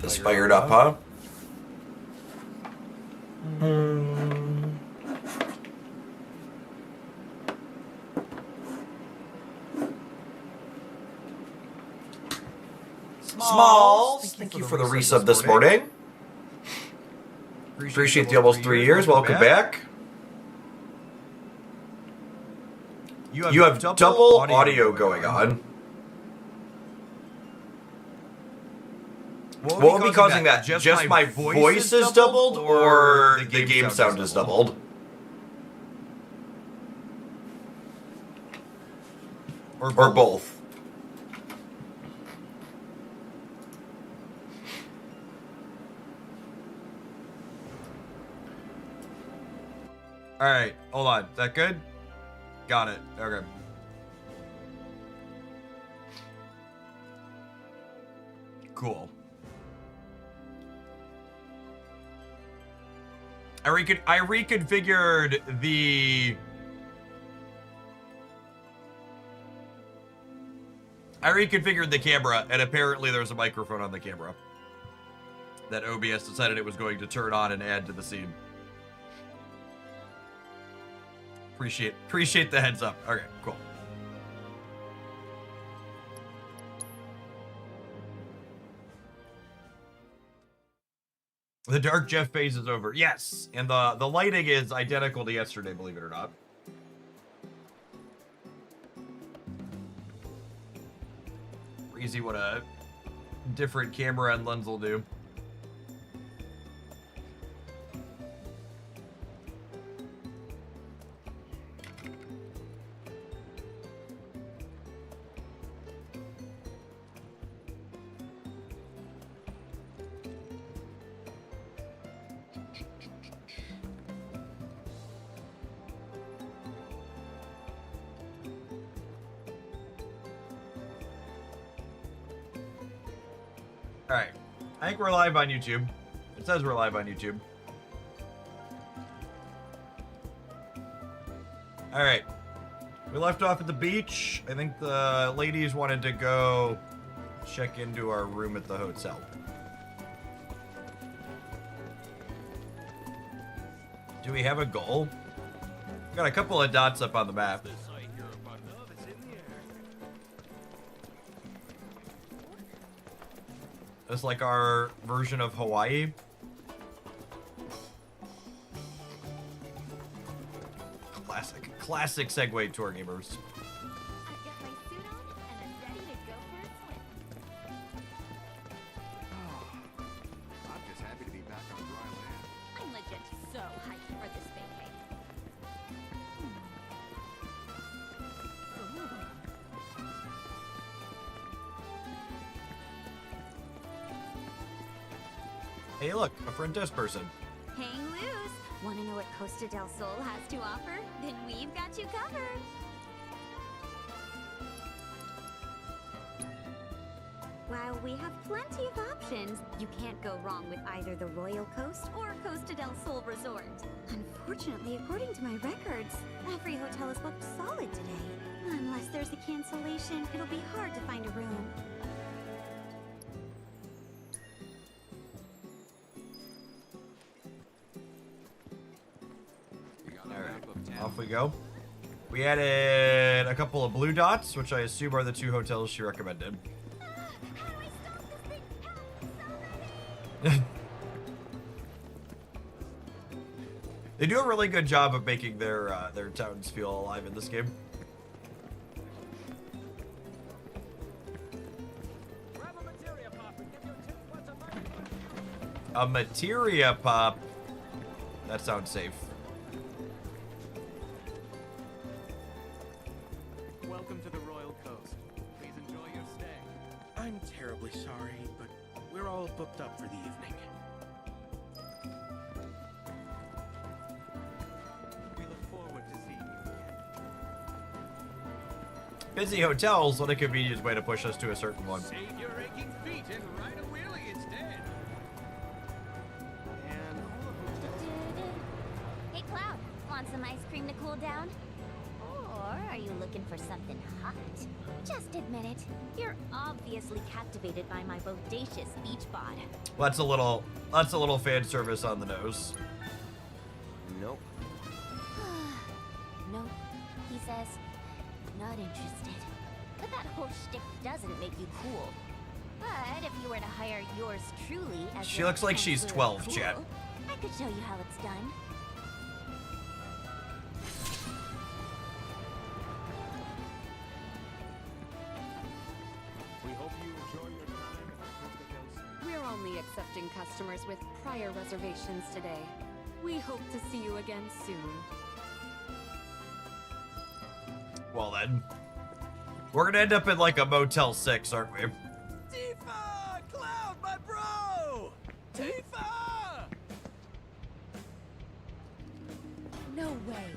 Just fired up, huh? Smalls, thank you for the resub this morning. Appreciate the almost 3 years. Welcome back. You have double audio going on. What will be causing that? Just my voice is doubled, or the game sound is doubled? Or both? Alright, hold on. Is that good? Got it. Okay. Cool. I reconfigured the... camera, and apparently there's a microphone on the camera that OBS decided it was going to turn on and add to the scene. Appreciate the heads up. Okay, cool. The Dark Jeff phase is over. Yes, and the lighting is identical to yesterday, believe it or not. Crazy what a different camera and lens will do. Alright, I think we're live on YouTube. It says we're live on YouTube. Alright, we left off at the beach. I think the ladies wanted to go check into our room at the hotel. Do we have a goal? Got a couple of dots up on the map. It's like our version of Hawaii. Classic Segway tour gamers. I'm just happy to be back on dry land. I'm legit so hyped for this vacation. Hey, look, a front desk person. Hang loose. Want to know what Costa del Sol has to offer? Then we've got you covered. While we have plenty of options, you can't go wrong with either the Royal Coast or Costa del Sol Resort. Unfortunately, according to my records, every hotel is booked solid today. Unless there's a cancellation, it'll be hard to find a room. Off we go. We added a couple of blue dots, which I assume are the two hotels she recommended. They do a really good job of making their towns feel alive in this game. A materia pop. That sounds safe. Welcome to the Royal Coast. Please enjoy your stay. I'm terribly sorry, but we're all booked up for the evening. We look forward to seeing you again. Busy hotels, what a convenient way to push us to a certain one. Save your aching feet and ride a wheelie instead. And Hey, Cloud, want some ice cream to cool down? Or are Are you looking for something hot? Just admit it. You're obviously captivated by my bodacious beach bod. That's a little fan service on the nose. Nope. Nope, he says. Not interested. But that whole shtick doesn't make you cool. But if you were to hire yours truly as She your looks like she's counselor 12, of cool, chat. I could show you how it's done. We hope you enjoy your time at Costa del Sol. We're only accepting customers with prior reservations today. We hope to see you again soon. Well then, we're gonna end up in like a Motel 6, aren't we? Tifa! Cloud, my bro! Tifa! No way.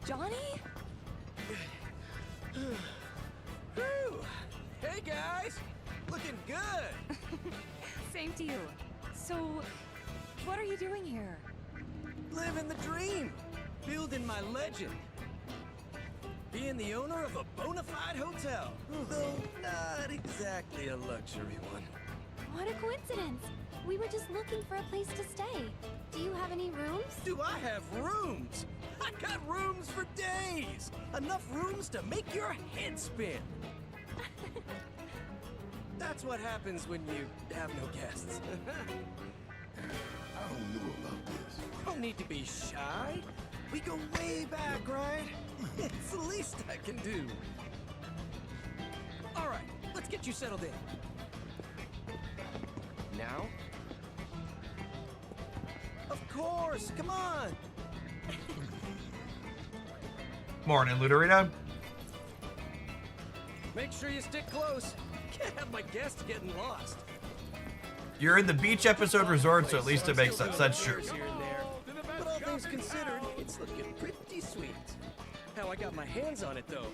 Johnny? Whew. Hey guys! Looking good! Same to you. So, what are you doing here? Living the dream! Building my legend! Being the owner of a bona fide hotel, though not exactly a luxury one. What a coincidence. We were just looking for a place to stay. Do you have any rooms? Do I have rooms? I got rooms for days! Enough rooms to make your head spin! That's what happens when you have no guests. I don't know about this. Don't need to be shy. We go way back, right? It's the least I can do. All right, let's get you settled in. Now? Of course, come on. Morning, Ludarita. Make sure you stick close. Can't have my guests getting lost. You're in the beach episode resort, so at least it makes sense. That's true. Here and there. But all things considered, it's looking pretty sweet. How I got my hands on it, though.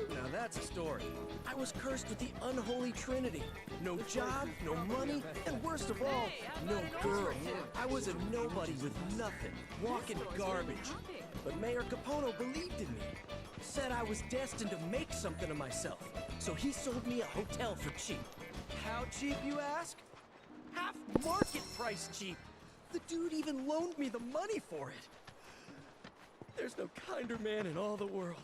Now that's a story. I was cursed with the unholy trinity. No job, no money, and worst of all, no girl. I was a nobody with nothing, walking garbage. But Mayor Capono believed in me. Said I was destined to make something of myself. So he sold me a hotel for cheap. How cheap, you ask? Half market price cheap. The dude even loaned me the money for it. There's no kinder man in all the world.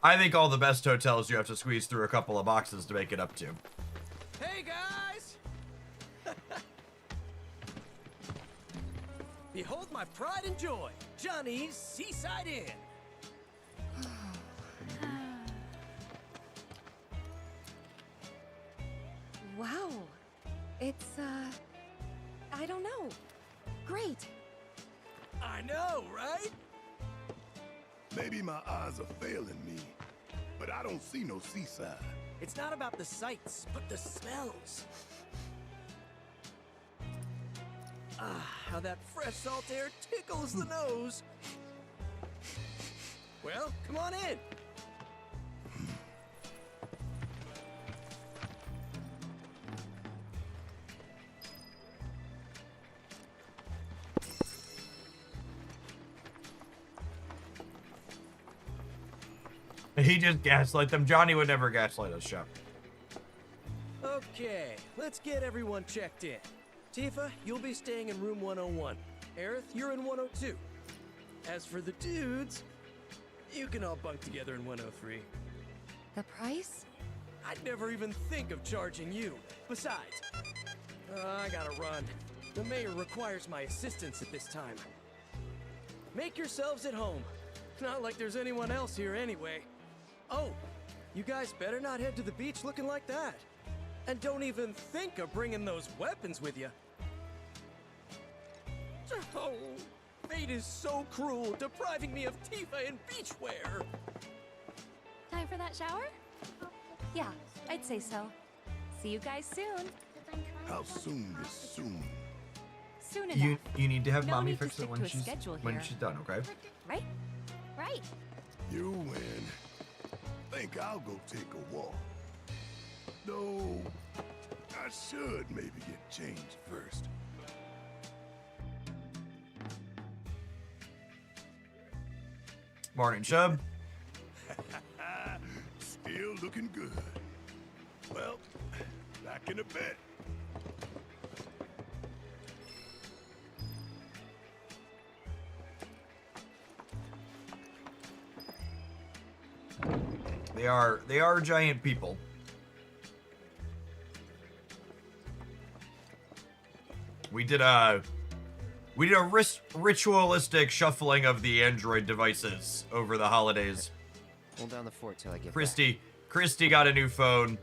I think all the best hotels you have to squeeze through a couple of boxes to make it up to. Hey guys! Behold my pride and joy, Johnny's Seaside Inn. Wow. It's, I don't know. Great. I know, right? Maybe my eyes are failing me, but I don't see no seaside. It's not about the sights, but the smells. Ah, how that fresh salt air tickles the nose. Well, come on in. He just gaslight them. Johnny would never gaslight us, Chef. Okay, let's get everyone checked in. Tifa, you'll be staying in room 101. Aerith, you're in 102. As for the dudes, you can all bunk together in 103. The price? I'd never even think of charging you. Besides, I gotta run. The mayor requires my assistance at this time. Make yourselves at home. Not like there's anyone else here anyway. Oh, you guys better not head to the beach looking like that. And don't even think of bringing those weapons with you. Oh, fate is so cruel, depriving me of Tifa and beachwear. Time for that shower? Yeah, I'd say so. See you guys soon. How soon is soon? Soon enough. You need to have No mommy need to fix it stick when to a she's schedule when here. she's done, okay? Right? Right. You win. Think I'll go take a walk. Though, I should maybe get changed first. Morning, Chub. Still looking good. Well, back in a bit. They are giant people. We did a ritualistic shuffling of the Android devices over the holidays. Hold down the fort till I get Christy got a new phone,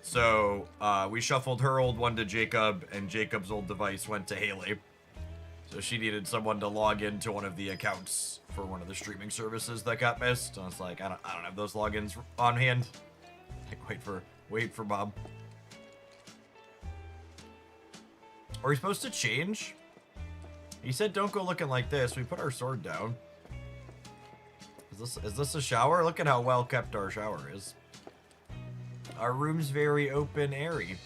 so we shuffled her old one to Jacob, and Jacob's old device went to Haley. So she needed someone to log into one of the accounts for one of the streaming services that got missed. I was like, I don't have those logins on hand. Like, wait for Bob. Are we supposed to change? He said don't go looking like this. We put our sword down. Is this a shower? Look at how well kept our shower is. Our room's very open airy.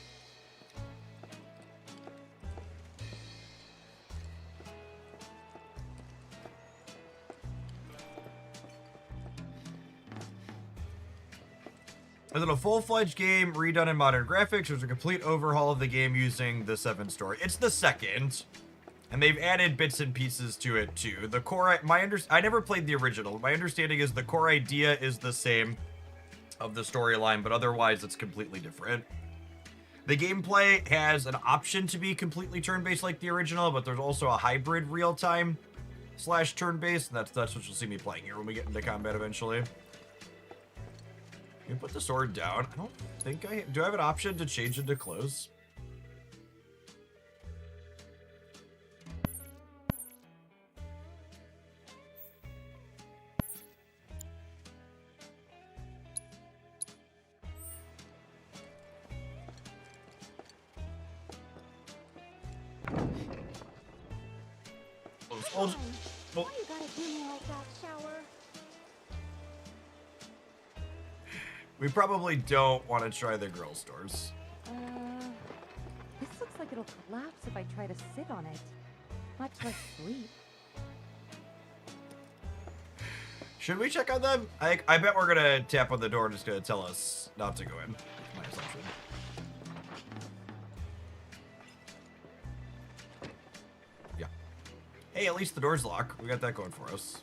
Is it a full-fledged game redone in modern graphics, or is it a complete overhaul of the game using the 7 story? It's the second, and they've added bits and pieces to it too. The core, I never played the original. My understanding is the core idea is the same of the storyline, but otherwise it's completely different. The gameplay has an option to be completely turn-based like the original, but there's also a hybrid real-time / turn-based, and that's what you'll see me playing here when we get into combat eventually. Can you put the sword down? I don't think do I have an option to change into clothes? Why you gotta do me like that, shower? We probably don't want to try the girl stores. This looks like it'll collapse if I try to sit on it. Much less sleep. Should we check on them? I bet we're gonna tap on the door and it's gonna tell us not to go in. That's my assumption. Yeah. Hey, at least the door's locked. We got that going for us.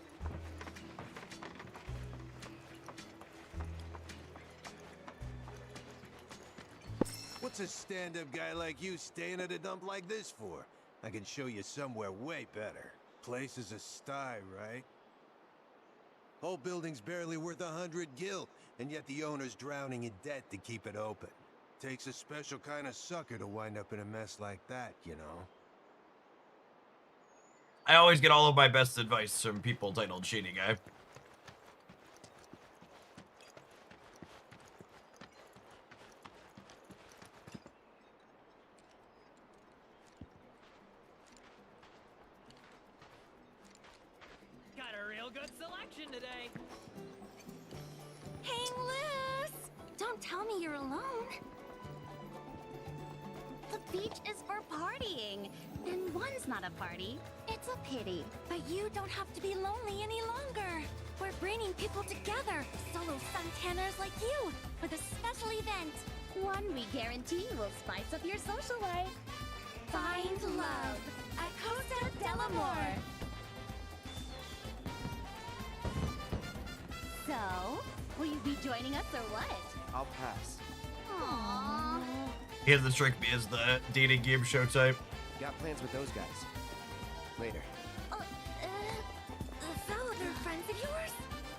What's a stand-up guy like you staying at a dump like this for? I can show you somewhere way better. Place is a sty, right? Whole building's barely worth 100 gil, and yet the owner's drowning in debt to keep it open. Takes a special kind of sucker to wind up in a mess like that, you know? I always get all of my best advice from people titled Shady Guy. Got a real good selection today. Hang loose! Don't tell me you're alone. The beach is for partying, and one's not a party. It's a pity. But you don't have to be lonely any longer. We're bringing people together, solo suntanners like you, with a special event. One we guarantee will spice up your social life. Find love at Costa del Sol. So, will you be joining us or what? I'll pass. Aww. He doesn't strike me as the dating game show type. Got plans with those guys. Later. So they're friends of yours?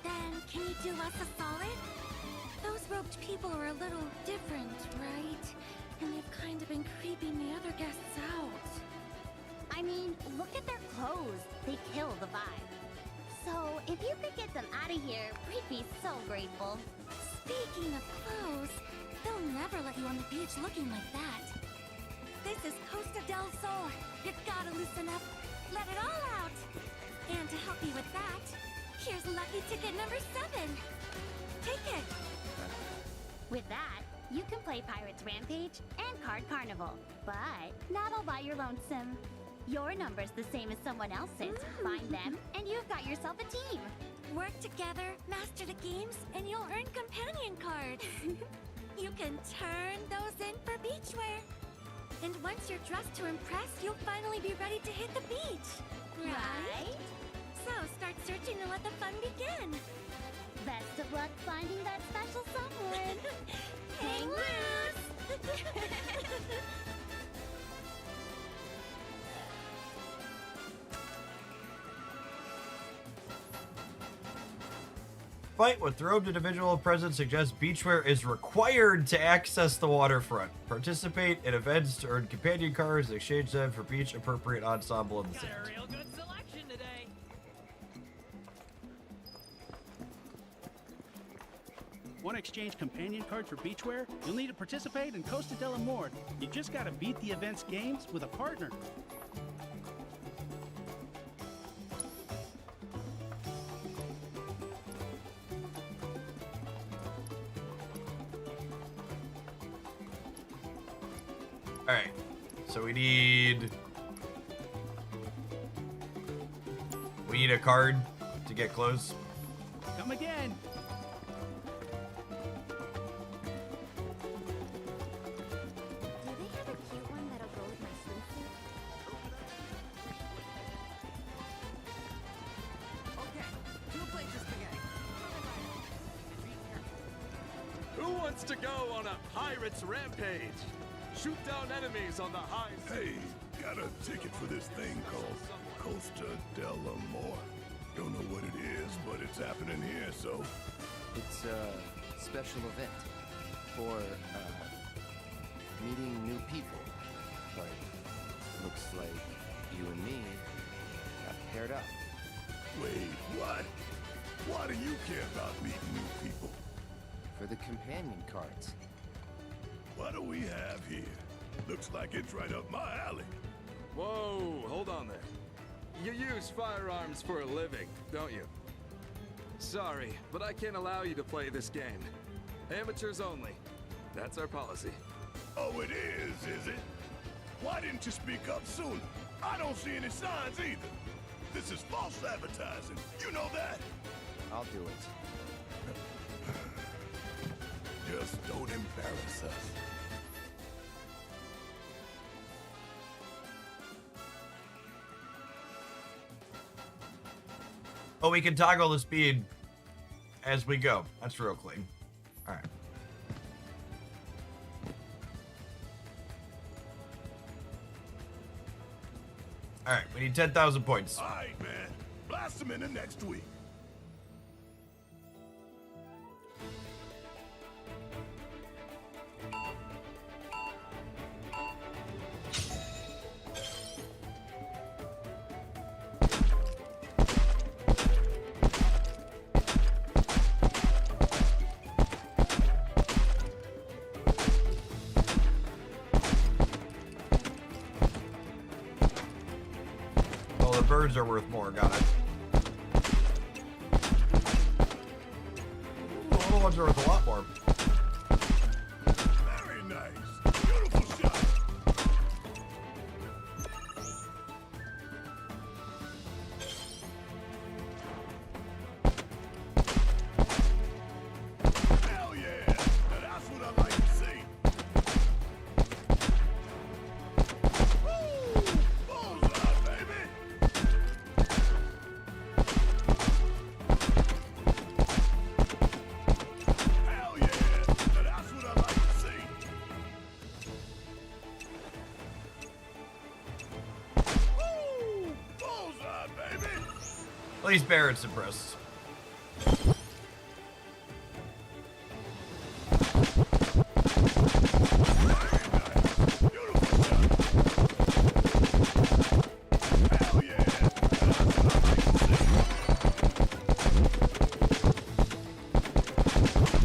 Then can you do us a solid? Those roped people are a little different, right? And they've kind of been creeping the other guests out. I mean, look at their clothes. They kill the vibe. So, if you could get them out of here, we'd be so grateful. Speaking of clothes, they'll never let you on the beach looking like that. This is Costa del Sol. You gotta loosen up. Let it all out. And to help you with that, here's lucky ticket number 7. Take it. With that, you can play Pirates Rampage and Card Carnival. But not all by your lonesome. Your number's the same as someone else's. Find them, and you've got yourself a team. Work together, master the games, and you'll earn companion cards. You can turn those in for beachwear. And once you're dressed to impress, you'll finally be ready to hit the beach. Right? So start searching and let the fun begin. Best of luck finding that special someone. Hang loose! Fight with robed individual present suggests beachwear is required to access the waterfront. Participate in events to earn companion cards and exchange them for beach appropriate ensemble in the sand. Got a real good selection today. Want to exchange companion cards for beachwear? You'll need to participate in Costa del Sol. You just gotta beat the event's games with a partner. Alright, so we need a card to get close. Come again. Do they have a cute one that'll go with my swimsuit? Okay, two places spaghetti. Who wants to go on a pirate's rampage? Shoot down enemies on the high Hey, got a ticket for this thing called Costa del Sol. Don't know what it is, but it's happening here, so... It's a special event for, meeting new people. But looks like you and me got paired up. Wait, what? Why do you care about meeting new people? For the companion cards. What do we have here? Looks like it's right up my alley. Whoa, hold on there. You use firearms for a living, don't you? Sorry, but I can't allow you to play this game. Amateurs only. That's our policy. Oh, it is it? Why didn't you speak up sooner? I don't see any signs either. This is false advertising. You know that? I'll do it. Just don't embarrass us. Oh, we can toggle the speed as we go. That's real clean. All right. All right, we need 10,000 points. All right, man. Blast them in the next week. Birds are worth more, got it. The little ones are worth a lot more. Very nice. Beautiful shot. Hell yeah. Now that's what I like to see. Woo! Bullseye, baby. Hell yeah! Now that's what I like to see. Woo! Bullseye, baby! At least Barrett's impressed. Beautiful shot. Hell yeah! Now that's what I like to see.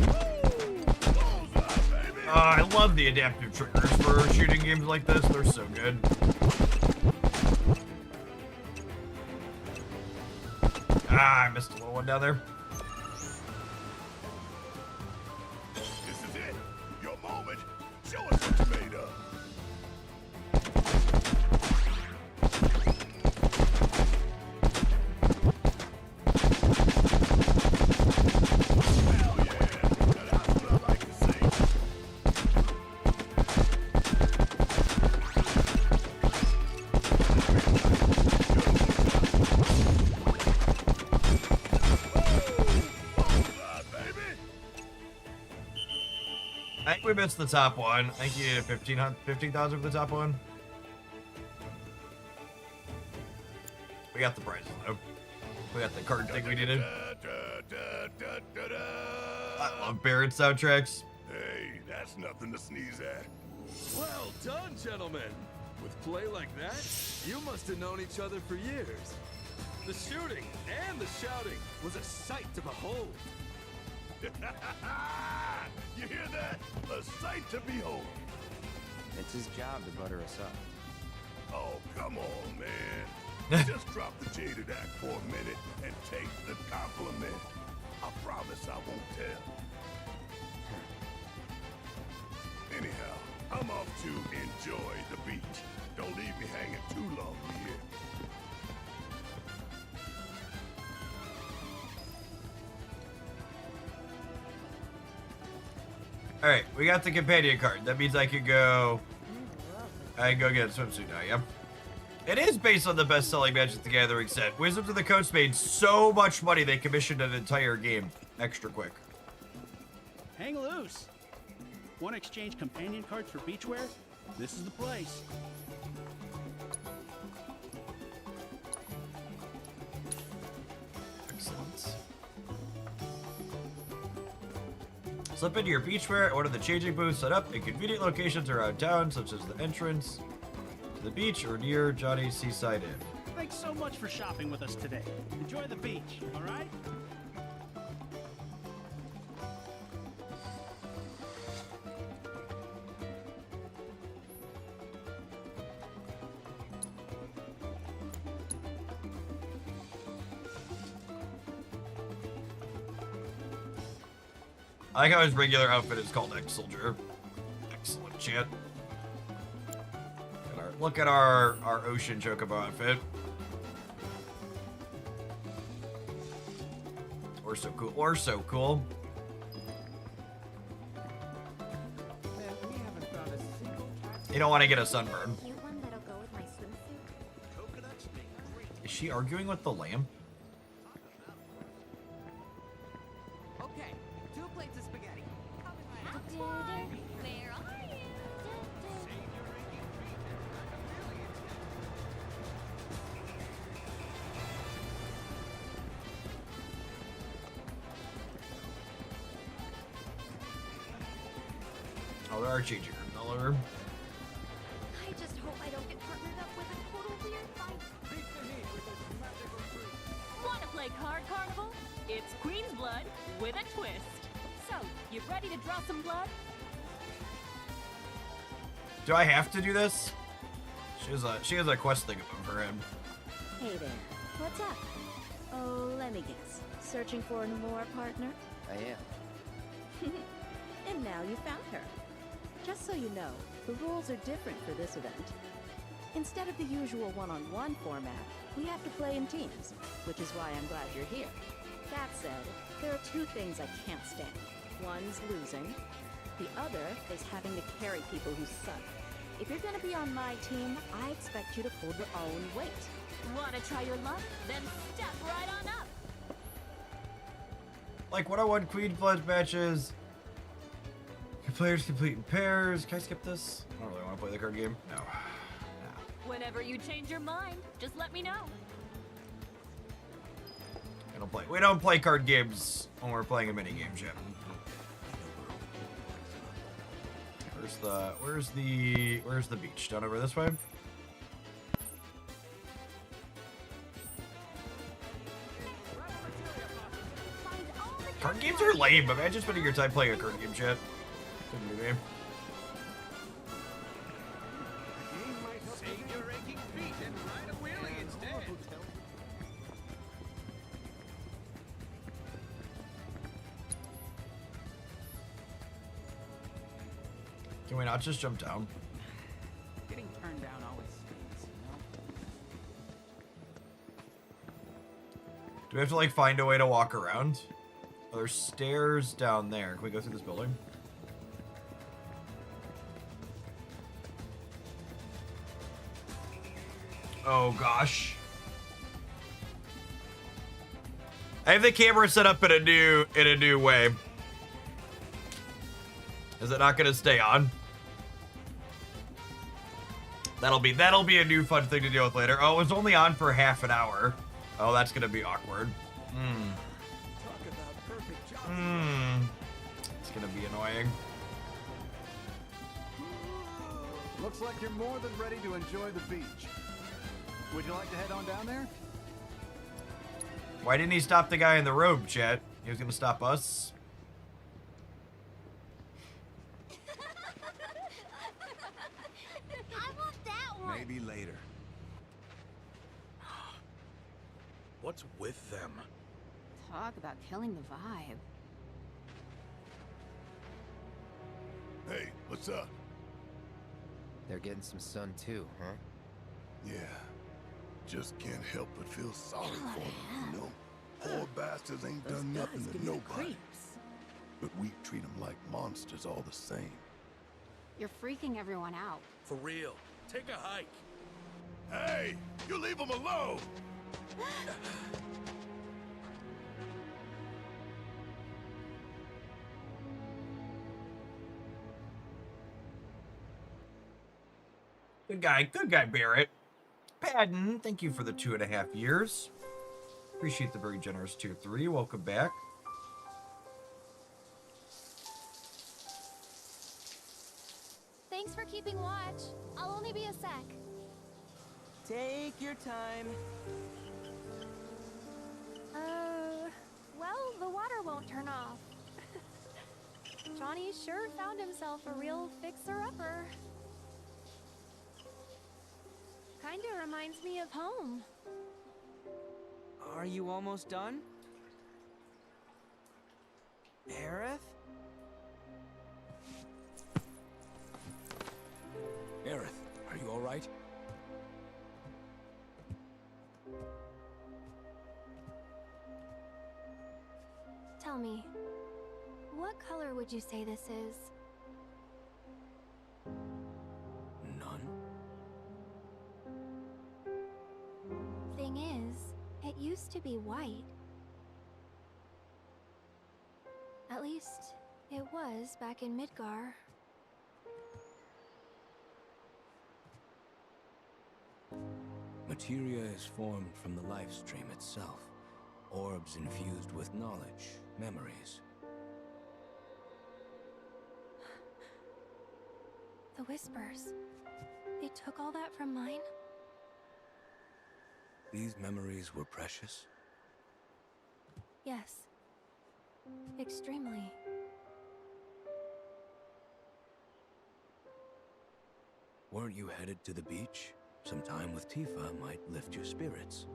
Woo! Bullseye, baby! I love the adaptive triggers for shooting games like this. They're so good. Ah, I missed a little one down there. This is it. Your moment. Show us what you're made of. 20 bits the top one. I think you needed 15,000 for the top one. We got the prizes though. We got the card thing we needed. I love Barrett soundtracks. Hey, that's nothing to sneeze at. Well done, gentlemen. With play like that, you must have known each other for years. The shooting and the shouting was a sight to behold. You hear that? A sight to behold. It's his job to butter us up. Oh, come on, man. Just drop the jaded act for a minute and take the compliment. I promise I won't tell. Anyhow, I'm off to enjoy the beach. Don't leave me hanging too long here. Alright, we got the companion card. That means I can go get a swimsuit now, yeah? It is based on the best-selling Magic the Gathering set. Wizards of the Coast made so much money they commissioned an entire game extra quick. Hang loose. Want to exchange companion cards for beachwear? This is the place. Excellent. Slip into your beachwear at one of the changing booths set up in convenient locations around town, such as the entrance to the beach or near Johnny's Seaside Inn. Thanks so much for shopping with us today. Enjoy the beach, all right? I like how his regular outfit is called Ex-Soldier. Excellent, chat. Look at our Ocean Chocobo outfit. Or so cool. Or so cool. You don't want to get a sunburn. Is she arguing with the lamp? Changing her color. I just hope I don't get partnered up with a total weird fight. Wanna play Card Carnival? It's Queen's Blood with a twist. So, you ready to draw some blood? Do I have to do this? She has a quest thing above her head. Hey there. What's up? Oh, let me guess. Searching for more partner? I am. And now you found her. Just so you know, the rules are different for this event. Instead of the usual one-on-one format, we have to play in teams, which is why I'm glad you're here. That said, there are two things I can't stand. One's losing. The other is having to carry people who suck. If you're gonna be on my team, I expect you to pull your own weight. Wanna try your luck? Then step right on up! Like 101 Queen Blood matches. Players complete in pairs. Can I skip this? I don't really want to play the card game. No. Whenever you change your mind, just let me know. We don't play card games when we're playing a mini game, yet. Where's the beach? Down over this way? Card games are lame. Imagine spending your time playing a card game, chat. Couldn't do me. Can we not just jump down? Getting turned down always stings, you know? Do we have to like find a way to walk around? Oh, there's stairs down there. Can we go through this building? Oh gosh. I have the camera set up in a new way. Is it not gonna stay on? That'll be a new fun thing to deal with later. Oh, it was only on for half an hour. Oh, that's gonna be awkward. It's gonna be annoying. Looks like you're more than ready to enjoy the beach. Would you like to head on down there? Why didn't he stop the guy in the robe, chat? He was gonna stop us. I want that one. Maybe later. What's with them? Talk about killing the vibe. Hey, what's up? They're getting some sun too, huh? Yeah. Just can't help but feel sorry for them, you know? Poor bastards ain't done nothing to nobody. But we treat them like monsters all the same. You're freaking everyone out. For real. Take a hike. Hey, you leave them alone! Good guy, Barrett. Padden, thank you for the 2.5 years. Appreciate the very generous tier 3. Welcome back. Thanks for keeping watch. I'll only be a sec. Take your time. Well, the water won't turn off. Johnny sure found himself a real fixer-upper. Kinda reminds me of home. Are you almost done? Aerith? Aerith, are you alright? Tell me, what color would you say this is? None. Thing is, it used to be white. At least, it was back in Midgar. Materia is formed from the life stream itself. Orbs infused with knowledge, memories. The whispers. They took all that from mine? These memories were precious? Yes. Extremely. Weren't you headed to the beach? Some time with Tifa might lift your spirits.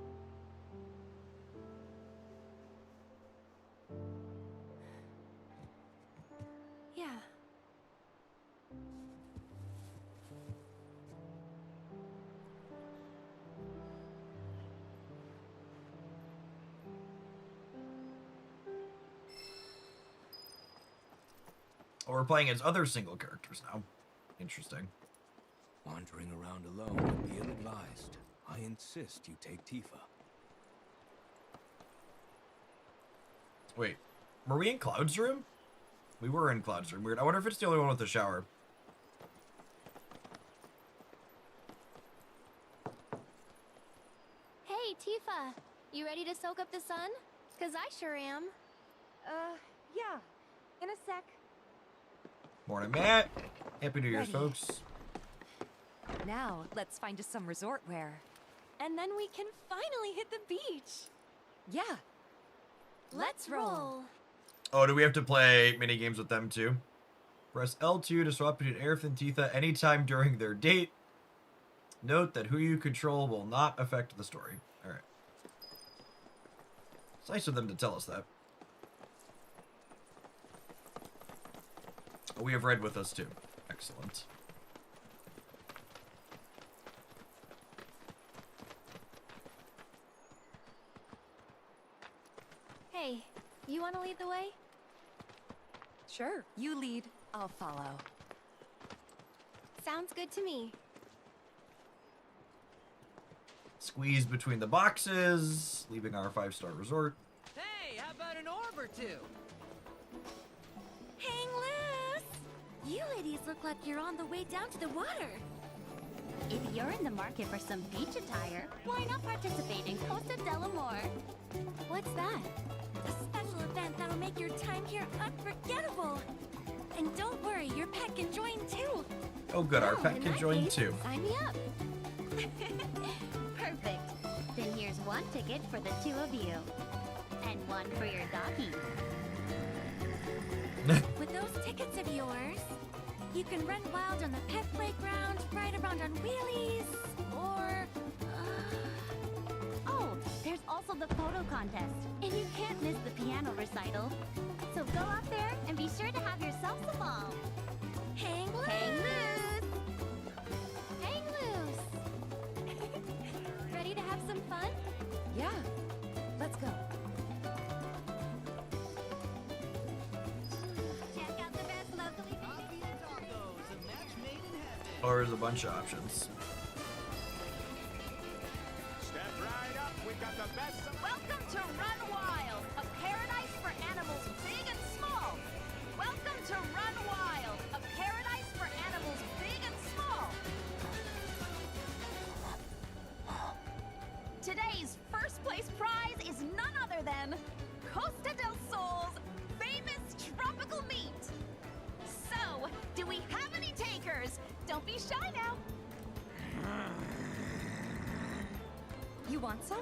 Yeah. Oh, we're playing as other single characters now. Interesting. Wandering around alone would be ill-advised. I insist you take Tifa. Wait, were we in Cloud's room? We were in Cloud's room. Weird. I wonder if it's the only one with the shower. Hey, Tifa. You ready to soak up the sun? 'Cause I sure am. Yeah. In a sec. Morning, Matt. Happy New Year's, folks. Now, let's find us some resort wear. And then we can finally hit the beach. Yeah. Let's roll. Oh, do we have to play mini games with them too? Press L2 to swap between Aerith and Tifa anytime during their date. Note that who you control will not affect the story. Alright. It's nice of them to tell us that. We have Red with us too. Excellent. Hey, you want to lead the way? Sure, you lead, I'll follow. Sounds good to me. Squeeze between the boxes, leaving our 5-star resort. Hey, how about an orb or two? Hang loose! You ladies look like you're on the way down to the water. If you're in the market for some beach attire, why not participate in Costa del Sol? What's that? A special event that'll make your time here unforgettable. And don't worry, your pet can join too. Oh good, our Oh, pet in can that join case, too. Sign me up. Perfect. Then here's one ticket for the two of you. And one for your doggy. With those tickets of yours, you can run wild on the pet playground, ride around on wheelies, or... Oh, there's also the photo contest. And you can't miss the piano recital. So go out there and be sure to have yourself some ball. Hang loose! Hang loose! Hang loose! Ready to have some fun? Yeah. Let's go. Check out the best locally Oh, there's a bunch of options. Step right up, we got the best. Welcome to Run Wild, a paradise for animals big and small. Welcome to Run Wild, a paradise for animals big and small. Today's first place prize is none other than Costa del Sol's famous tropical meat. So, do we have any takers? Don't be shy now. You want some?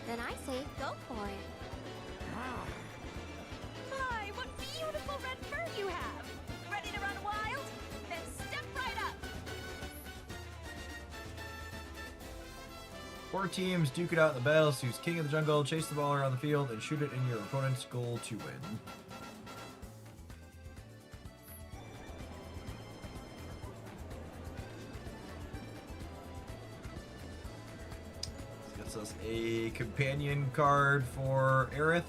Then I say go for it. My, what beautiful red fur you have! Ready to run wild? Then step right up! 4 teams duke it out in the battles. Use King of the Jungle, chase the ball around the field, and shoot it in your opponent's goal to win. This gets us a companion card for Aerith.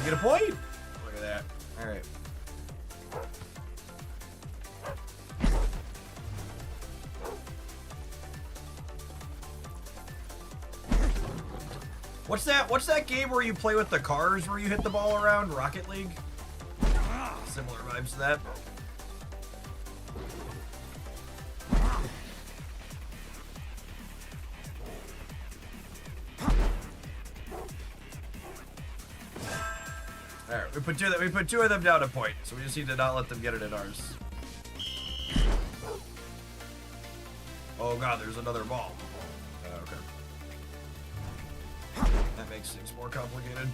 Get a point? Look at that. Alright. What's that game where you play with the cars where you hit the ball around? Rocket League? Similar vibes to that. Alright, we put two of them down a point, so we just need to not let them get it in ours. Oh god, there's another ball. Okay. That makes things more complicated.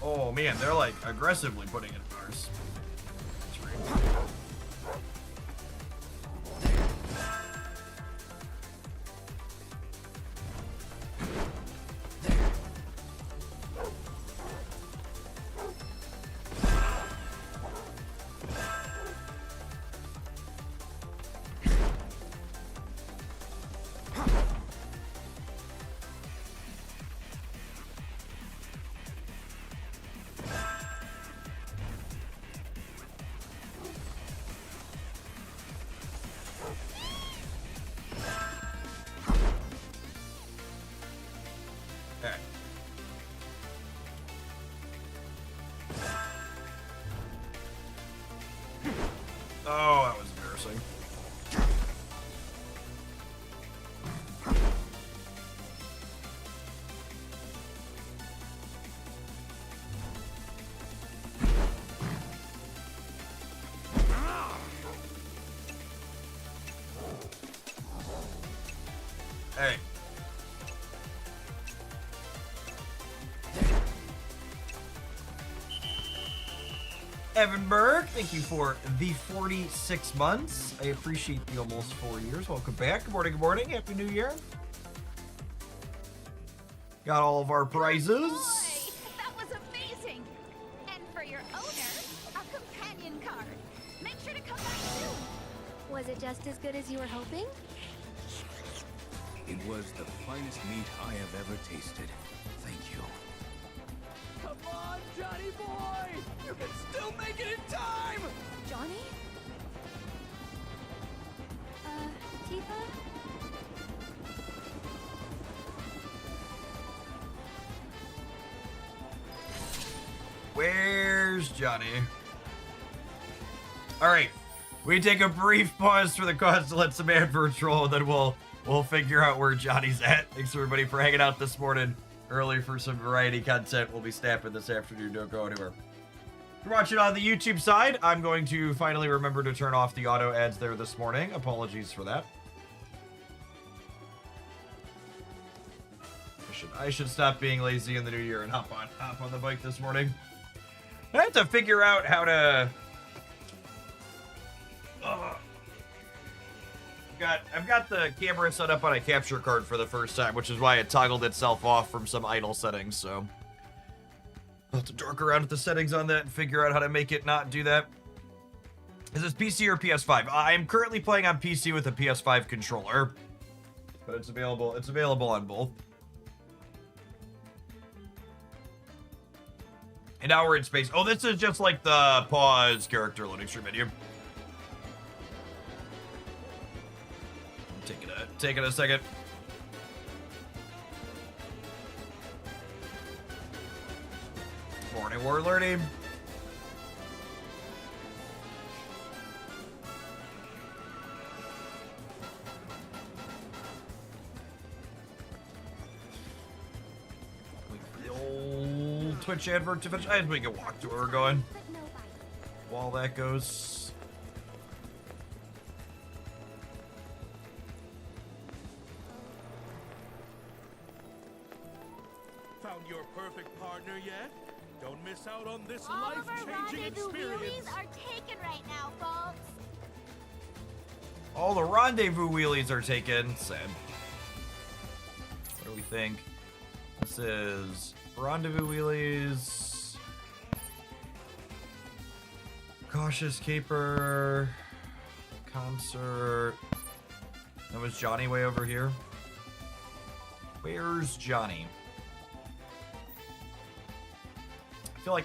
Oh man, they're like aggressively putting it in ours. Oh, that was embarrassing. Hey. Evan Berg, thank you for the 46 months. I appreciate the almost 4 years. Welcome back. Good morning, good morning. Happy New Year. Got all of our prizes. Boy, that was amazing. And for your owner, a companion card. Make sure to come back soon. Was it just as good as you were hoping? It was the finest meat I have ever tasted. Thank you. Come on, Johnny boy! You can still make it in time! Johnny? Tifa? Where's Johnny? All right, we take a brief pause for the cause to let some adverts roll, and then we'll figure out where Johnny's at. Thanks everybody for hanging out this morning early for some variety content. We'll be snapping this afternoon. Don't go anywhere. If you're watching on the YouTube side, I'm going to finally remember to turn off the auto ads there this morning. Apologies for that. I should stop being lazy in the new year and hop on the bike this morning. I have to figure out how to. I've got the camera set up on a capture card for the first time, which is why it toggled itself off from some idle settings. So I'll have to dork around with the settings on that and figure out how to make it not do that. Is this PC or PS5? I'm currently playing on PC with a PS5 controller, but it's available. It's available on both. And now we're in space. Oh, this is just like the pause character loading screen menu. Taking a second. Morning, we're learning. Wait for the old Twitch advert to finish. I think we can walk to where we're going. While that goes. Found your perfect partner yet? Don't miss out on this All of our life-changing rendezvous experience. wheelies are taken right now, folks. All the rendezvous wheelies are taken. Sad. What do we think? This is rendezvous wheelies. Cautious caper. Concert. That was Johnny way over here. Where's Johnny?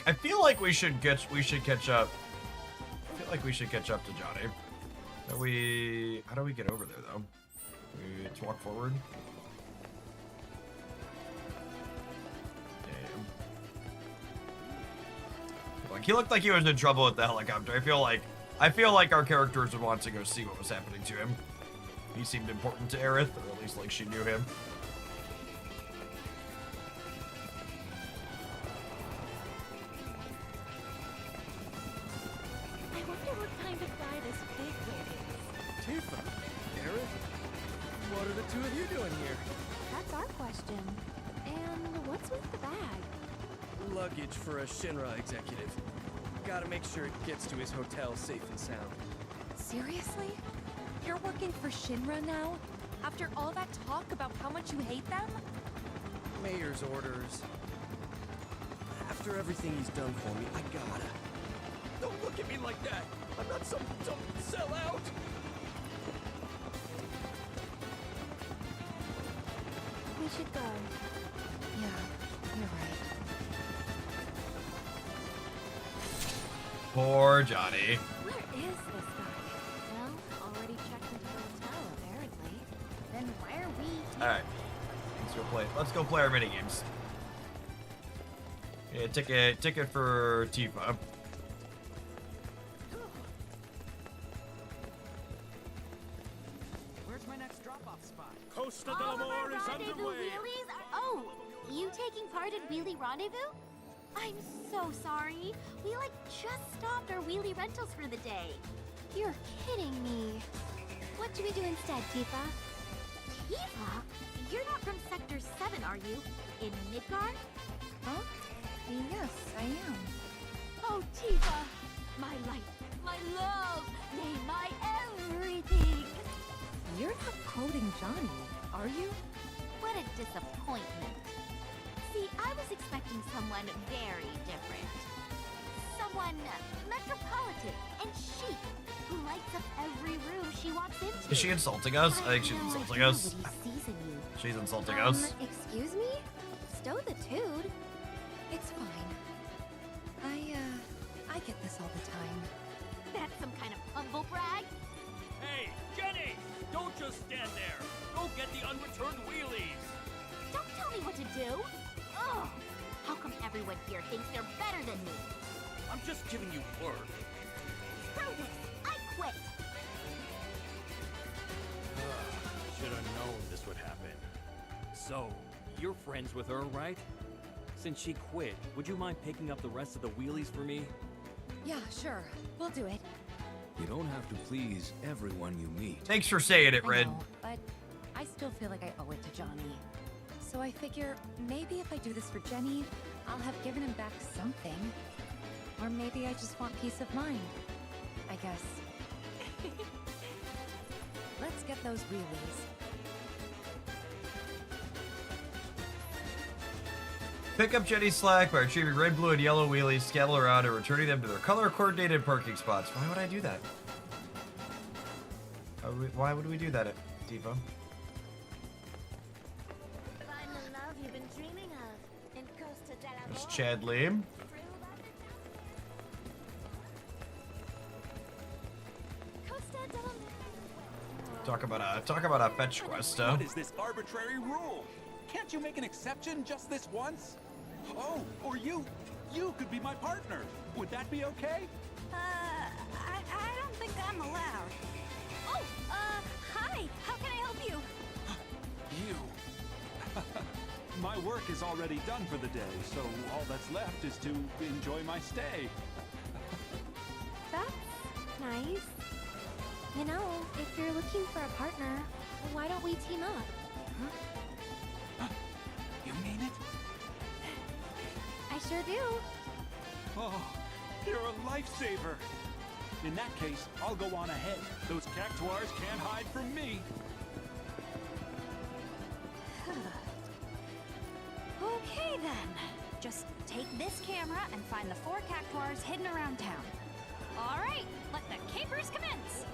I feel like we should catch up. I feel like we should catch up to Johnny. How do we get over there though? We just walk forward. Like he looked like he was in trouble with the helicopter. I feel like our characters would want to go see what was happening to him. He seemed important to Aerith, or at least like she knew him. Tifa, Aerith, what are the two of you doing here? That's our question. And what's with the bag? Luggage for a Shinra executive. Gotta make sure it gets to his hotel safe and sound. Seriously? You're working for Shinra now? After all that talk about how much you hate them? Mayor's orders. After everything he's done for me, I gotta. Don't look at me like that! I'm not some sellout! We should go. Yeah, you're right. Poor Johnny. Where is this guy? Well, already checked into the hotel, apparently. Then why are we... All right, let's go play our mini games. Yeah, ticket for Tifa. Costa All del of our Sol is rendezvous underway. wheelies are... Oh, you taking part in Wheelie Rendezvous? I'm so sorry. We, like, just stopped our wheelie rentals for the day. You're kidding me. What do we do instead, Tifa? Tifa? You're not from Sector 7, are you? In Midgard? Huh? Yes, I am. Oh, Tifa! My light, my love, nay, my everything! You're not quoting Johnny, are you? What a disappointment. See, I was expecting someone very different. Someone metropolitan and chic, who lights up every room she walks into. Is she insulting us? I think she's insulting us. She's insulting us. Excuse me? Stow the toad. It's fine. I get this all the time. That's some kind of humble brag. Hey, Jenny! Don't just stand there. Go get the unreturned wheelies. Don't tell me what to do. Ugh. How come everyone here thinks they're better than me? I'm just giving you work. Screw this. I quit. Should have known this would happen. So, you're friends with her, right? Since she quit, would you mind picking up the rest of the wheelies for me? Yeah, sure. We'll do it. You don't have to please everyone you meet. Thanks for saying it, I Red. know, but I still feel like I owe it to Johnny. So I figure maybe if I do this for Jenny, I'll have given him back something. Or maybe I just want peace of mind. I guess. Let's get those wheelies. Pick up Jenny's slack by retrieving red, blue, and yellow wheelies, scattle around, and returning them to their color-coordinated parking spots. Why would I do that? Why would we do that, Tifa? Find the love you've been dreaming of in Costa del There's Sol. Chad Lee. Costa del Talk about a fetch quest, huh? What is this arbitrary rule? Can't you make an exception just this once? Oh, or you could be my partner. Would that be okay? I don't think I'm allowed. Oh, hi. How can I help you? You. My work is already done for the day, so all that's left is to enjoy my stay. That's nice. You know, if you're looking for a partner, why don't we team up? You mean it? I sure do. Oh, you're a lifesaver. In that case, I'll go on ahead. Those Cactuars can't hide from me. Okay then. Just take this camera and find the 4 Cactuars hidden around town. All right, let the capers commence.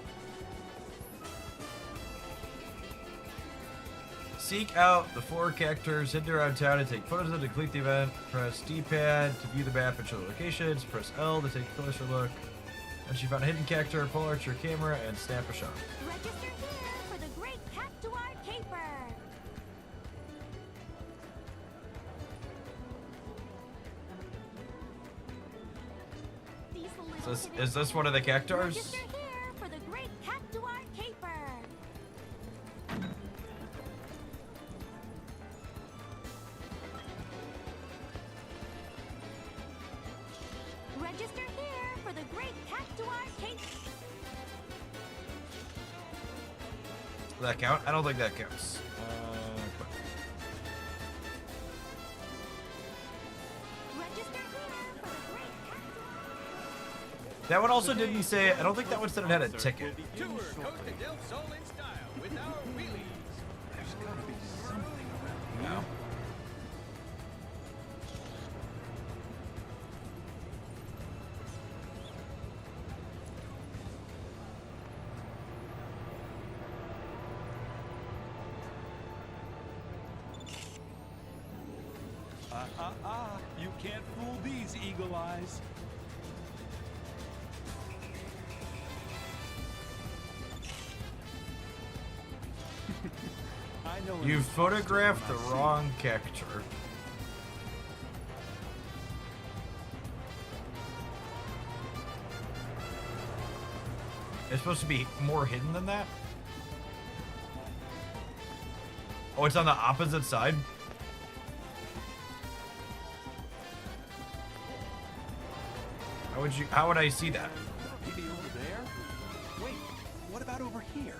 Seek out the 4 Cactuars hidden around town and take photos of them to complete the event. Press D-pad to view the map and show the locations. Press L to take a closer look. Once you found a hidden Cactuar, pull out your camera and snap a shot. Register here for the Great Cactuar Caper. Is this one of the Cactuars? Register here for the Great Cactuar Caper. Register here for the Great Cactuar Caper. Does that count? I don't think that counts. That one also didn't say. I don't think that one said it had a ticket. Tour Costa del Sol in style with our wheelies. There's gotta be something around here. No. You can't fool these eagle eyes. I know You it's photographed the I see. wrong Cactuar. It's supposed to be more hidden than that? Oh, it's on the opposite side? How would I see that? Maybe over there? Wait, what about over here?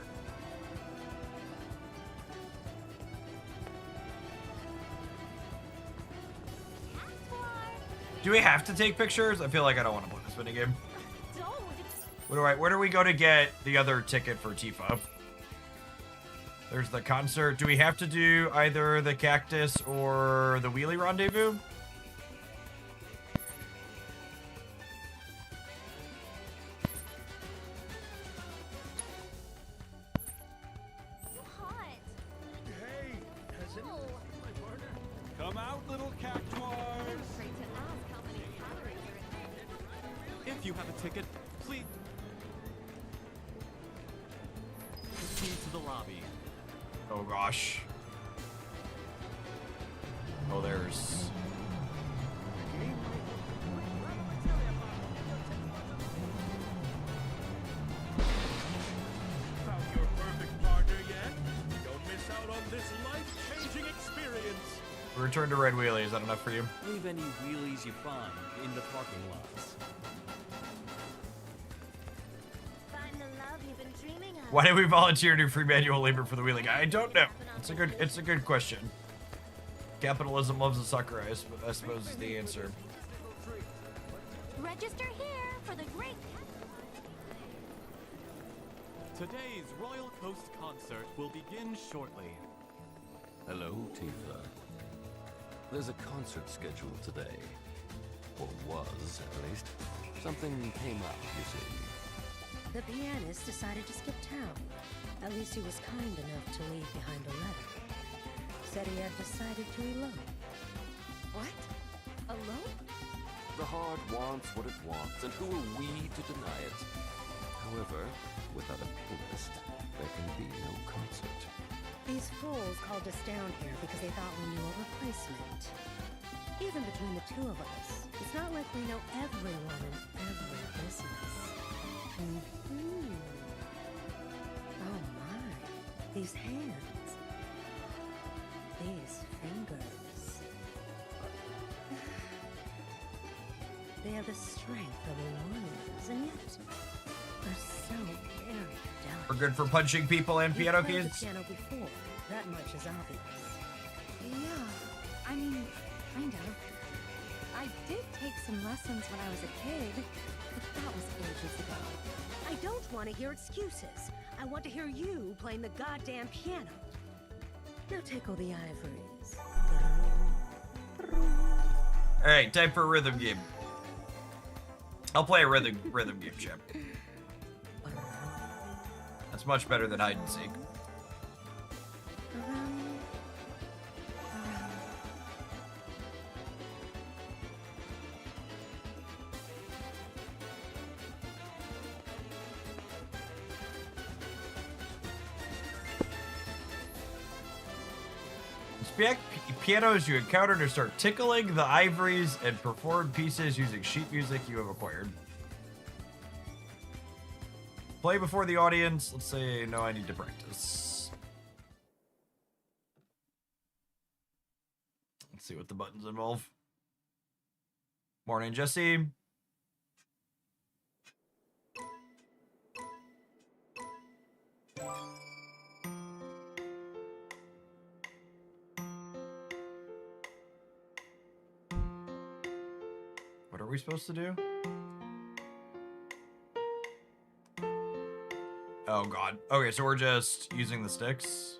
Do we have to take pictures? I feel like I don't want to play this minigame. Where do we go to get the other ticket for Tifa? There's the concert. Do we have to do either the cactus or the wheelie rendezvous? Hey, has anyone seen my partner? Come out, little cactuars. If you have a ticket, please proceed to the lobby. Oh gosh. Oh, there's... Found your perfect partner yet? Don't miss out on this life-changing experience. Return to Red Wheelie. Is that enough for you? Leave any wheelies you find in the parking lots. Find the love you've been dreaming of. Why did we volunteer to do free manual labor for the wheelie guy? I don't know. It's a good question. Capitalism loves a sucker ice, but I suppose is the answer. Register here for the great. Today's Royal Coast concert will begin shortly. Hello, Tifa. There's a concert scheduled today. Or was, at least. Something came up, you see. The pianist decided to skip town. At least he was kind enough to leave behind a letter. Said he had decided to elope. What? Alone? The heart wants what it wants, and who are we to deny it? However, without a pianist, there can be no concert. These fools called us down here because they thought we knew a replacement. Even between the two of us, it's not like we know everyone in every business. Oh my, these hands. These fingers. They have the strength of a warrior's, and yet are so very delicate. We're good for punching people and piano You've played keys. the piano before. That much is obvious. Yeah, I mean, kind of. I did take some lessons when I was a kid, but that was ages ago. I don't want to hear excuses. I want to hear you playing the goddamn piano. Now tickle the ivories. Alright, time for a rhythm game. I'll play a rhythm game, champ. That's much better than hide and seek. Inspect pianos you encounter to start tickling the ivories and perform pieces using sheet music you have acquired. Play before the audience. Let's say, no, I need to practice. Let's see what the buttons involve. Morning, Jesse. What are we supposed to do? Oh god. Okay, so we're just using the sticks.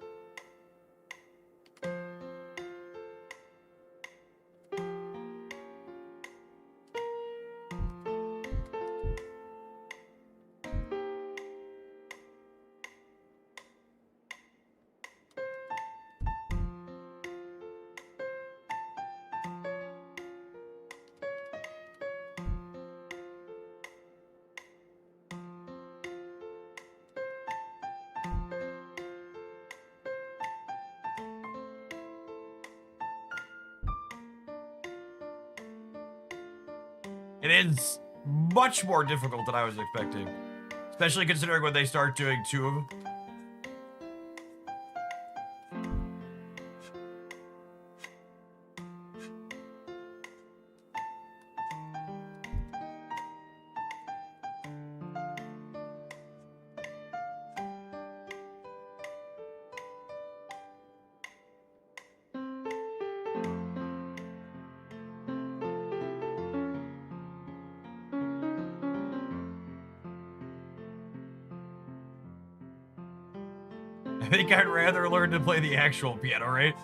It is much more difficult than I was expecting. Especially considering when they start doing two of them. think I'd rather learn to play the actual piano, right?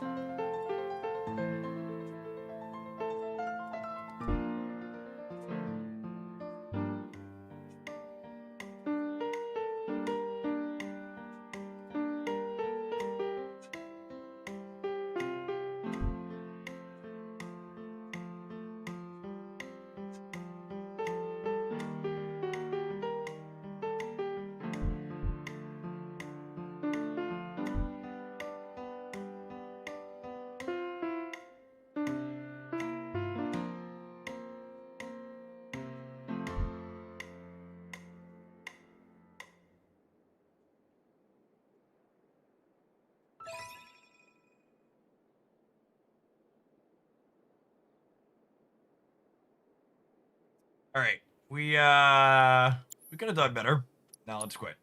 All right, we could have done better. Now let's quit.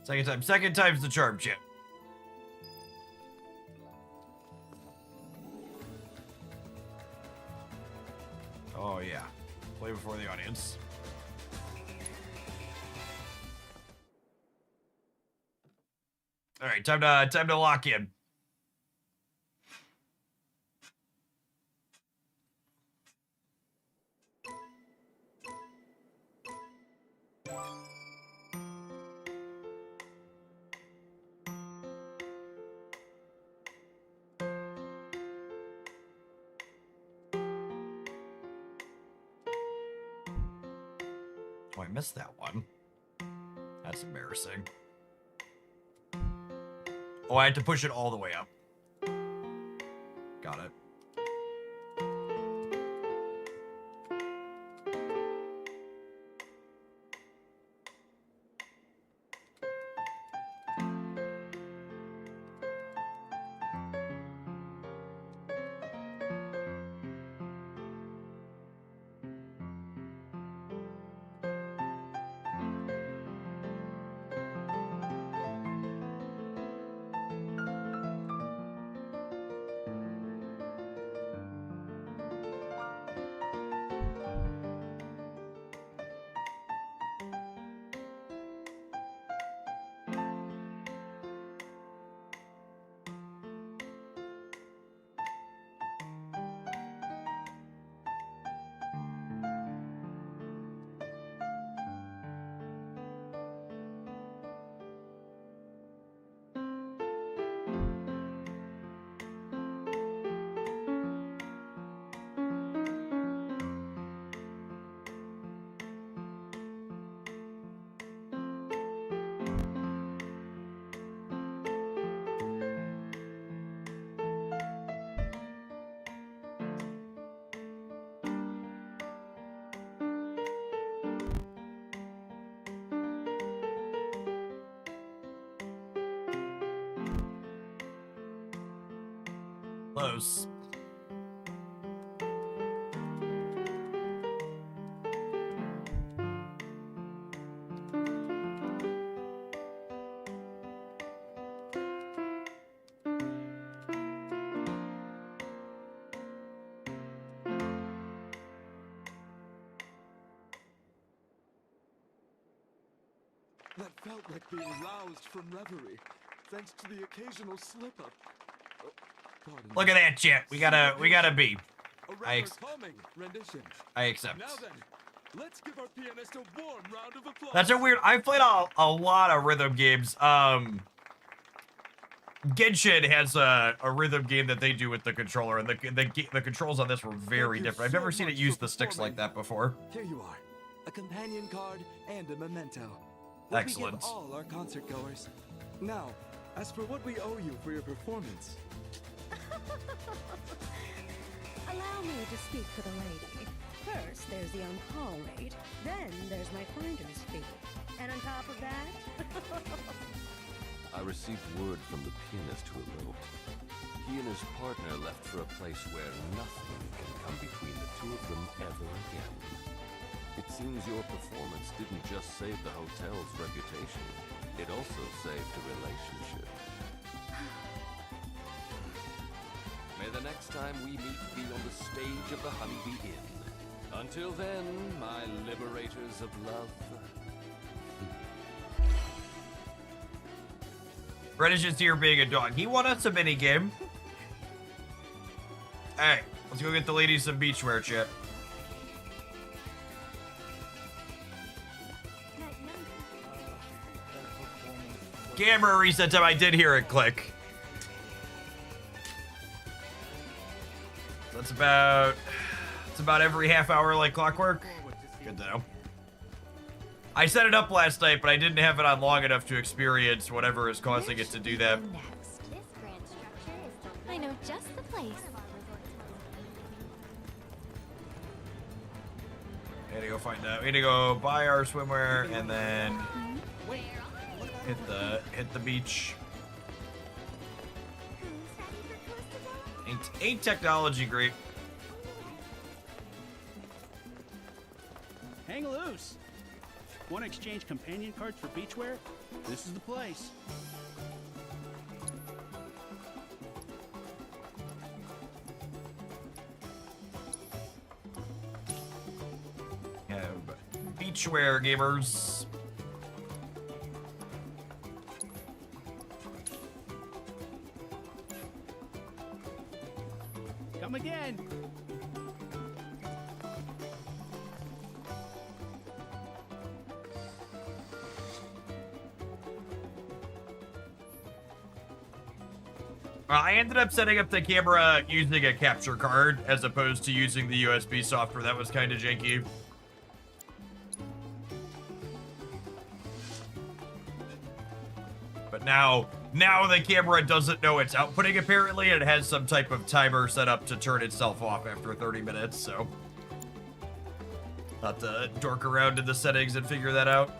Second time's the charm, shit. Oh yeah, play before the audience. All right, time to lock in. Oh, I missed that one. That's embarrassing. Oh, I had to push it all the way up. Got it. Close. That felt like being roused from reverie, thanks to the occasional slip-up. Look at that shit. We gotta be. I accept. Now then, let's give our pianist a warm round of applause. That's a weird. I've played a lot of rhythm games. Genshin has a rhythm game that they do with the controller, and the controls on this were very different. I've never seen it use the sticks like that before. Here you are, a companion card and a memento. Excellent. We give all our concert goers. Now, as for what we owe you for your performance. Allow me to speak for the lady. First, there's the on-call rate. Then there's my finder's fee. And on top of that... I received word from the pianist who eloped. He and his partner left for a place where nothing can come between the two of them ever again. It seems your performance didn't just save the hotel's reputation, it also saved a relationship. May the next time we meet be on the stage of the Honeybee Inn. Until then, my liberators of love. Red is just here being a dog. He won us a minigame. Hey, let's go get the ladies some beachwear, Chip. Camera reset time. I did hear it click. That's about every half hour like clockwork. Good to know. I set it up last night, but I didn't have it on long enough to experience whatever is causing it to do that. I know just the place. We gotta go find out. We need to go buy our swimwear and then hit the beach. Ain't technology great? Hang loose. Want to exchange companion cards for beachwear? This is the place. Yeah, beachwear gamers. Come again. I ended up setting up the camera using a capture card as opposed to using the USB software. That was kind of janky. But now the camera doesn't know it's outputting apparently, and it has some type of timer set up to turn itself off after 30 minutes, so I'll have to dork around in the settings and figure that out.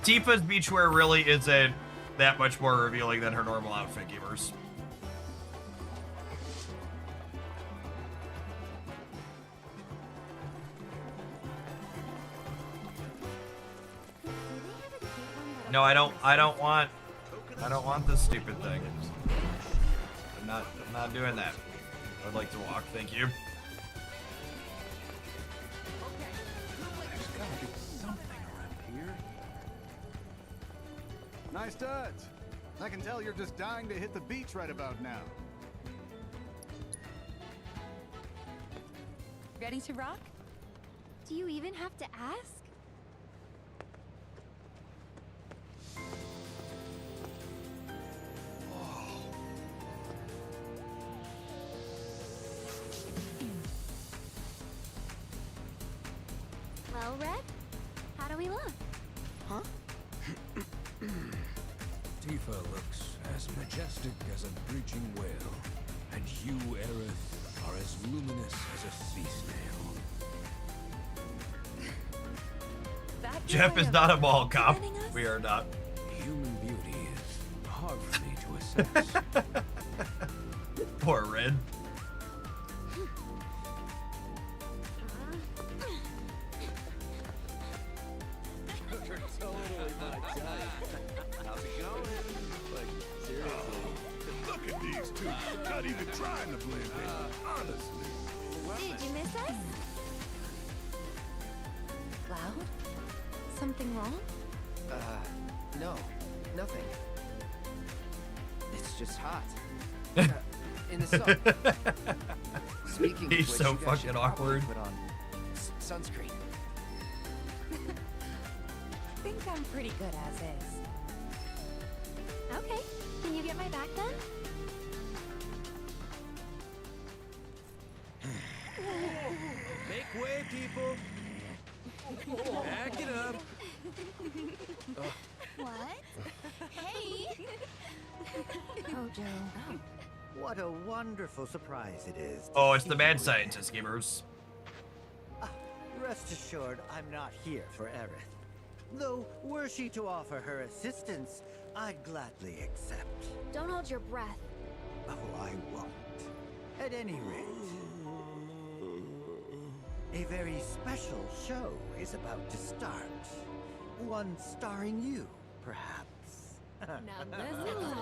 Tifa's beachwear really isn't that much more revealing than her normal outfit, gamers. No, I don't want this stupid thing. I'm not doing that. I'd like to walk, thank you. There's gotta be something around here. Nice studs. I can tell you're just dying to hit the beach right about now. Ready to rock? Do you even have to ask? Well, Red, how do we look? Huh? Tifa looks as majestic as a breaching whale, and you, Aerith, are as luminous as a sea snail. Jeff is not a mall cop. We are not. Human beauty is hard for me to assess. Poor Red. How's it going? Like, seriously. Look at these two. Not even trying to blend in. Honestly. Did you miss us? Cloud? Something wrong? No. Nothing. It's just hot. In the sun. Speaking He's of which, so you guys fucking should probably awkward. Put on sunscreen. Think I'm pretty good as is. Okay. Can you get my back then? Make way, people. Back it up. What? Hey! Hojo. What a wonderful surprise it is. to Oh, it's see the mad you scientist, gamers. Rest assured, I'm not here for Aerith. Though, were she to offer her assistance, I'd gladly accept. Don't hold your breath. Oh, I won't. At any rate, a very special show is about to start. One starring you, perhaps. Now this is so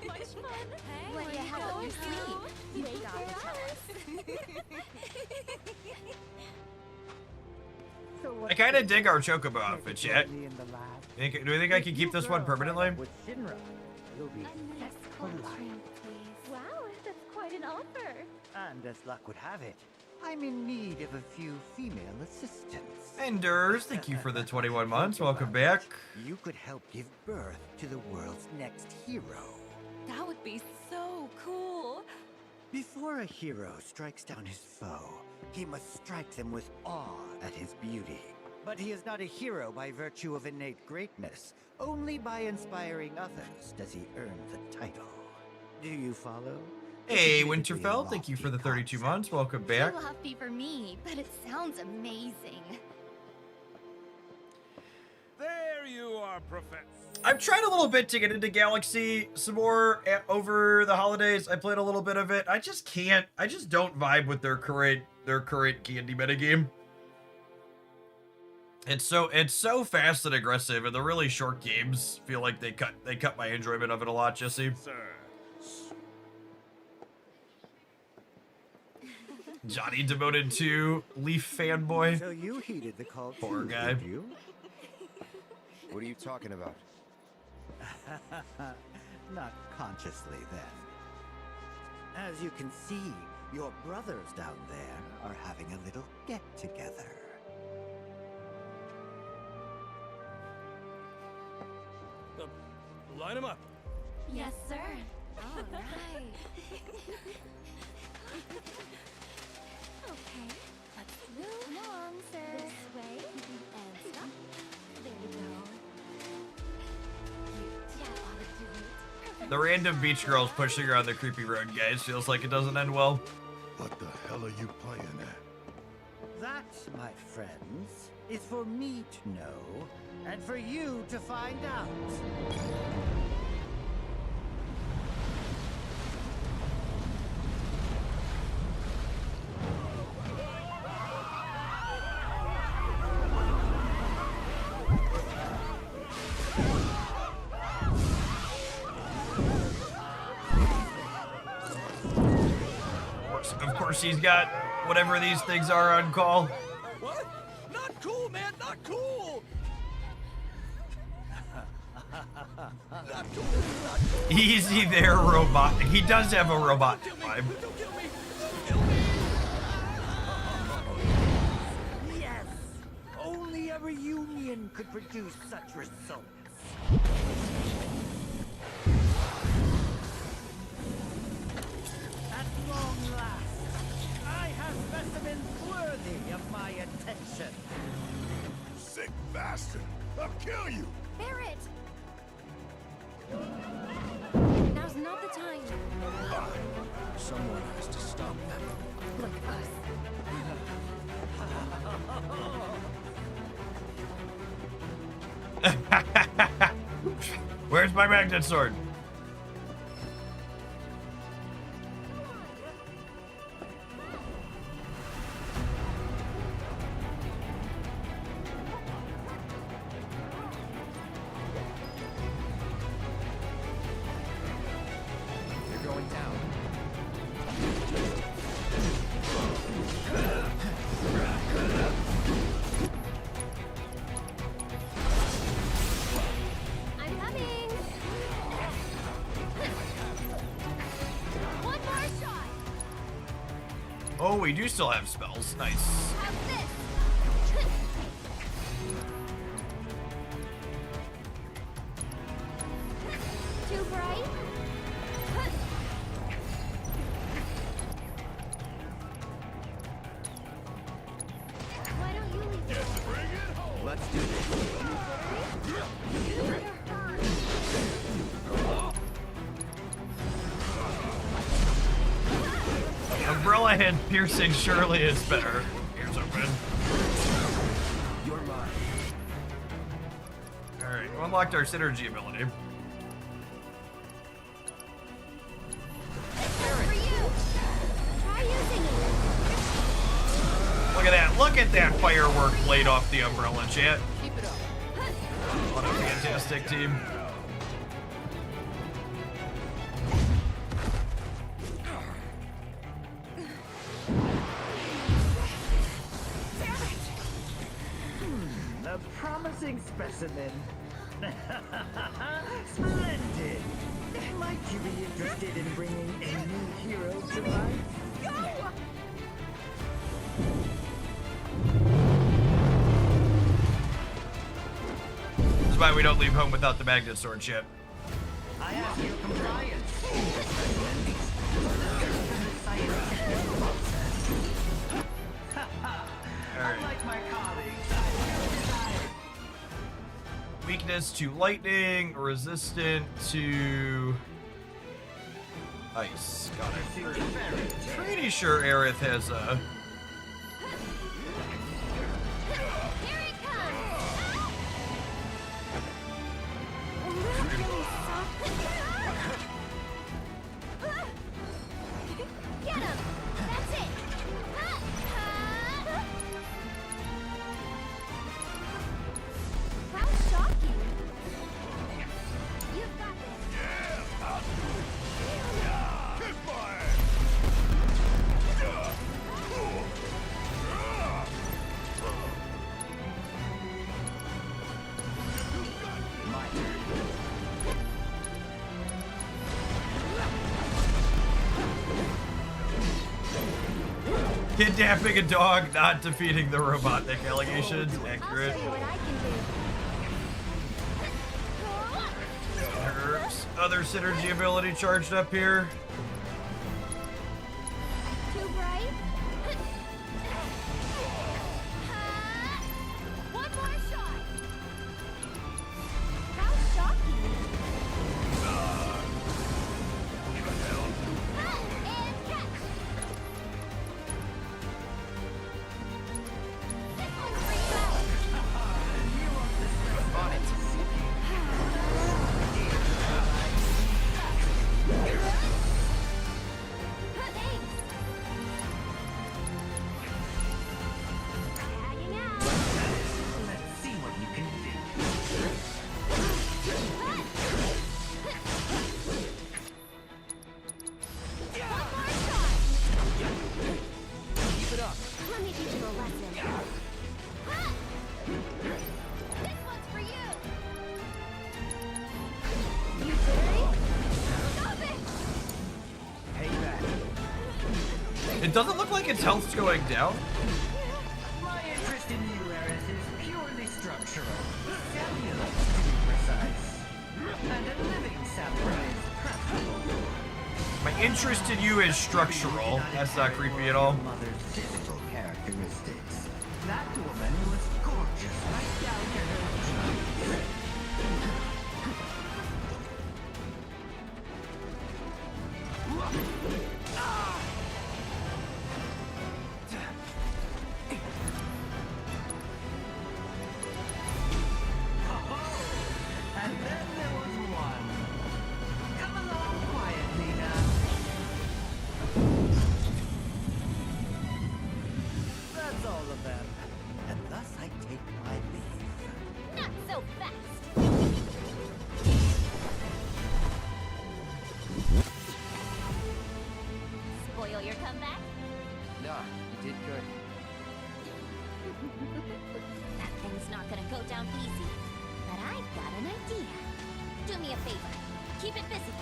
much fun. Hey, What do you have up your sleeve? You Wait got for to tell us. I kind of dig our chocobo outfits yet. Do we think I can keep this one permanently? With Shinra, you'll be set for life. Wow, that's quite an offer. And as luck would have it, I'm in need of a few female assistants. Enders, thank you for the 21 months. Welcome back. You could help give birth to the world's next hero. That would be so cool. Before a hero strikes down his foe, he must strike them with awe at his beauty. But he is not a hero by virtue of innate greatness. Only by inspiring others does he earn the title. Do you follow? Hey, Winterfell, thank you for the 32 months. Welcome back. Too lofty for me, but it sounds amazing. There you are, Professor. I've tried a little bit to get into Galaxy some more over the holidays. I played a little bit of it. I just can't. I just don't vibe with their current candy metagame. It's so fast and aggressive, and the really short games feel like they cut my enjoyment of it a lot, Jesse. Sir. Johnny devoted to Leaf fanboy. So you heeded the call. Poor guy. Did you? What are you talking about? Not consciously, then. As you can see, your brothers down there are having a little get-together. Line them up. Yes, sir. All right. Okay, let's move. Come on, sir. This way. And stop. There you go. Yeah, ought to do it. The random beach girls pushing around the creepy road, guys, feels like it doesn't end well. What the hell are you playing at? That, my friends, is for me to know, and for you to find out. Of course, he's got whatever these things are on call. What? Not cool, man. Not cool. Not cool. Not cool. Easy there, robot. He does have a robot vibe. Don't kill me. Yes! Only a reunion could produce such results. At long last, I have specimens worthy of my attention. Sick bastard! I'll kill you! Barrett! Now's not the time. Someone has to stop them. Look at us. Where's my magnet sword? You're going down. I'm coming. One more shot. Oh, we do still have spells. Nice. How's this? Too bright? Why don't you leave it? Let's do this. Umbrella hand piercing surely is better. Here's open. You're mine. Alright, we unlocked our synergy ability. For you. Try using it. Look at that. Look at that firework blade off the umbrella, chat. Keep it up. What a fantastic team. A promising specimen. Splendid! Might you be interested in bringing a new hero to life? Go! This is why we don't leave home without the magnet sword ship. I ask your compliance. Unlike my colleagues, Weakness to lightning, resistant to ice. Got it. Pretty sure Aerith has a. Here it comes! Get him! That's it! How shocking! You've got this! Kidnapping a dog, not defeating the Robotnik allegations. Accurate. Herbs. Other synergy ability charged up here. Too bright? One more shot! How shocking! And catch! This one's for you! on it. Let's see what you can Keep it up. Let me teach you a lesson. This one's for you. You serious? Stop it! Payback. It doesn't look like its health's going down. My interest in you, Aerith, is purely structural. Cellular, to be precise. And a living samurai is preferable. My interest in you is structural. That's not creepy at all. Mother's physical characteristics. That woman was gorgeous right down to her joints. And then there was one. Come along quietly now. That's all of them. And thus I take my leave. Not so fast. Spoil your comeback? No, you did good. That thing's not gonna go down easy. But I've got an idea. Do me a favor. Keep it busy.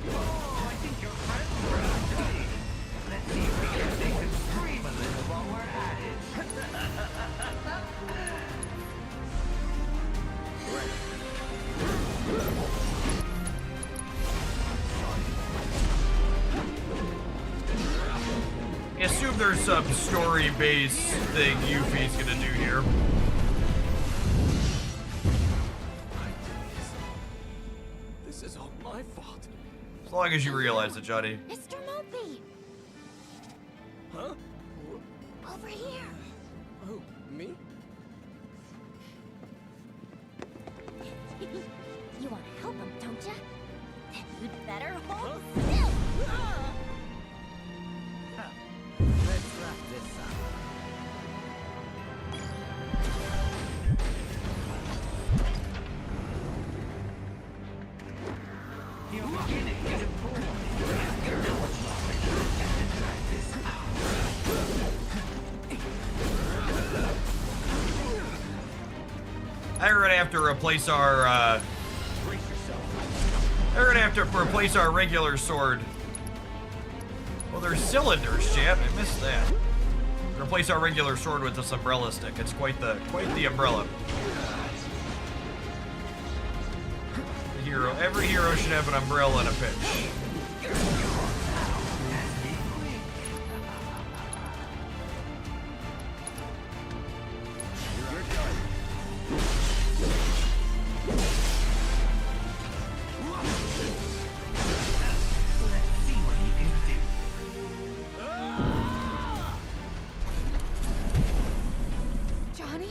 Oh, I think your friends were out. Let's see if we can make them scream a little while we're at I assume there's some story-based thing Yuffie's gonna do here. This is all my fault. As long as you realize it, Johnny. Mr. Mopey! Huh? Over here! Oh, me? You want to help him, don't ya? Then you'd better hold still! I'm gonna have to replace our, I'm gonna have to replace our regular sword. Well, there's cylinders, chat. I missed that. Replace our regular sword with this umbrella stick. It's quite the umbrella. Every hero should have an umbrella in a pinch. Johnny?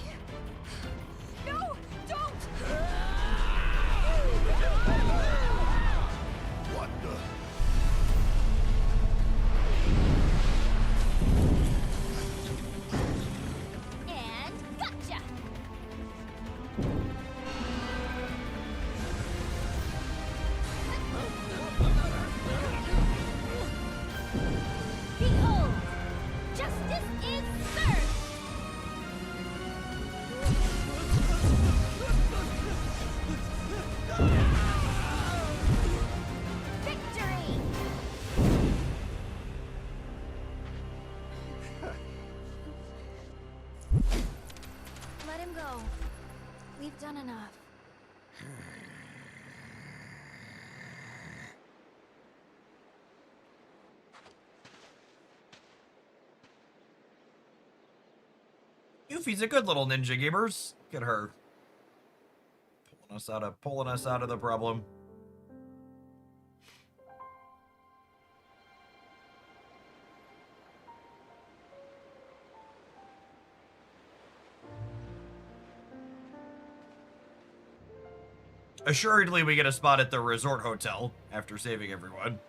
No! Don't! What the? And gotcha! Behold! Justice is served! Victory! Let him go. We've done enough. Yuffie's a good little ninja, gamers. Look at her. Pulling us out of the problem. Assuredly, we get a spot at the resort hotel after saving everyone.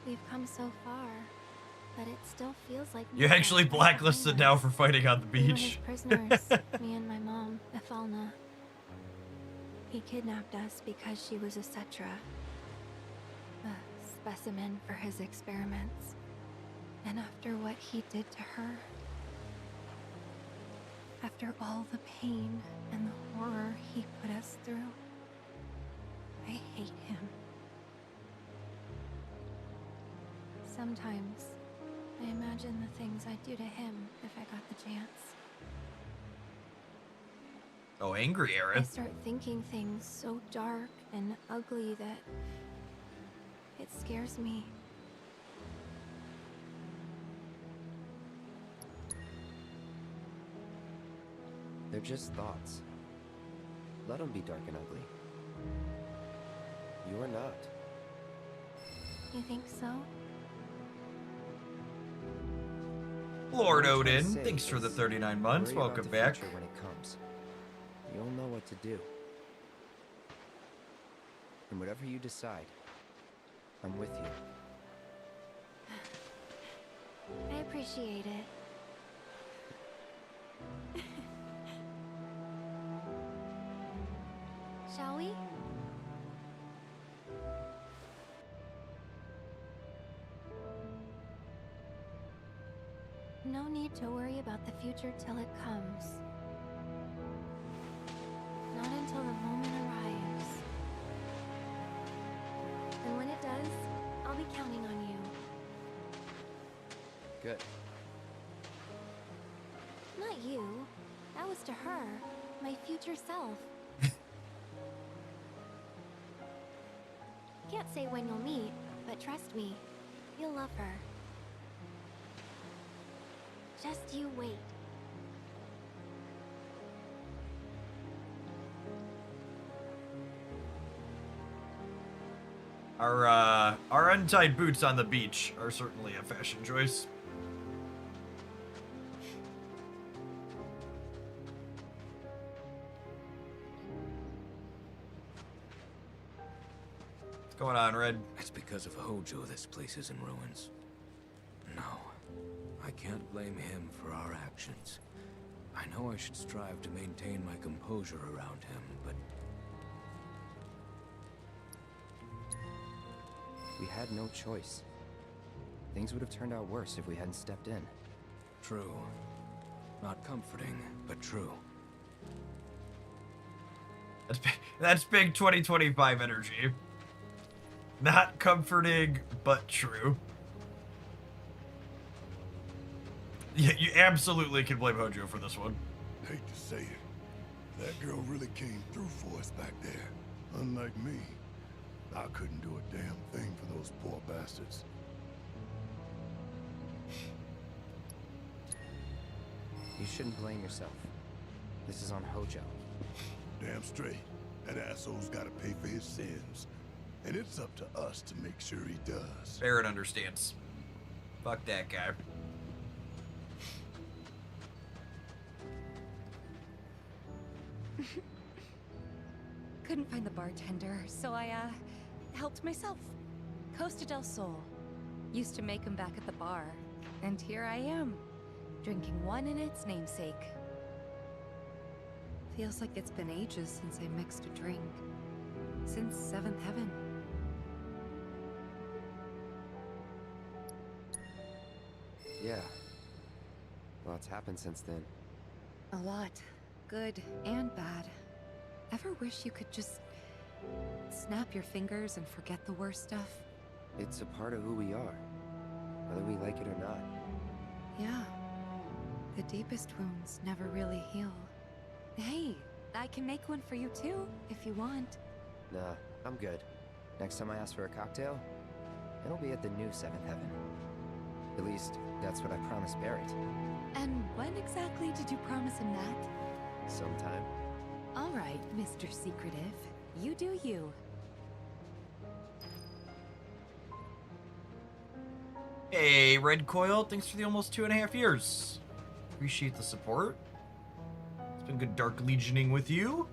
We've come so far, but it still feels like You're actually blacklisted now for fighting on the we were his beach. prisoners, me and my mom, Efalna. He kidnapped us because she was a Cetra, a specimen for his experiments. And after what he did to her, after all the pain and the horror he put us through, I hate him. Sometimes, I imagine the things I'd do to him if I got the chance. Oh, angry I Aerith. start thinking things so dark and ugly that it scares me. They're just thoughts. Let them be dark and ugly. You are not. You think so? Lord What I'm trying to Odin, say thanks for the is 39 months. worry about Welcome the back. future when it comes. You'll know what to do. And whatever you decide, I'm with you. I appreciate it. Shall we? No need to worry about the future till it comes. Not until the moment arrives. And when it does, I'll be counting on you. Good. Not you. That was to her, my future self. Can't say when you'll meet, but trust me, you'll love her. Just you wait. Our untied boots on the beach are certainly a fashion choice. What's going on, Red? It's because of Hojo this place is in ruins. I can't blame him for our actions. I know I should strive to maintain my composure around him, but... We had no choice. Things would have turned out worse if we hadn't stepped in. True. Not comforting, but true. That's big 2025 energy. Not comforting, but true. Yeah, you absolutely can blame Hojo for this one. Hate to say it, that girl really came through for us back there. Unlike me, I couldn't do a damn thing for those poor bastards. You shouldn't blame yourself. This is on Hojo. Damn straight. That asshole's gotta pay for his sins. And it's up to us to make sure he does. Aerith understands. Fuck that guy. Couldn't find the bartender, so I, helped myself. Costa del Sol. Used to make 'em back at the bar. And here I am, drinking one in its namesake. Feels like it's been ages since I mixed a drink. Since 7th Heaven. Yeah. Lots happened since then. A lot. Good and bad. Ever wish you could just snap your fingers and forget the worst stuff? It's a part of who we are, whether we like it or not. Yeah. The deepest wounds never really heal. Hey, I can make one for you too, if you want. Nah, I'm good. Next time I ask for a cocktail, it'll be at the new 7th Heaven. At least, that's what I promised Barrett. And when exactly did you promise him that? Sometime. All right, Mr. Secretive. You do you. Hey, Red Coil, thanks for the almost 2.5 years. Appreciate the support. It's been good Dark Legioning with you.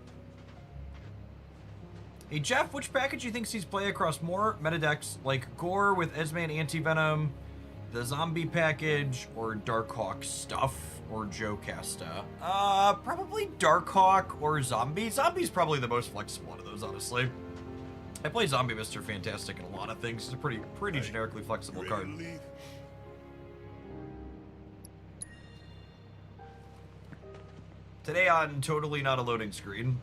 Hey, Jeff, which package do you think sees play across more metadecks, like Gore with Esme and Anti-Venom, the Zombie package, or Darkhawk stuff, or Jocasta? Probably Darkhawk or Zombie. Zombie's probably the most flexible one of those, honestly. I play Zombie Mr. Fantastic in a lot of things. It's a pretty generically flexible card. Today on Totally Not a Loading Screen.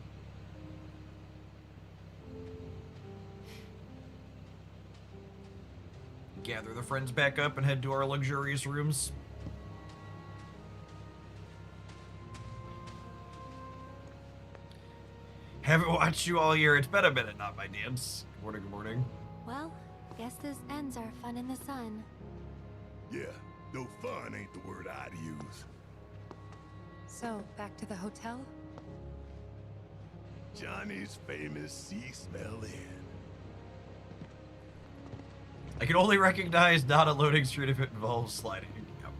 Gather the friends back up and head to our luxurious rooms. Haven't watched you all year. It's been a minute, not my dance. Good morning, good morning. Well, guess this ends our fun in the sun. Yeah, no fun ain't the word I'd use. So, back to the hotel? Johnny's famous Sea Smell Inn. I can only recognize not a loading screen if it involves sliding. Yep.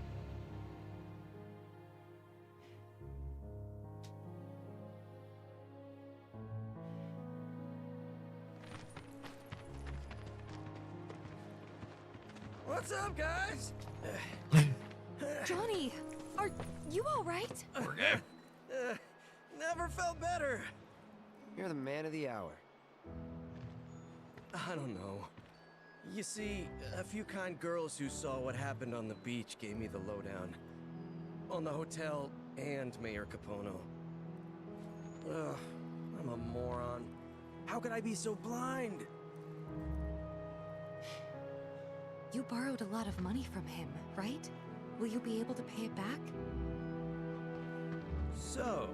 What's up, guys? Johnny, are you all right? Okay. Never felt better. You're the man of the hour. I don't know. You see, a few kind girls who saw what happened on the beach gave me the lowdown. On the hotel and Mayor Capono. Ugh, I'm a moron. How could I be so blind? You borrowed a lot of money from him, right? Will you be able to pay it back? So,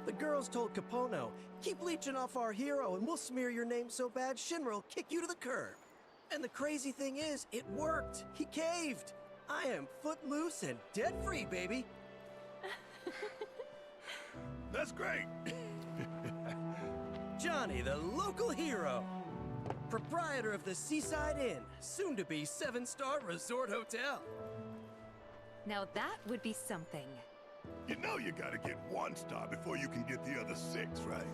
the girls told Capono, keep leeching off our hero and we'll smear your name so bad Shinra kick you to the curb. And the crazy thing is, it worked. He caved. I am footloose and debt free, baby. That's great. Johnny, the local hero. Proprietor of the Seaside Inn, soon to be 7-star resort hotel. Now that would be something. You know you gotta get 1 star before you can get the other 6, right?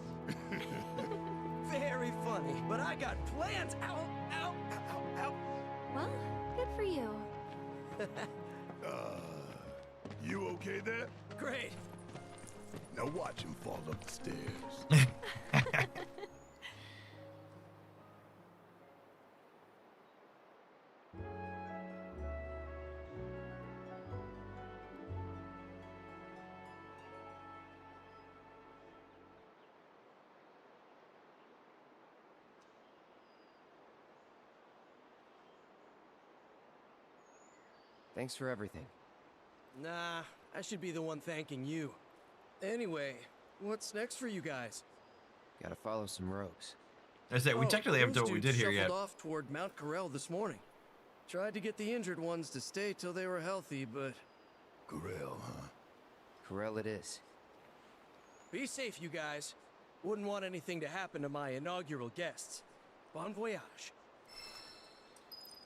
Very funny, but I got plans. Ow, ow, ow, ow, ow. Well, good for you. You okay there? Great. Now watch him fall up the stairs. Thanks for everything. Nah, I should be the one thanking you. Anyway, what's next for you guys? Gotta follow some rogues. I said, we technically haven't done what we did here yet. Shuffled off toward Mount Corel this morning. Tried to get the injured ones to stay till they were healthy, but... Corel, huh? Corel it is. Be safe, you guys. Wouldn't want anything to happen to my inaugural guests. Bon voyage.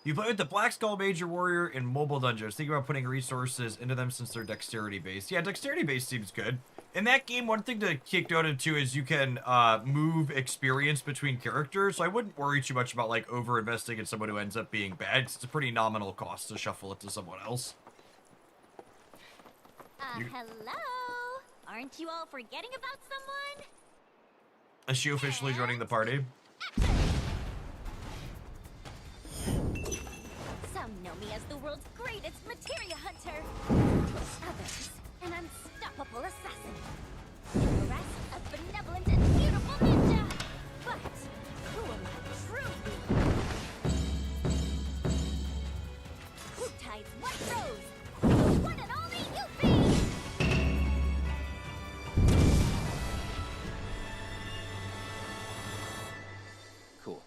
You play with the Black Skull Major Warrior in mobile dungeons. Think about putting resources into them since they're dexterity based. Yeah, dexterity based seems good. In that game, one thing to kick Dota too is you can move experience between characters. So I wouldn't worry too much about like over investing in someone who ends up being bad. 'Cause it's a pretty nominal cost to shuffle it to someone else. Hello? Aren't you all forgetting about someone? Is she officially joining the party? Some know me as the world's greatest materia hunter. Others, an unstoppable assassin. And the rest, a benevolent and beautiful ninja. But who am I truly? Who ties what rose? The one and only Yuffie! Cool.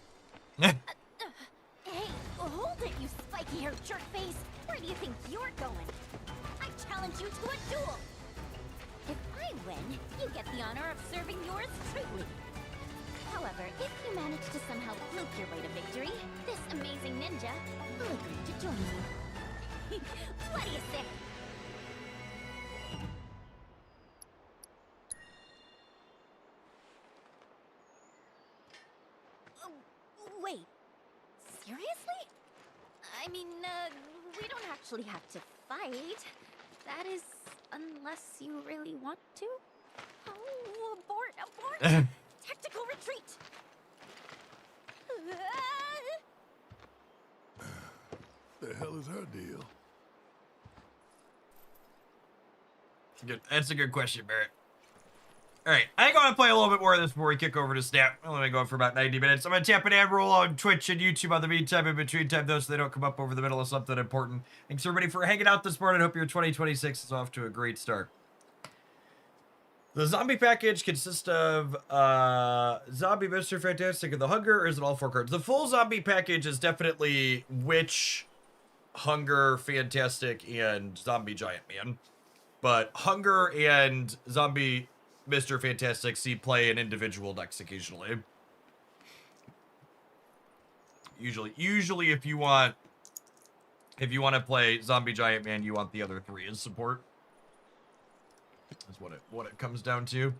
Hey, hold it, you spiky-haired jerkface! Where do you think you're going? I challenge you to a duel! If I win, you get the honor of serving yours truly. However, if you manage to somehow fluke your way to victory, this amazing ninja will agree to join you. What do you say? Wait, seriously? I mean, we don't actually have to fight. That is, unless you really want to. Oh, abort, abort! Tactical retreat! The hell is her deal? Good. That's a good question, Barrett. Alright, I think I want to play a little bit more of this before we kick over to Snap. I'm only going for about 90 minutes. I'm going to tap an ad roll on Twitch and YouTube on the meantime, in between time, though, so they don't come up over the middle of something important. Thanks, everybody, for hanging out this morning. I hope your 2026 is off to a great start. The zombie package consists of Zombie, Mr. Fantastic, and the Hunger, or is it all 4 cards? The full zombie package is definitely Witch, Hunger, Fantastic, and Zombie Giant Man. But Hunger and Zombie Mr. Fantastic see play in individual decks occasionally. Usually if you want to play Zombie Giant Man, you want the other 3 as support. That's what it comes down to.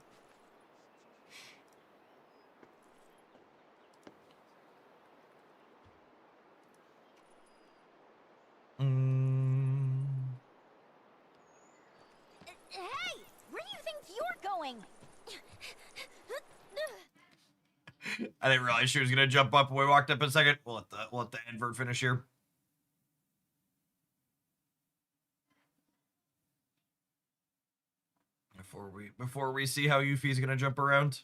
Hey! Where do you think you're going? I didn't realize she was gonna jump up when we walked up in a second. We'll let the advert finish here. Before we see how Yuffie's gonna jump around.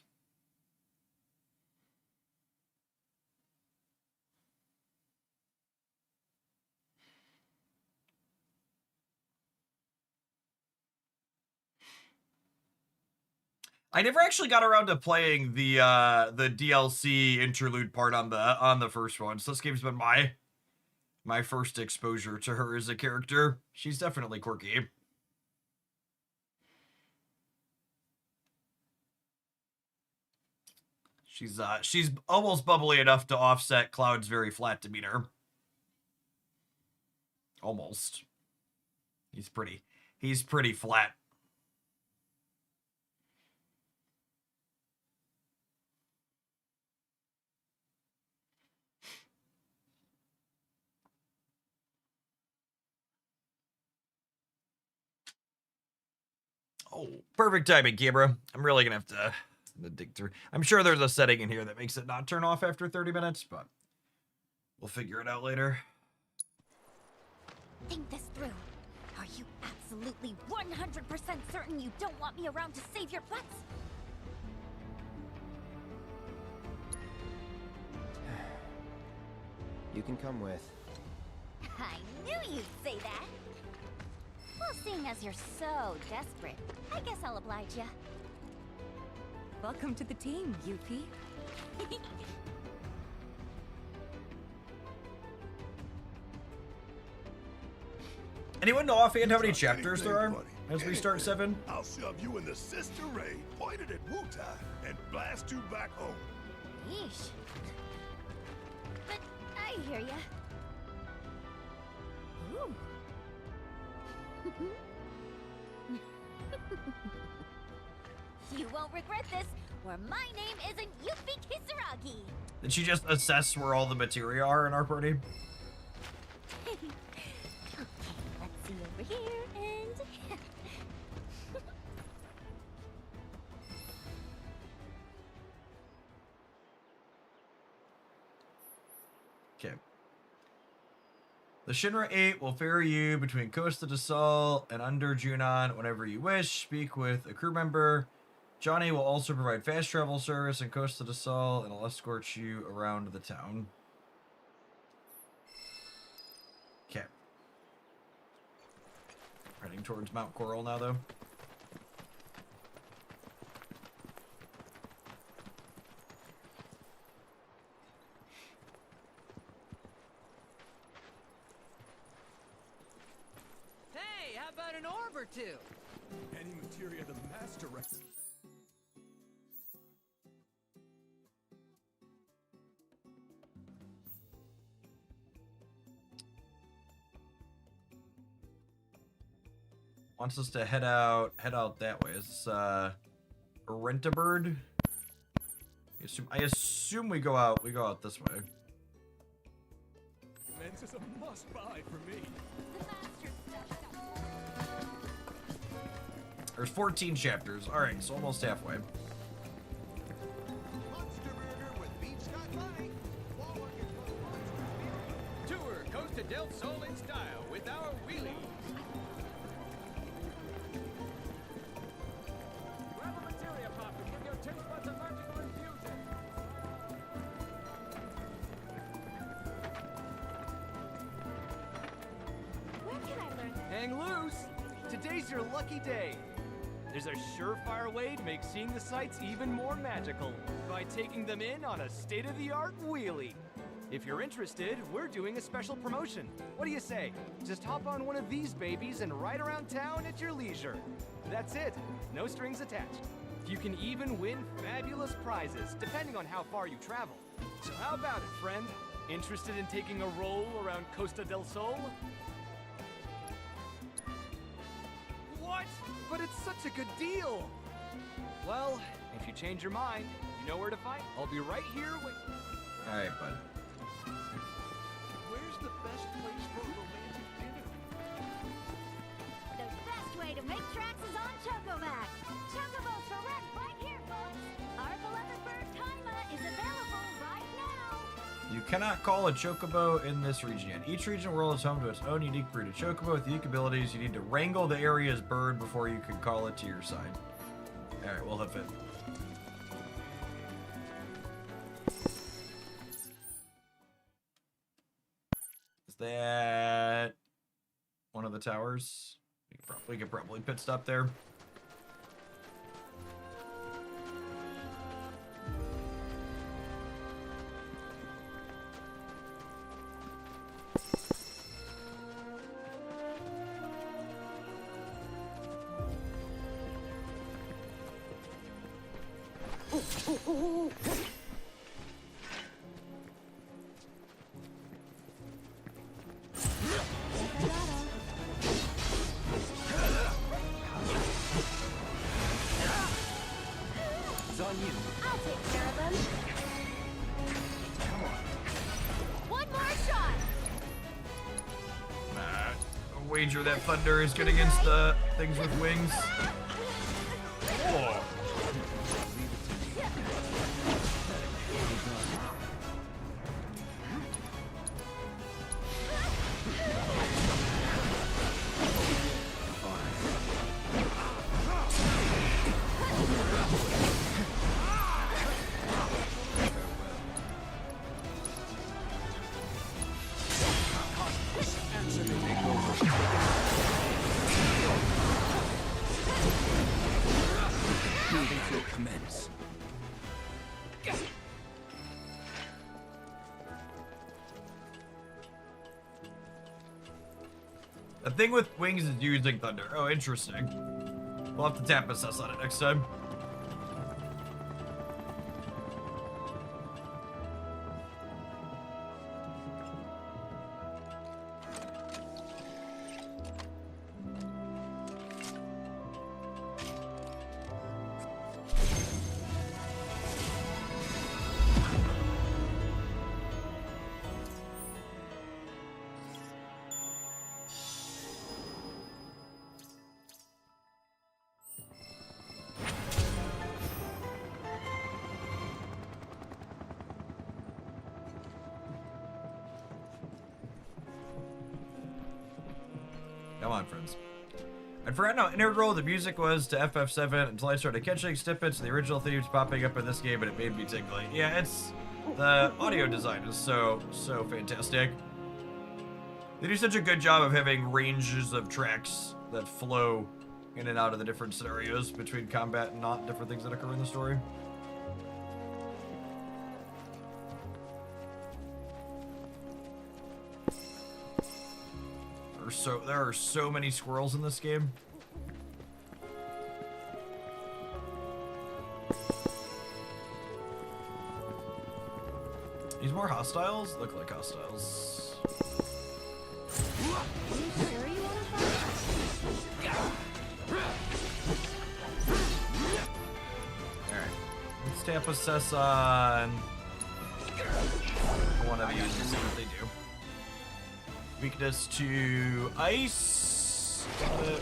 I never actually got around to playing the DLC interlude part on the first one. So this game's been my first exposure to her as a character. She's definitely quirky. She's almost bubbly enough to offset Cloud's very flat demeanor. Almost. He's pretty flat. Oh, perfect timing, Kibra. I'm really gonna have to dig through. I'm sure there's a setting in here that makes it not turn off after 30 minutes, but we'll figure it out later. Think this through. Are you absolutely 100% certain you don't want me around to save your butts? You can come with. I knew you'd say that. Well, seeing as you're so desperate, I guess I'll oblige ya. Welcome to the team, Yuffie. Anyone know offhand how many chapters there are as we start 7? I'll shove you in the Sister Ray, pointed at Wutai, and blast you back home. Yeesh. But I hear ya. Ooh. You won't regret this, or my name isn't Yuffie Kisaragi. Did she just assess where all the materia are in our party? Okay, let's see over here and... Okay. The Shinra 8 will ferry you between Costa del Sol and under Junon whenever you wish. Speak with a crew member. Johnny will also provide fast travel service in Costa del Sol and will escort you around the town. Okay. Heading towards Mount Coral now, though. Hey, how about an orb or two? Any materia the master recommends. Wants us to head out that way. Is this Rent-A-Bird? I assume we go out this way. Men's is a must-buy for me. There's 14 chapters. All right, so almost halfway. Tour Costa del Sol in style with our wheelie. Grab a materia pop and give your taste buds a magical infusion. Where can I learn? Hang loose! Today's your lucky day. There's a surefire way to make seeing the sights even more magical by taking them in on a state-of-the-art wheelie. If you're interested, we're doing a special promotion. What do you say? Just hop on one of these babies and ride around town at your leisure. That's it. No strings attached. You can even win fabulous prizes, depending on how far you travel. So how about it, friend? Interested in taking a roll around Costa del Sol? What? But it's such a good deal! Well, if you change your mind, you know where to find. I'll be right here with... Alright, bud. Where's the best place for a romantic dinner? The best way to make tracks is on Chocoback. Chocobos for rent right here, folks. Our beloved bird Kaima is available right now. You cannot call a chocobo in this region yet. Each region world is home to its own unique breed of chocobo with unique abilities. You need to wrangle the area's bird before you can call it to your side. Alright, we'll hoof it. Is that one of the towers? We could probably pit stop there. It's on you. I'll take care of them. One more shot. Wager that thunder is good against the things with wings. will commence. The thing with wings is using thunder. Oh, interesting. We'll have to tap assess on it next time. Come on, friends. I'd forgotten how integral the music was to FF7 until I started catching snippets of the original themes popping up in this game, and it made me tingly. Yeah, it's... the audio design is so fantastic. They do such a good job of having ranges of tracks that flow in and out of the different scenarios between combat and not different things that occur in the story. There are so many squirrels in this game. These more hostiles look like hostiles. Alright. Let's tap assess on one of these and see what they do. Weakness to ice. And then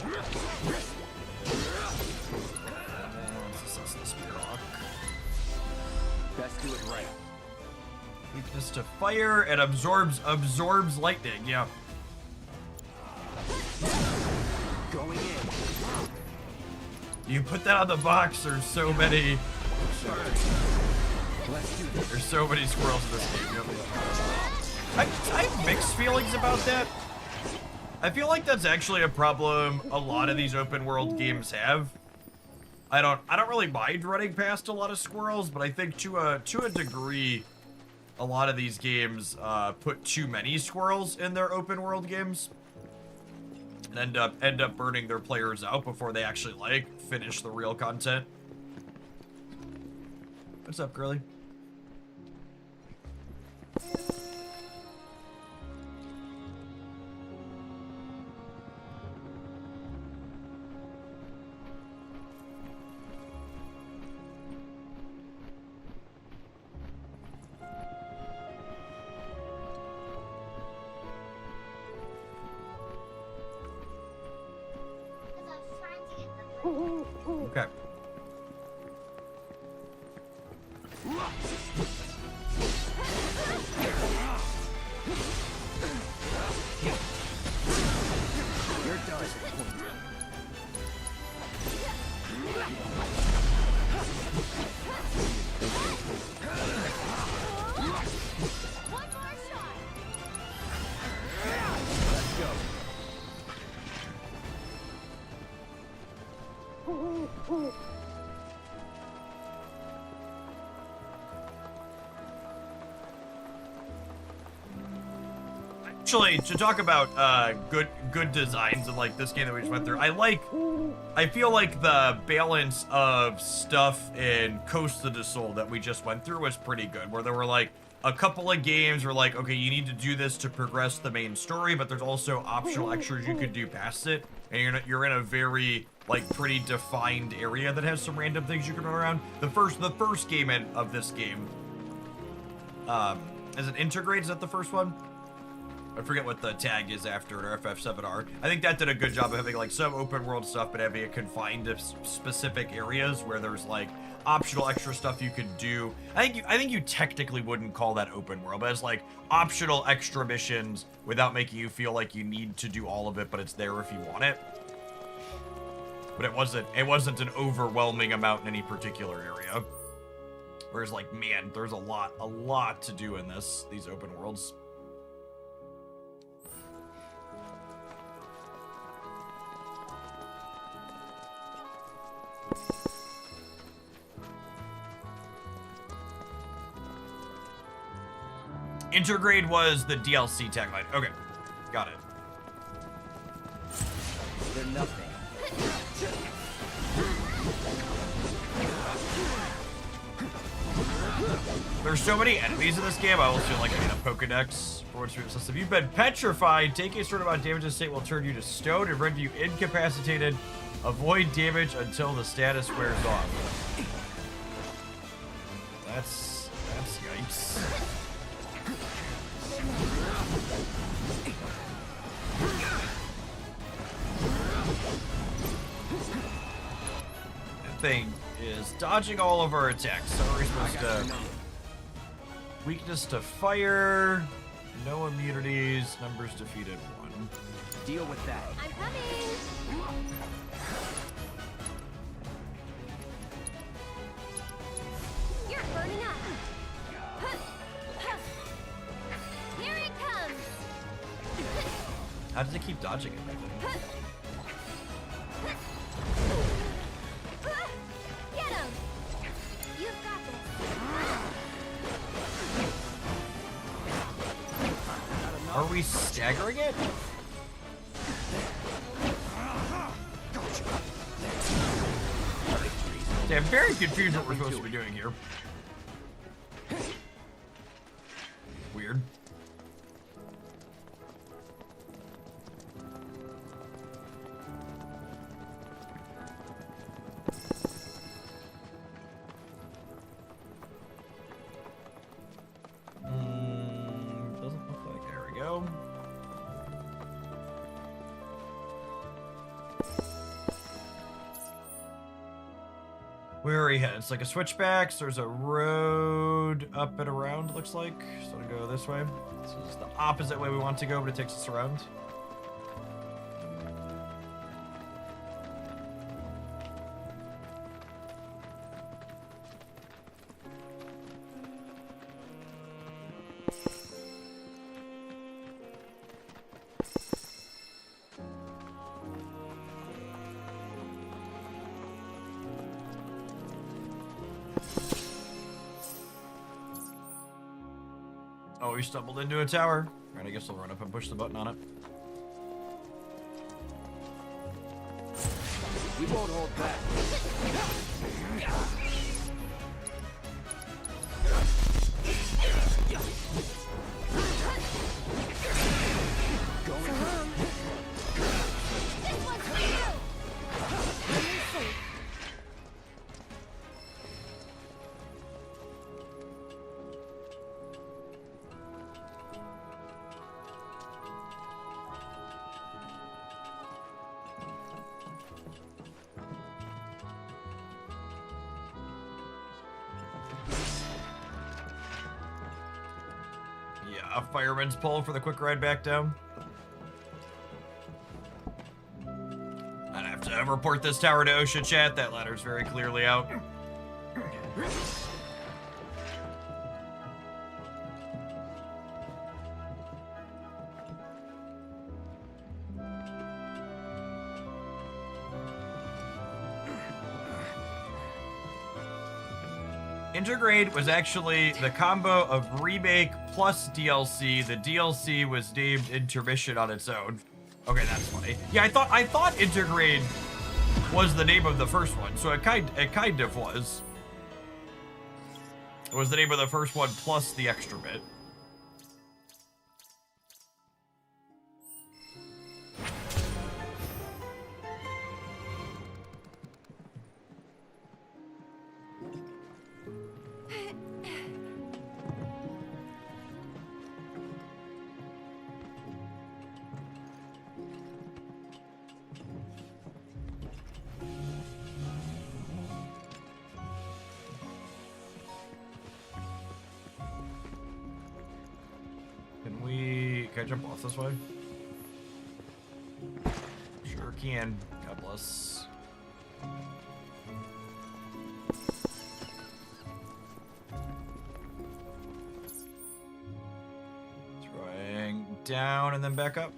let's assess the spear rock. Best do it right. Weakness to fire and absorbs lightning. Yeah. Going in. You put that on the box. There's so many. Let's do this. There's so many squirrels in this game. Yep. I have mixed feelings about that. I feel like that's actually a problem a lot of these open world games have. I don't really mind running past a lot of squirrels, but I think to a degree, a lot of these games put too many squirrels in their open world games and end up burning their players out before they actually finish the real content. What's up, girly? Okay. You're done. One more shot. Let's go. Actually, to talk about good designs in this game that we just went through, I feel like the balance of stuff in Costa del Sol that we just went through was pretty good, where there were a couple of games where okay, you need to do this to progress the main story, but there's also optional extras you could do past it, and you're in a very pretty defined area that has some random things you can run around. The first game of this game, is it Integrate? Is that the first one? I forget what the tag is after it, or FF7R. I think that did a good job of having some open world stuff, but having it confined to specific areas where there's optional extra stuff you could do. I think you technically wouldn't call that open world, but it's optional extra missions without making you feel like you need to do all of it, but it's there if you want it. But it wasn't an overwhelming amount in any particular area. Whereas man, there's a lot to do in these open worlds. Intergrade was the DLC tagline. Okay, got it. They're nothing. There's so many enemies in this game, I almost feel like I need a Pokedex for what's real. If you've been petrified, taking a certain amount of damage to state will turn you to stone and render you incapacitated. Avoid damage until the status wears off. That's yikes. That thing is dodging all of our attacks. So we're supposed to... Weakness to fire, no immunities, numbers defeated 1. Deal with that. I'm coming. You're burning up. Here it comes. How does it keep dodging everything? Get him. You've got this. Are we staggering it? Yeah, I'm very confused what we're supposed to be doing here. Weird. Doesn't look like. There we go. Where are we headed? It's like a switchback. So there's a road up and around, looks like. So to go this way. This is the opposite way we want to go, but it takes us around. Oh, we stumbled into a tower. Alright, I guess I'll run up and push the button on it. We won't hold back. Yeah, a fireman's pole for the quick ride back down. I'd have to report this tower to OSHA chat. That ladder's very clearly out. Intergrade was actually the combo of remake plus DLC. The DLC was named Intermission on its own. Okay, that's funny. Yeah, I thought Intergrade was the name of the first one, so it kind of was. It was the name of the first one plus the extra bit. Can I jump off this way? Sure can. God bless. Trying down and then back up.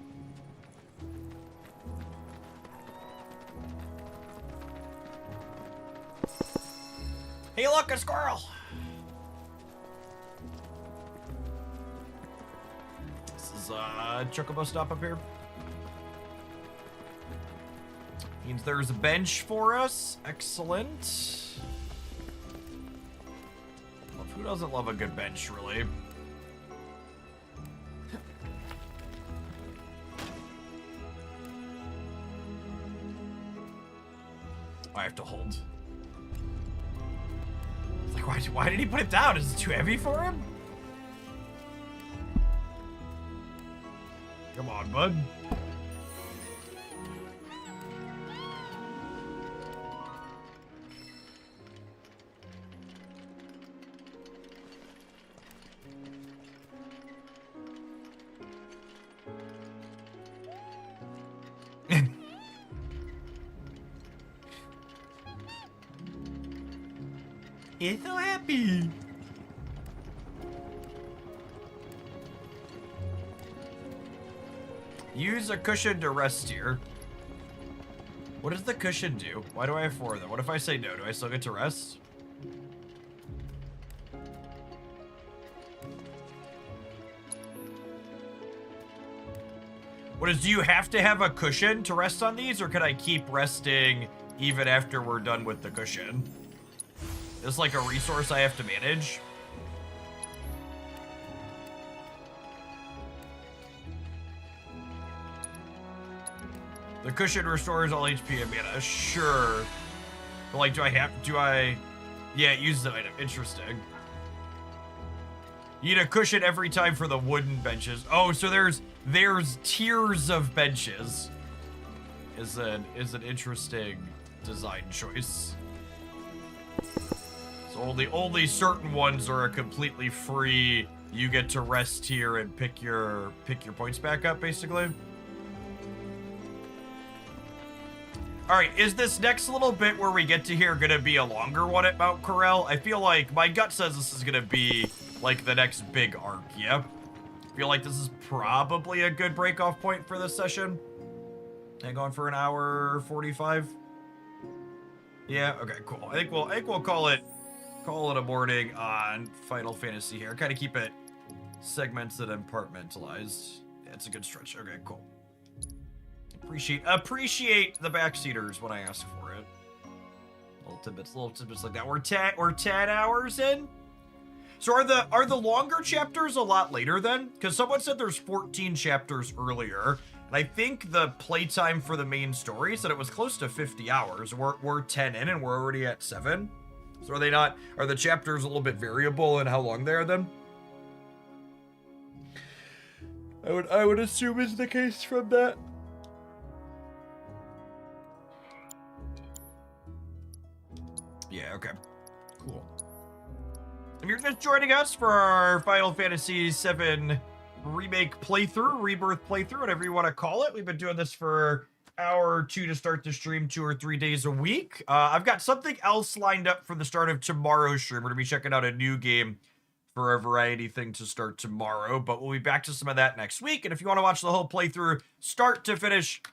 Hey, look, a squirrel! There's a chocobo stop up here. Means there's a bench for us. Excellent. Well, who doesn't love a good bench, really? I have to hold. It's like, why did he put it down? Is it too heavy for him? Come on, bud. He's so happy. Use a cushion to rest here. What does the cushion do? Why do I have 4 of them? What if I say no? Do I still get to rest? What is, do you have to have a cushion to rest on these, or can I keep resting even after we're done with the cushion? Is this like a resource I have to manage? The cushion restores all HP and mana. Sure. But like, yeah, it uses an item. Interesting. You need a cushion every time for the wooden benches. Oh, so there's tiers of benches. Is an interesting design choice. So only certain ones are a completely free. You get to rest here and pick your points back up, basically. All right, is this next little bit where we get to here gonna be a longer one at Mount Corel? I feel like my gut says this is gonna be like the next big arc. Yeah, I feel like this is probably a good break-off point for this session. Hang on for an hour 45. Yeah. Okay. Cool. I think we'll call it a morning on Final Fantasy here. Kind of keep it segmented and compartmentalized. Yeah, it's a good stretch. Okay. Cool. Appreciate the backseaters when I ask for it. Little tidbits like that. We're 10 hours in. So are the longer chapters a lot later then? Because someone said there's 14 chapters earlier, and I think the playtime for the main story said it was close to 50 hours. We're 10 in and we're already at 7. So are the chapters a little bit variable in how long they are then? I would assume is the case from that. Yeah, okay. Cool. If you're just joining us for our Final Fantasy VII Remake playthrough, Rebirth playthrough, whatever you want to call it, we've been doing this for an hour or 2 to start the stream 2 or 3 days a week. I've got something else lined up for the start of tomorrow's stream. We're going to be checking out a new game for a variety thing to start tomorrow, but we'll be back to some of that next week. And if you want to watch the whole playthrough, start to finish,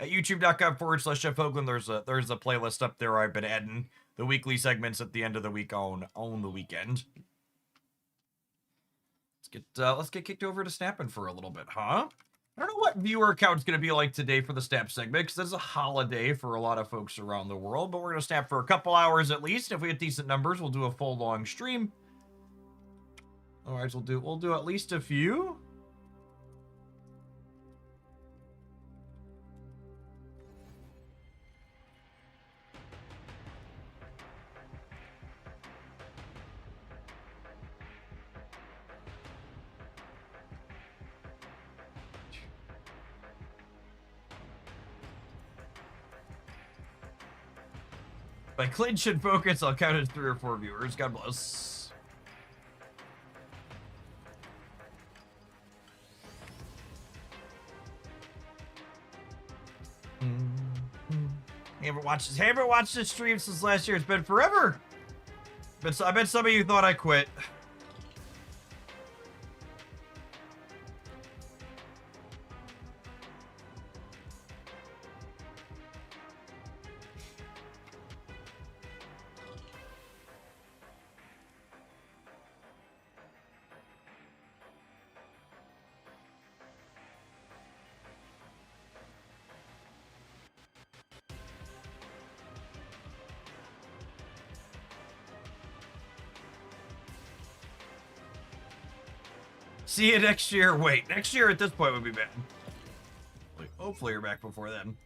at youtube.com/Jeff Hoagland, there's a playlist up there where I've been adding the weekly segments at the end of the week on the weekend. Let's get kicked over to snapping for a little bit, huh? I don't know what viewer count's gonna be like today for the snap segment, because it's a holiday for a lot of folks around the world, but we're gonna snap for a couple hours at least. If we get decent numbers, we'll do a full long stream. Otherwise, we'll do at least a few. By clinch and focus, I'll count as 3 or 4 viewers. God bless. Haven't watched this stream since last year. It's been forever. But I bet some of you thought I quit. See you next year. Wait, next year at this point would be bad. Hopefully you're back before then.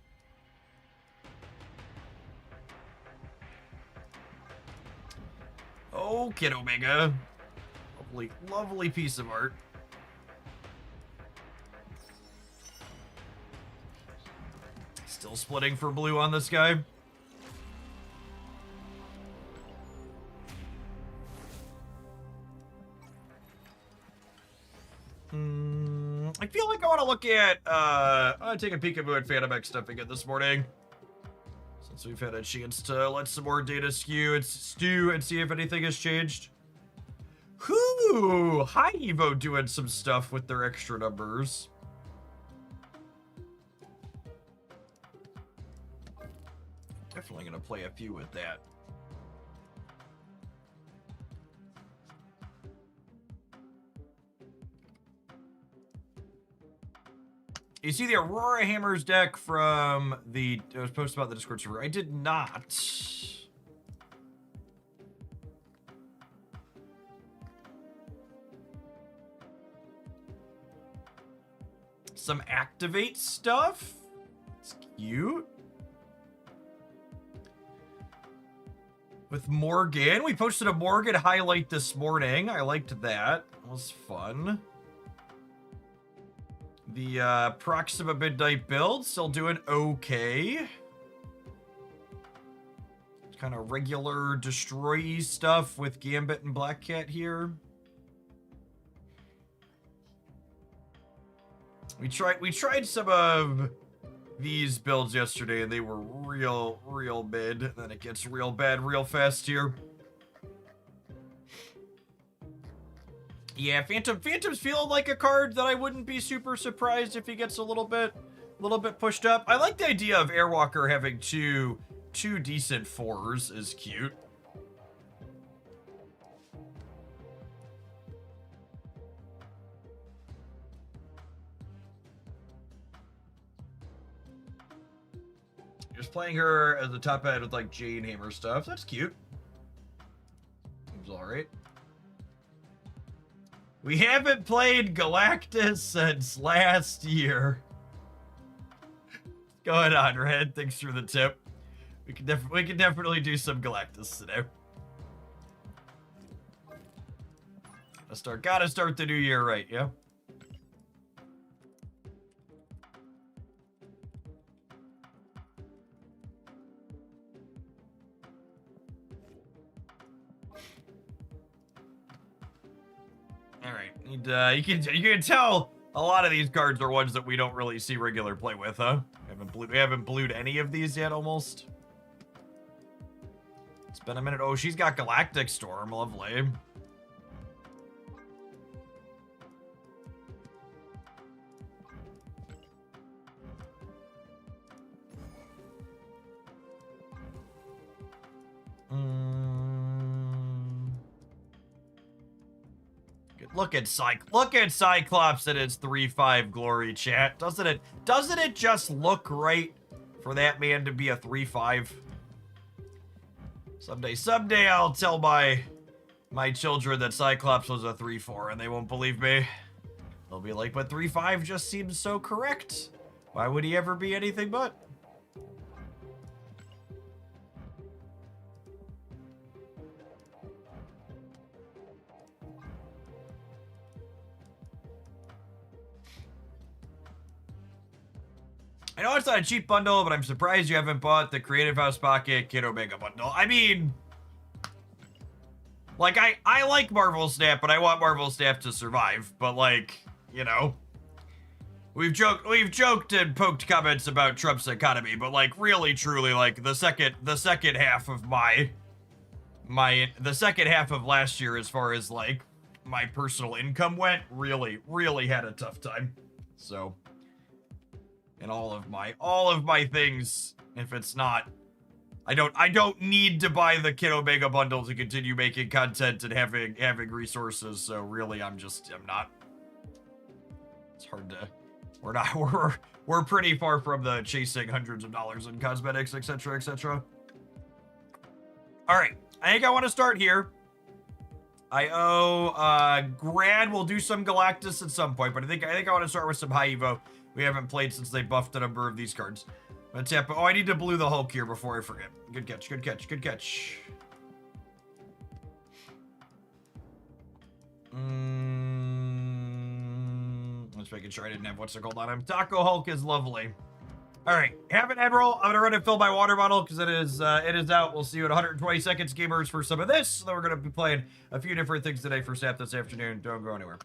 Oh, Kid Omega. Lovely, lovely piece of art. Still splitting for blue on this guy. I feel like I want to look at, I want to take a peekaboo at Phantom X stuff again this morning. Since we've had a chance to let some more data stew and see if anything has changed. Whoo! Hi, Evo doing some stuff with their extra numbers. Definitely gonna play a few with that. You see the Aurora Hammers deck from the... It was posted about the Discord server. I did not. Some activate stuff. It's cute. With Morgan. We posted a Morgan highlight this morning. I liked that. It was fun. The Proxima Midnight build, still doing okay. Kind of regular destroy stuff with Gambit and Black Cat here. We tried some of these builds yesterday and they were real mid. Then it gets real bad real fast here. Yeah, Phantom's feeling like a card that I wouldn't be super surprised if he gets a little bit pushed up. I like the idea of Airwalker having two decent 4s is cute. Just playing her as the top end with like Jane Hammer stuff. That's cute. Seems alright. We haven't played Galactus since last year. What's going on, Red? Thanks for the tip. We can definitely do some Galactus today. Gotta start the new year right, yeah? Alright, you can tell a lot of these cards are ones that we don't really see regular play with, huh? We haven't blued any of these yet, almost. It's been a minute. Oh, she's got Galactic Storm, lovely. Look at Cyclops at his 3-5 glory, chat. Doesn't it just look right for that man to be a 3-5? Someday I'll tell my children that Cyclops was a 3-4 and they won't believe me. They'll be like, but 3-5 just seems so correct. Why would he ever be anything but? I know it's not a cheap bundle, but I'm surprised you haven't bought the Creative House Pocket Kid Omega bundle. I mean, like, I like Marvel Snap, but I want Marvel Snap to survive. But, like, you know, we've joked and poked comments about Trump's economy, but, like, really, truly, like, the second half of the second half of last year, as far as, like, my personal income went, really had a tough time. So... And all of my things, if it's not, I don't need to buy the Kid Omega bundle to continue making content and having resources. So really, I'm not. It's hard to. We're pretty far from the chasing hundreds of dollars in cosmetics, etc., etc. All right, I think I want to start here. I owe Grad will do some Galactus at some point, but I think I want to start with some high Evo. We haven't played since they buffed a number of these cards. Let's tap. Oh, I need to blue the Hulk here before I forget. Good catch, good catch, good catch. Let's make sure I didn't have what's it called on him. Taco Hulk is lovely. All right, have an Admiral. I'm gonna run and fill my water bottle because it is out. We'll see you in 120 seconds, gamers, for some of this. Then we're gonna be playing a few different things today for SAP this afternoon. Don't go anywhere.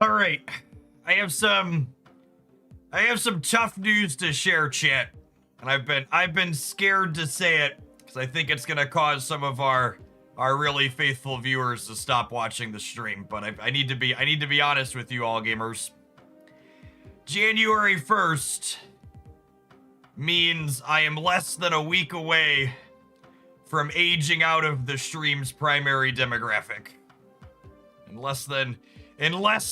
All right, I have some tough news to share, chat, and I've been scared to say it because I think it's gonna cause some of our really faithful viewers to stop watching the stream. But I need to be honest with you all, gamers. January 1st means I am less than a week away from aging out of the stream's primary demographic. In less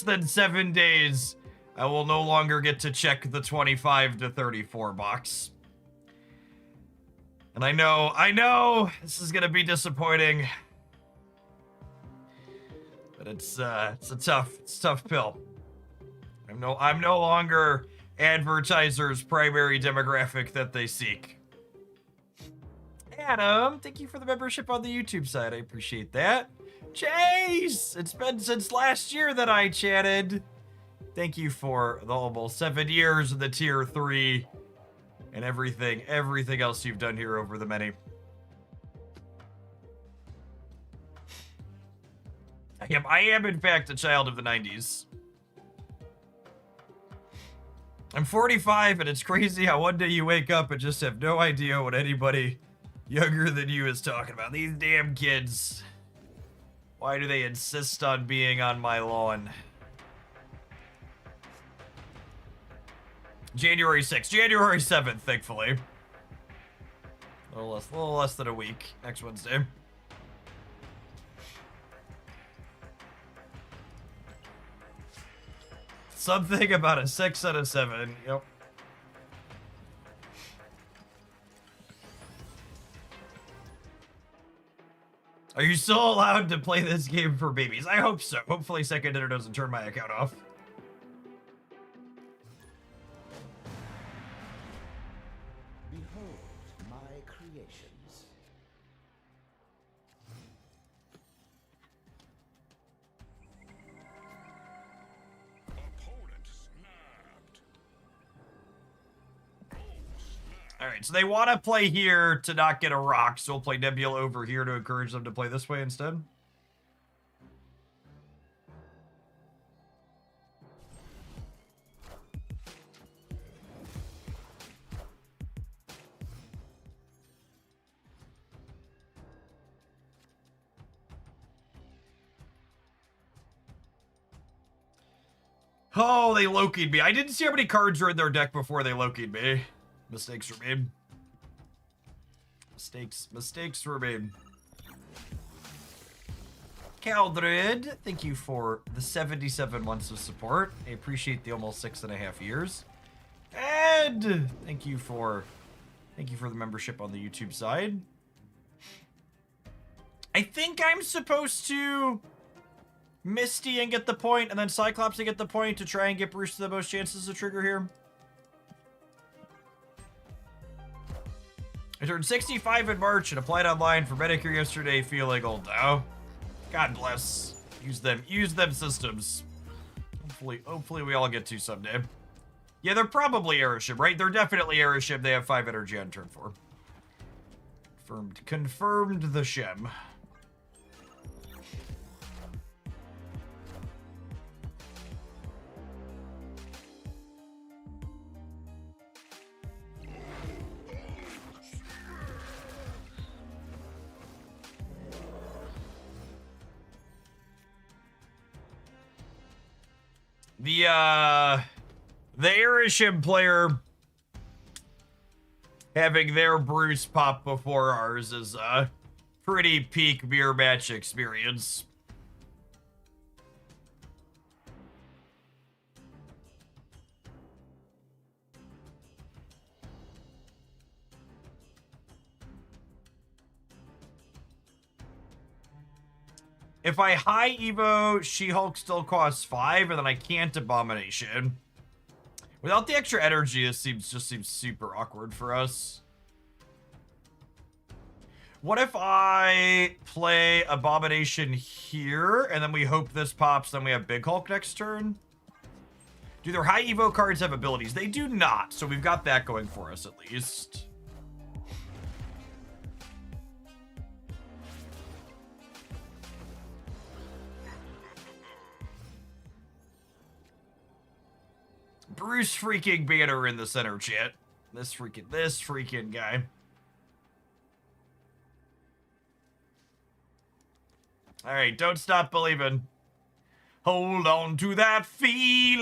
than 7 days, I will no longer get to check the 25 to 34 box. And I know this is gonna be disappointing, but it's a tough pill. I'm no longer advertisers' primary demographic that they seek. Adam, thank you for the membership on the YouTube side. I appreciate that. Chase! It's been since last year that I chatted. Thank you for the almost 7 years of the tier 3 and everything else you've done here over the many. I am in fact a child of the 90s. I'm 45 and it's crazy how one day you wake up and just have no idea what anybody younger than you is talking about. These damn kids. Why do they insist on being on my lawn? January 6th. January 7th, thankfully. A little less than a week. Next Wednesday. Something about a 6 out of 7. Yep. Are you still allowed to play this game for babies? I hope so. Hopefully Second Dinner doesn't turn my account off. Behold my creations. Alright, so they want to play here to not get a rock, so we'll play Nebula over here to encourage them to play this way instead. Oh, they Loki'd me. I didn't see how many cards were in their deck before they Loki'd me. Mistakes were made. Mistakes were made. Caldred, thank you for the 77 months of support. I appreciate the almost 6.5 years. Ed, thank you for the membership on the YouTube side. I think I'm supposed to Misty and get the point, and then Cyclops to get the point to try and get Bruce the most chances to trigger here. I turned 65 in March and applied online for Medicare yesterday, feeling old now. God bless. Use them systems. Hopefully we all get to someday. Yeah, they're probably Aerith, right? They're definitely Aerith. They have 5 energy on turn 4. Confirmed the Shem. The Aerith player having their Bruce pop before ours is a pretty peak mirror match experience. If I high Evo, She-Hulk still costs 5, and then I can't Abomination. Without the extra energy, this just seems super awkward for us. What if I play Abomination here, and then we hope this pops, then we have Big Hulk next turn? Do their high Evo cards have abilities? They do not, so we've got that going for us at least. Bruce freaking Banner in the center, chat. This freaking guy. Alright, don't stop believing. Hold on to that feeling.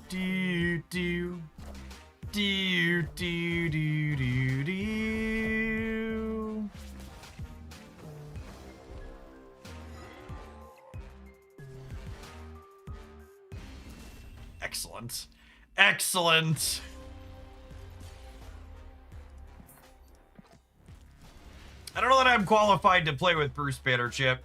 Do do do do do do do. Excellent. Excellent. I don't know that I'm qualified to play with Bruce Banner, Chip.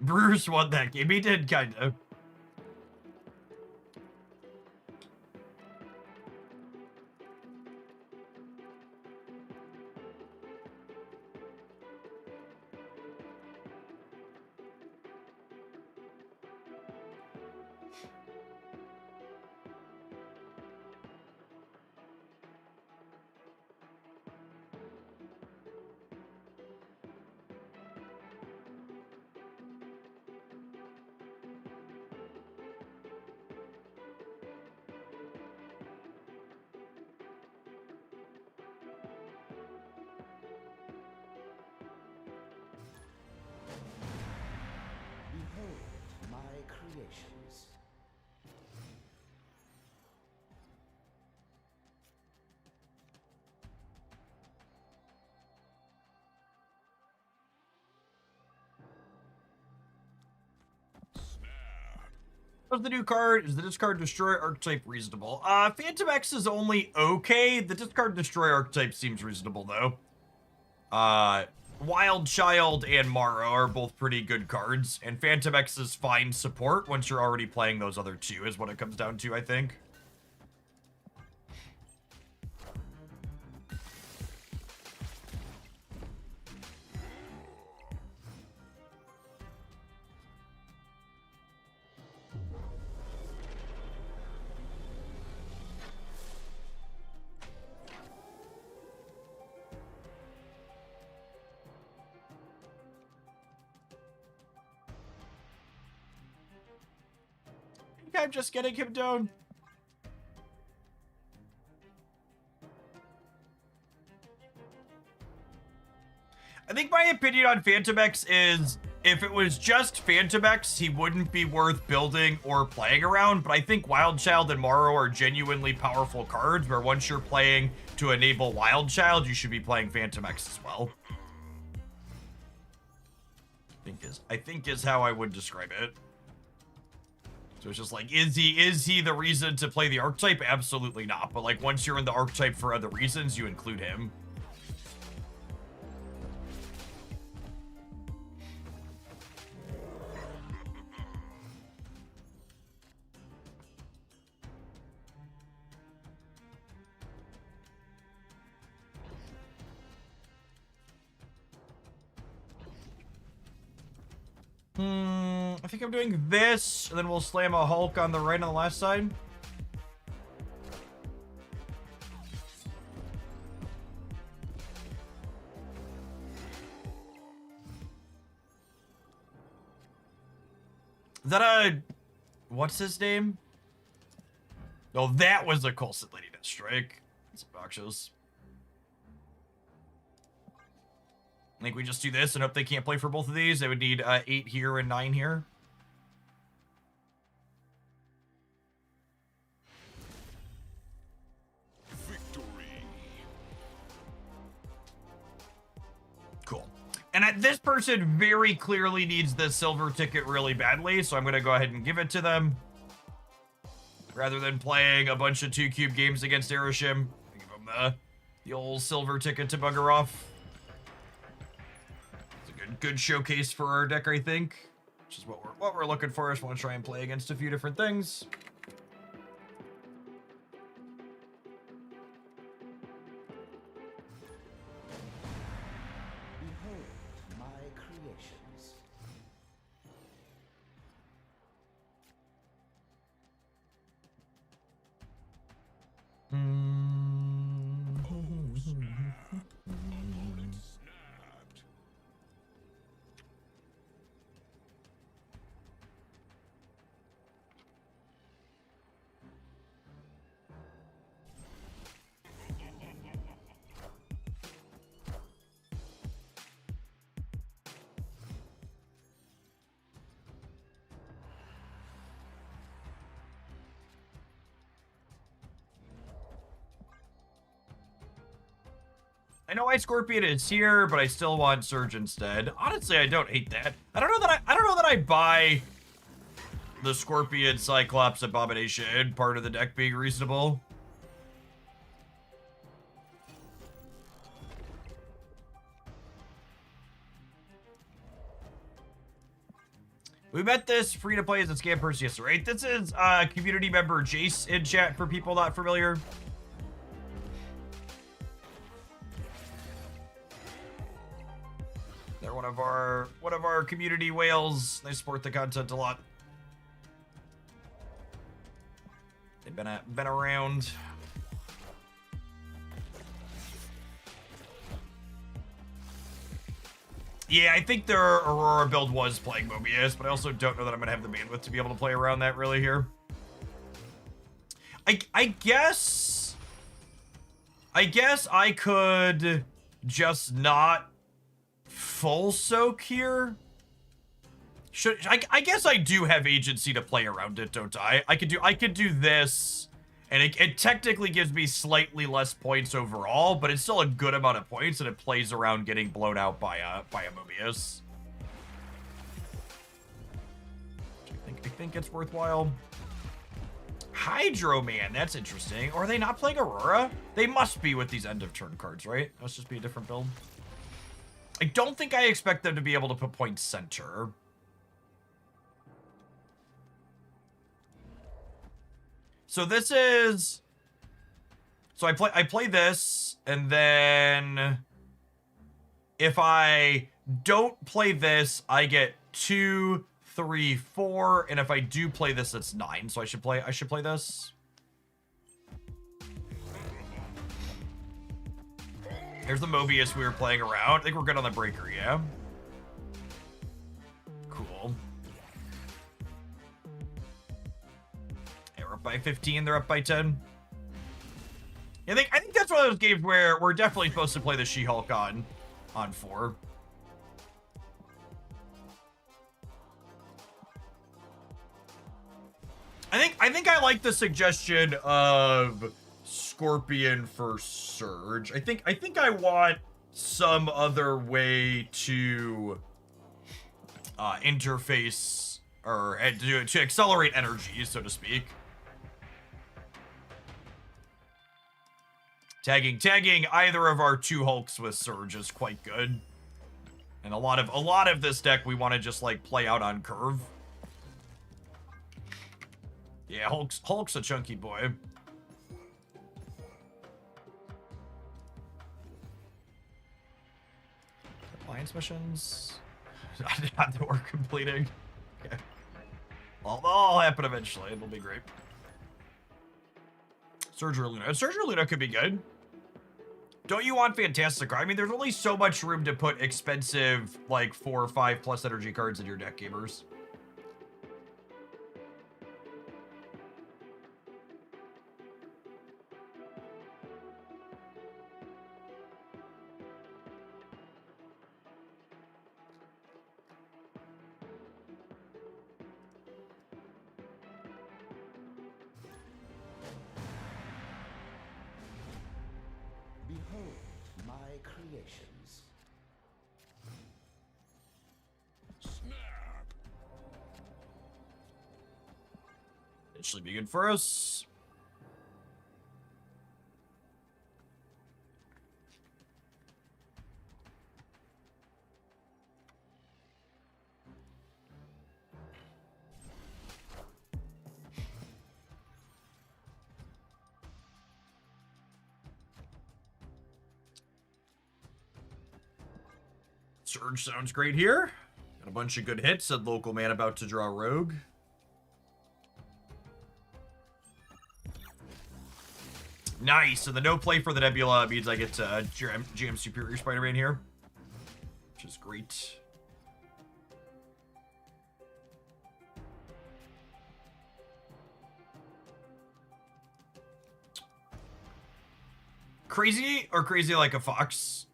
Bruce won that game. He did, kind of. creations. What's the new card? Is the discard destroy archetype reasonable? Phantom X is only okay. The discard destroy archetype seems reasonable though. Wild Child and Morrow are both pretty good cards, and Phantom X is fine support once you're already playing those other two, is what it comes down to, I think. I'm just getting him down. I think my opinion on Phantom X is if it was just Phantom X, he wouldn't be worth building or playing around, but I think Wild Child and Morrow are genuinely powerful cards where once you're playing to enable Wild Child, you should be playing Phantom X as well. I think is how I would describe it. So it's just like, is he the reason to play the archetype? Absolutely not. But like once you're in the archetype for other reasons, you include him. I think I'm doing this, and then we'll slam a Hulk on the right on the left side. Is that a... What's his name? No, that was a Costa Lady Strike. That's obnoxious. I think we just do this and hope they can't play for both of these. They would need 8 here and 9 here. Cool. And this person very clearly needs the silver ticket really badly, so I'm going to go ahead and give it to them. Rather than playing a bunch of 2-cube games against Aerith, give them the old silver ticket to bugger off. It's a good showcase for our deck, I think. Which is what we're looking for. I just want to try and play against a few different things. I know Scorpion is here, but I still want Surge instead. Honestly, I don't hate that. I don't know that I buy the Scorpion Cyclops Abomination part of the deck being reasonable. We met this free-to-play as a scam person yesterday, right? This is community member Jace in chat for people not familiar. They're one of our community whales. They support the content a lot. They've been around. Yeah, I think their Aurora build was playing Mobius, but I also don't know that I'm gonna have the bandwidth to be able to play around that really here. I guess I could just not full soak here. I guess I do have agency to play around it, don't I? I could do this, and it technically gives me slightly less points overall, but it's still a good amount of points, and it plays around getting blown out by a Mobius. I think it's worthwhile. Hydro Man, that's interesting. Or are they not playing Aurora? They must be with these end of turn cards, right? Must just be a different build. I don't think I expect them to be able to put point center. So this is... So I play this, and then... If I don't play this, I get 2, 3, 4, and if I do play this, it's 9. So I should play this. Here's the Mobius we were playing around. I think we're good on the breaker, yeah? Cool. Yeah, we're up by 15, they're up by 10. Yeah, I think that's one of those games where we're definitely supposed to play the She-Hulk on 4. I think I like the suggestion of Scorpion for Surge. I think I want some other way to interface or to accelerate energy, so to speak. Tagging either of our 2 Hulks with Surge is quite good. And a lot of this deck we want to just like play out on curve. Yeah, Hulk's a chunky boy. Alliance missions. Not that we're completing. Okay. Well, they'll all happen eventually. It'll be great. Surgery Luna. Surgery Luna could be good. Don't you want Fantastic? I mean, there's only so much room to put expensive, like, 4 or 5 plus energy cards in your deck, gamers. Behold my creations. Snap! It should be good for us. Surge sounds great here. Got a bunch of good hits. Said local man about to draw rogue. Nice. So the no play for the Nebula means I get to jam Superior Spider-Man here, which is great. Crazy or crazy like a fox?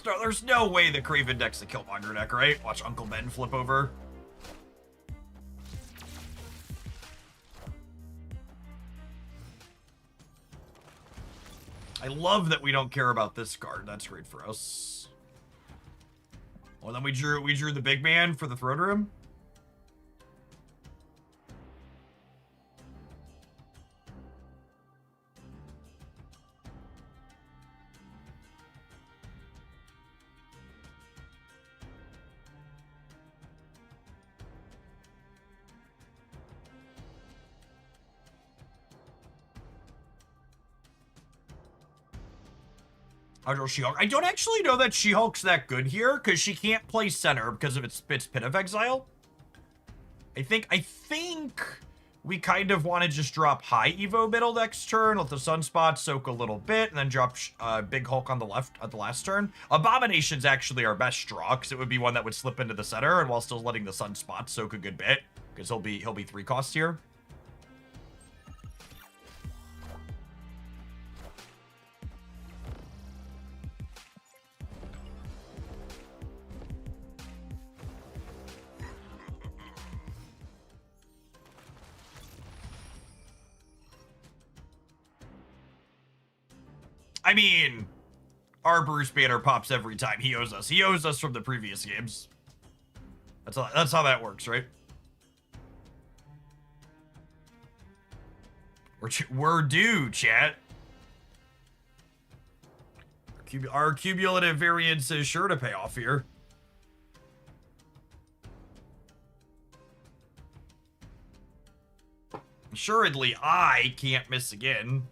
There's no way the Craven deck's the Killmonger deck, right? Watch Uncle Ben flip over. I love that we don't care about this card. That's great for us. Well, then we drew the big man for the throne room. I'll draw She-Hulk. I don't actually know that She-Hulk's that good here, because she can't play center because of its Pit of Exile. I think we kind of want to just drop high Evo middle next turn, let the Sunspot soak a little bit, and then drop Big Hulk on the left at the last turn. Abomination's actually our best draw, because it would be one that would slip into the center, and while still letting the Sunspot soak a good bit, because he'll be 3 cost here. I mean, our Bruce Banner pops every time. He owes us. He owes us from the previous games. That's how that works, right? We're due, chat. Our cumulative variance is sure to pay off here. Assuredly, I can't miss again.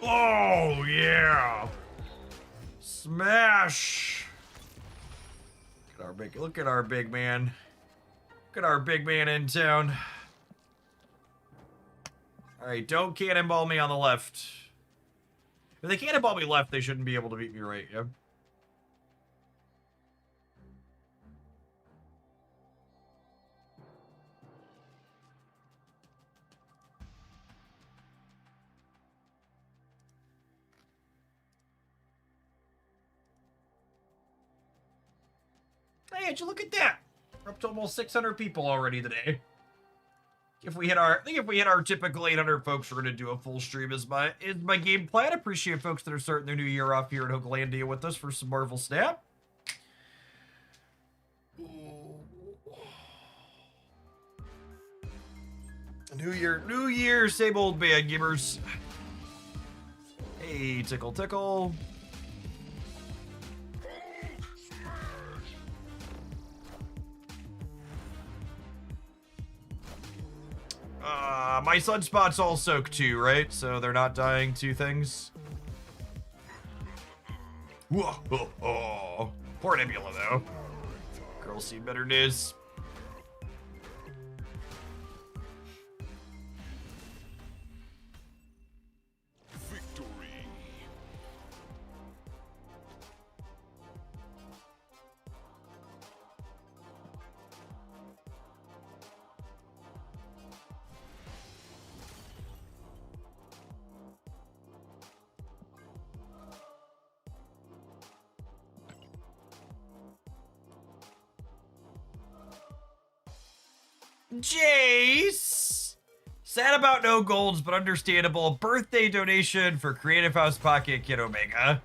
Oh, yeah. Smash. Look at our big man. Look at our big man in town. All right, don't cannonball me on the left. If they cannonball me left, they shouldn't be able to beat me right, yeah? Hey, did you look at that? We're up to almost 600 people already today. If we hit our, I think if we hit our typical 800 folks, we're gonna do a full stream. Is my game plan. Appreciate folks that are starting their new year off here at Hooglandia with us for some Marvel Snap. New year, same old band gamers. Hey, tickle, tickle. My sunspots all soaked too, right? So they're not dying to things. Whoa, poor Nebula though. Girls see better news. Jace! Sad about no golds, but understandable. Birthday donation for Creative House Pocket Kid Omega.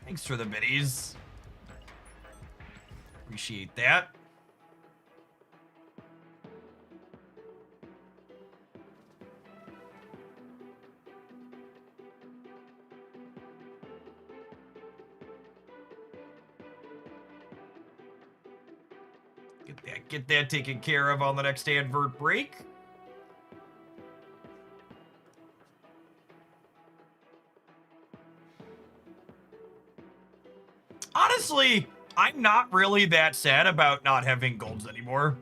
Thanks for the biddies. Appreciate that. Get that taken care of on the next advert break. Honestly, I'm not really that sad about not having golds anymore.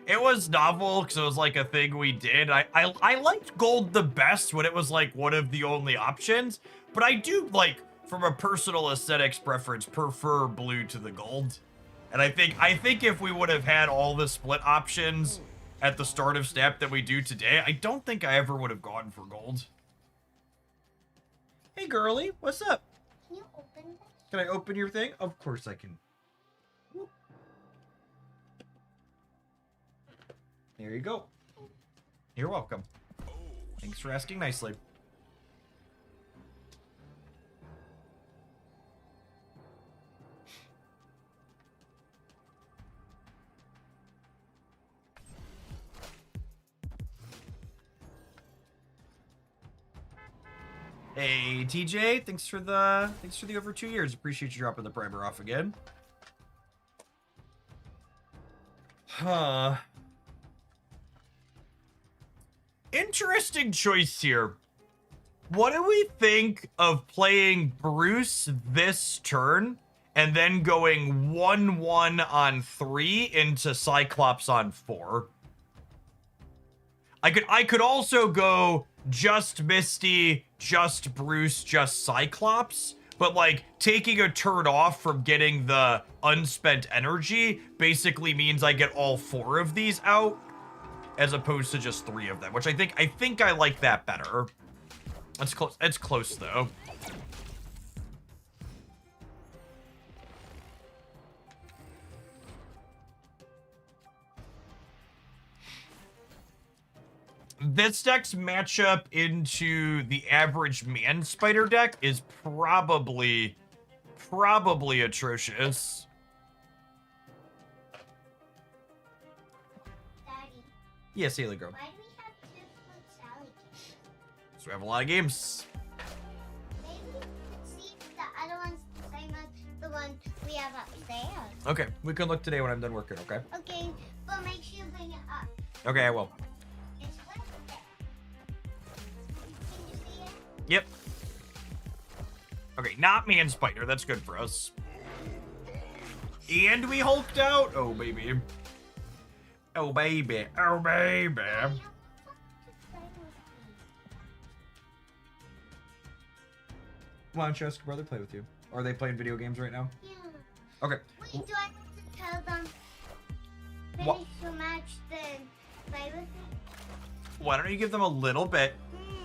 It was novel because it was like a thing we did. I liked gold the best when it was like one of the only options, but I do, like, from a personal aesthetics preference, prefer blue to the gold. And I think if we would have had all the split options at the start of Snap that we do today, I don't think I ever would have gone for gold. Hey, girly, what's up? Can you open this? Can I open your thing? Of course I can. Whoop. There you go. You're welcome. Thanks for asking nicely. Hey, TJ, thanks for the over 2 years. Appreciate you dropping the primer off again. Huh. Interesting choice here. What do we think of playing Bruce this turn and then going 1-1 on 3 into Cyclops on 4? I could also go just Misty, just Bruce, just Cyclops, but like taking a turn off from getting the unspent energy basically means I get all 4 of these out as opposed to just 3 of them, which I think I like that better. It's close. It's close though. This deck's matchup into the average man spider deck is probably atrocious. Daddy. Yes, Haley girl. Why do we have 2 Fruit Salad games? So we have a lot of games. Maybe we can see if the other one's the same as the one we have upstairs. Okay, we can look today when I'm done working, okay? Okay, but make sure you bring it up. Okay, I will. It's right there. Can you see it? Yep. Okay, not man spider. That's good for us. And we hulked out. Oh, baby. Oh, baby. Oh, baby. Why don't you ask your brother to play with you? Or are they playing video games right now? Yeah. Okay. Wait, do I have to tell them What? finish the match then play with me? Why don't you give them a little bit,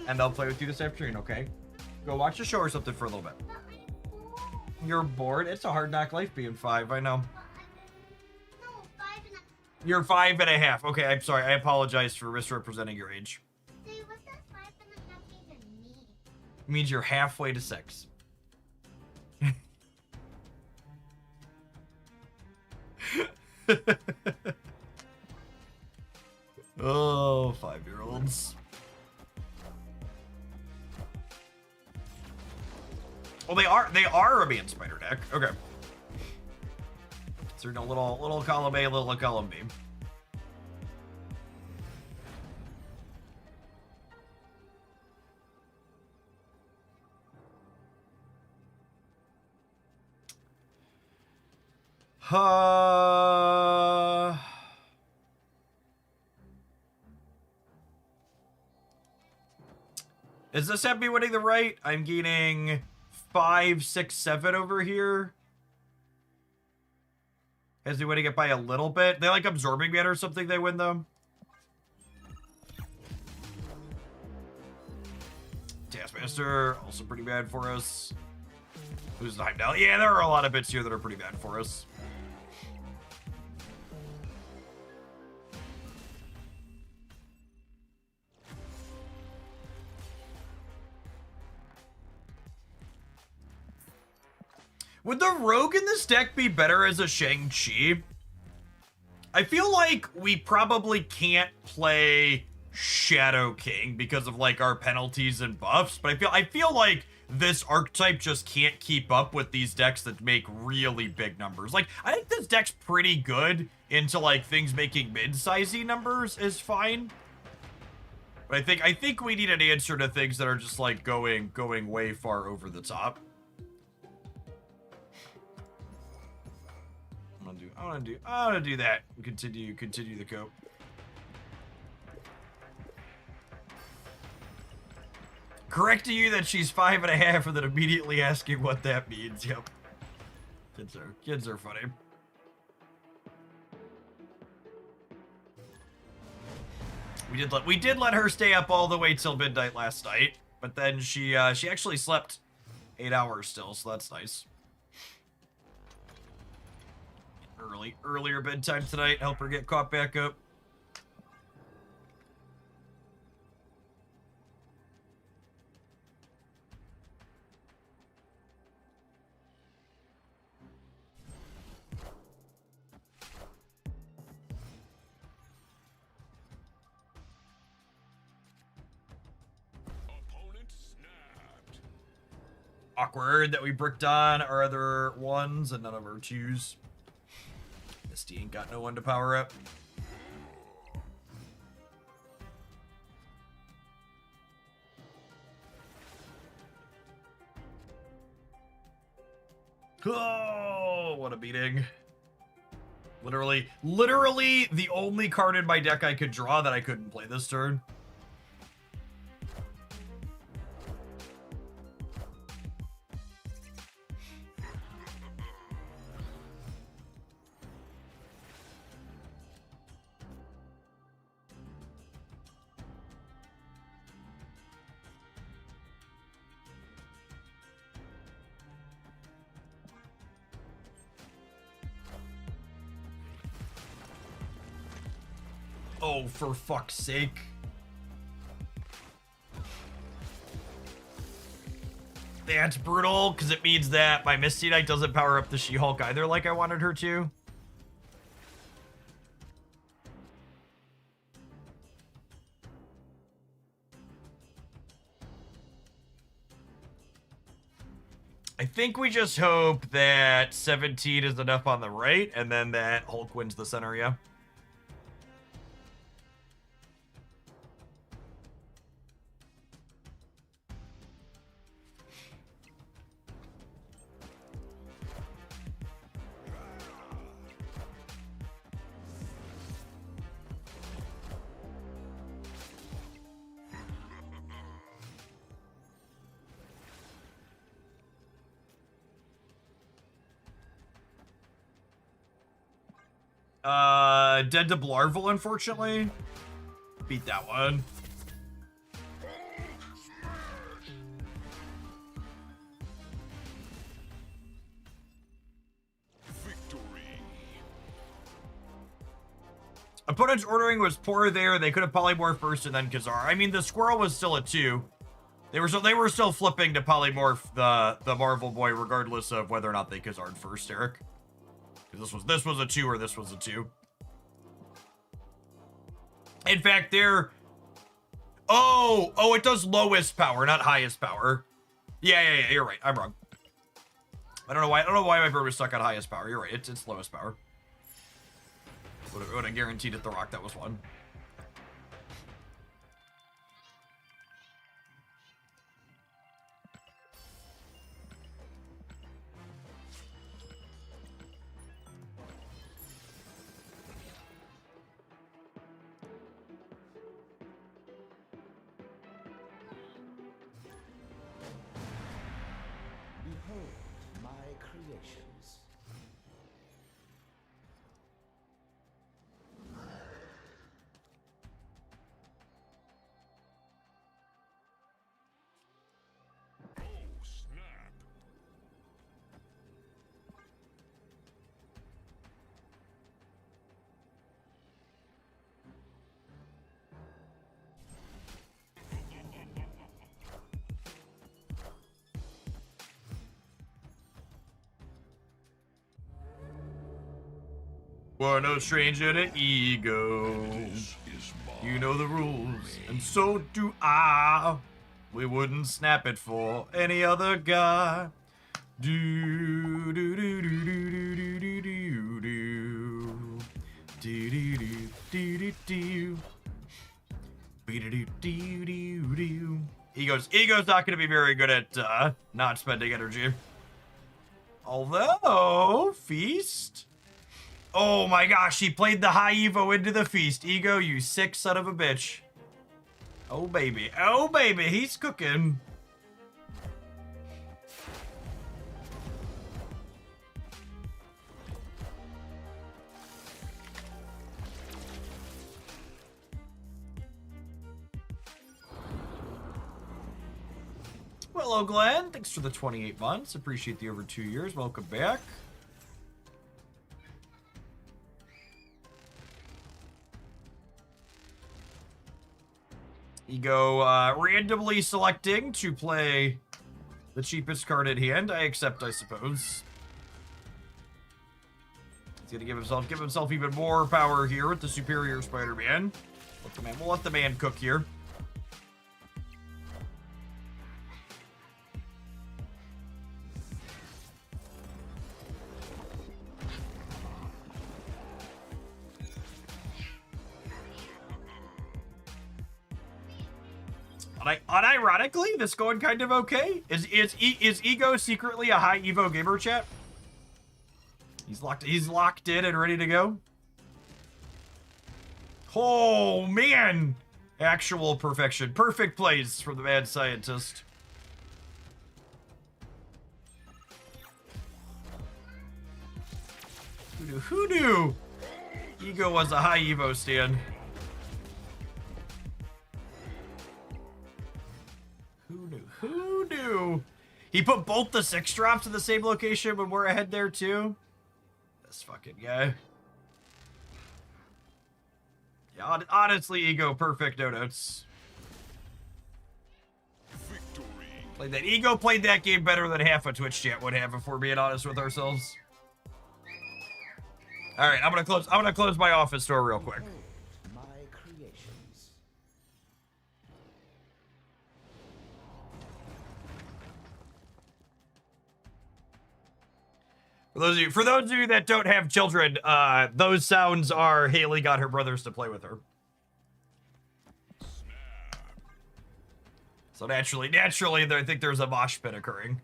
and they'll play with you this afternoon, okay? Go watch a show or something for a little bit. You're bored? It's a hard knock life being 5, I know. No, 5 and You're 5.5. Okay, I'm sorry. I apologize for misrepresenting your age. Dude, what does 5.5 even mean? It means you're halfway to 6. Oh, 5-year-olds. Well, they are a man spider deck. Okay. So a little column A, little column B. Is this me winning the right? I'm gaining 5, 6, 7 over here. As they winning it by a little bit. They like absorbing man or something they win though. Taskmaster, also pretty bad for us. Who's the Heimdall? Yeah, there are a lot of bits here that are pretty bad for us. Would the rogue in this deck be better as a Shang-Chi? I feel like we probably can't play Shadow King because of like our penalties and buffs, but I feel like this archetype just can't keep up with these decks that make really big numbers. Like, I think this deck's pretty good into like things making mid-sizey numbers is fine. But I think we need an answer to things that are just like going way far over the top. I wanna do that. Continue the cope. Correcting you that she's 5.5 and then immediately asking what that means. Yep. Kids are funny. We did let her stay up all the way till midnight last night, but then she actually slept 8 hours still, so that's nice. Earlier bedtime tonight, help her get caught back up. Awkward that we bricked on our other ones and none of our twos. Misty ain't got no one to power up. Oh, what a beating. Literally the only card in my deck I could draw that I couldn't play this turn. Oh, for fuck's sake. That's brutal, because it means that my Misty Knight doesn't power up the She-Hulk either like I wanted her to. I think we just hope that 17 is enough on the right, and then that Hulk wins the center, yeah. Dead to Blarvel, unfortunately. Beat that one. Victory. opponent's ordering was poor there. They could have polymorphed first and then Kazar. I mean, the squirrel was still a 2. They were still flipping to polymorph the Marvel boy regardless of whether or not they Kazar'd first, Eric. This was a 2 or this was a 2. In fact, they're... Oh, it does lowest power, not highest power. Yeah, you're right. I'm wrong. I don't know why my bird was stuck on highest power. You're right. It's lowest power. Would have guaranteed it the rock that was one. Behold my creations. We're no stranger to ego. You know the rules, and so do I. We wouldn't snap it for any other guy. Do do do do do do do do do do do do do do do do. Ego's not going to be very good at not spending energy. Although feast. Oh my gosh, he played the high Evo into the feast. Ego, you sick son of a bitch. Oh baby, he's cooking. Well, hello Glenn, thanks for the 28 months. Appreciate the over 2 years. Welcome back. Ego randomly selecting to play the cheapest card at hand. I accept, I suppose. He's gonna give himself even more power here with the superior Spider-Man. We'll let the man cook here. Unironically, this going kind of okay. Is Ego secretly a high Evo gamer, chat? He's locked in and ready to go. Oh man, actual perfection, perfect plays from the mad scientist. Who knew? Ego was a high Evo stan. Who knew? He put both the 6 drops in the same location when we're ahead there too? This fucking guy. Yeah, honestly, Ego, perfect no-notes. Played that. Ego played that game better than half of Twitch chat would have if we're being honest with ourselves. Alright, I'm gonna close my office door real quick. My creations. For those of you that don't have children, those sounds are Haley got her brothers to play with her. So naturally, I think there's a mosh pit occurring.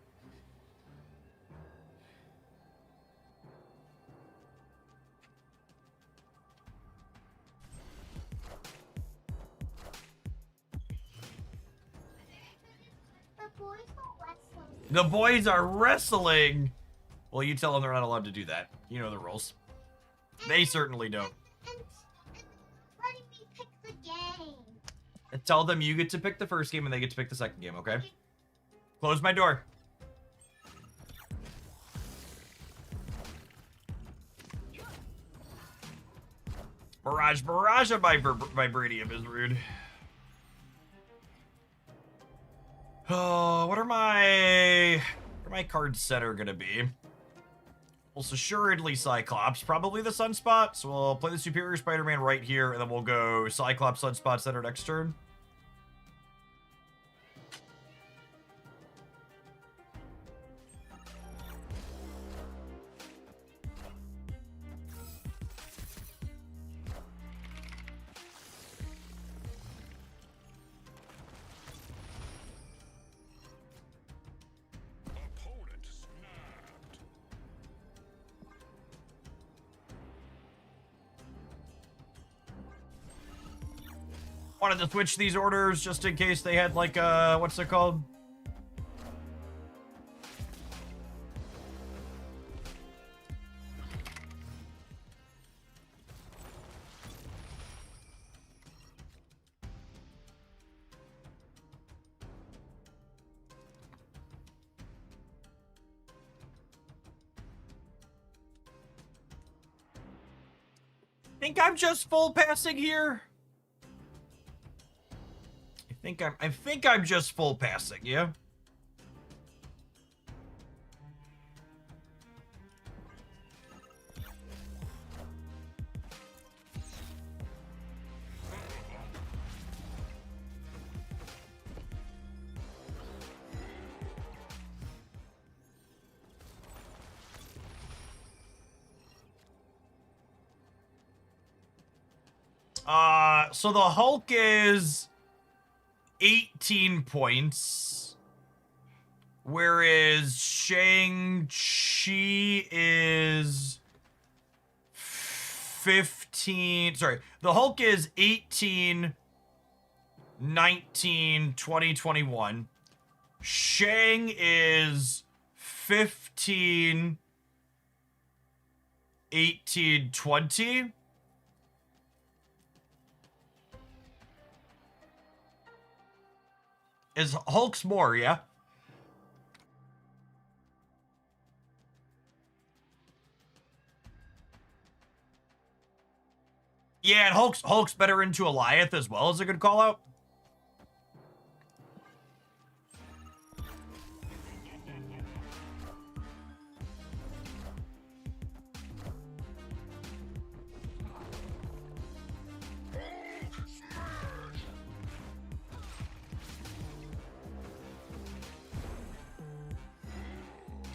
The boys are wrestling. Well, you tell them they're not allowed to do that. You know the rules. They certainly don't. Letting me pick the game. And tell them you get to pick the first game and they get to pick the second game, okay? Close my door. Barrage of vibranium is rude. Oh, what are my cards center gonna be? Almost assuredly Cyclops, probably the Sunspot. So we'll play the Superior Spider-Man right here, and then we'll go Cyclops, Sunspot, center next turn. Wanted to switch these orders just in case they had like what's it called? Think I'm just full passing here? I think I'm just full passing, yeah? So the Hulk is 18 points, whereas Shang-Chi is 15. Sorry, the Hulk is 18, 19, 20, 21. Shang is 15, 18, 20. Is Hulk's more, yeah? Yeah, and Hulk's better into Goliath as well, is a good call out.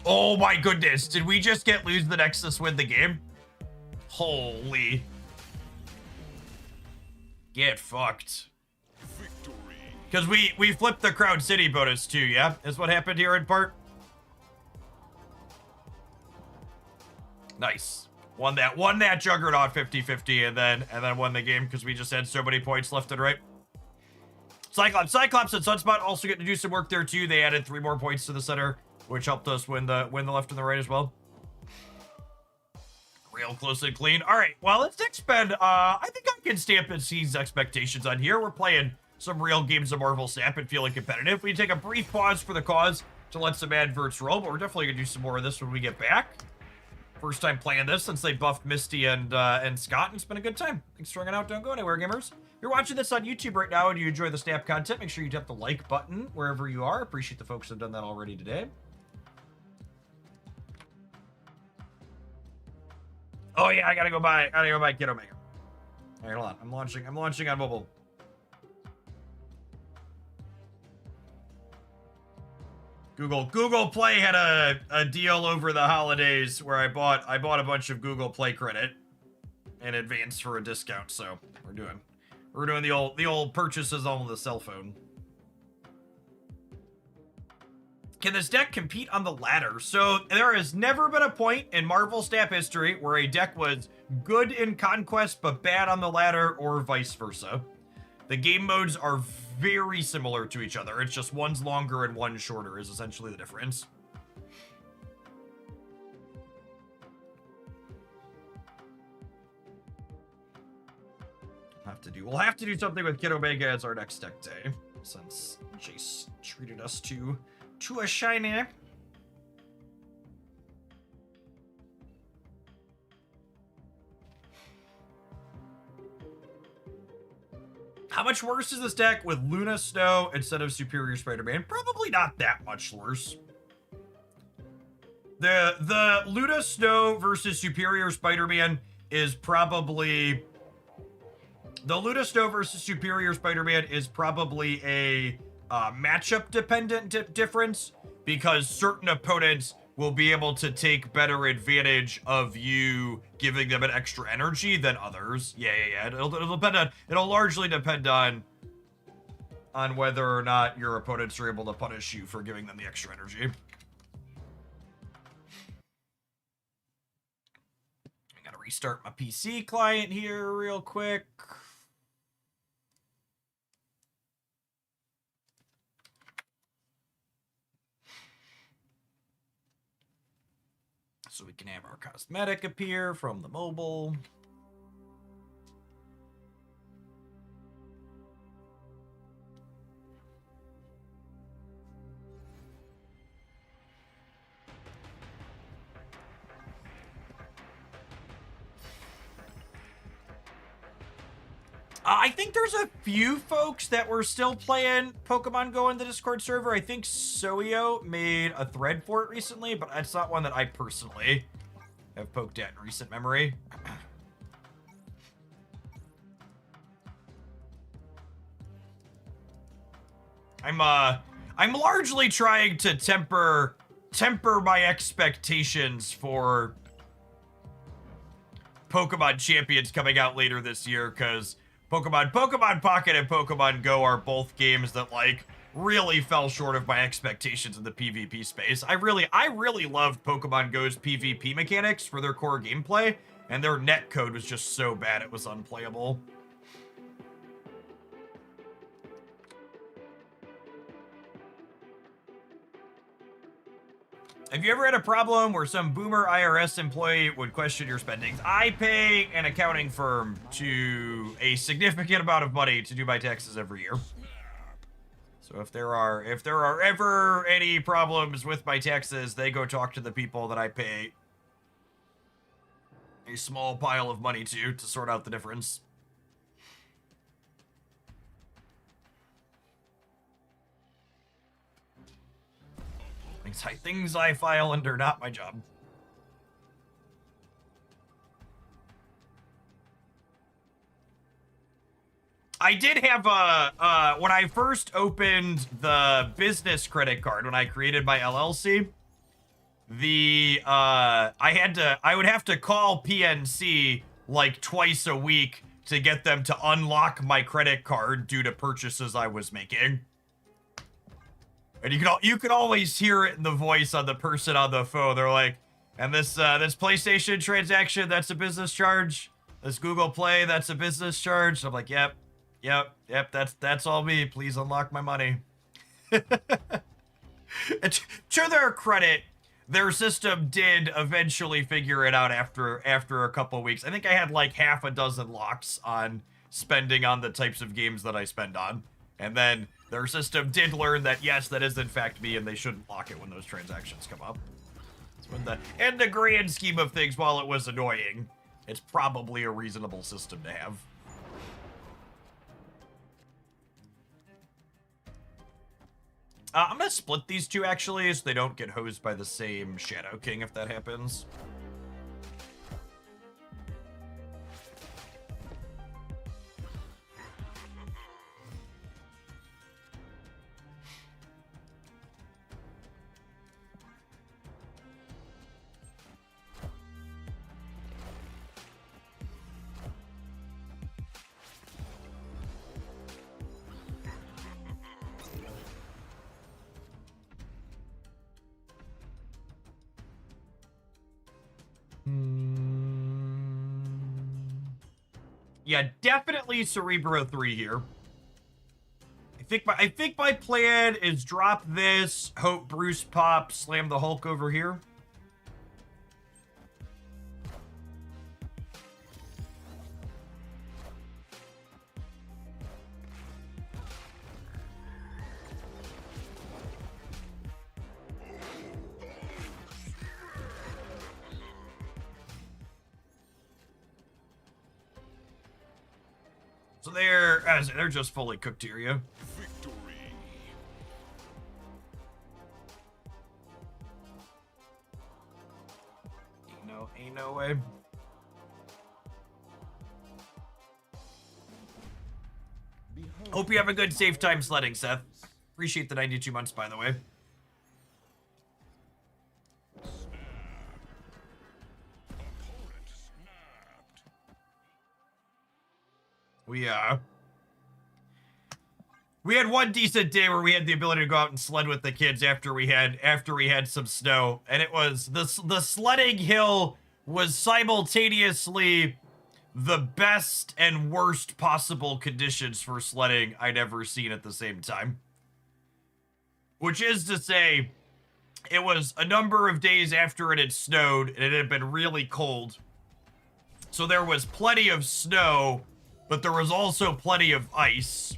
Oh my goodness, did we just lose the Nexus win the game? Holy. Get fucked. Because we flipped the Crown City bonus too, yeah? Is what happened here in part? Nice. Won that Juggernaut 50-50 and then won the game because we just had so many points left and right. Cyclops and Sunspot also get to do some work there too. They added 3 more points to the center, which helped us win the left and the right as well. Real close and clean. All right, well, let's expend. I think I can stamp and seize expectations on here. We're playing some real games of Marvel Snap and feeling competitive. We take a brief pause for the cause to let some adverts roll, but we're definitely gonna do some more of this when we get back. First time playing this since they buffed Misty and Scott, and it's been a good time. Thanks for hanging out. Don't go anywhere, gamers. If you're watching this on YouTube right now and you enjoy the Snap content, make sure you tap the like button wherever you are. Appreciate the folks who have done that already today. Oh yeah, I gotta go buy Kid Omega. All right, hold on. I'm launching on mobile. Google Play had a deal over the holidays where I bought a bunch of Google Play credit in advance for a discount. So we're doing the old purchases on the cell phone. Can this deck compete on the ladder? So there has never been a point in Marvel Snap history where a deck was good in Conquest but bad on the ladder, or vice versa. The game modes are very similar to each other. It's just one's longer and one's shorter is essentially the difference. We'll have to do something with Kid Omega as our next deck day, since Jace treated us to a shiny. How much worse is this deck with Luna Snow instead of Superior Spider-Man? Probably not that much worse. The Luna Snow versus Superior Spider-Man is probably... The Luna Snow versus Superior Spider-Man is probably a matchup-dependent difference, because certain opponents will be able to take better advantage of you giving them an extra energy than others. Yeah. It'll depend on... It'll largely depend on whether or not your opponents are able to punish you for giving them the extra energy. I gotta restart my PC client here real quick. So we can have our cosmetic appear from the mobile. I think there's a few folks that were still playing Pokemon Go in the Discord server. I think Soyo made a thread for it recently, but it's not one that I personally have poked at in recent memory. I'm largely trying to temper my expectations for Pokemon Champions coming out later this year, because Pokemon Pocket and Pokemon Go are both games that, like, really fell short of my expectations in the PvP space. I really loved Pokemon Go's PvP mechanics for their core gameplay, and their netcode was just so bad it was unplayable. Have you ever had a problem where some boomer IRS employee would question your spendings? I pay an accounting firm to a significant amount of money to do my taxes every year. So if there are ever any problems with my taxes, they go talk to the people that I pay a small pile of money to sort out the difference. Things I file under, not my job. I did have when I first opened the business credit card, when I created my LLC, I would have to call PNC like twice a week to get them to unlock my credit card due to purchases I was making. And you can always hear it in the voice on the person on the phone. They're like, and this PlayStation transaction, that's a business charge. This Google Play, that's a business charge. I'm like, yep, that's all me. Please unlock my money. To their credit, their system did eventually figure it out after a couple weeks. I think I had like half a dozen locks on spending on the types of games that I spend on. And then their system did learn that, yes, that is in fact me, and they shouldn't lock it when those transactions come up. So in the grand scheme of things, while it was annoying, it's probably a reasonable system to have. I'm gonna split these two, actually, so they don't get hosed by the same Shadow King if that happens. Yeah, definitely Cerebro 3 here. I think my plan is drop this, hope Bruce pop, slam the Hulk over here. So they're just fully cooked here, yeah. Ain't no way. Hope you have a good safe time sledding, Seth. Appreciate the 92 months, by the way. We had one decent day where we had the ability to go out and sled with the kids after we had some snow, and it was the sledding hill was simultaneously the best and worst possible conditions for sledding I'd ever seen at the same time. Which is to say, it was a number of days after it had snowed, and it had been really cold. So there was plenty of snow, but there was also plenty of ice.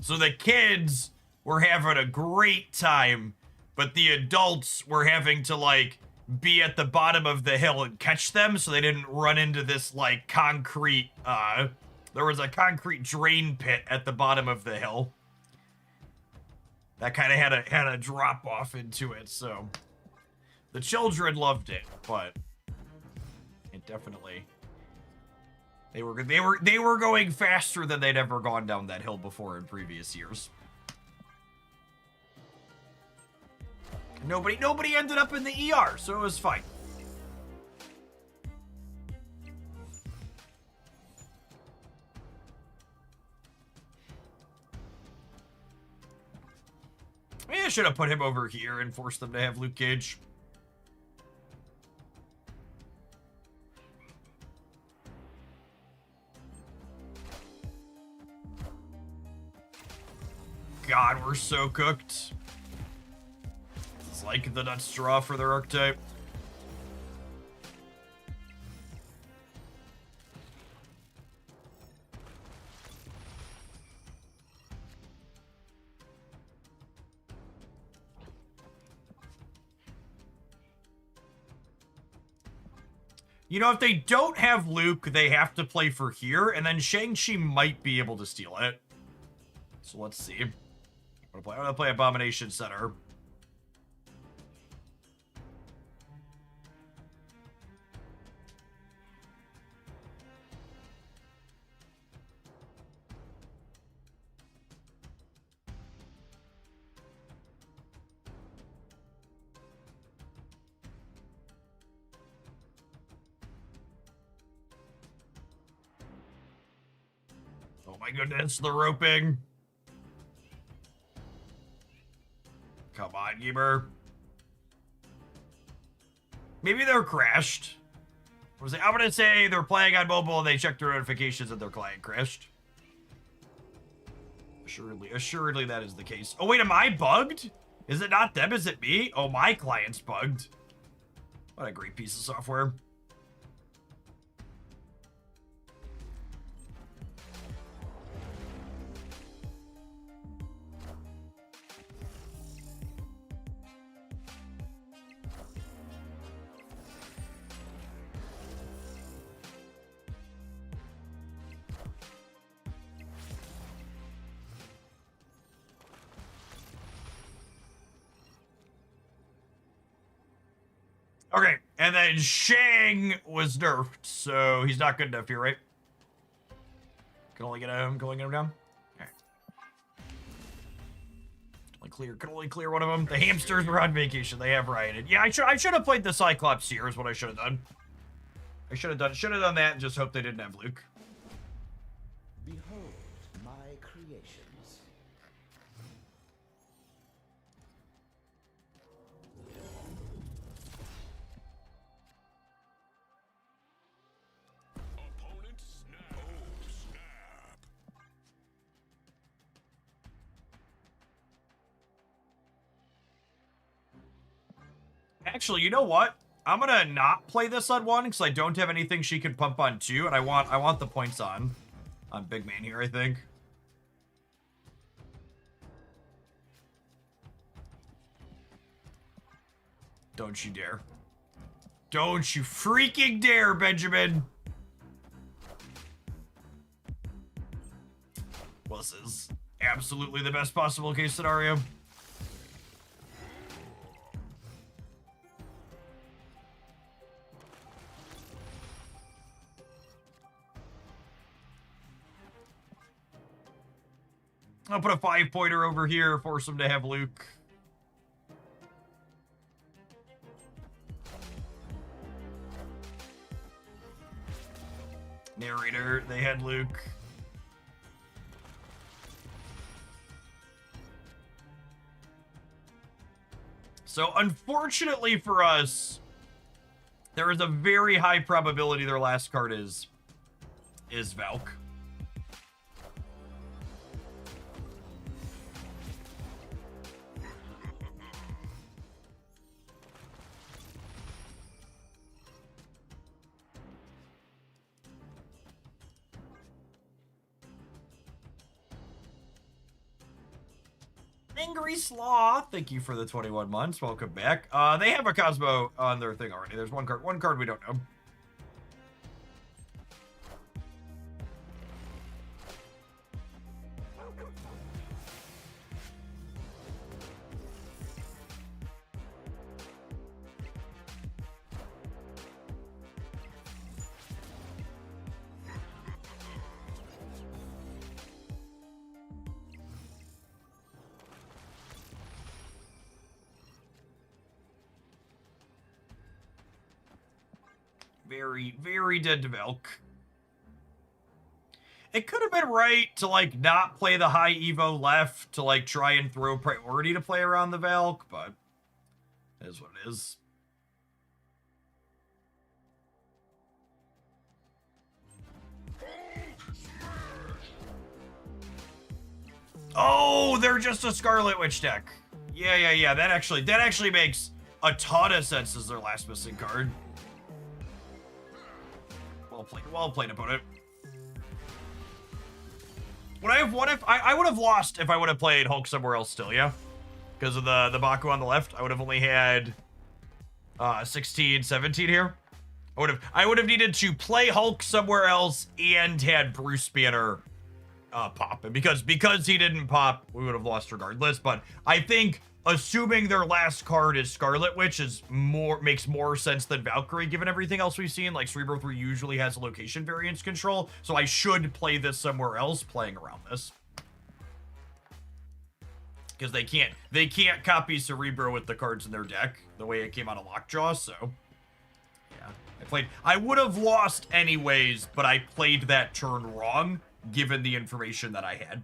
So the kids were having a great time, but the adults were having to, like, be at the bottom of the hill and catch them so they didn't run into this, like, concrete, there was a concrete drain pit at the bottom of the hill. That kind of had a drop off into it, so the children loved it, but it definitely they were going faster than they'd ever gone down that hill before in previous years. Nobody ended up in the ER, so it was fine. Maybe I should have put him over here and forced them to have Luke Cage. God, we're so cooked. It's like the nut straw for their archetype. You know, if they don't have Luke, they have to play for here, and then Shang-Chi might be able to steal it. So let's see. I'm gonna play Abomination Center. Oh my goodness, the roping. Come on, Gamer. Maybe they're crashed. I'm gonna say they're playing on mobile and they checked their notifications and their client crashed. Assuredly that is the case. Oh wait, am I bugged? Is it not them? Is it me? Oh, my client's bugged. What a great piece of software. Okay, and then Shang was nerfed, so he's not good enough here, right? Can only get him down? Okay. Can only clear one of them. The hamsters were on vacation. They have rioted. Yeah, I should have played the Cyclops here is what I should have done. I should have done that and just hope they didn't have Luke. Behold my creations. Actually, you know what? I'm gonna not play this on 1 because I don't have anything she can pump on 2, and I want the points on Big Man here, I think. Don't you dare. Don't you freaking dare, Benjamin! This is absolutely the best possible case scenario. I'll put a 5-pointer over here, force him to have Luke. Narrator, they had Luke. So unfortunately for us, there is a very high probability their last card is Valk. Angry Sloth, thank you for the 21 months. Welcome back. They have a Cosmo on their thing already. There's one card we don't know. Very, very dead to Valk. It could have been right to, like, not play the high Evo left to, like, try and throw priority to play around the Valk, but it is what it is. Oh, they're just a Scarlet Witch deck. Yeah. That actually makes a ton of sense as their last missing card. Well played, opponent. I would have lost if I would have played Hulk somewhere else still, yeah? Because of the Baku on the left, I would have only had 16, 17 here. I would have needed to play Hulk somewhere else and had Bruce Banner pop. And because he didn't pop, we would have lost regardless. But I think assuming their last card is Scarlet Witch makes more sense than Valkyrie, given everything else we've seen. Like, Cerebro 3 usually has location variance control, so I should play this somewhere else playing around this. Because they can't copy Cerebro with the cards in their deck, the way it came out of Lockjaw, so... Yeah, I would have lost anyways, but I played that turn wrong, given the information that I had.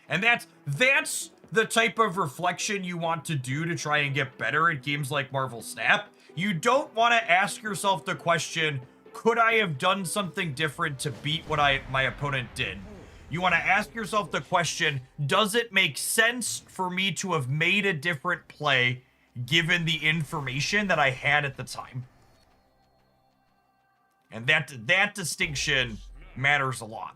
And that's the type of reflection you want to do to try and get better at games like Marvel Snap. You don't want to ask yourself the question, could I have done something different to beat what my opponent did? You want to ask yourself the question, does it make sense for me to have made a different play given the information that I had at the time? And that distinction matters a lot.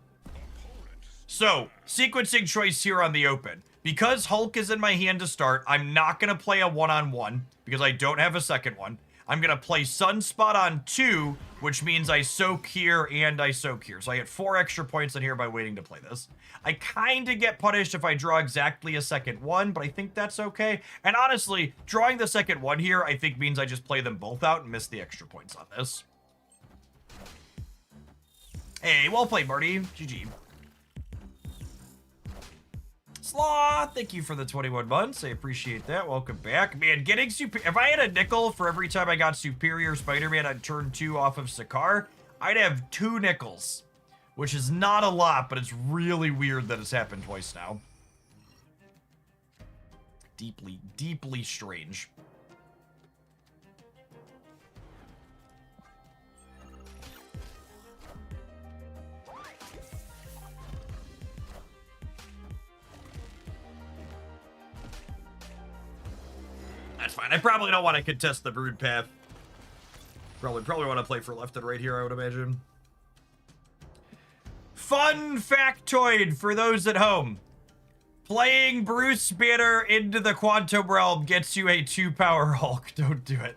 So, sequencing choice here on the open. Because Hulk is in my hand to start, I'm not going to play a one-on-one because I don't have a second one. I'm going to play Sunspot on 2, which means I soak here and I soak here. So I get 4 extra points in here by waiting to play this. I kind of get punished if I draw exactly a second one, but I think that's okay. And honestly, drawing the second one here, I think means I just play them both out and miss the extra points on this. Hey, well played, Marty. GG. Sloth, thank you for the 21 months. I appreciate that. Welcome back. Man, getting if I had a nickel for every time I got Superior Spider-Man on turn 2 off of Sakaar, I'd have 2 nickels, which is not a lot, but it's really weird that it's happened twice now. Deeply, deeply strange. That's fine. I probably don't want to contest the Brood Path. Probably want to play for left and right here, I would imagine. Fun factoid for those at home. Playing Bruce Banner into the Quantum Realm gets you a 2-power Hulk. Don't do it.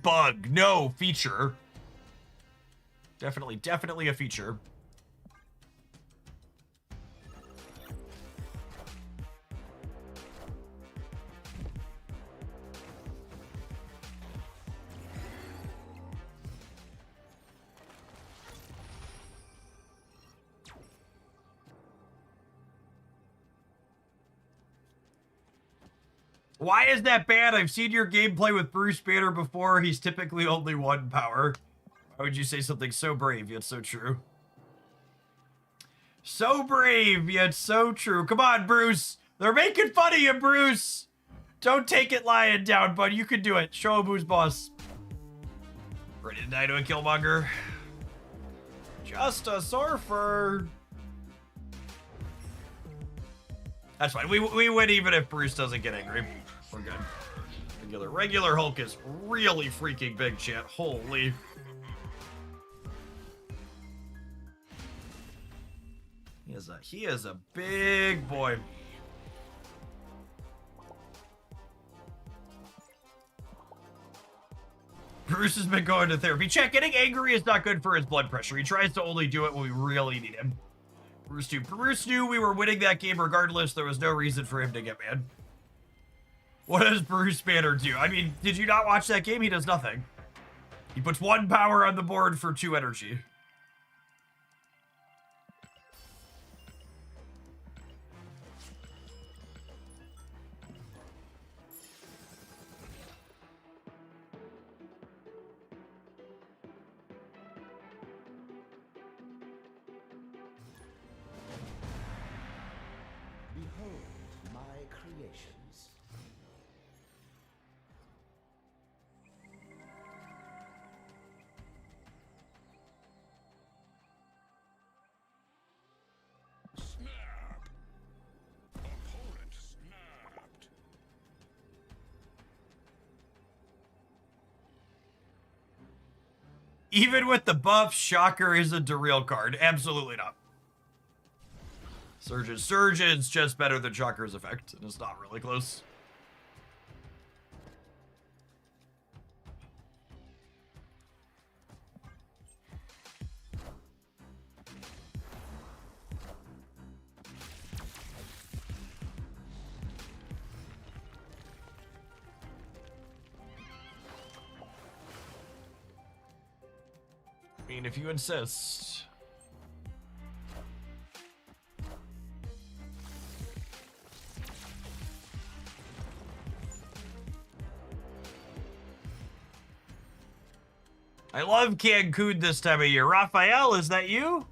bug. No, feature. Definitely a feature. Why is that bad? I've seen your gameplay with Bruce Banner before. He's typically only 1 power. Why would you say something so brave yet so true? So brave yet so true. Come on, Bruce. They're making fun of you, Bruce. Don't take it lying down, bud. You can do it. Show him who's boss. Ready to die to a Killmonger. Just a surfer. That's fine. We win even if Bruce doesn't get angry. We're good. Regular Hulk is really freaking big, chat. Holy. He is a big boy. Bruce has been going to therapy. Chat, getting angry is not good for his blood pressure. He tries to only do it when we really need him. Bruce knew we were winning that game regardless. There was no reason for him to get mad. What does Bruce Banner do? I mean, did you not watch that game? He does nothing. He puts 1 power on the board for 2 energy. Behold my creations. Snap! Opponent snapped. Even with the buff, Shocker is a derail card. Absolutely not. Surgeon's just better than Shocker's effect, and it's not really close. I mean, if you insist. I love Cancun this time of year. Raphael, is that you?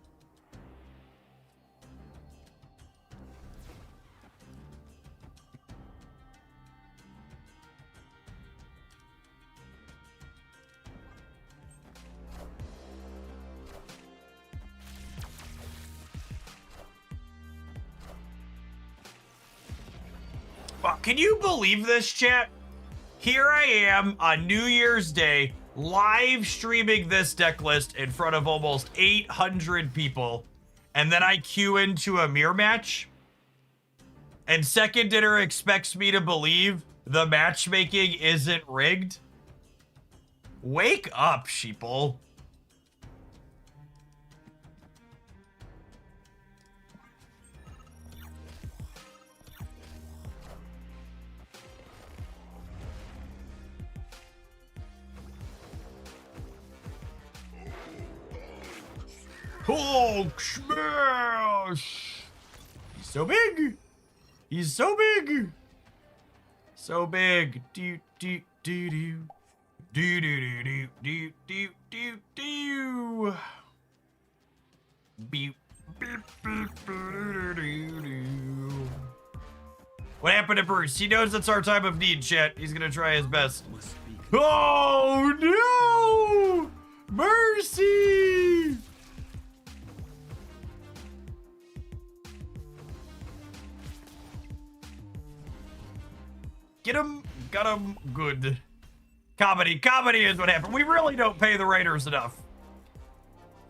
Fuck, can you believe this, chat? Here I am on New Year's Day, live streaming this deck list in front of almost 800 people, and then I queue into a mirror match, and Second Dinner expects me to believe the matchmaking isn't rigged? Wake up, sheeple. Hulk smash! He's so big! He's so big! So big. Do do do do. Do do do do do do do. Beep beep beep do do do. What happened to Bruce? He knows it's our time of need, chat. He's gonna try his best. Oh no! Mercy! Get him, got him, good. Comedy is what happened. We really don't pay the writers enough.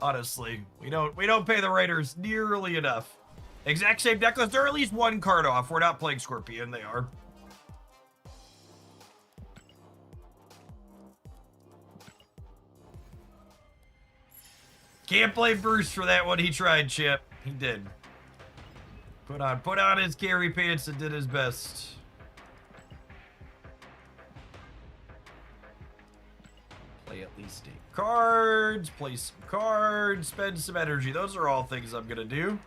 Honestly, we don't pay the writers nearly enough. Exact same deck list. They're at least 1 card off. We're not playing Scorpion. They are. Can't blame Bruce for that one. He tried, Chip. He did. Put on his carry pants and did his best. Play at least 8 cards. Play some cards. Spend some energy. Those are all things I'm gonna do.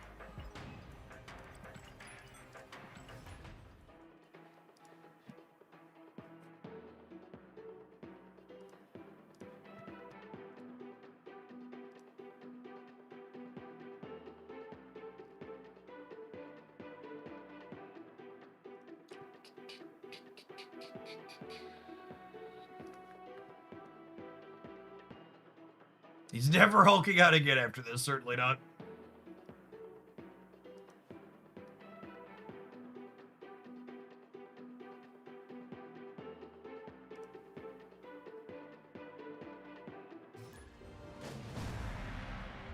He's never hulking out again after this, certainly not.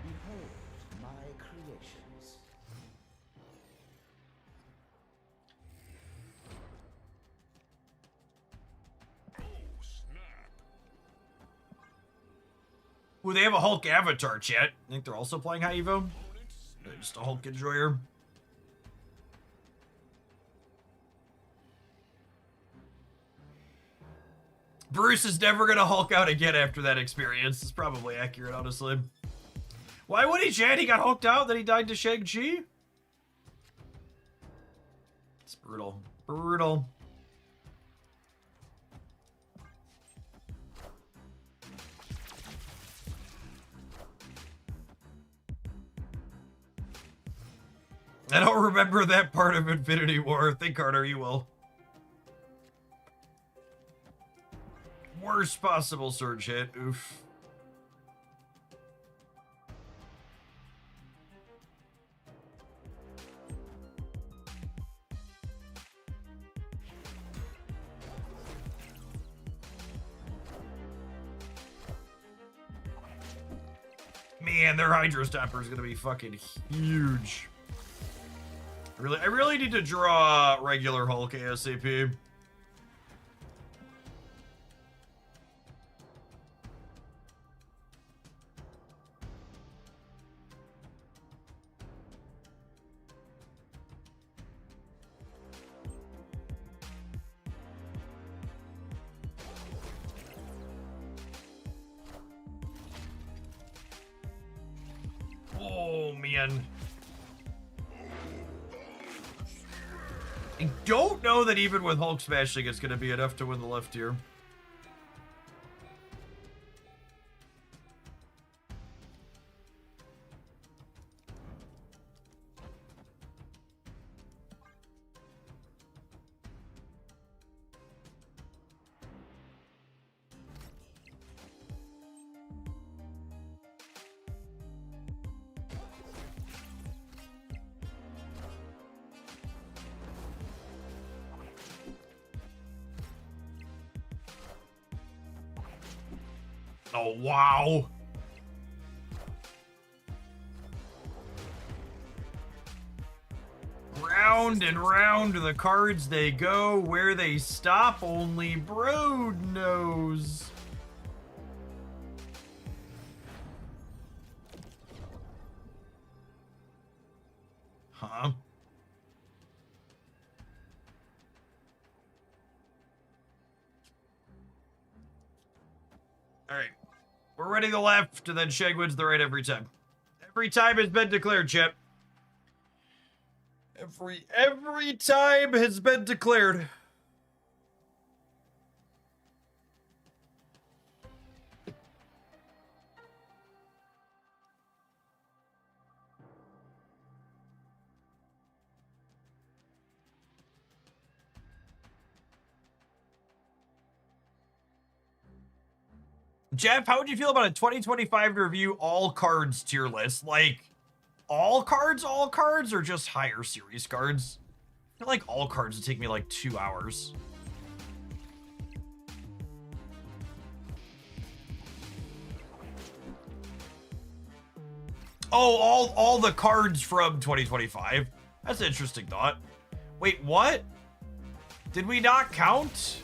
Behold my creations. Ooh, they have a Hulk avatar, chat. I think they're also playing High Evo. They're just a Hulk enjoyer. Bruce is never gonna Hulk out again after that experience. It's probably accurate, honestly. Why would he, chat? He got hulked out, then he died to Shang-Chi? It's brutal. Brutal. I don't remember that part of Infinity War. Think harder, you will. Worst possible surge hit. Oof. Man, their Hydro Stopper is gonna be fucking huge. I really need to draw regular Hulk ASAP. Oh, man. I don't know that even with Hulk smashing, it's going to be enough to win the left tier. Oh, wow. Round and round the cards they go. Where they stop, only Brood knows. Huh? All right. We're running the left, and then Shag wins the right every time. Every time has been declared, Chip. Every time has been declared. Jeff, how would you feel about a 2025 to review all cards tier list? Like, all cards, or just higher series cards? I feel like all cards would take me like 2 hours. Oh, all the cards from 2025? That's an interesting thought. Wait, what? Did we not count?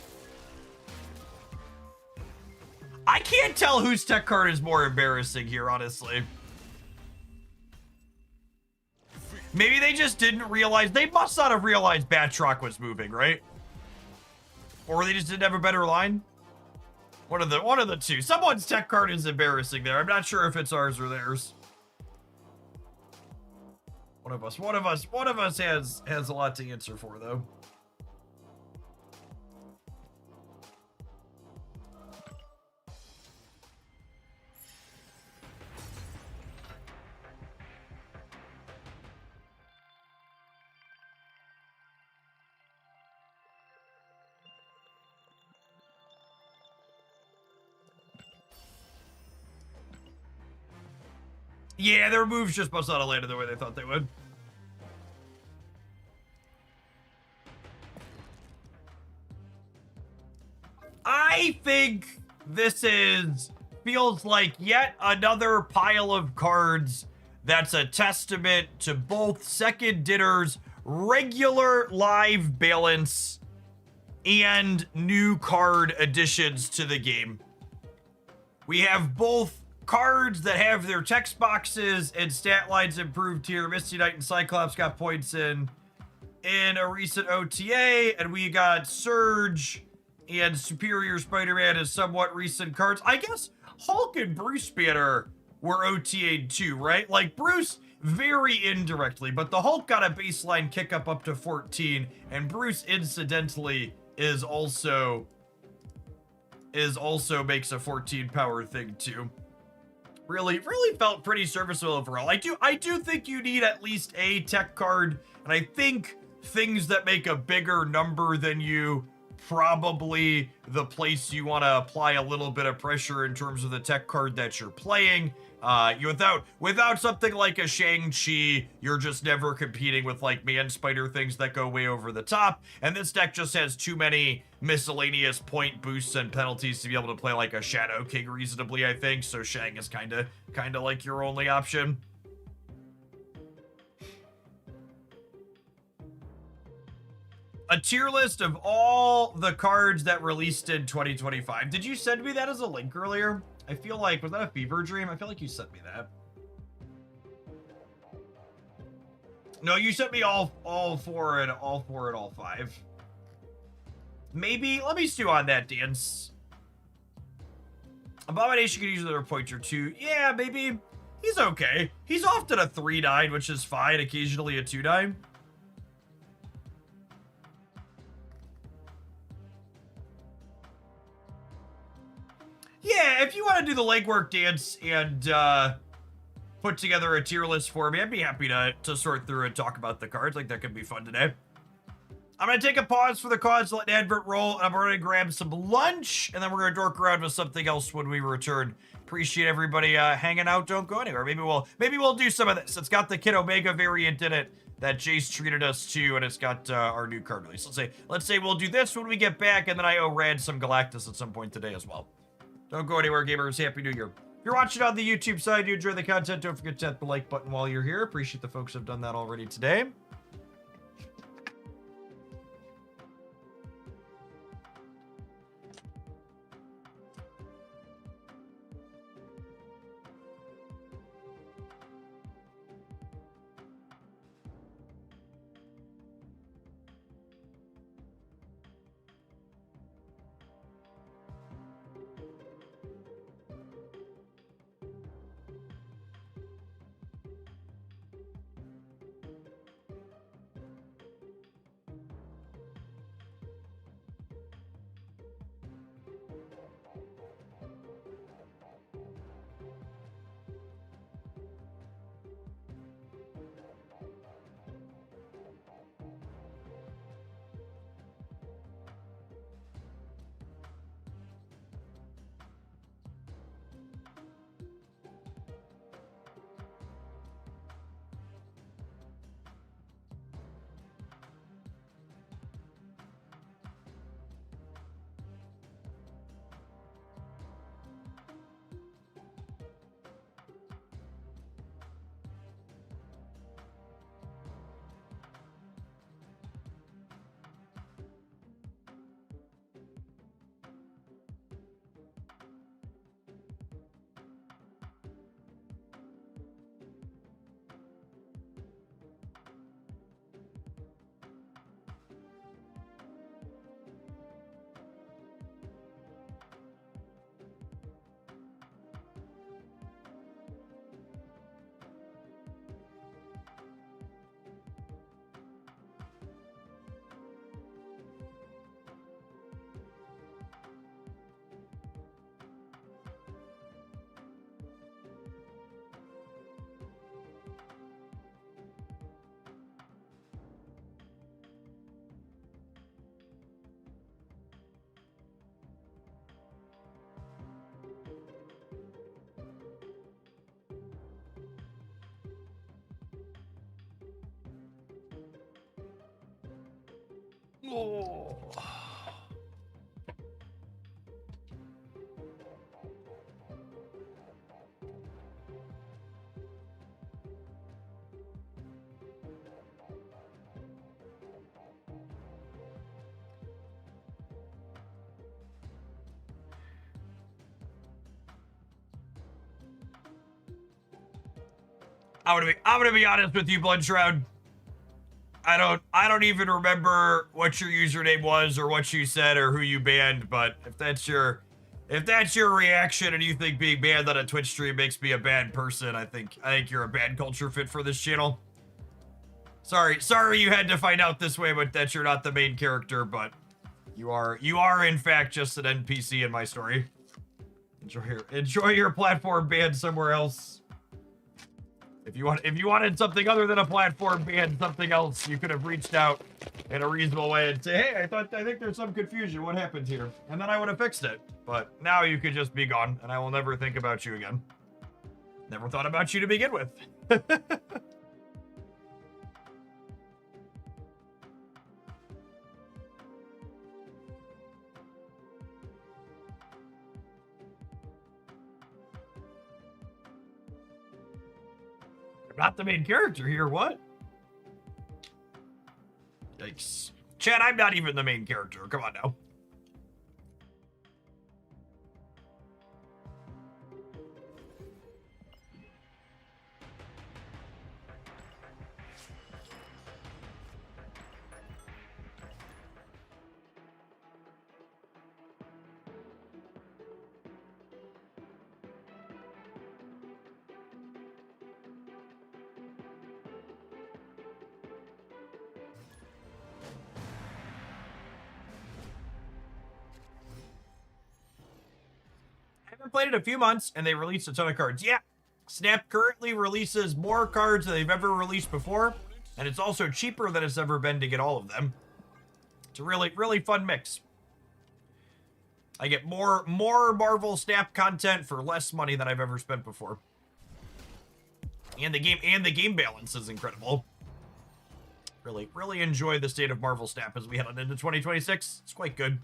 I can't tell whose tech card is more embarrassing here, honestly. Maybe they just didn't realize. They must not have realized Batroc was moving, right? Or they just didn't have a better line. One of the two. Someone's tech card is embarrassing there. I'm not sure if it's ours or theirs. One of us has a lot to answer for, though. Yeah, their moves just must not have landed the way they thought they would. I think this feels like yet another pile of cards that's a testament to both Second Dinner's regular live balance and new card additions to the game. We have both cards that have their text boxes and stat lines improved here. Misty Knight and Cyclops got points in a recent OTA, and we got Surge and Superior Spider-Man as somewhat recent cards. I guess Hulk and Bruce Banner were OTA'd too, right? Like Bruce very indirectly, but the Hulk got a baseline kick up to 14, and Bruce incidentally is also makes a 14 power thing too. Really felt pretty serviceable overall. I do think you need at least a tech card, and I think things that make a bigger number than you, probably the place you want to apply a little bit of pressure in terms of the tech card that you're playing. Without something like a Shang-Chi, you're just never competing with like Man-Spider things that go way over the top. And this deck just has too many miscellaneous point boosts and penalties to be able to play like a Shadow King reasonably, I think. So Shang is kind of like your only option. A tier list of all the cards that released in 2025. Did you send me that as a link earlier? I feel like, was that a fever dream? I feel like you sent me that. No, you sent me all four and all five. Maybe, let me stew on that, Dance. Abomination could use another point or two. Yeah, maybe. He's okay. He's often a 3/9, which is fine. Occasionally a 2/9. Yeah, if you want to do the legwork, Dance, and put together a tier list for me, I'd be happy to sort through and talk about the cards. Like, that could be fun today. I'm going to take a pause for the cards, let Advert roll, and I'm going to grab some lunch, and then we're going to dork around with something else when we return. Appreciate everybody hanging out. Don't go anywhere. Maybe we'll do some of this. It's got the Kid Omega variant in it that Jace treated us to, and it's got our new card release. Let's say we'll do this when we get back, and then I owe Rad some Galactus at some point today as well. Don't go anywhere, gamers. Happy New Year. If you're watching on the YouTube side, you enjoy the content, don't forget to hit the like button while you're here. Appreciate the folks who have done that already today. Oh. I'm gonna be honest with you, Bloodshroud. I don't even remember what your username was or what you said or who you banned, but if that's your reaction and you think being banned on a Twitch stream makes me a bad person, I think you're a bad culture fit for this channel. Sorry you had to find out this way, but that you're not the main character, but you are in fact just an NPC in my story. Enjoy your platform ban somewhere else. If you wanted something other than a platform ban, something else, you could have reached out in a reasonable way and say, hey, I think there's some confusion. What happened here? And then I would have fixed it. But now you could just be gone, and I will never think about you again. Never thought about you to begin with. Not the main character here, what? Yikes. Chad, I'm not even the main character. Come on now. Played it a few months and they released a ton of cards. Yeah, Snap currently releases more cards than they've ever released before, and it's also cheaper than it's ever been to get all of them. It's a really fun mix. I get more Marvel Snap content for less money than I've ever spent before. And the game balance is incredible. Really enjoy the state of Marvel Snap as we head on into 2026. It's quite good.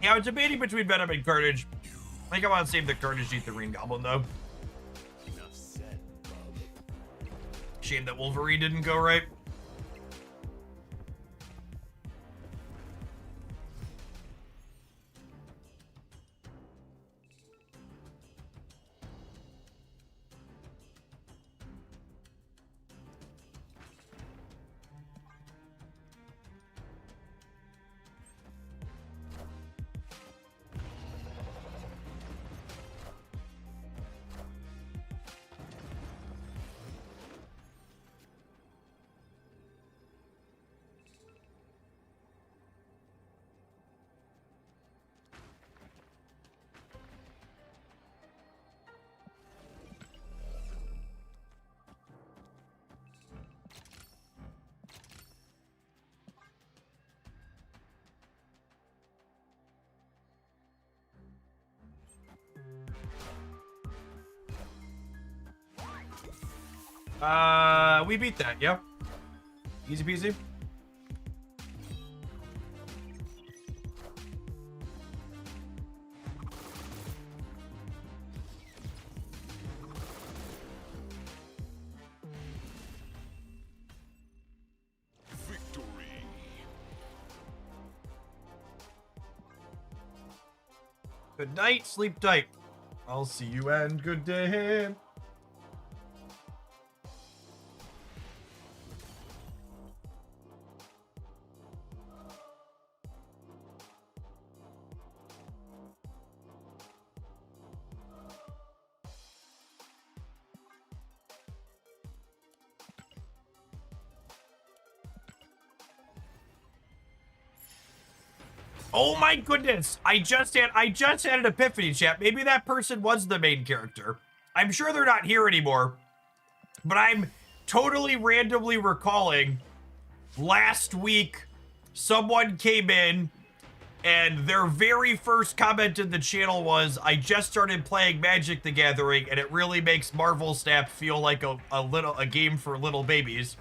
Yeah, I was debating between Venom and Carnage. I think I want to save the Carnage eat the Green Goblin, though. Shame that Wolverine didn't go right. We beat that, yep. Easy peasy. Good night, sleep tight. I'll see you and good day. Oh my goodness! I just had an epiphany, chat. Maybe that person was the main character. I'm sure they're not here anymore, but I'm totally randomly recalling last week someone came in and their very first comment in the channel was, "I just started playing Magic the Gathering and it really makes Marvel Snap feel like a game for little babies."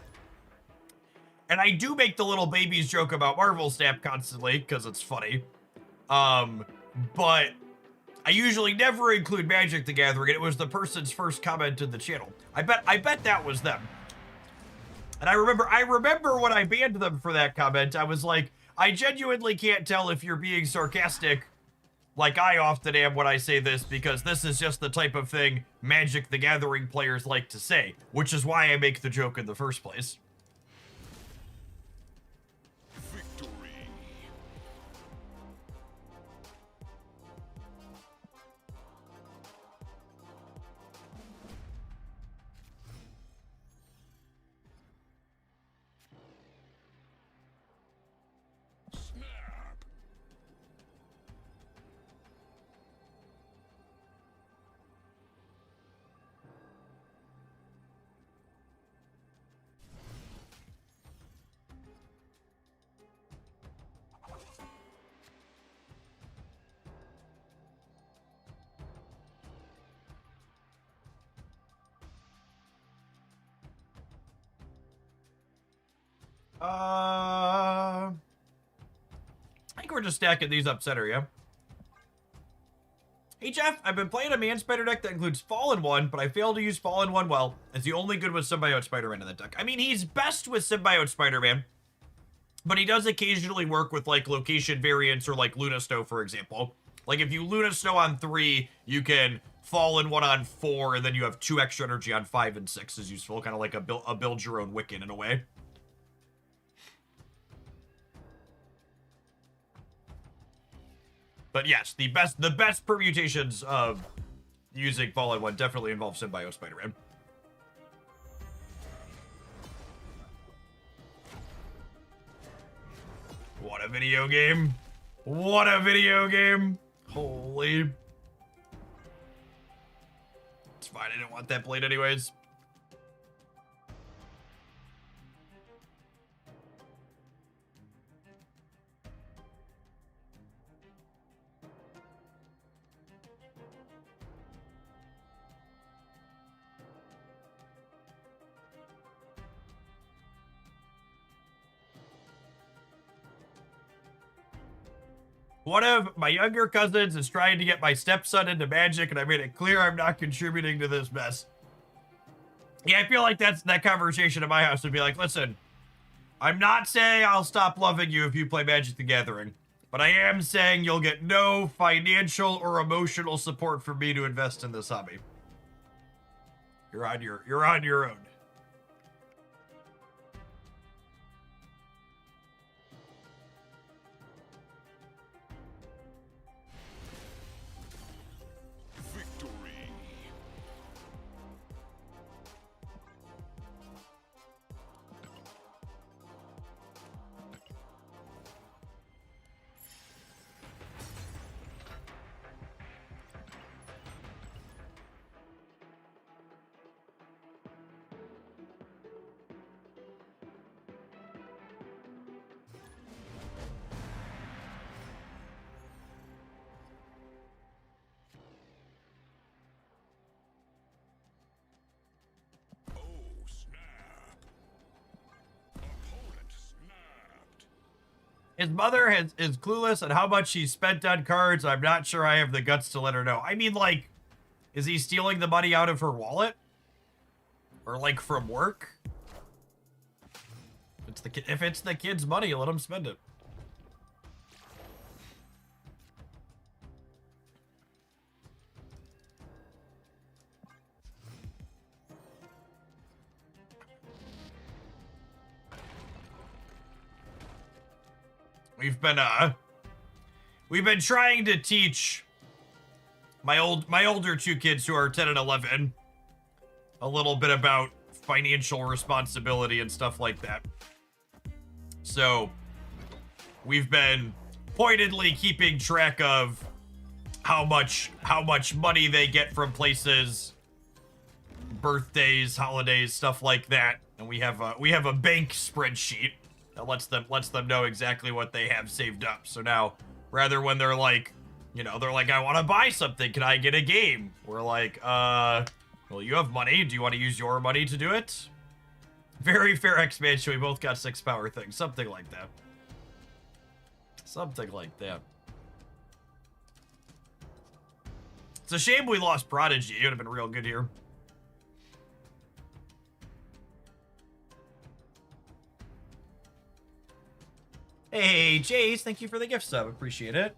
And I do make the little babies joke about Marvel Snap constantly, because it's funny. But I usually never include Magic the Gathering, and it was the person's first comment in the channel. I bet that was them. And I remember when I banned them for that comment, I was like, I genuinely can't tell if you're being sarcastic, like I often am when I say this, because this is just the type of thing Magic the Gathering players like to say, which is why I make the joke in the first place. I think we're just stacking these up center, yeah? Hey Jeff, I've been playing a Man Spider deck that includes Fallen One, but I failed to use Fallen One well. It's the only good with Symbiote Spider-Man in that deck. I mean, he's best with Symbiote Spider-Man, but he does occasionally work with, like, location variants or, like, Luna Snow, for example. Like, if you Luna Snow on 3, you can Fallen One on 4, and then you have 2 extra energy on 5 and 6 is useful. Kind of like a build your own Wiccan in a way. But yes, the best permutations of using Fallen One definitely involve Symbiote Spider-Man. What a video game. What a video game. Holy. It's fine, I didn't want that blade anyways. One of my younger cousins is trying to get my stepson into Magic, and I made it clear I'm not contributing to this mess. Yeah, I feel like that conversation at my house would be like, listen, I'm not saying I'll stop loving you if you play Magic the Gathering, but I am saying you'll get no financial or emotional support from me to invest in this hobby. You're on your own. His mother is clueless on how much he spent on cards. I'm not sure I have the guts to let her know. I mean, like, is he stealing the money out of her wallet? Or, like, from work? If it's the kid's money, let him spend it. we've been trying to teach my older two kids who are 10 and 11 a little bit about financial responsibility and stuff like that. So we've been pointedly keeping track of how much money they get from places, birthdays, holidays, stuff like that. And we have a bank spreadsheet that lets them know exactly what they have saved up. So now, rather when they're like, they're like, I want to buy something, can I get a game? We're like, well, you have money. Do you want to use your money to do it? Very fair expansion. We both got 6 power things. Something like that. Something like that. It's a shame we lost Prodigy. It would have been real good here. Hey, Jace, thank you for the gift sub. Appreciate it.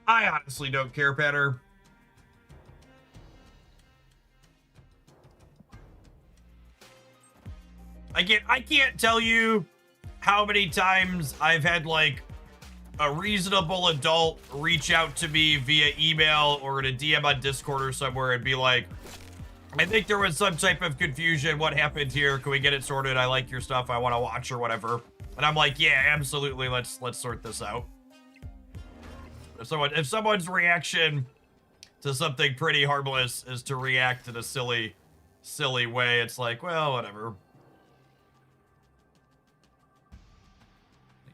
I honestly don't care, Patter. I can't tell you how many times I've had like a reasonable adult reach out to me via email or in a DM on Discord or somewhere and be like, I think there was some type of confusion. What happened here? Can we get it sorted? I like your stuff. I want to watch or whatever. And I'm like, yeah, absolutely. Let's sort this out. If someone's reaction to something pretty harmless is to react in a silly way, it's like, well, whatever.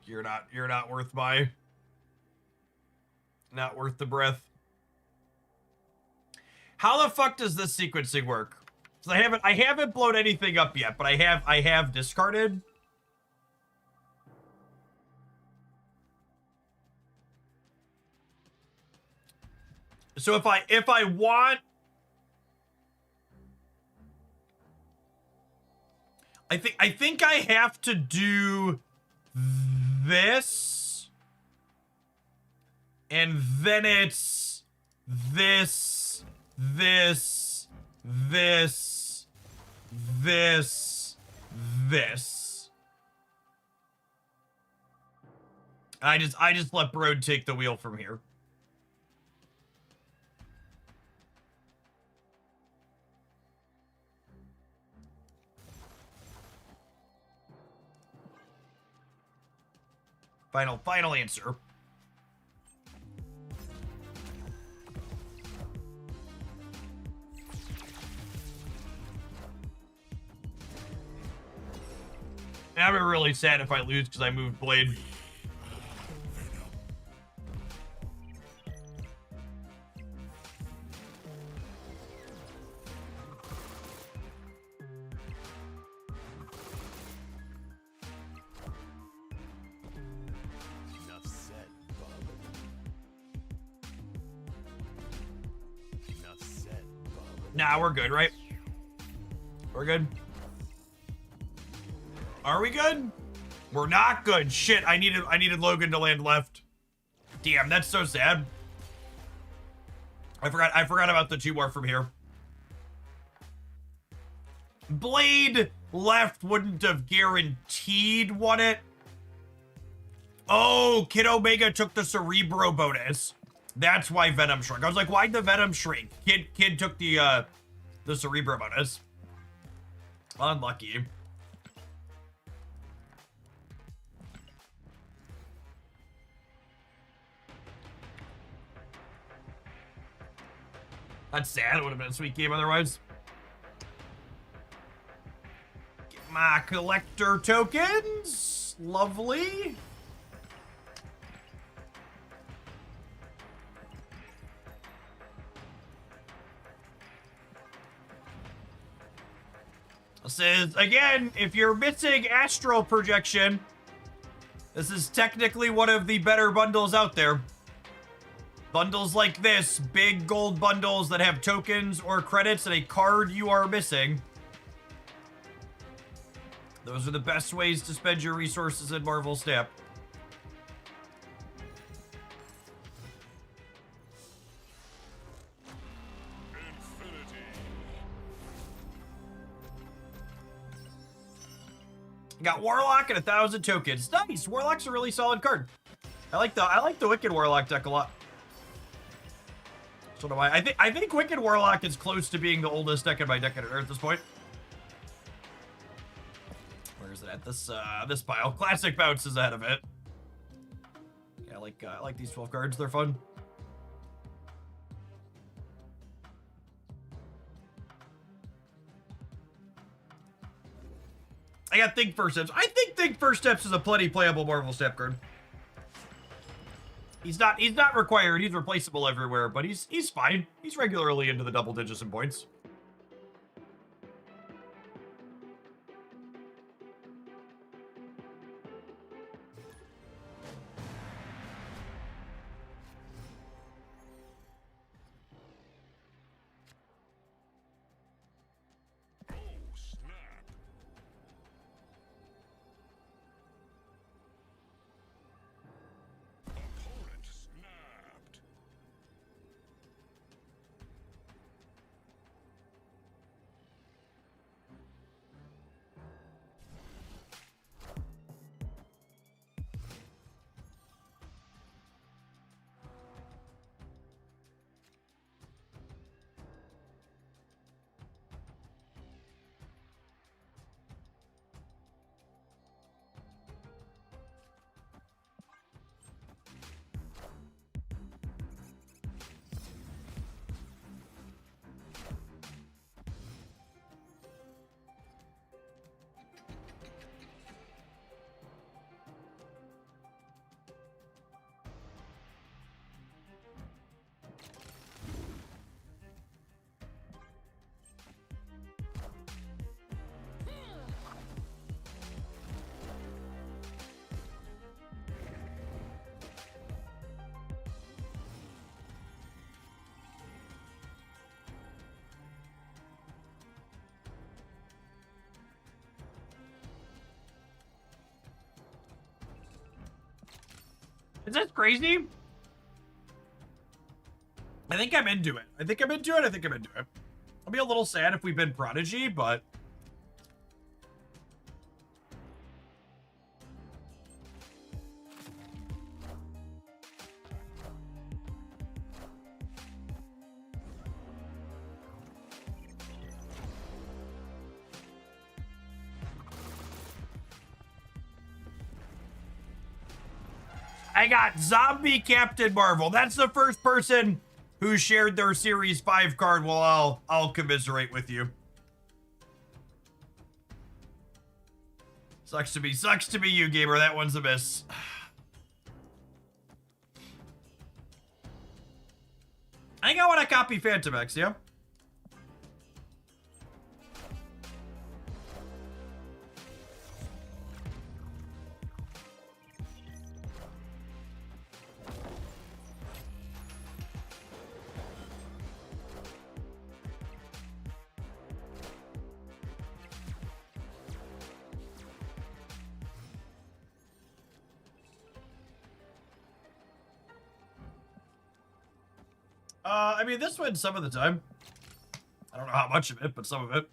You're not worth not worth the breath. How the fuck does this sequencing work? So I haven't blown anything up yet, but I have discarded. So if I want, I think I have to do this, and then it's this, this, this, this, this. I just let Brode take the wheel from here. Final answer. I'd be really sad if I lose because I moved Blade. Nah, we're good, right? We're good. Are we good? We're not good. Shit, I needed Logan to land left. Damn, that's so sad. I forgot about the 2 more from here. Blade left wouldn't have guaranteed won it. Oh, Kid Omega took the Cerebro bonus. That's why Venom shrunk. I was like, why'd the Venom shrink? Kid took the Cerebro bonus. Unlucky. That's sad. It would have been a sweet game otherwise. Get my collector tokens. Lovely. This is, again, if you're missing astral projection, this is technically one of the better bundles out there. Bundles like this, big gold bundles that have tokens or credits and a card you are missing. Those are the best ways to spend your resources in Marvel Snap. Got Warlock and 1,000 tokens. Nice. Warlock's a really solid card. I like the Wicked Warlock deck a lot. So do I. I think Wicked Warlock is close to being the oldest deck in my deck editor at this point. Where is it at? This pile. Classic Bounce is ahead of it. Yeah, I like these 12 cards. They're fun. I got Think First Steps. I think Think First Steps is a plenty playable Marvel Snap card. He's not required. He's replaceable everywhere, but he's fine. He's regularly into the double digits in points. Is that crazy? I think I'm into it. I think I'm into it. I'll be a little sad if we've been Prodigy, but... I got Zombie Captain Marvel. That's the first person who shared their Series 5 card. Well, I'll commiserate with you. Sucks to be you, gamer. That one's a miss. I think I want to copy Phantom X, yeah? I mean, this wins some of the time. I don't know how much of it, but some of it.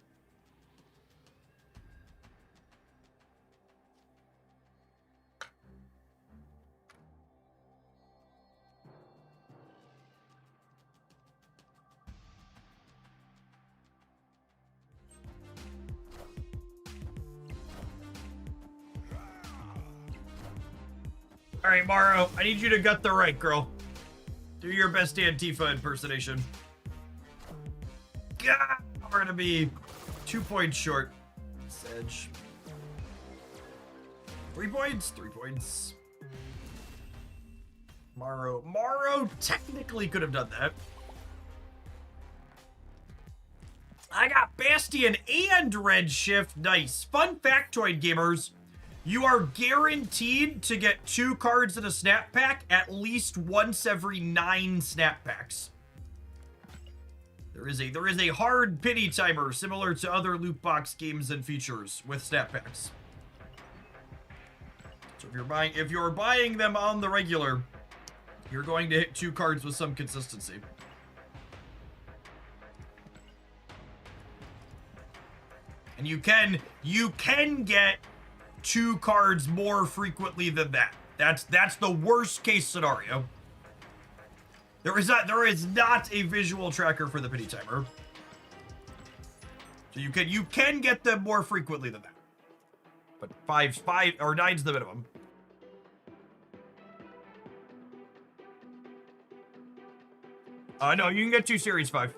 All right, Morrow, I need you to gut the right, girl. Do your best Antifa impersonation. God, we're gonna be 2 points short. Sedge. 3 points, 3 points. Morrow technically could have done that. I got Bastion and Redshift. Nice. Fun factoid, gamers. You are guaranteed to get 2 cards in a snap pack at least once every 9 snap packs. There is a hard pity timer similar to other loot box games and features with snap packs. So if you're buying them on the regular, you're going to hit 2 cards with some consistency. And you can get 2 cards more frequently than that. That's the worst case scenario. There is not a visual tracker for the pity timer. So you can get them more frequently than that. But 5 or 9's the minimum. No, you can get 2 Series 5.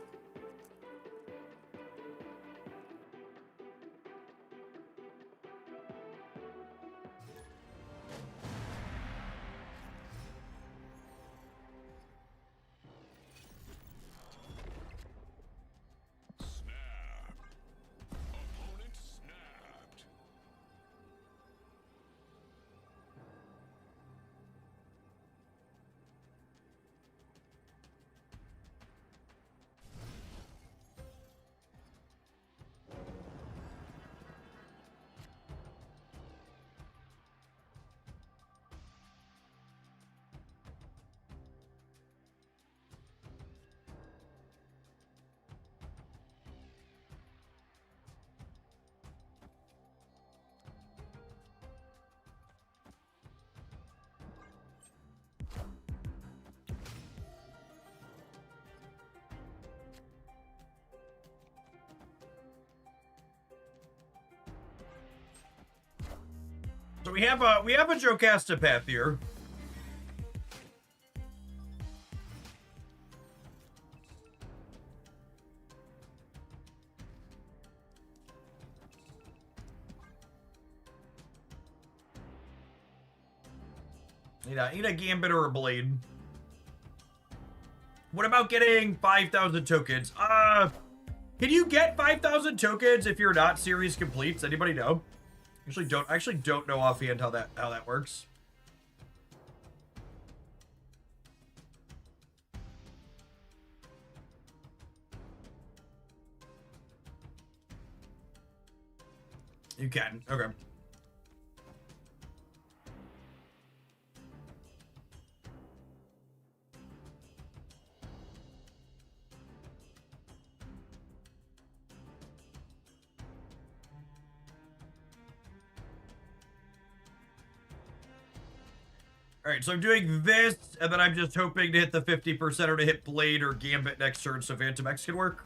So we have a Jocasta path here. Need a Gambit or a Blade. What about getting 5,000 tokens? Can you get 5,000 tokens if you're not series complete? Does anybody know? Actually don't know offhand how that works. You can. Okay. Alright, so I'm doing this, and then I'm just hoping to hit the 50% or to hit Blade or Gambit next turn so Phantom X can work.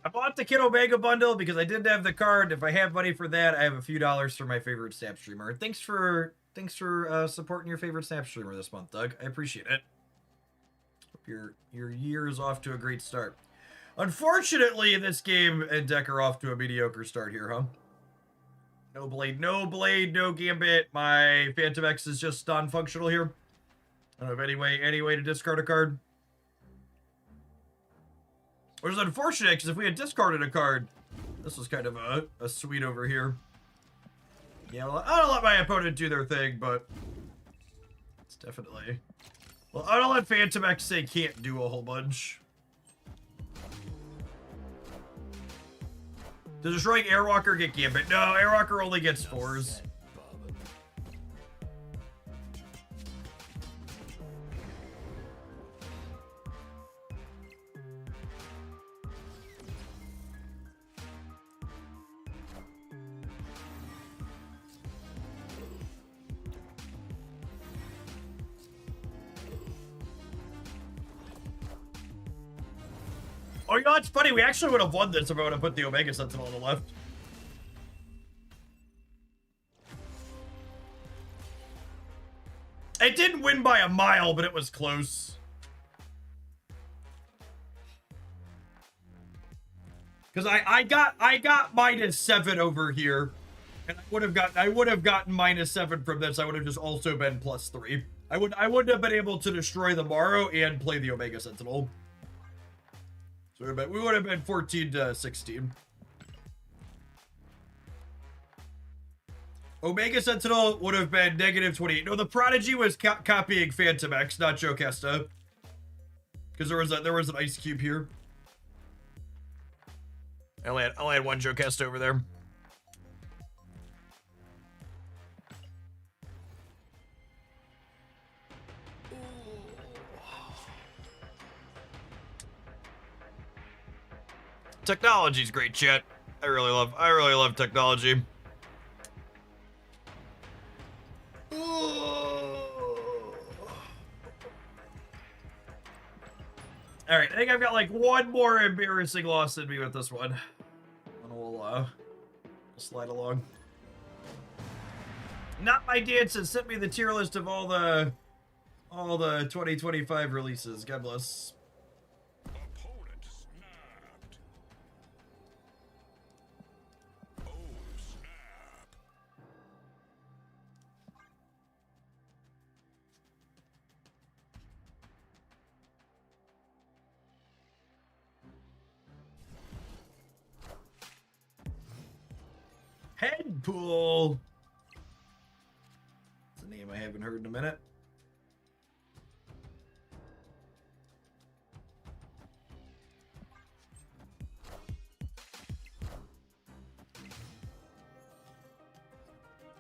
I bought the Kid Omega bundle because I didn't have the card. If I have money for that, I have a few dollars for my favorite Snap streamer. Thanks for supporting your favorite Snap streamer this month, Doug. I appreciate it. Hope your year is off to a great start. Unfortunately, this game and deck are off to a mediocre start here, huh? No Blade, no Gambit. My Phantom X is just non-functional here. I don't have any way to discard a card. Which is unfortunate, because if we had discarded a card, this was kind of a sweet over here. Yeah, well, I don't let my opponent do their thing, but it's definitely... Well, I don't let Phantom X say can't do a whole bunch. Does Destroying Airwalker get Gambit? No, Airwalker only gets 4s. Oh, you know, it's funny. We actually would have won this if I would have put the Omega Sentinel on the left. It didn't win by a mile, but it was close. Because I got -7 over here. And I would have gotten -7 from this. I would have just also been +3. I wouldn't have been able to destroy the Morrow and play the Omega Sentinel. So we would have been 14 to 16. Omega Sentinel would have been -28. No, the Prodigy was copying Phantom X, not Jocasta. Because there was an ice cube here. I only had one Jocasta over there. Technology's great, chat. I really love technology. All right, I think I've got like one more embarrassing loss in me with this one. And we'll slide along. Not My Dances sent me the tier list of all the 2025 releases. God bless. Head pool. That's a name I haven't heard in a minute.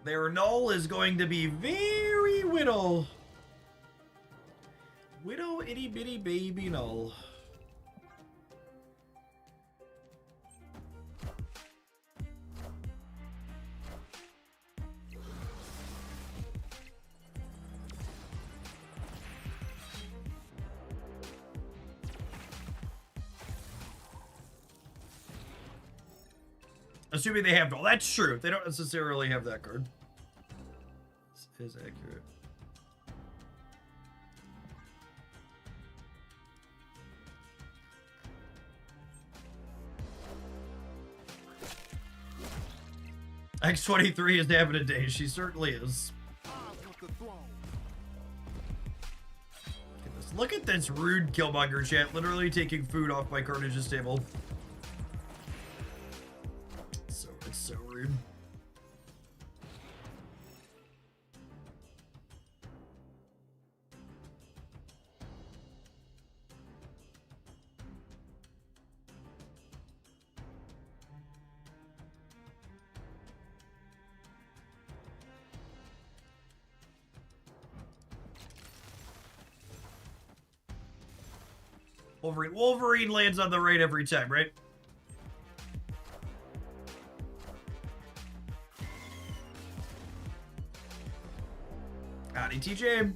Their null is going to be very whittle. Whittle itty bitty baby null. Assuming they have null. That's true. They don't necessarily have that card. This is accurate. X23 is having a day. She certainly is. Look at this rude Killmonger chat. Literally taking food off my Carnage's table. It's so rude. Wolverine lands on the right every time, right? Howdy, TJ.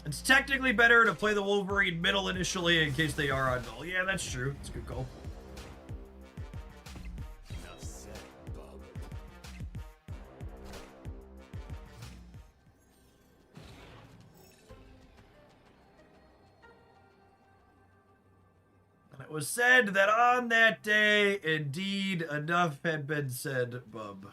It's technically better to play the Wolverine middle initially in case they are on null. Yeah, that's true. It's a good call. And it was said that on that day, indeed, enough had been said, bub.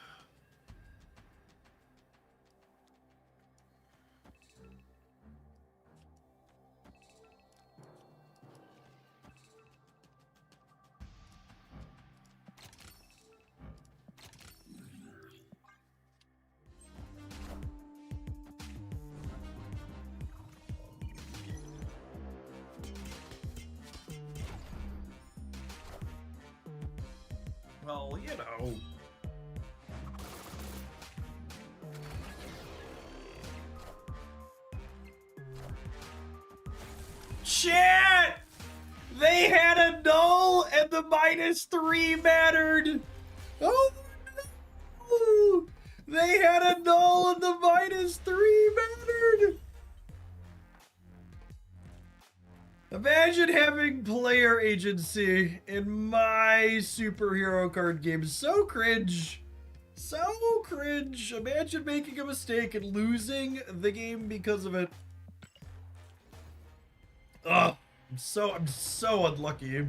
Well, you know. Shit! They had a null and the -3 mattered! Oh no! They had a null and the -3 mattered! Imagine having player agency in my superhero card game. So cringe. So cringe. Imagine making a mistake and losing the game because of it. Ugh. I'm so unlucky.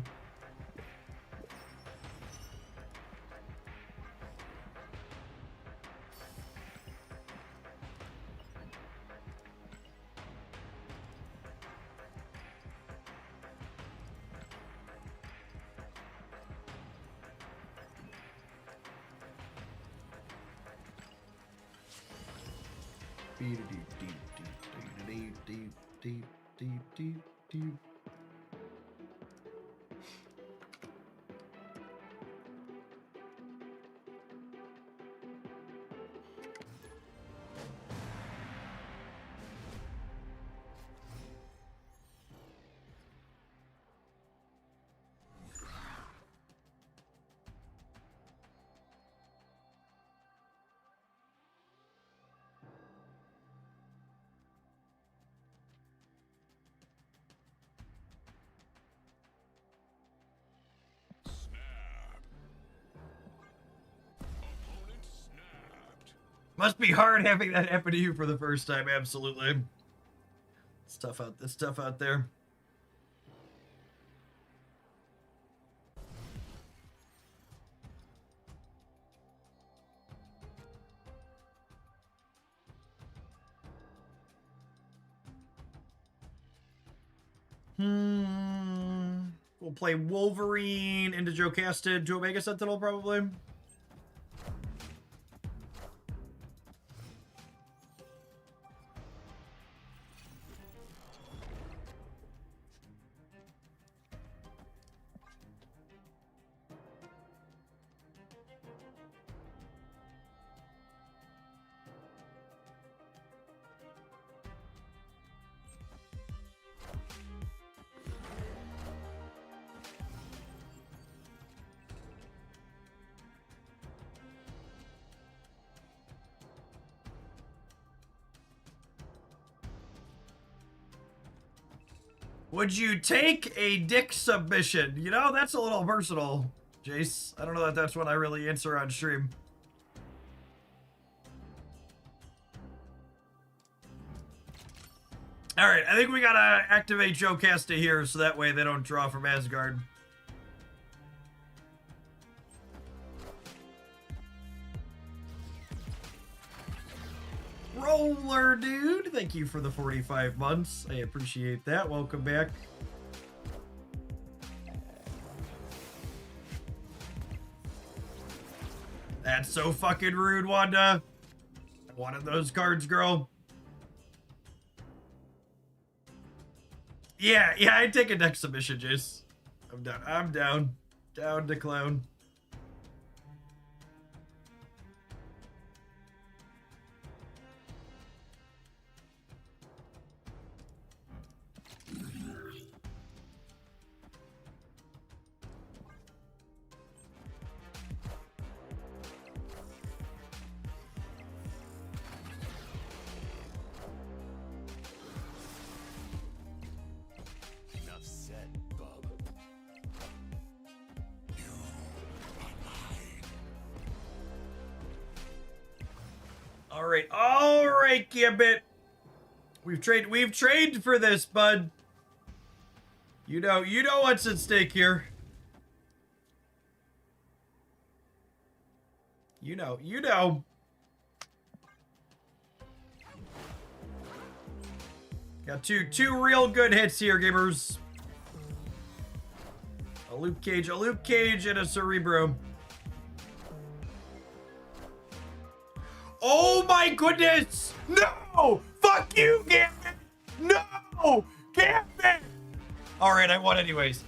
Must be hard having that happen to you for the first time. Absolutely. It's tough out there. We'll play Wolverine into Jocasta to Omega Sentinel probably. Would you take a dick submission? You know, that's a little personal, Jace. I don't know that that's what I really answer on stream. Alright, I think we gotta activate Jocasta here so that way they don't draw from Asgard. Roller dude, thank you for the 45 months. I appreciate that. Welcome back. That's so fucking rude, Wanda. I wanted those cards, girl. Yeah, I'd take a deck submission, Jace. I'm down. Down to clown. All right, Gambit. We've trained for this, bud. You know what's at stake here. You know. Got two real good hits here, gamers. A Luke Cage, and a Cerebro. Oh my goodness! No! Fuck you, Gambit! No! Gambit! Alright, I won anyways.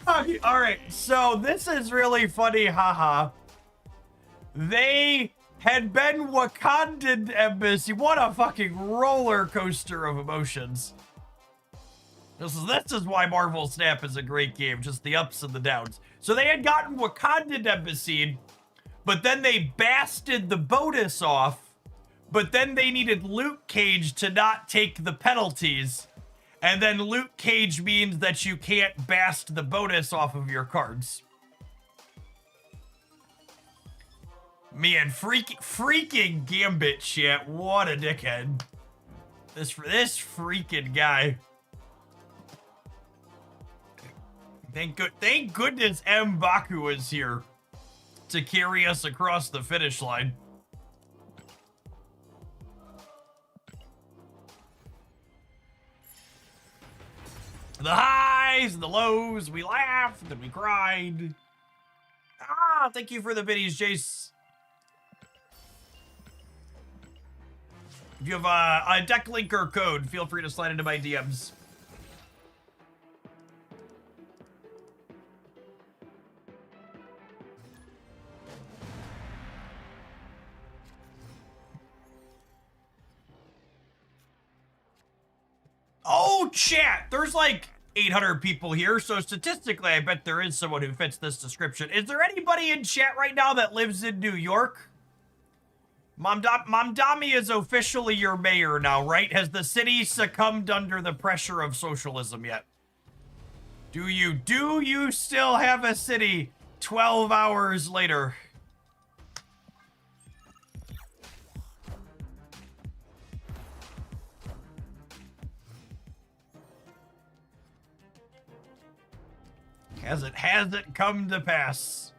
Alright, so this is really funny, haha. They had been Wakandan embassy. What a fucking roller coaster of emotions. This is why Marvel Snap is a great game, just the ups and the downs. So they had gotten Wakandan embassy, but then they basted the bonus off, but then they needed Luke Cage to not take the penalties. And then Luke Cage means that you can't bast the bonus off of your cards. Man, freaking Gambit shit. What a dickhead. This freaking guy. Thank goodness M'Baku is here to carry us across the finish line. The highs and the lows, we laughed and we cried. Ah, thank you for the biddies, Jace. If you have a deck link or code, feel free to slide into my DMs. Oh, chat! There's like 800 people here, so statistically, I bet there is someone who fits this description. Is there anybody in chat right now that lives in New York? Mamdami is officially your mayor now, right? Has the city succumbed under the pressure of socialism yet? Do you still have a city 12 hours later? Has it come to pass?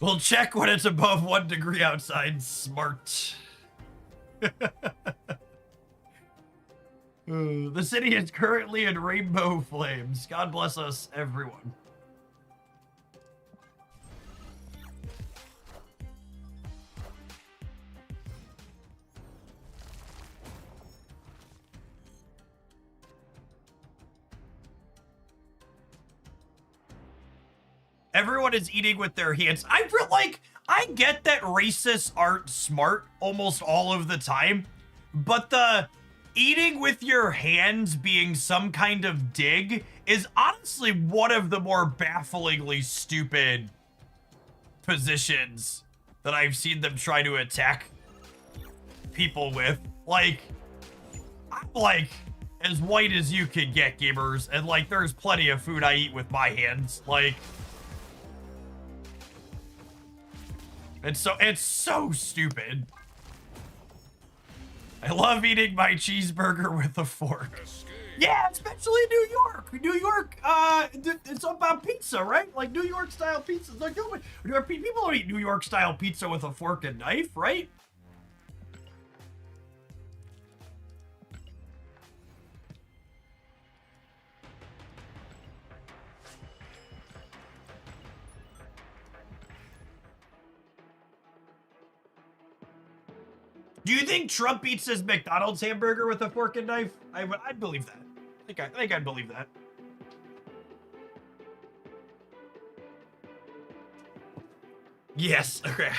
We'll check when it's above 1 degree outside. Smart. The city is currently in rainbow flames. God bless us, everyone. Everyone is eating with their hands. I get that racists aren't smart almost all of the time, but the eating with your hands being some kind of dig is honestly one of the more bafflingly stupid positions that I've seen them try to attack people with. Like, I'm like as white as you can get, gamers, and like there's plenty of food I eat with my hands. Like, it's so stupid. I love eating my cheeseburger with a fork. Yeah, especially New York. New York, it's about pizza, right? Like New York style pizza. Like people don't eat New York style pizza with a fork and knife, right? Do you think Trump eats his McDonald's hamburger with a fork and knife? I'd believe that. I think I'd believe that. Yes. Okay.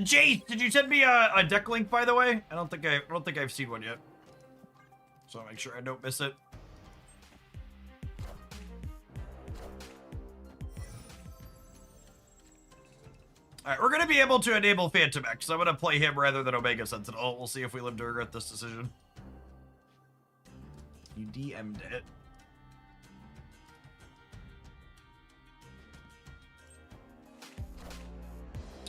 Jace, did you send me a deck link, by the way? I don't think I've seen one yet. So I'll make sure I don't miss it. Alright, we're gonna be able to enable Phantom X. I'm gonna play him rather than Omega Sentinel. We'll see if we live to regret this decision. You DM'd it.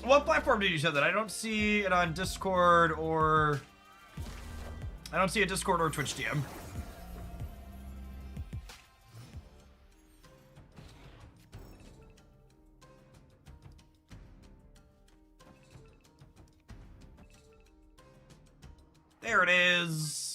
What platform did you send that? I don't see it on Discord or... I don't see a Discord or Twitch DM. There it is.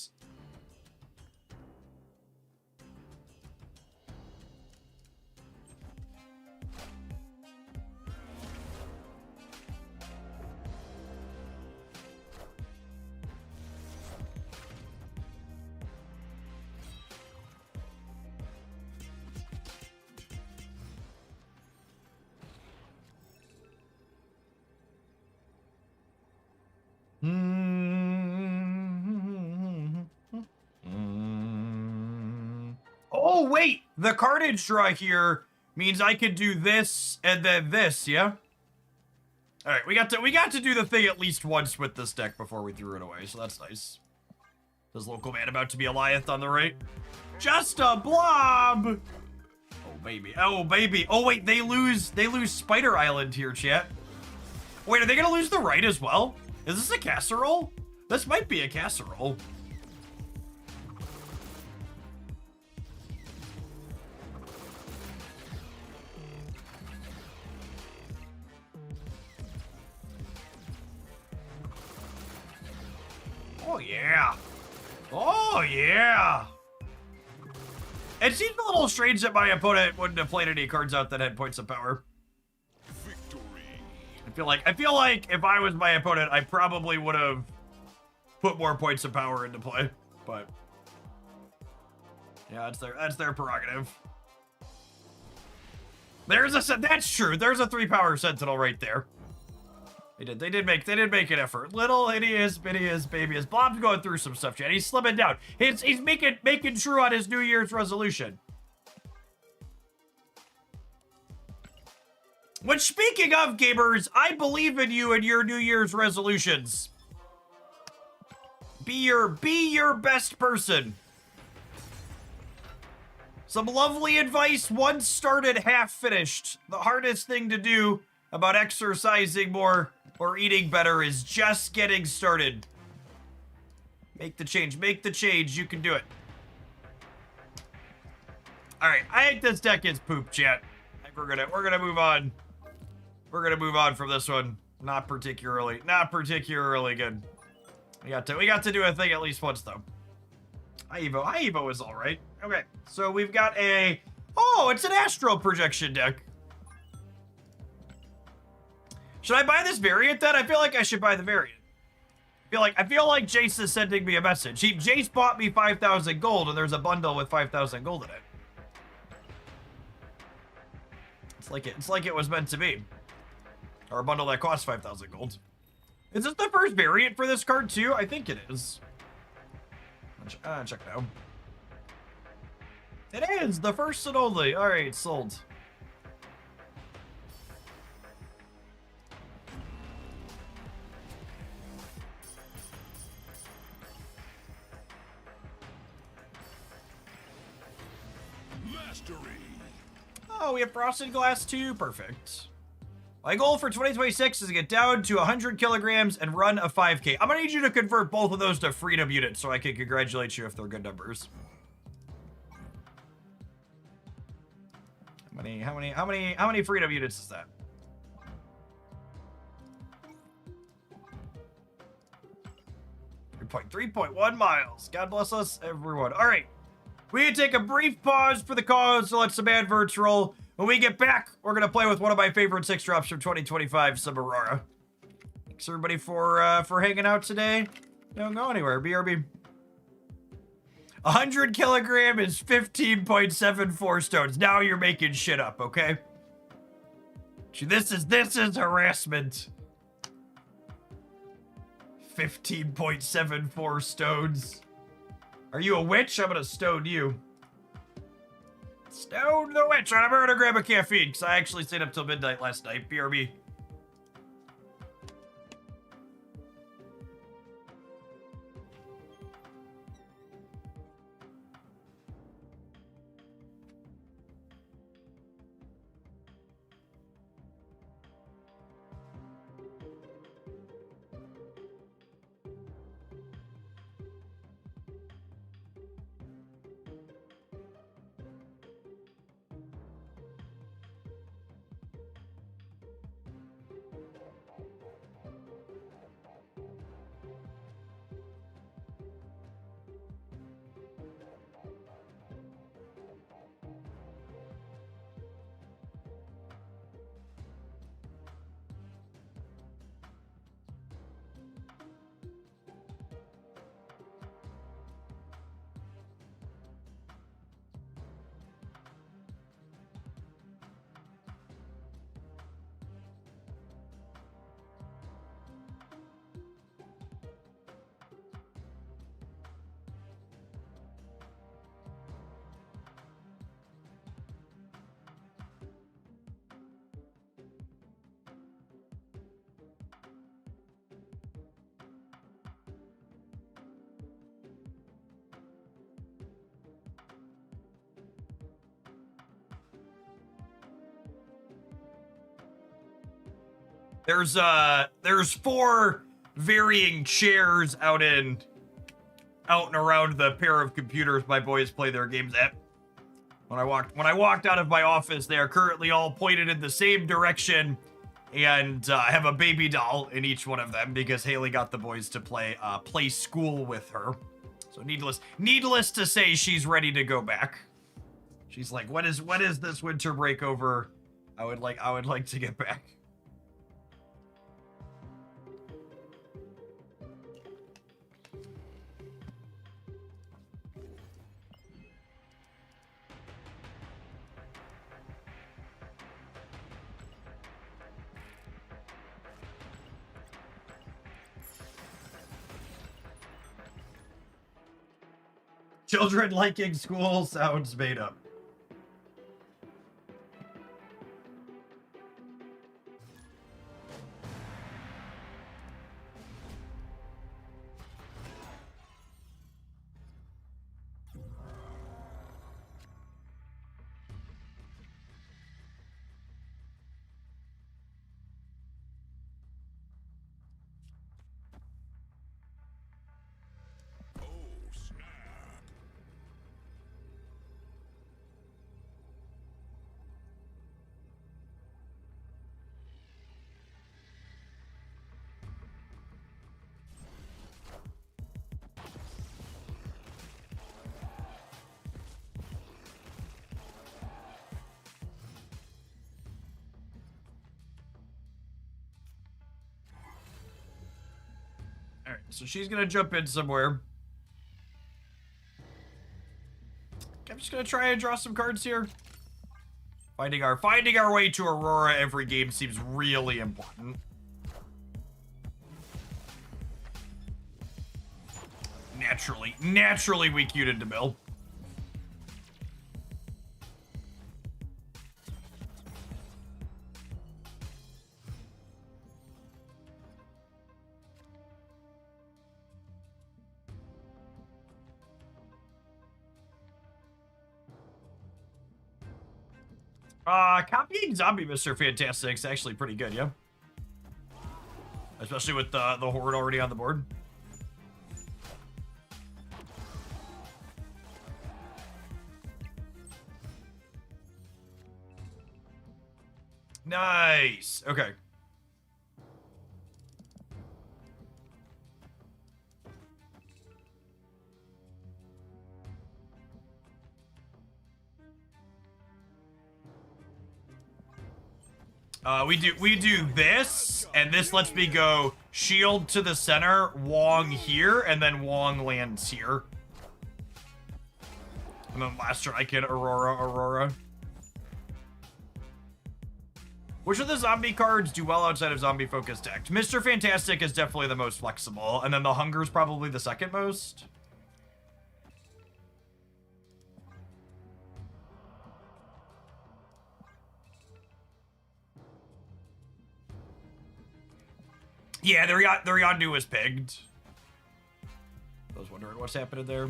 Oh, wait! The cartage draw here means I could do this and then this, yeah? Alright, we got to do the thing at least once with this deck before we threw it away, so that's nice. Does local man about to be Eliath on the right? Just a blob! Oh, baby. Oh, baby. Oh, wait, they lose Spider Island here, chat. Wait, are they gonna lose the right as well? Is this a casserole? This might be a casserole. Oh, yeah. Oh, yeah. It seems a little strange that my opponent wouldn't have played any cards out that had points of power. I feel like if I was my opponent, I probably would have put more points of power into play. But yeah, that's their prerogative. That's true. There's a 3-power sentinel right there. They did make an effort. Little hideous baby. Blob's going through some stuff, Chad. He's slimming down. He's making true on his New Year's resolution. Which, speaking of gamers, I believe in you and your New Year's resolutions. Be your best person. Some lovely advice: once started, half finished. The hardest thing to do about exercising more or eating better is just getting started. Make the change. Make the change. You can do it. All right, I think this deck is poop, chat. I think we're gonna move on. We're gonna move on from this one. Not particularly good. We got to do a thing at least once though. High Evo is all right. Okay, so we've got it's an astral projection deck. Should I buy this variant then? I feel like I should buy the variant. I feel like Jace is sending me a message. Jace bought me 5,000 gold, and there's a bundle with 5,000 gold in it. It's like it was meant to be. Or a bundle that costs 5,000 gold. Is this the first variant for this card too? I think it is. Check now. It is the first and only. All right, sold. Mastery. Oh, we have frosted glass too. Perfect. My goal for 2026 is to get down to 100 kilograms and run a 5K. I'm gonna need you to convert both of those to freedom units so I can congratulate you if they're good numbers. How many freedom units is that? .3.1 miles. God bless us, everyone. All right. We can take a brief pause for the cause to let some adverts roll. When we get back, we're going to play with one of my favorite 6-drops from 2025, some Aurora. Thanks, everybody, for hanging out today. Don't go anywhere. BRB. 100 kilogram is 15.74 stones. Now you're making shit up, okay? This is harassment. 15.74 stones. Are you a witch? I'm gonna stone you. Stone the witch. All right, I'm gonna grab a caffeine because I actually stayed up till midnight last night. BRB. There's 4 varying chairs out and around the pair of computers my boys play their games at. When I walked out of my office, they are currently all pointed in the same direction, and I have a baby doll in each one of them because Haley got the boys to play school with her. So needless to say, she's ready to go back. She's like, when is this winter break over? I would like to get back. Children liking school sounds made up. Alright, so she's gonna jump in somewhere. I'm just gonna try and draw some cards here. Finding our way to Aurora every game seems really important. Naturally we queued into Bill. Copying Zombie Mr. Fantastic is actually pretty good, yeah? Especially with the Horde already on the board. Nice. Okay. We do this, and this lets me go shield to the center, Wong here, and then Wong lands here. And then last turn I can Aurora. Which of the zombie cards do well outside of zombie focused deck? Mr. Fantastic is definitely the most flexible, and then the Hunger's probably the second most. Yeah, their Yondu was pigged. I was wondering what's happening there.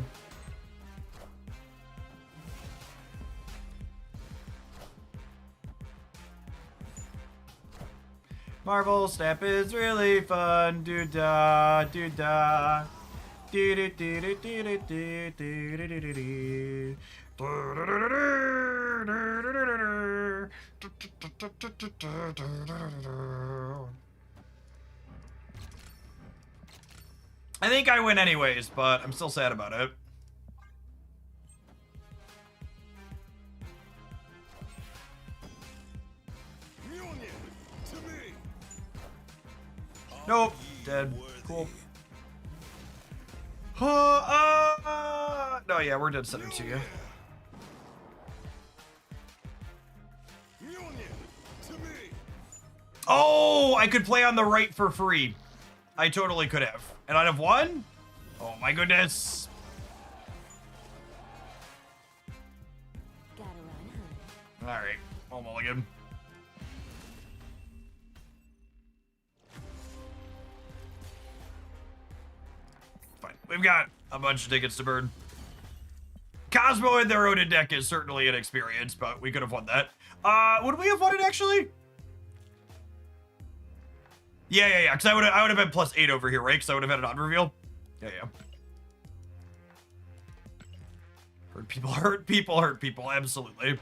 Marvel Snap is really fun. Do-da, do-da. Do-do-do-do-do-do-do-do-do-do. I think I win anyways, but I'm still sad about it. Nope, dead. Cool. No, yeah, we're dead center to you. Oh, I could play on the right for free. I totally could have. And I'd have won? Oh my goodness. Alright, I'll mulligan. Fine. We've got a bunch of tickets to burn. Cosmo in their own deck is certainly an experience, but we could have won that. Would we have won it actually? Yeah. Because I would have been +8 over here, right? Because I would have had an odd reveal. Yeah. Hurt people. Absolutely.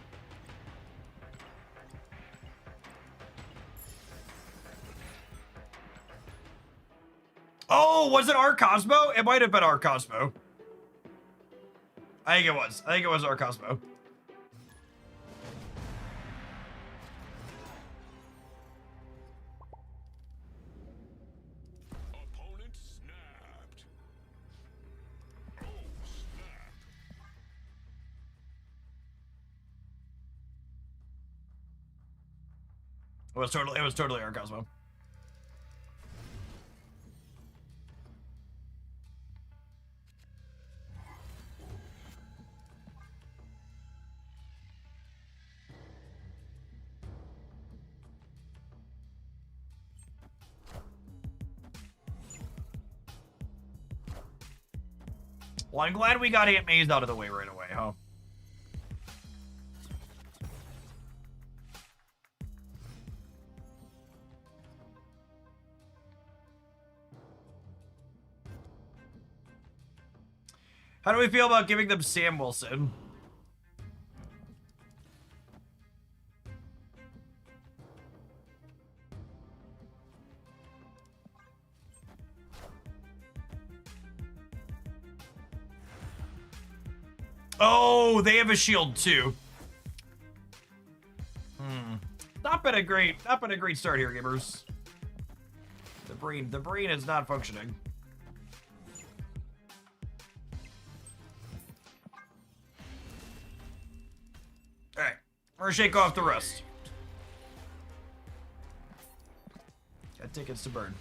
Oh, was it our Cosmo? It might have been our Cosmo. I think it was our Cosmo. Opponent snapped. Oh, snap. It was totally our Cosmo. Well, I'm glad we got Aunt May's out of the way right away, huh? How do we feel about giving them Sam Wilson? Oh, they have a shield too. Not been a great start here, gamers. The brain is not functioning. All right, we're gonna shake off the rust. Got tickets to burn.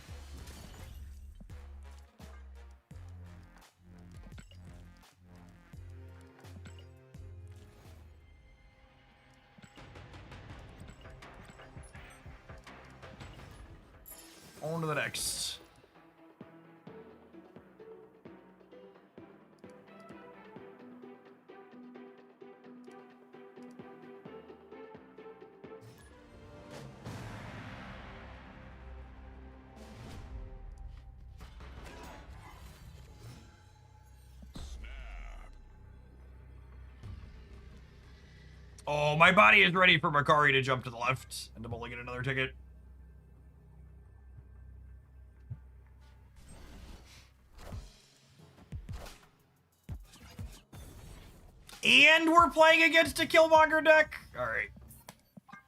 On to the next. Oh, my body is ready for Makari to jump to the left and to only get another ticket. And we're playing against a Killmonger deck? Alright.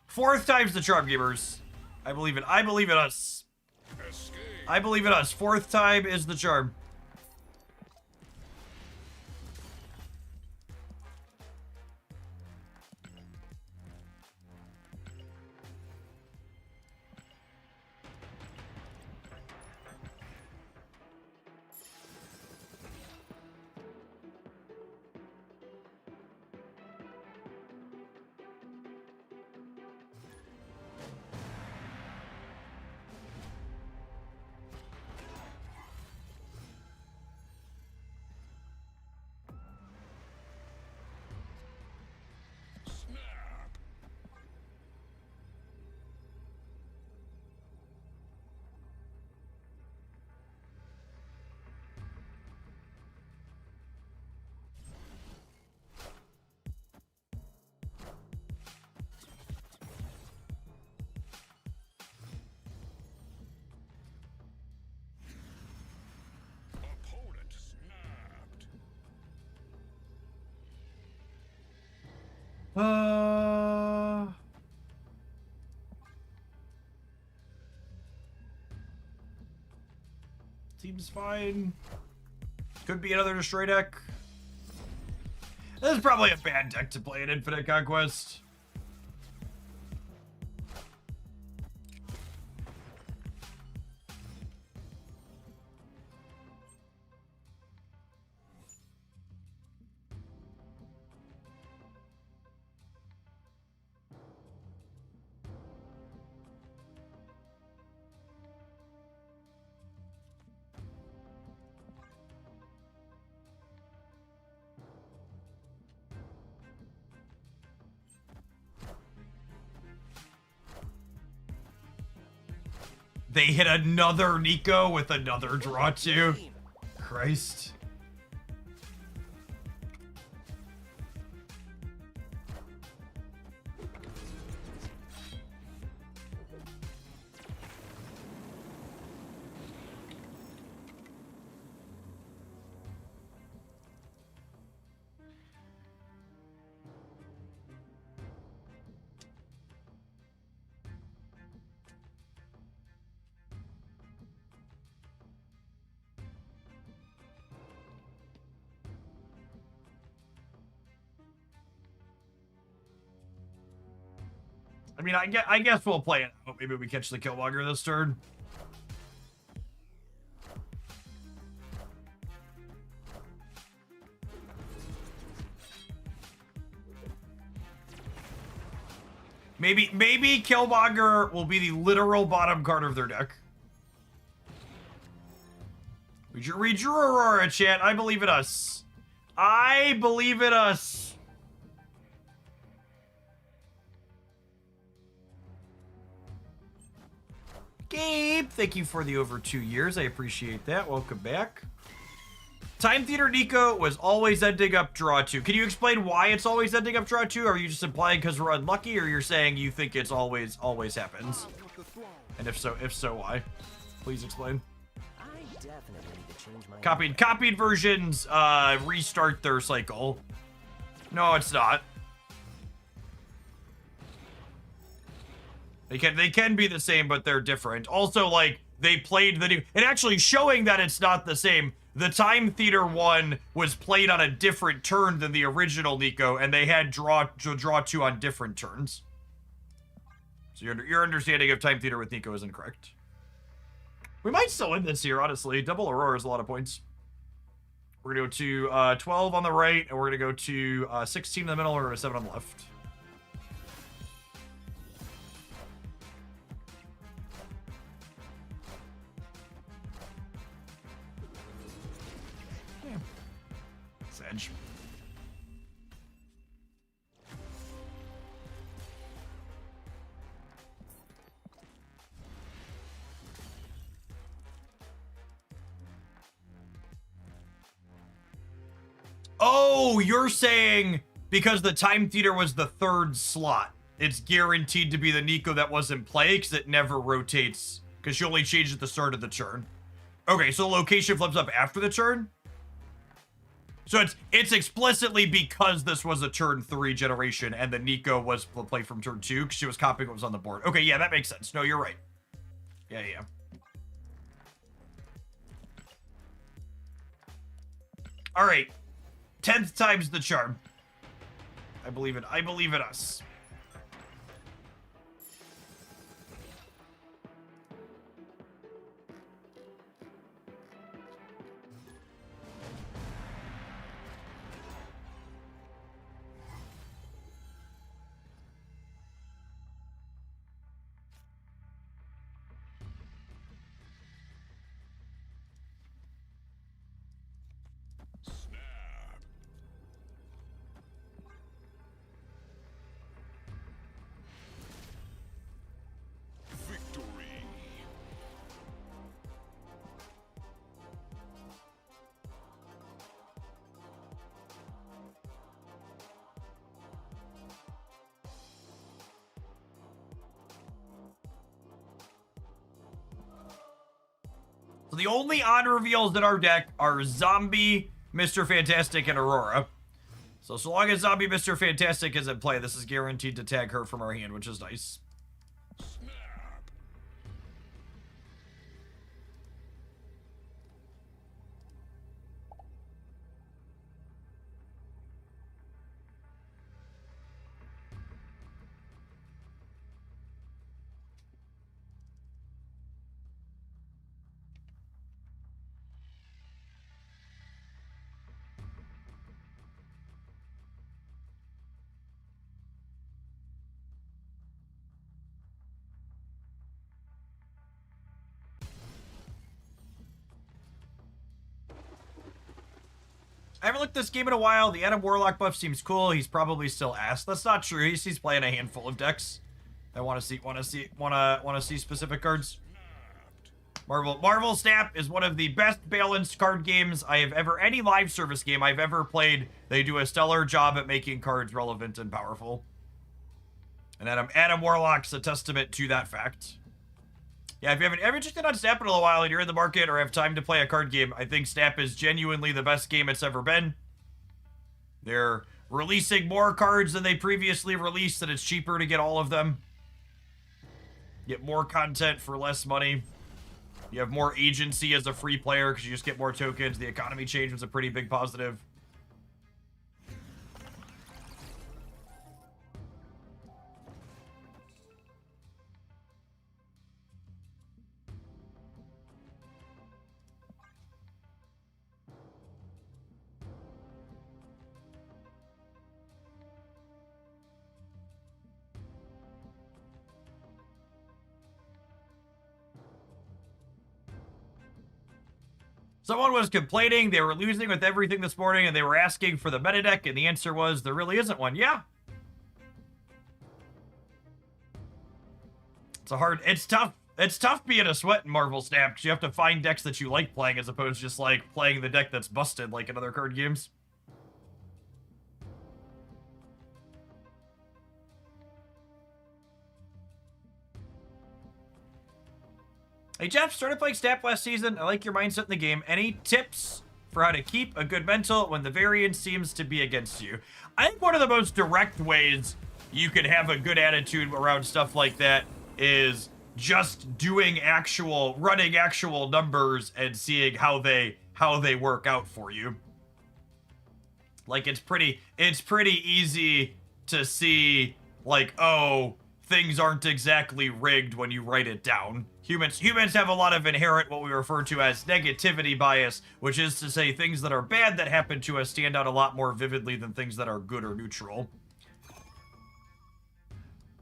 4th time's the charm, gamers. I believe it. I believe in us. I believe in us. 4th time is the charm. Opponent snapped. Seems fine. Could be another destroy deck. This is probably a bad deck to play in Infinite Conquest. They hit another Nico with another draw two. Christ. I mean, I guess we'll play it out. Maybe we catch the Killmonger this turn. Maybe Killmonger will be the literal bottom card of their deck. We drew Aurora, chat. I believe in us. I believe in us. Gabe, thank you for the over 2 years. I appreciate that. Welcome back. Time Theater Nico was always ending up draw 2. Can you explain why it's always ending up draw 2? Are you just implying because we're unlucky, or you're saying you think it's always happens? And if so, why? Please explain. I definitely need to change my Copied versions restart their cycle. No, it's not. They can be the same, but they're different. Also, like, they played the new... And actually showing that it's not the same, the Time Theater one was played on a different turn than the original Nico, and they had draw 2 on different turns. So your understanding of Time Theater with Nico is incorrect. We might still win this here, honestly. Double Aurora is a lot of points. We're going to go to 12 on the right, and we're going to go to 16 in the middle, or 7 on the left. Sedge. Oh, you're saying because the Time Theater was the 3rd slot, it's guaranteed to be the Nico that was in play because it never rotates, because she only changed at the start of the turn. Okay, so location flips up after the turn? So it's explicitly because this was a turn 3 generation and the Nico was played from turn 2 because she was copying what was on the board. Okay, yeah, that makes sense. No, you're right. Yeah. All right. 10th time's the charm. I believe in us. So the only odd reveals in our deck are Zombie, Mr. Fantastic, and Aurora. So long as Zombie Mr. Fantastic is in play, this is guaranteed to tag her from our hand, which is nice. I haven't looked at this game in a while. The Adam Warlock buff seems cool. He's probably still ass. That's not true. He's playing a handful of decks. I want to see specific cards. Marvel Snap is one of the best balanced card games I have ever, any live service game I've ever played. They do a stellar job at making cards relevant and powerful. And Adam Warlock's a testament to that fact. Yeah, if you haven't ever checked out Snap in a little while and you're in the market or have time to play a card game, I think Snap is genuinely the best game it's ever been. They're releasing more cards than they previously released, and it's cheaper to get all of them. Get more content for less money. You have more agency as a free player because you just get more tokens. The economy change was a pretty big positive. Someone was complaining they were losing with everything this morning and they were asking for the meta deck, and the answer was there really isn't one. Yeah. It's tough being a sweat in Marvel Snap because you have to find decks that you like playing as opposed to just like playing the deck that's busted like in other card games. Hey Jeff, started playing Snap last season. I like your mindset in the game. Any tips for how to keep a good mental when the variance seems to be against you? I think one of the most direct ways you can have a good attitude around stuff like that is just running actual numbers and seeing how they work out for you. Like it's pretty easy to see like, oh, things aren't exactly rigged when you write it down. Humans have a lot of inherent what we refer to as negativity bias, which is to say things that are bad that happen to us stand out a lot more vividly than things that are good or neutral.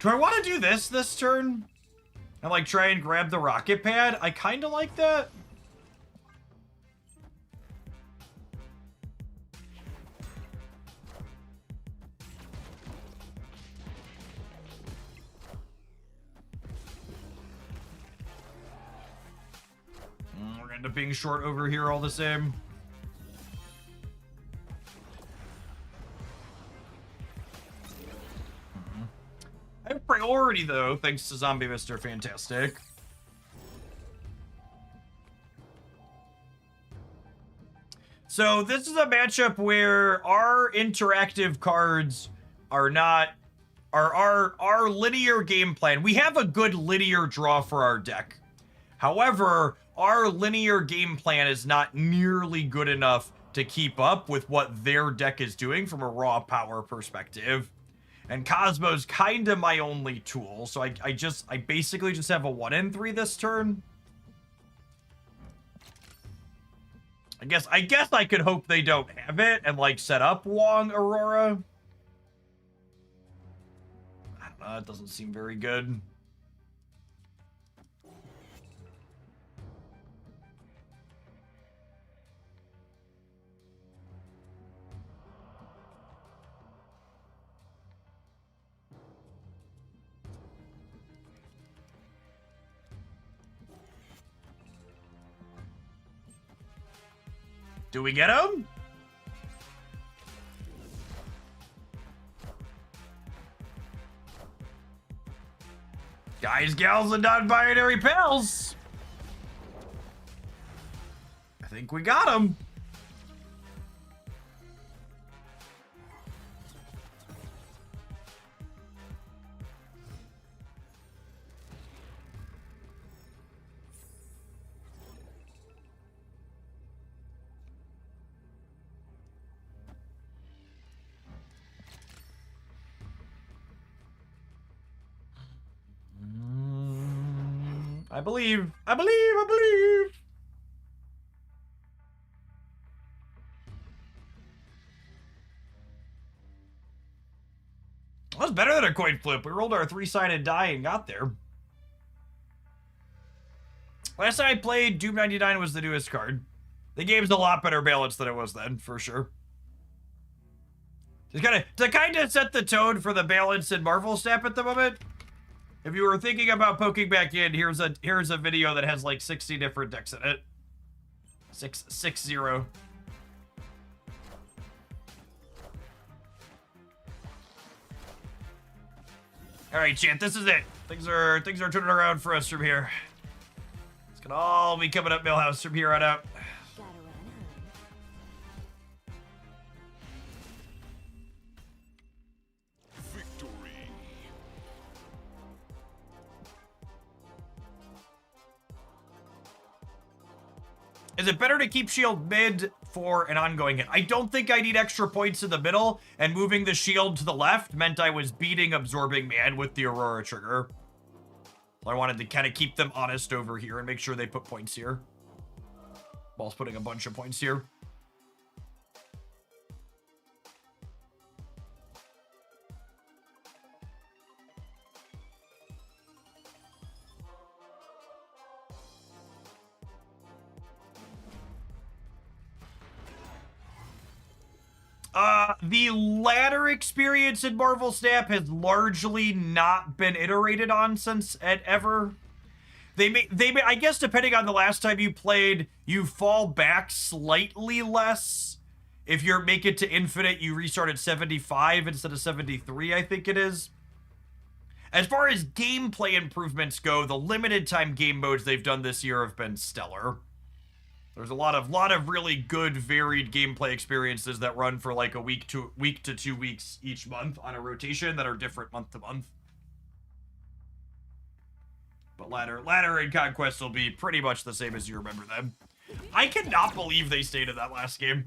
Do I want to do this turn? And like try and grab the rocket pad? I kind of like that. We're gonna end up being short over here all the same. I have priority though, thanks to Zombie Mr. Fantastic. So this is a matchup where our interactive cards are not our linear game plan. We have a good linear draw for our deck. However, our linear game plan is not nearly good enough to keep up with what their deck is doing from a raw power perspective. And Cosmo's kind of my only tool, so I basically just have a 1 in 3 this turn. I guess I could hope they don't have it and like set up Wong Aurora. I don't know, it doesn't seem very good. Do we get him? Guys, gals, and non-binary pals. I think we got him. I believe. That was better than a coin flip. We rolled our 3-sided die and got there. Last time I played, Doom 99 was the newest card. The game's a lot better balanced than it was then, for sure. Just to kind of set the tone for the balance in Marvel Snap at the moment. If you were thinking about poking back in, here's a video that has like 60 different decks in it. 660. All right, chat, this is it. Things are turning around for us from here. It's gonna all be coming up Millhouse from here on out. Is it better to keep shield mid for an ongoing hit? I don't think I need extra points in the middle, and moving the shield to the left meant I was beating Absorbing Man with the Aurora trigger. I wanted to kind of keep them honest over here and make sure they put points here. Whilst putting a bunch of points here. The ladder experience in Marvel Snap has largely not been iterated on since ever. I guess depending on the last time you played, you fall back slightly less. If you make it to infinite, you restart at 75 instead of 73, I think it is. As far as gameplay improvements go, the limited time game modes they've done this year have been stellar. There's a lot of really good, varied gameplay experiences that run for like a week to 2 weeks each month on a rotation that are different month to month. But Ladder and Conquest will be pretty much the same as you remember them. I cannot believe they stayed in that last game.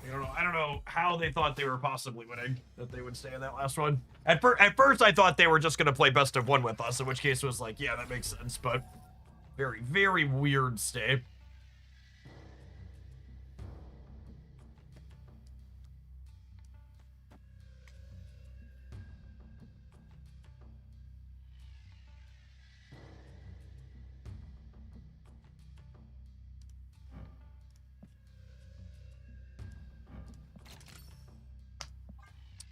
I don't know how they thought they were possibly winning, that they would stay in that last one. At first, I thought they were just going to play best of one with us, in which case it was like, yeah, that makes sense, but very, very weird stay.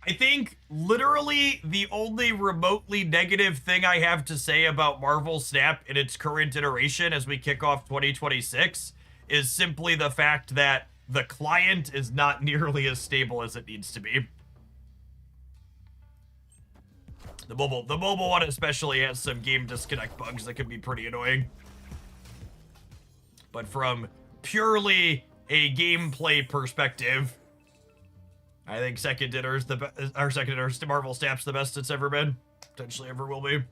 I think literally the only remotely negative thing I have to say about Marvel Snap in its current iteration as we kick off 2026 is simply the fact that the client is not nearly as stable as it needs to be. The mobile one especially has some game disconnect bugs that can be pretty annoying. But from purely a gameplay perspective, I think Second Dinner's Marvel Snap's the best it's ever been. Potentially ever will be.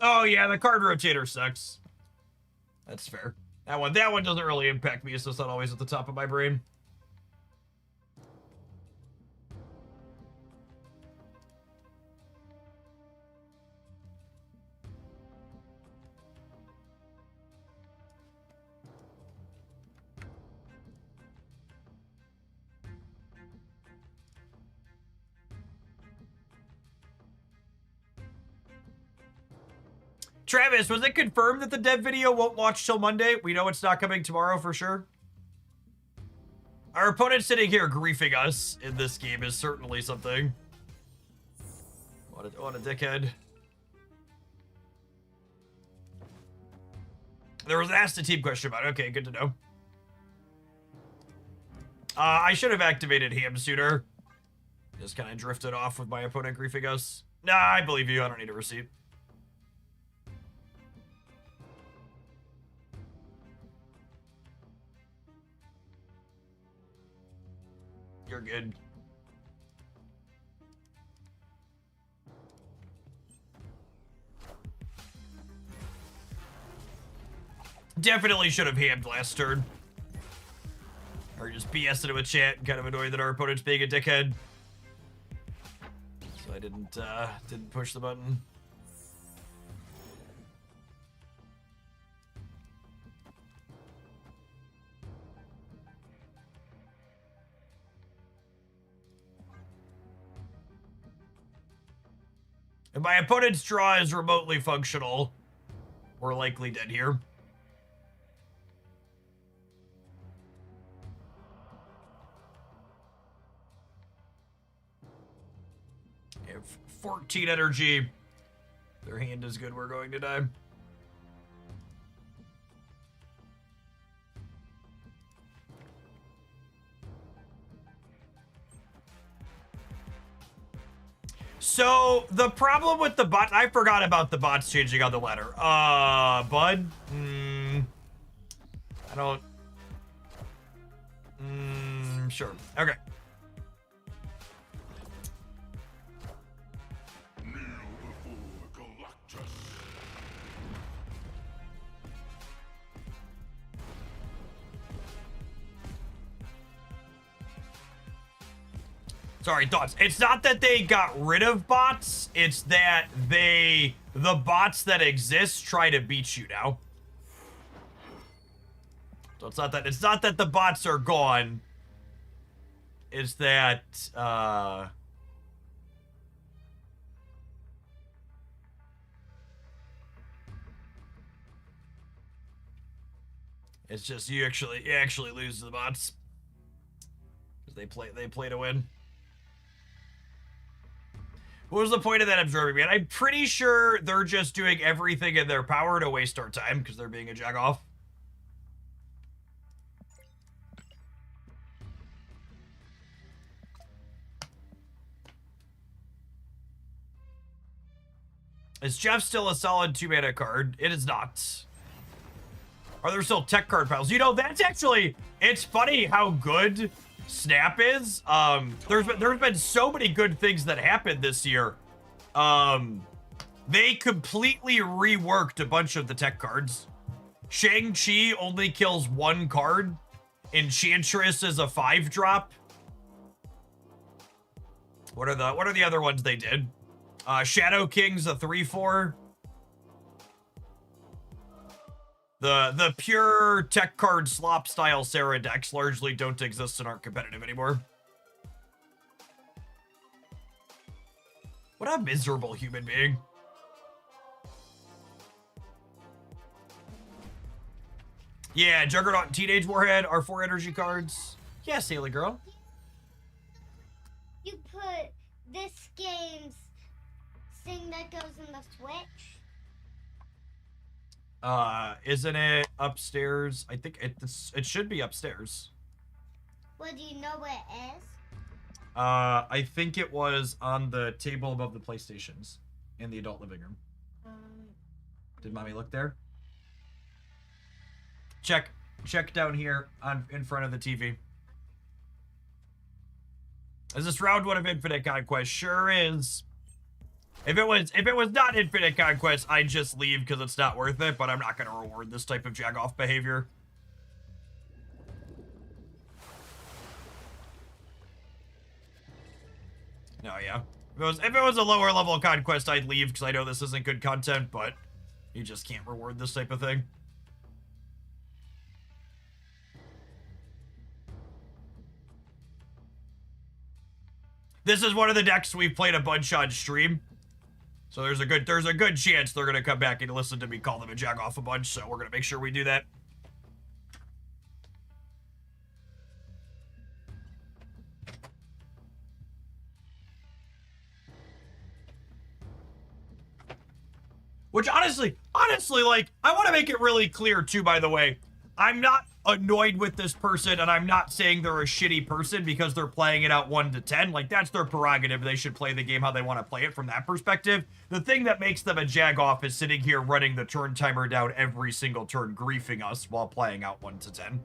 Oh yeah, the card rotator sucks. That's fair. That one doesn't really impact me, so it's not always at the top of my brain. Travis, was it confirmed that the dev video won't launch till Monday? We know it's not coming tomorrow for sure. Our opponent sitting here griefing us in this game is certainly something. What a dickhead. There was an Ask the Team question about it. Okay, good to know. I should have activated Ham sooner. Just kind of drifted off with my opponent griefing us. Nah, I believe you. I don't need a receipt. You're good. Definitely should have hammed last turn. Or just BS'd it with chat. Kind of annoyed that our opponent's being a dickhead. So I didn't push the button. my opponent's draw is remotely functional, we're likely dead here. They have 14 energy. Their hand is good, we're going to die. So, the problem with the bot, I forgot about the bots changing on the ladder. Bud? I don't... sure. Okay. Sorry, thoughts. It's not that they got rid of bots, it's that the bots that exist try to beat you now. So it's not that the bots are gone. It's that it's just you actually lose to the bots. Because they play to win. What was the point of that absorbing man? I'm pretty sure they're just doing everything in their power to waste our time because they're being a jagoff. Is Jeff still a solid 2-mana card? It is not. Are there still tech card piles? You know, that's actually, it's funny how good Snap is. There's been so many good things that happened this year. They completely reworked a bunch of the tech cards. Shang-Chi only kills 1 card. Enchantress is a 5-drop. What are the other ones they did? Shadow King's a 3/4. The pure tech card slop style Sarah decks largely don't exist and aren't competitive anymore. What a miserable human being. Yeah, Juggernaut and Teenage Warhead are 4 energy cards. Yeah, Sailor Girl. You put this game's thing that goes in the Switch? Isn't it upstairs? I think it should be upstairs. Well, do you know where it is? I think it was on the table above the PlayStations in the adult living room. Did mommy look there? Check down here in front of the TV. Is this round 1 of Infinite Conquest? Sure is. If it was not Infinite Conquest, I'd just leave because it's not worth it, but I'm not going to reward this type of jagoff behavior. No, yeah. If it was a lower level Conquest, I'd leave because I know this isn't good content, but you just can't reward this type of thing. This is one of the decks we've played a bunch on stream. So there's a good chance they're gonna come back and listen to me call them a jagoff a bunch, so we're gonna make sure we do that. Which honestly, like, I want to make it really clear too, by the way. I'm not annoyed with this person, and I'm not saying they're a shitty person because they're playing it out 1 to 10. Like, that's their prerogative. They should play the game how they want to play it from that perspective. The thing that makes them a jagoff is sitting here running the turn timer down every single turn, griefing us while playing out 1 to 10.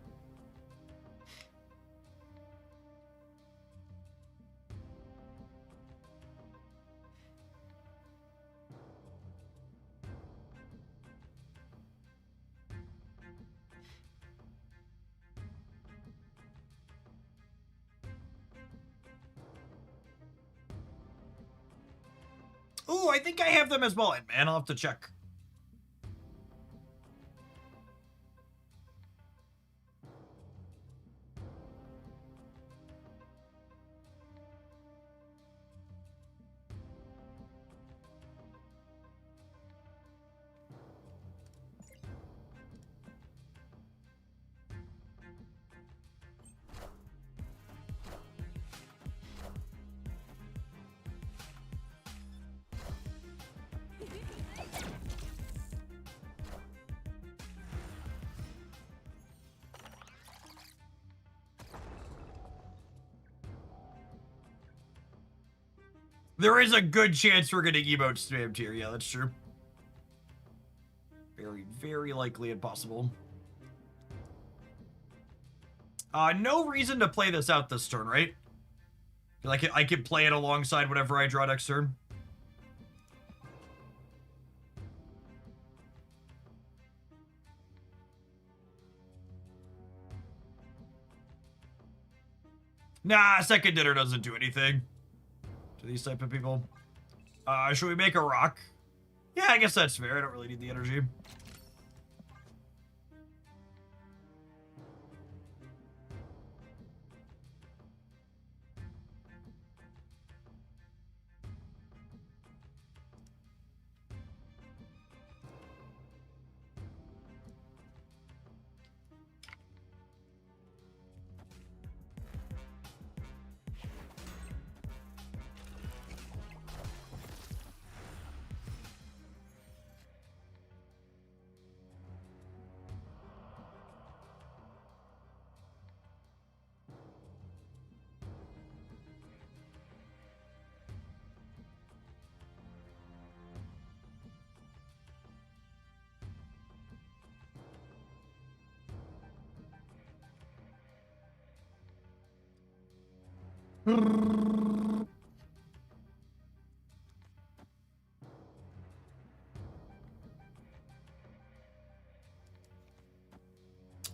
Ooh, I think I have them as well, man. I'll have to check. There is a good chance we're getting emote spammed here. Yeah, that's true. Very, very likely and possible. No reason to play this out this turn, right? I can play it alongside whatever I draw next turn. Nah, second dinner doesn't do anything to these type of people. Should we make a rock? Yeah, I guess that's fair. I don't really need the energy.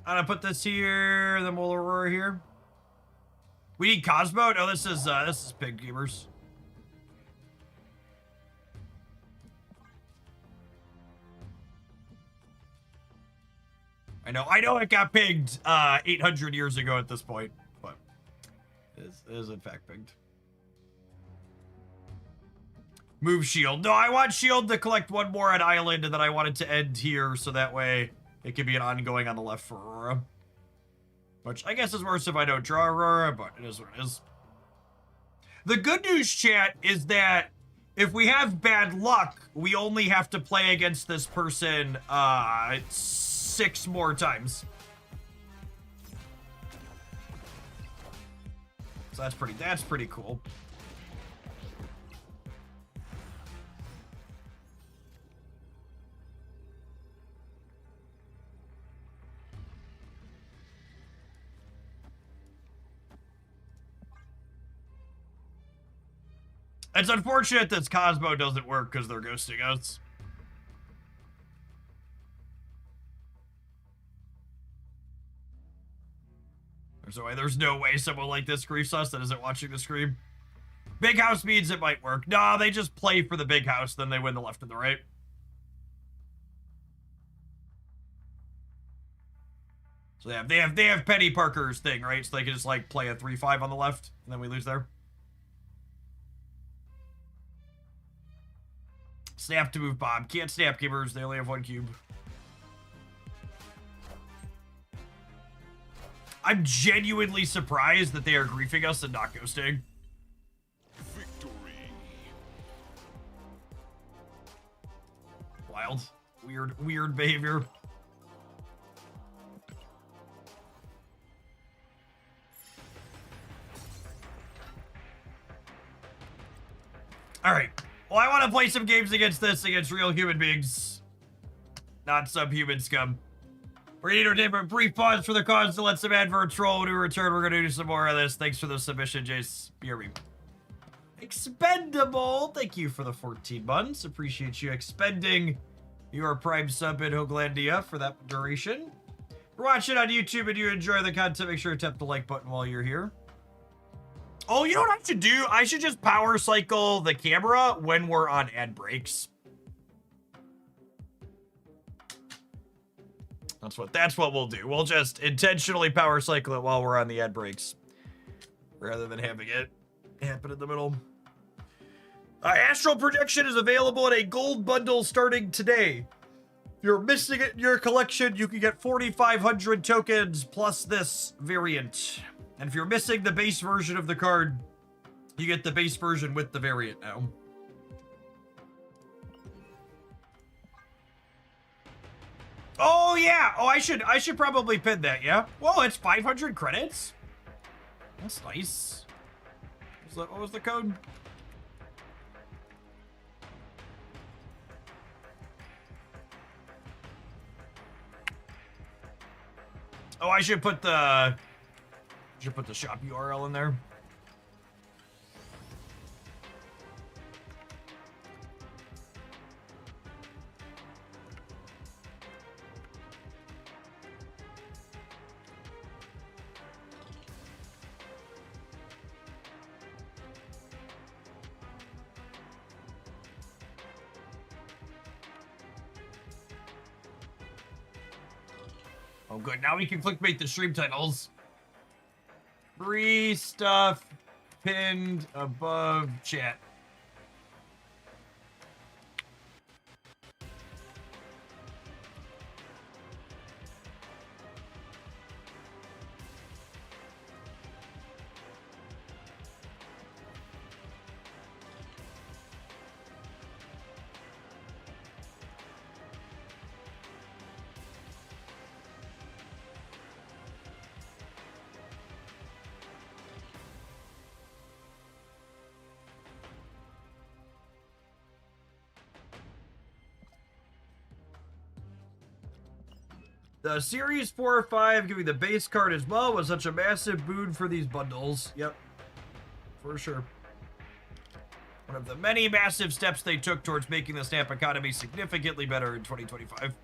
I'm gonna put this here, then we'll Aurora here. We need Cosmo? No, this is Pig Gamers. I know it got pigged 800 years ago at this point, but it is in fact pigged. Move Shield. No, I want Shield to collect one more at Island, and then I want it to end here, so that way it could be an ongoing on the left for Aurora. Which I guess is worse if I don't draw Aurora, but it is what it is. The good news, chat, is that if we have bad luck, we only have to play against this person 6 more times. So that's pretty cool. It's unfortunate that Cosmo doesn't work because they're ghosting us. There's no way someone like this griefs us that isn't watching the stream. Big house means it might work. Nah, they just play for the big house, then they win the left and the right. So they have Penny Parker's thing, right? So they can just like play a 3-5 on the left, and then we lose there. Snap to move Bob. Can't snap givers. They only have 1 cube. I'm genuinely surprised that they are griefing us and not ghosting. Victory. Wild. Weird behavior. Alright. Well, I want to play some games against real human beings. Not subhuman scum. We're going to take a brief pause for the cause to let some adverts roll. When we return, we're going to do some more of this. Thanks for the submission, Jace. BRB. Expendable. Thank you for the 14 months. Appreciate you expending your Prime sub in Hoaglandia for that duration. If you're watching on YouTube and you enjoy the content, make sure to tap the like button while you're here. Oh, you know what I should do? I should just power cycle the camera when we're on ad breaks. That's what we'll do. We'll just intentionally power cycle it while we're on the ad breaks, rather than having it happen in the middle. Astral Projection is available in a gold bundle starting today. If you're missing it in your collection, you can get 4,500 tokens plus this variant. And if you're missing the base version of the card, you get the base version with the variant now. Oh yeah! Oh, I should probably pin that, yeah? Whoa, it's 500 credits? That's nice. What was the code? Oh, I should put the shop URL in there. Oh, good. Now we can clickbait the stream titles. Free stuff pinned above chat. The Series 4 or 5 giving the base card as well was such a massive boon for these bundles. Yep, for sure. One of the many massive steps they took towards making the stamp economy significantly better in 2025.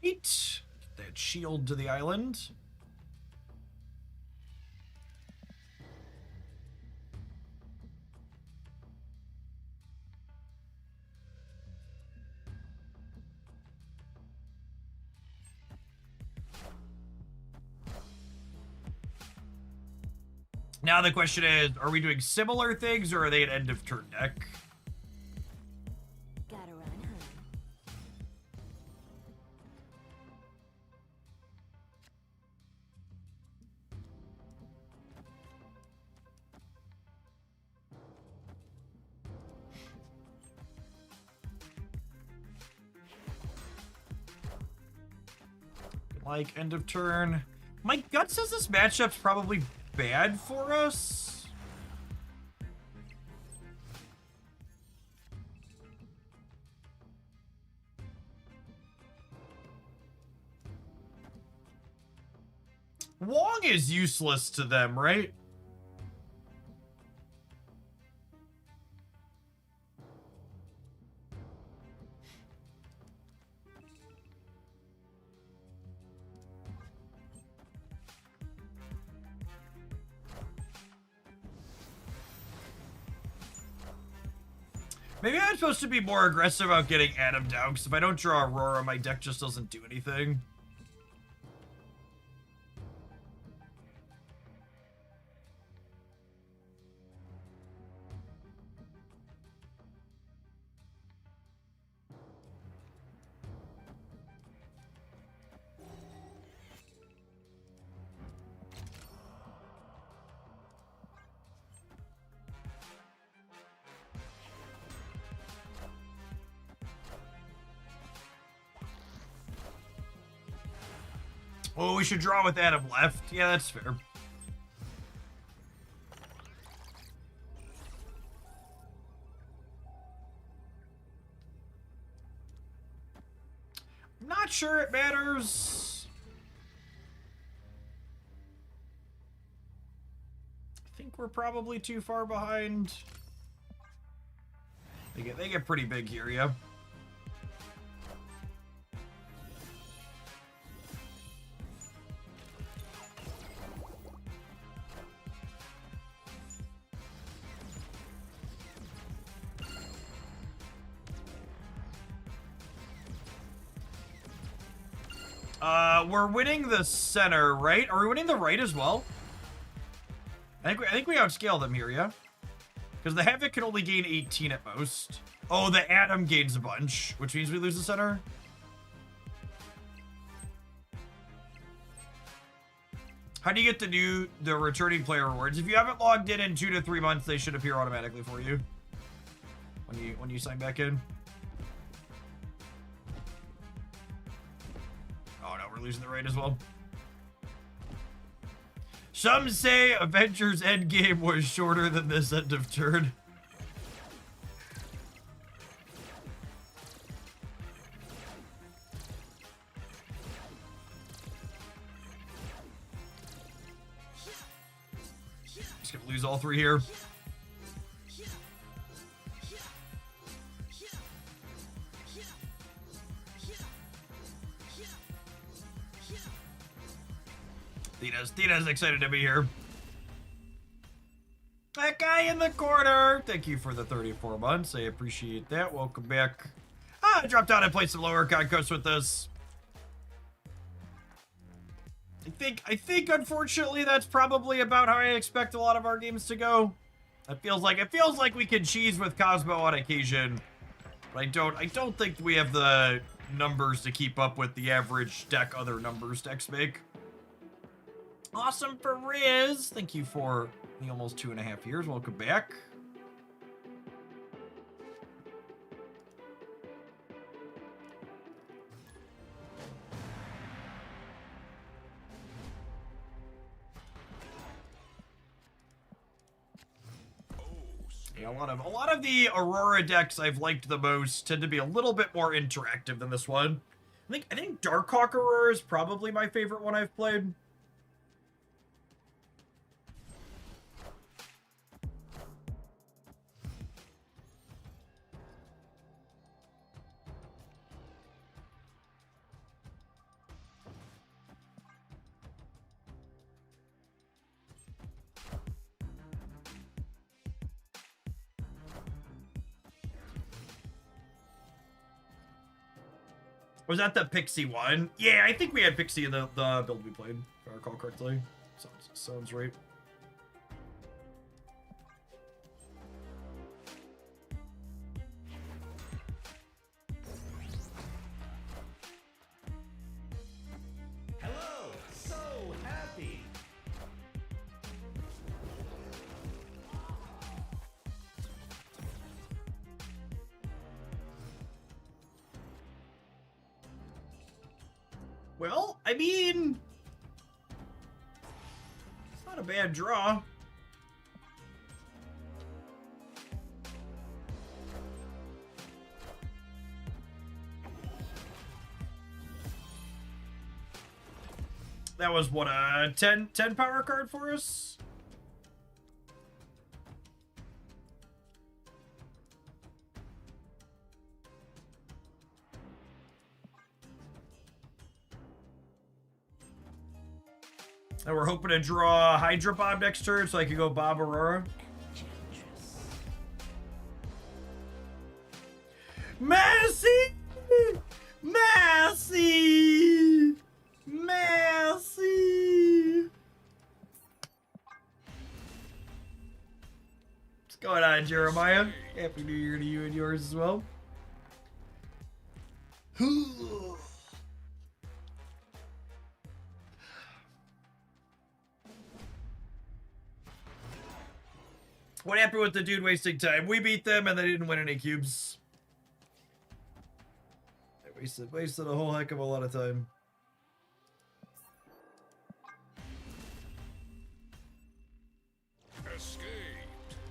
Get that shield to the island. Now the question is, are we doing similar things or are they an end of turn deck? Gotta run, huh? Like end of turn. My gut says this matchup's probably bad for us. Wong is useless to them, right? Maybe I'm supposed to be more aggressive about getting Adam down, because if I don't draw Aurora, my deck just doesn't do anything. Oh, we should draw with Adam left. Yeah, that's fair. I'm not sure it matters. I think we're probably too far behind. They get pretty big here, yeah. We're winning the center, right? Are we winning the right as well? I think we outscale them here, yeah? Because the Havoc can only gain 18 at most. Oh, the Atom gains a bunch, which means we lose the center. How do you get the returning player rewards? If you haven't logged in 2 to 3 months, they should appear automatically for you when you sign back in. Oh no, we're losing the right as well. Some say Avengers Endgame was shorter than this end of turn. Just gonna lose all three here. Tina's excited to be here. That guy in the corner. Thank you for the 34 months. I appreciate that. Welcome back. I dropped down and played some lower conquests with this. I think unfortunately that's probably about how I expect a lot of our games to go. It feels like we can cheese with Cosmo on occasion. But I don't think we have the numbers to keep up with the average deck other numbers decks make. Awesome for Riz. Thank you for the almost 2.5 years. Welcome back. Yeah, a lot of the Aurora decks I've liked the most tend to be a little bit more interactive than this one. I think Darkhawk Aurora is probably my favorite one I've played. Was that the Pixie one? Yeah, I think we had Pixie in the build we played, if I recall correctly. Sounds right. Hello, so happy. Well, I mean, it's not a bad draw. That was what, a 10 power card for us? And we're hoping to draw Hydra Bomb next turn so I can go Bob Aurora. Massey! Massey! Massey! What's going on, Jeremiah? Happy New Year to you and yours as well. What happened with the dude wasting time? We beat them and they didn't win any cubes. They wasted a whole heck of a lot of time.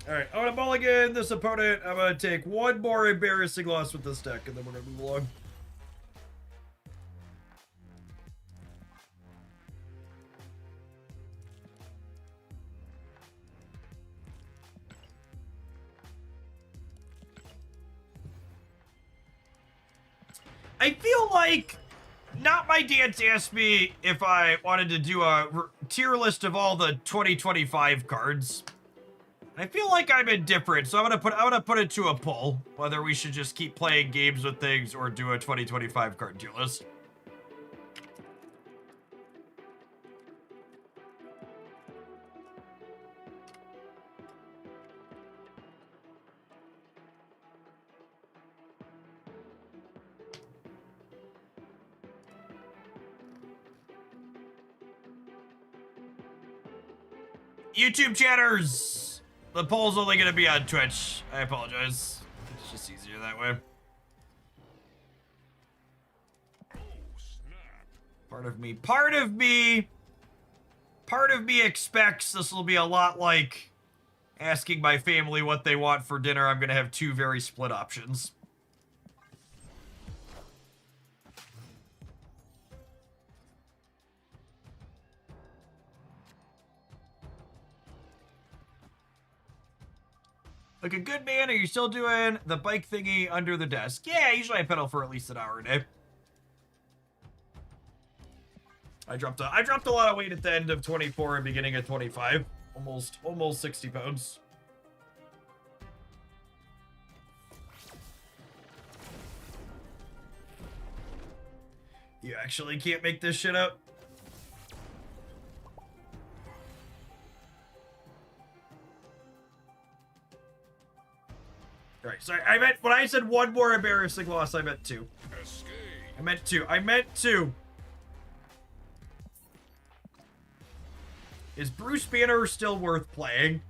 Alright, I'm gonna mulligan this opponent. I'm gonna take one more embarrassing loss with this deck and then we're gonna move along. I feel like Not My Dance asked me if I wanted to do a tier list of all the 2025 cards. I feel like I'm indifferent, so I'm gonna put it to a poll whether we should just keep playing games with things or do a 2025 card tier list. YouTube chatters! The poll's only gonna be on Twitch. I apologize. It's just easier that way. Part of me expects this will be a lot like asking my family what they want for dinner. I'm gonna have two very split options. Like a good man, are you still doing the bike thingy under the desk? Yeah, usually I pedal for at least an hour a day. I dropped a lot of weight at the end of 24 and beginning of 25. Almost 60 pounds. You actually can't make this shit up? Alright, sorry, I meant, when I said one more embarrassing loss, I meant two. I meant two. Is Bruce Banner still worth playing?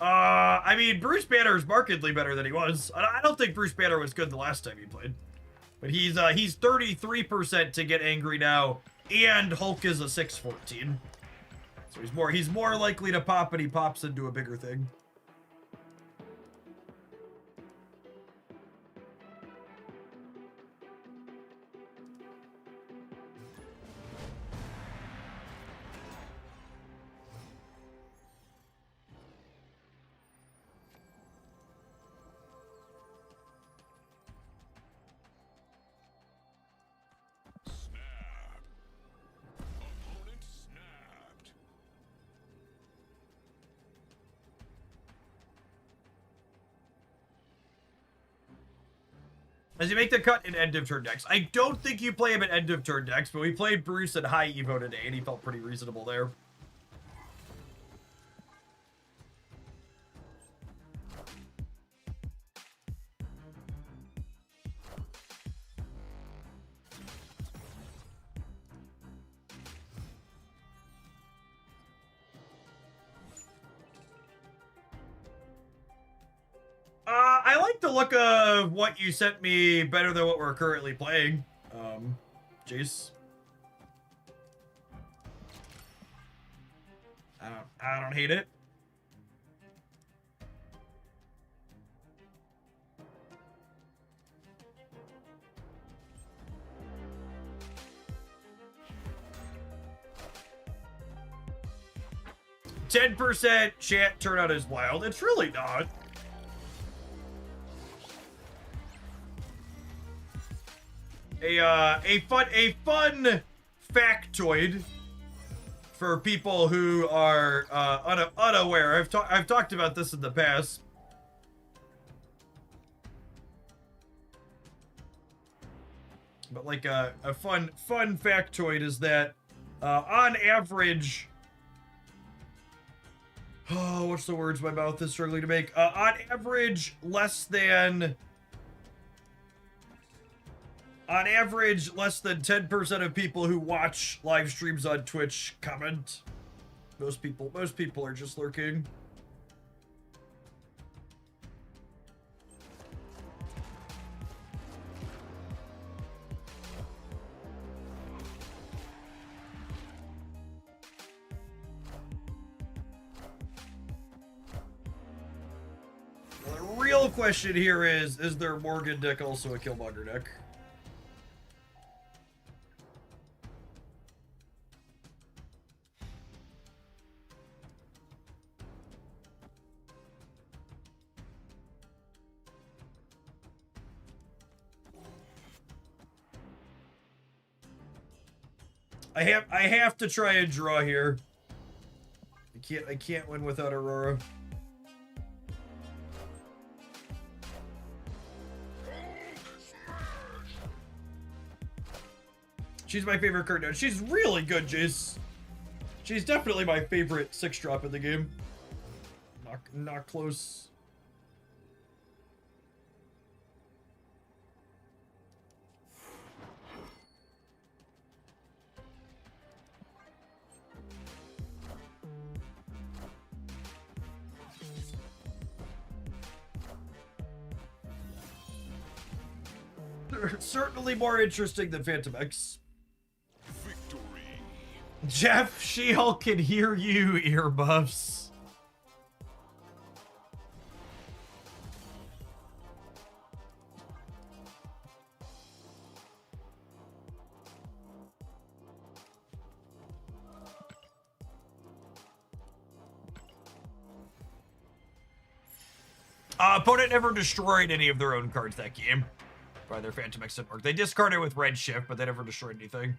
I mean, Bruce Banner is markedly better than he was. I don't think Bruce Banner was good the last time he played. But he's 33% to get angry now, and Hulk is a 614. So he's more likely to pop, and he pops into a bigger thing. Does he make the cut in end of turn decks? I don't think you play him in end of turn decks, but we played Bruce at high Evo today, and he felt pretty reasonable there. I like the look of what you sent me better than what we're currently playing. Jace. I don't hate it. %, chat turnout is wild. It's really not. A fun factoid for people who are unaware. I've talked about this in the past. But like a fun factoid is that on average, oh, what's the words my mouth is struggling to make? On average, less than 10% of people who watch live streams on Twitch comment. Most people are just lurking. Well, the real question here is there Morgan deck also a Killmonger deck? I have to try and draw here. I can't win without Aurora. She's my favorite card now. She's really good, Jace. She's definitely my favorite 6-drop in the game. Not close. certainly more interesting than Phantom X. Victory. Jeff, She-Hulk can hear you, earbuffs. Opponent never destroyed any of their own cards that game. By their Phantom X didn't work. They discarded with Red Shift, but they never destroyed anything.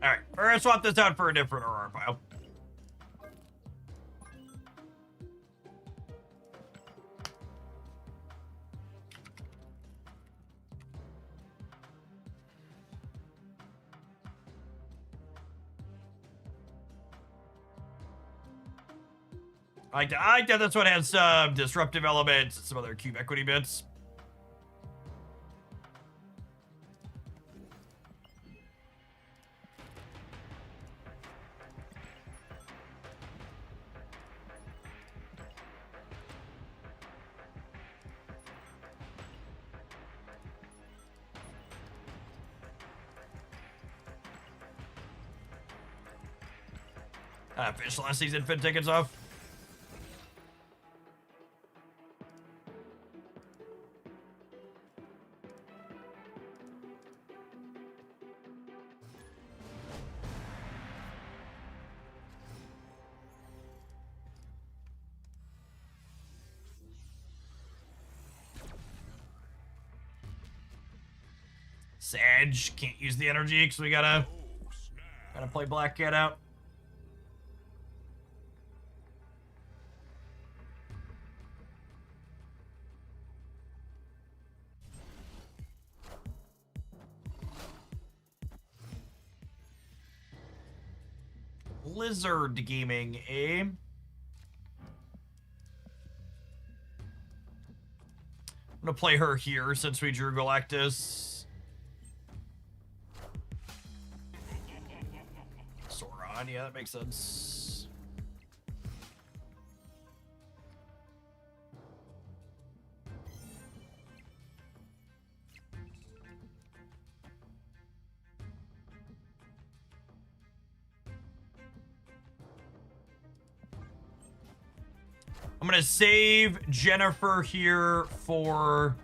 Alright, we're gonna swap this out for a different Aurora pile. I like that this one has some disruptive elements and some other cube equity bits. Finished last season, Fin tickets off. Sag can't use the energy because we gotta play Black Cat out. Blizzard Gaming, eh? I'm gonna play her here since we drew Galactus. Sauron, yeah, that makes sense. I'm gonna save Jennifer here for...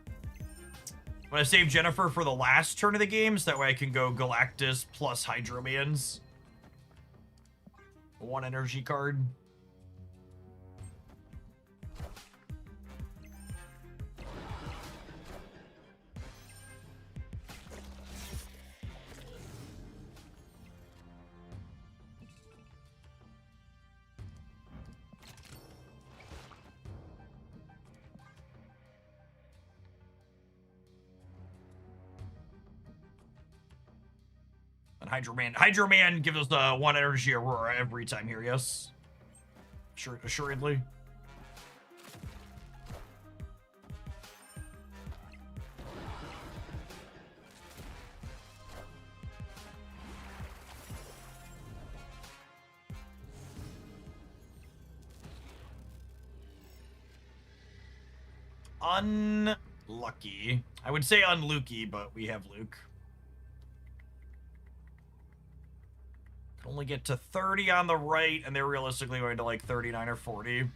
I'm gonna save Jennifer for the last turn of the game, so that way I can go Galactus plus Hydromans. 1 energy card. Hydroman gives us the 1 energy Aurora every time here, yes? Sure, assuredly. Unlucky. I would say unlucky, but we have Luke. Only get to 30 on the right, and they're realistically going to like 39 or 40.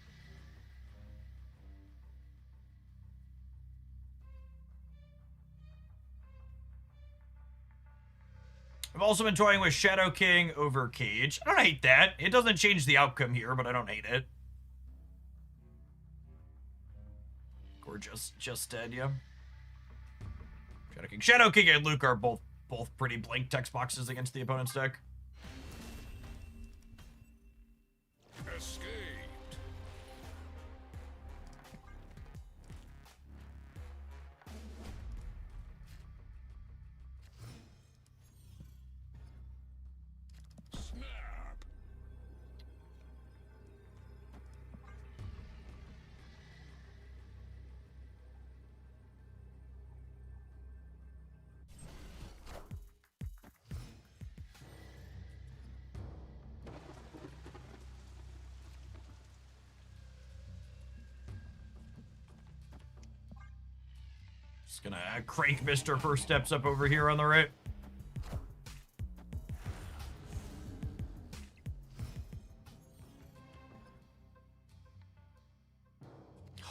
I've also been toying with Shadow King over Cage. I don't hate that. It doesn't change the outcome here, but I don't hate it. Or just dead, yeah. Shadow King and Luke are both pretty blank text boxes against the opponent's deck. Escaped. Snap. Just gonna crank Mr. First Steps up over here on the right.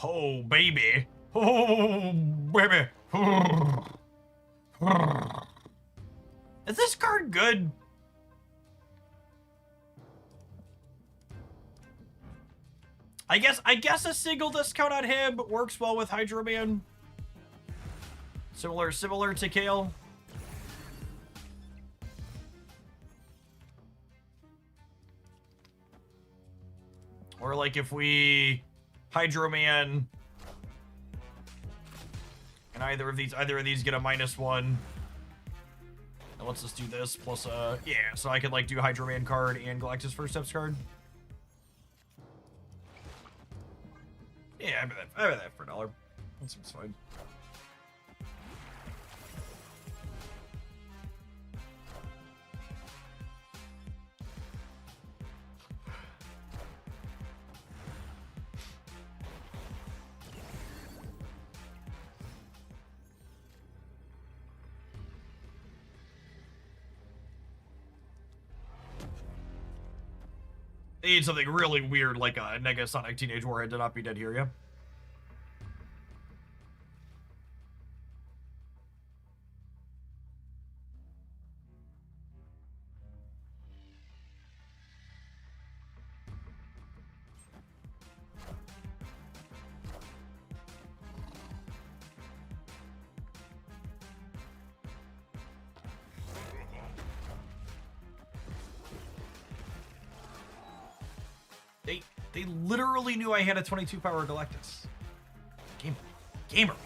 Oh, baby. Oh, baby. Is this card good? I guess a single discount on him works well with Hydro Man. Similar to Kale. Or like if we Hydro Man and either of these get a -1. And let's just do this plus yeah, so I could like do Hydro Man card and Galactus First Steps card. Yeah, I bet that for $1. That seems fine. They need something really weird like a Negasonic Teenage Warhead to not be dead here, yeah? They literally knew I had a 22 power Galactus. Gamer.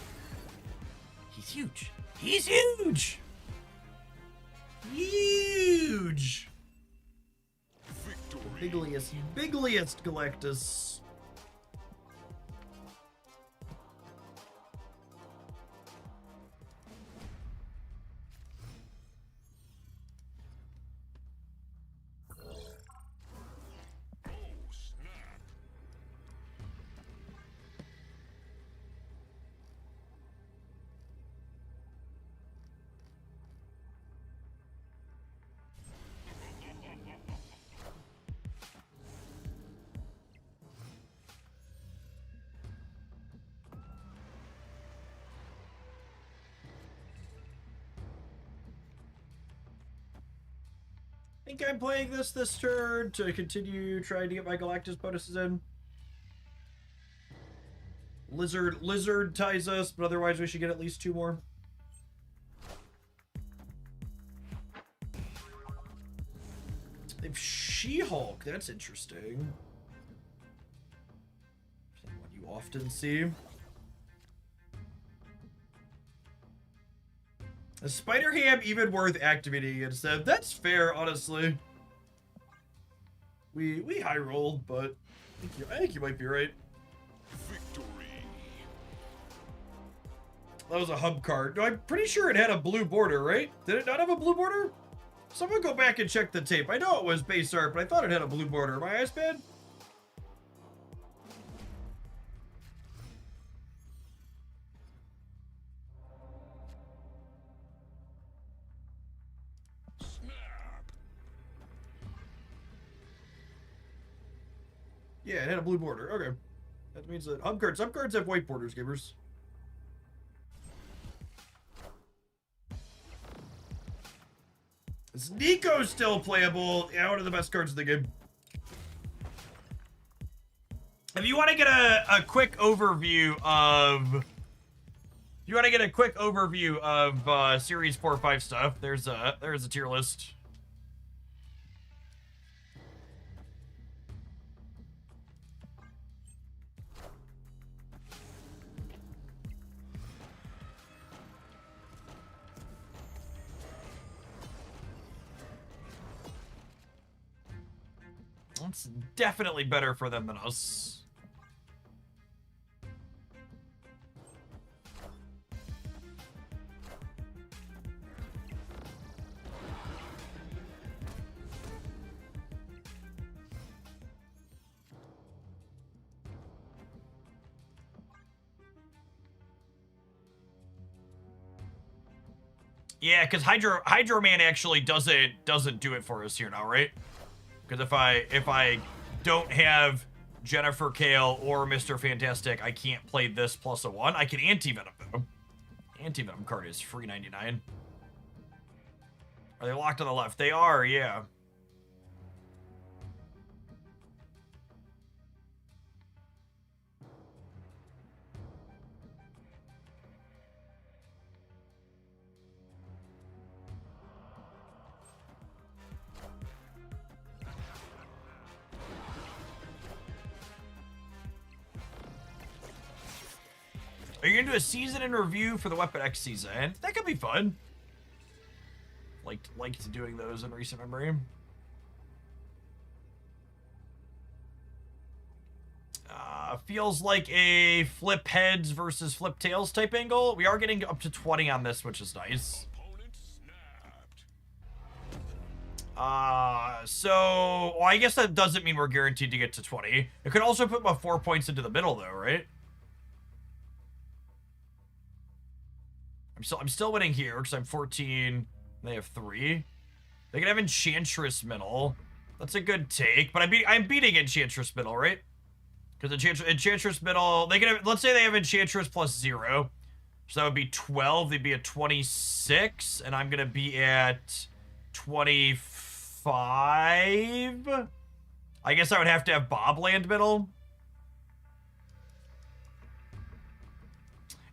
He's huge. He's huge. Huge. Bigliest Galactus. I think I'm playing this turn to continue trying to get my Galactus bonuses in. Lizard ties us, but otherwise we should get at least 2 more. They've She-Hulk, that's interesting. What you often see. Is Spider-Ham even worth activating against them? That's fair, honestly. We high rolled, but I think you might be right. Victory. That was a hub card. No, I'm pretty sure it had a blue border, right? Did it not have a blue border? Someone go back and check the tape. I know it was base art, but I thought it had a blue border. My eyes bad? Yeah, it had a blue border. Okay. That means that hub cards have white borders, gamers. Is Nico still playable? Yeah, one of the best cards of the game. If you want to get a quick overview of... Series 4-5 stuff, there's a tier list. It's definitely better for them than us. Yeah, because Hydro Man actually doesn't do it for us here now, right? Because if I don't have Jennifer Kale or Mr. Fantastic, I can't play this plus a 1. I can anti-venom though. Anti-venom card is free 99. Are they locked on the left? They are, yeah. Are you gonna do a season in review for the Weapon X season? That could be fun. Liked doing those in recent memory. Feels like a flip heads versus flip tails type angle. We are getting up to 20 on this, which is nice. So well, I guess that doesn't mean we're guaranteed to get to 20. It could also put about 4 points into the middle though, right? I'm still winning here because I'm 14. They have 3. They can have Enchantress middle. That's a good take, but I'm beating Enchantress middle, right? Because Enchantress middle, they can have, let's say they have Enchantress plus 0. So that would be 12. They'd be at 26, and I'm gonna be at 25. I guess I would have to have Bobland middle.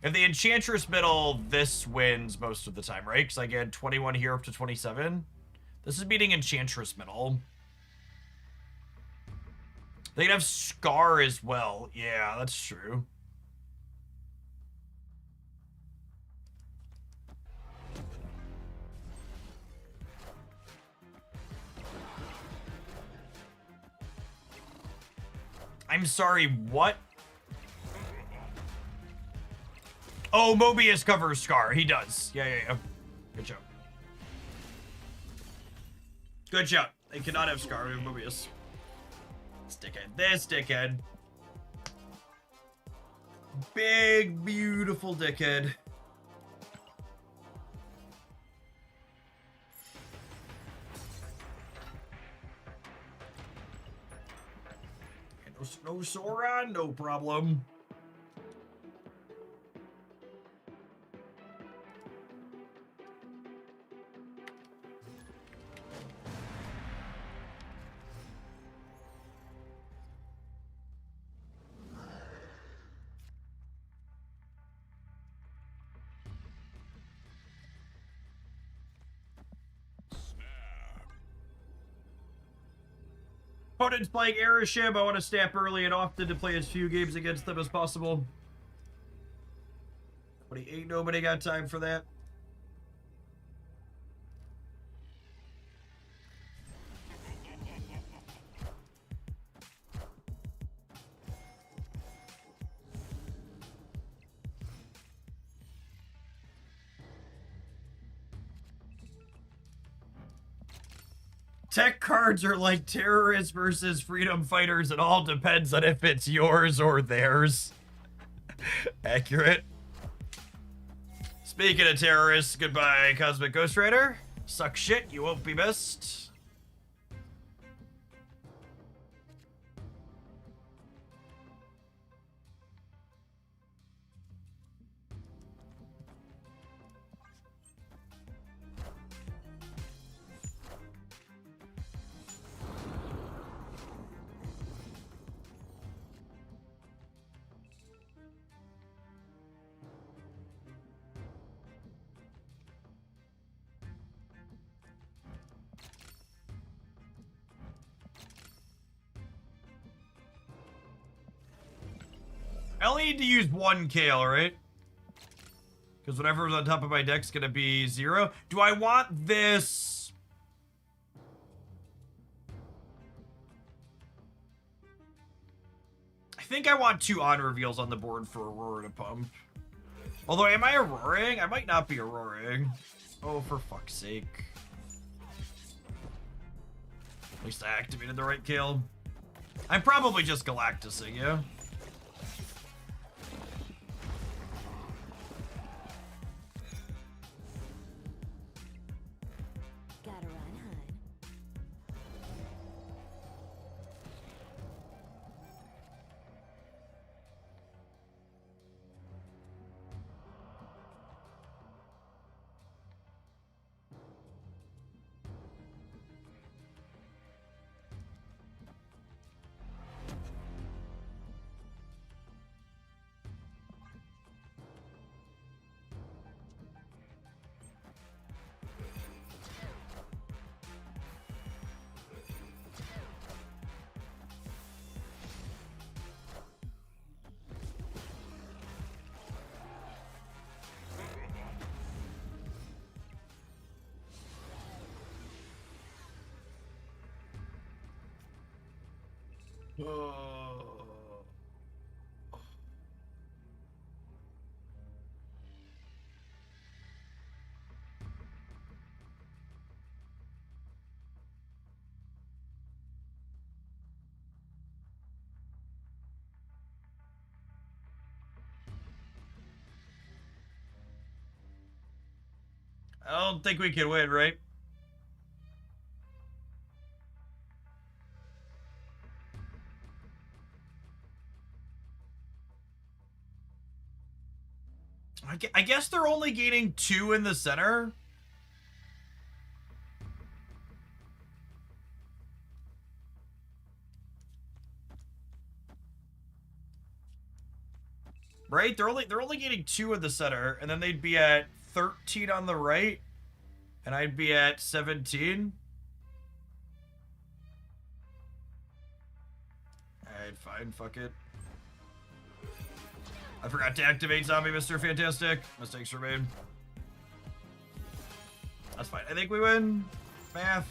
If the Enchantress middle, this wins most of the time, right? Because I get 21 here up to 27. This is beating Enchantress middle. They can have Scar as well. Yeah, that's true. I'm sorry, what? Oh, Mobius covers Scar. He does. Yeah. Good job. Good job. They cannot have Scar with Mobius. This dickhead. Big, beautiful dickhead. No Sora, no problem. Opponent's playing Aerith. I want to stay up early and often to play as few games against them as possible. But ain't nobody got time for that. Tech cards are like terrorists versus freedom fighters. It all depends on if it's yours or theirs. Accurate. Speaking of terrorists, goodbye, Cosmic Ghost Rider. Suck shit, you won't be missed. I only need to use 1 Kale, right? Because whatever's on top of my deck's gonna be 0. Do I want this? I think I want 2 on reveals on the board for Aurora to pump. Although, am I Auroring? I might not be Auroring. Oh, for fuck's sake. At least I activated the right Kale. I'm probably just Galactusing, yeah? I don't think we can win, right? I guess they're only gaining 2 in the center. Right? They're only gaining 2 in the center, and then they'd be at 13 on the right, and I'd be at 17. Alright, fine, fuck it. I forgot to activate Zombie Mr. Fantastic. Mistakes were made. That's fine. I think we win. Math.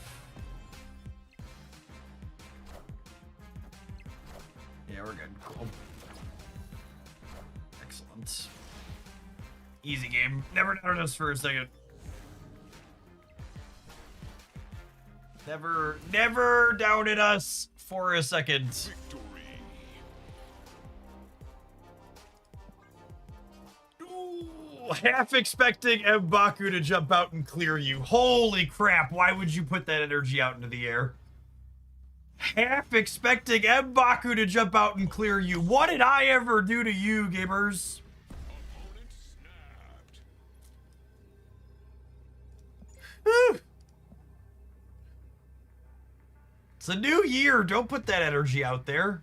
Yeah, we're good. Cool. Excellent. Easy game. Never doubted us for a second. Never doubted us for a second. Half expecting M'Baku to jump out and clear you. Holy crap, why would you put that energy out into the air? Half expecting M'Baku to jump out and clear you. What did I ever do to you, gamers? It's a new year. Don't put that energy out there.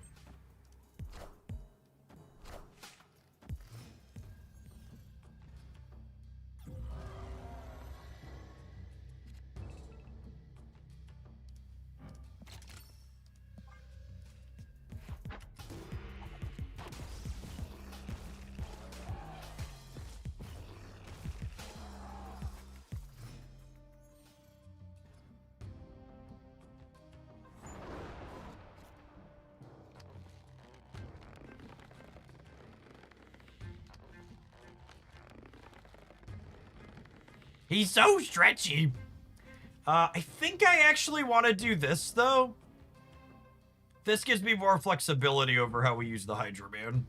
He's so stretchy. I think I actually want to do this, though. This gives me more flexibility over how we use the Hydra Man.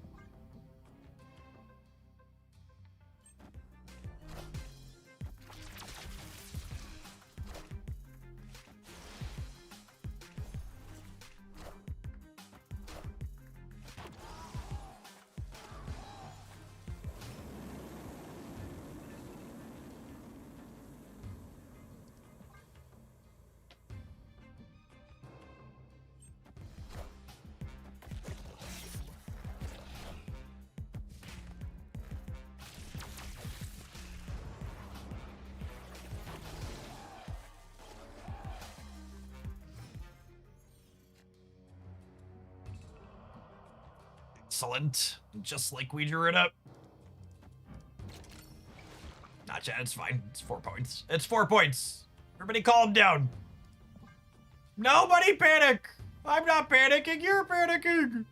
Excellent. Just like we drew it up. Gotcha, it's fine. It's 4 points. It's 4 points. Everybody calm down. Nobody panic. I'm not panicking. You're panicking.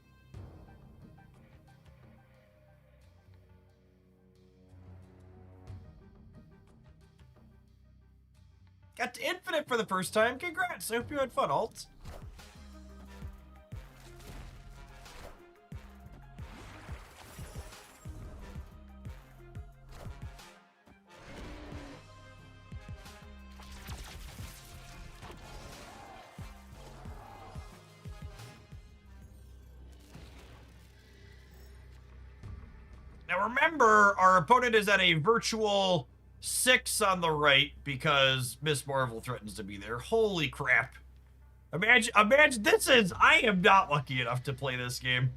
Got to infinite for the first time. Congrats. I hope you had fun, Alt. Now remember, our opponent is at a virtual 6 on the right because Miss Marvel threatens to be there. Holy crap. Imagine I am not lucky enough to play this game.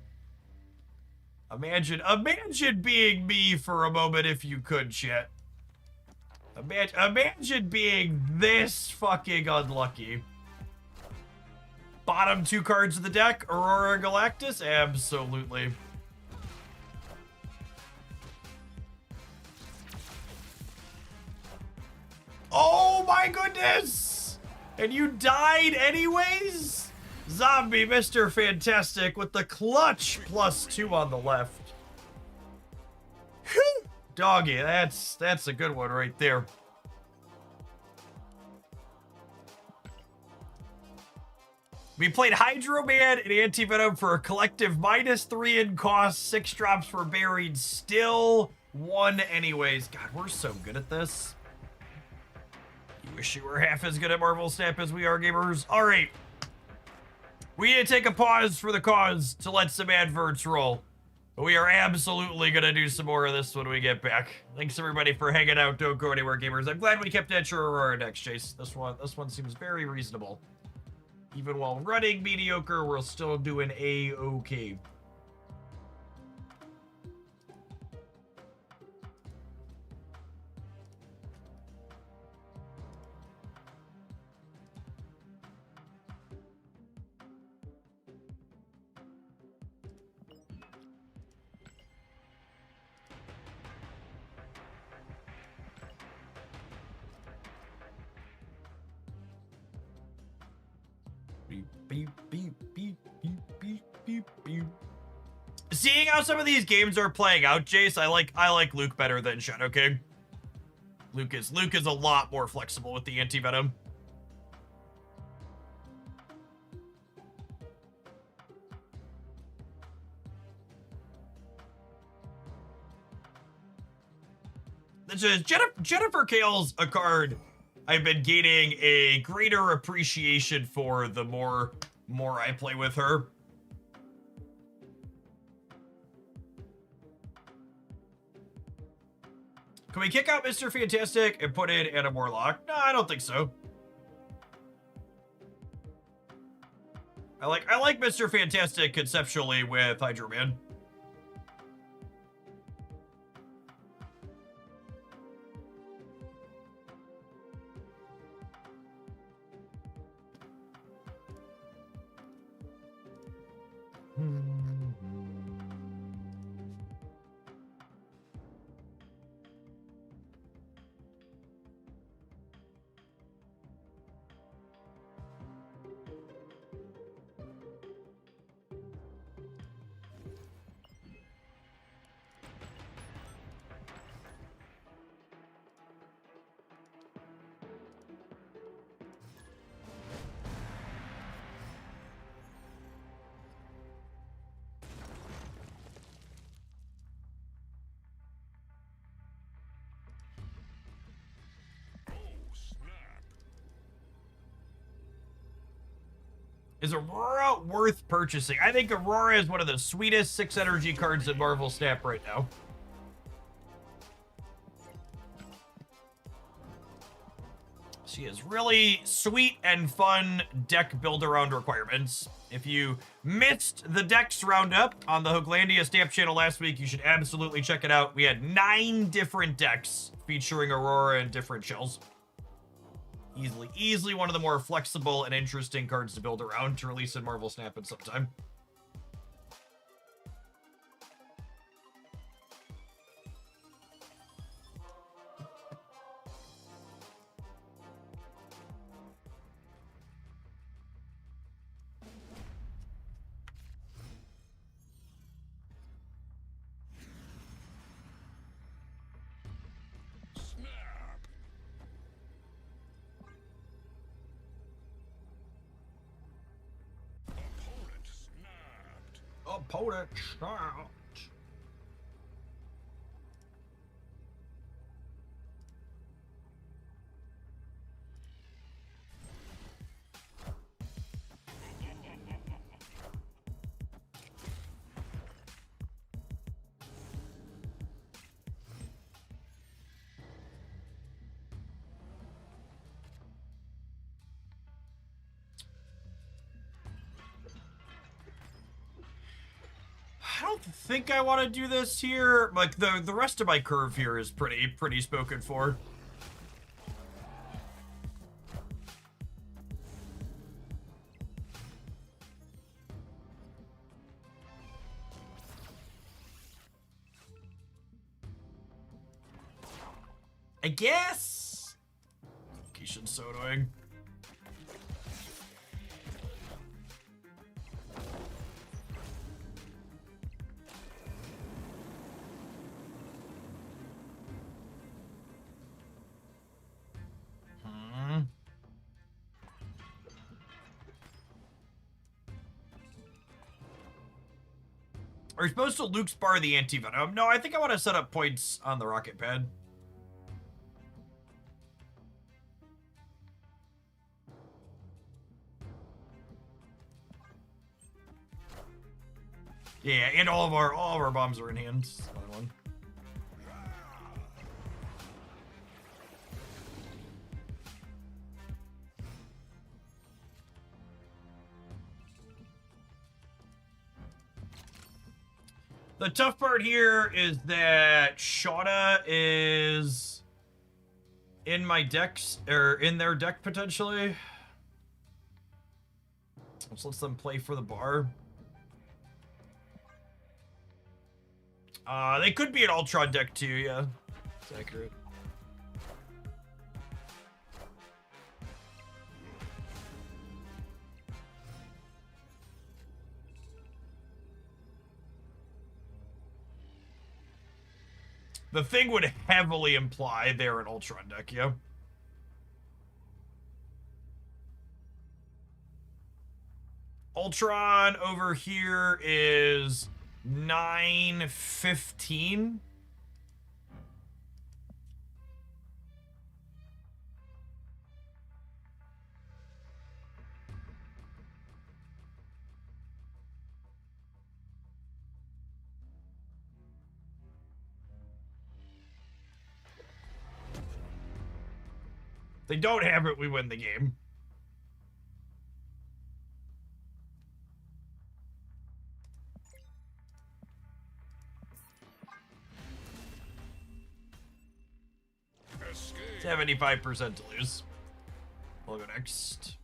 Imagine being me for a moment if you could, chat. Imagine being this fucking unlucky. Bottom 2 cards of the deck, Aurora Galactus? Absolutely. Oh my goodness! And you died anyways? Zombie Mr. Fantastic with the clutch +2 on the left. Doggy, that's a good one right there. We played Hydro Man and Anti-Venom for a collective -3 in cost, 6 drops for buried, still 1 anyways. God, we're so good at this. You wish you were half as good at Marvel Snap as we are, gamers. All right. We need to take a pause for the cause to let some adverts roll. But we are absolutely going to do some more of this when we get back. Thanks, everybody, for hanging out. Don't go anywhere, gamers. I'm glad we kept that your Aurora next, Chase. This one seems very reasonable. Even while running mediocre, we're still doing A-okay. Beep, beep, beep, beep, beep, beep, beep. Seeing how some of these games are playing out, Jace, I like Luke better than Shadow King. Luke is a lot more flexible with the anti-venom. This is Jennifer Kale's a card I've been gaining a greater appreciation for the more I play with her. Can we kick out Mr. Fantastic and put in Anna Warlock? No, I don't think so. I like Mr. Fantastic conceptually with Hydro Man. Is Aurora worth purchasing? I think Aurora is one of the sweetest 6 energy cards in Marvel Snap right now. She has really sweet and fun deck build-around requirements. If you missed the decks roundup on the Hooglandia Stamp channel last week, you should absolutely check it out. We had 9 different decks featuring Aurora and different shells. Easily one of the more flexible and interesting cards to build around to release in Marvel Snap at some time. Opponent snapped. I don't think I want to do this here. Like, the rest of my curve here is pretty spoken for. I guess. Keishan's so annoying. Are you supposed to Luke's bar the anti-venom? No, I think I want to set up points on the rocket pad. Yeah, and all of our bombs are in hand. One. The tough part here is that Shada is in my decks, or in their deck potentially. Which lets them play for the bar. They could be an Ultron deck too, yeah. It's accurate. The thing would heavily imply they're an Ultron deck, yeah. Ultron over here is 915. They don't have it, we win the game. Escape. 75% to lose. We'll go next.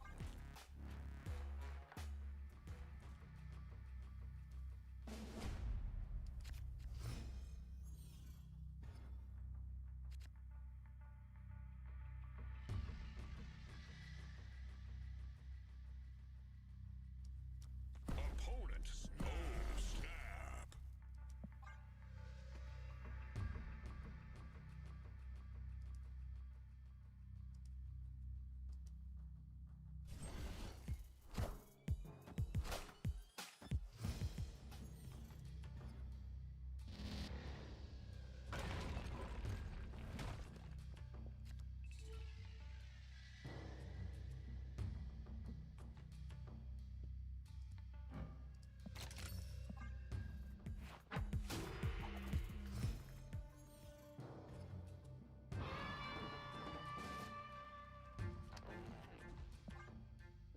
Opponent, no snap.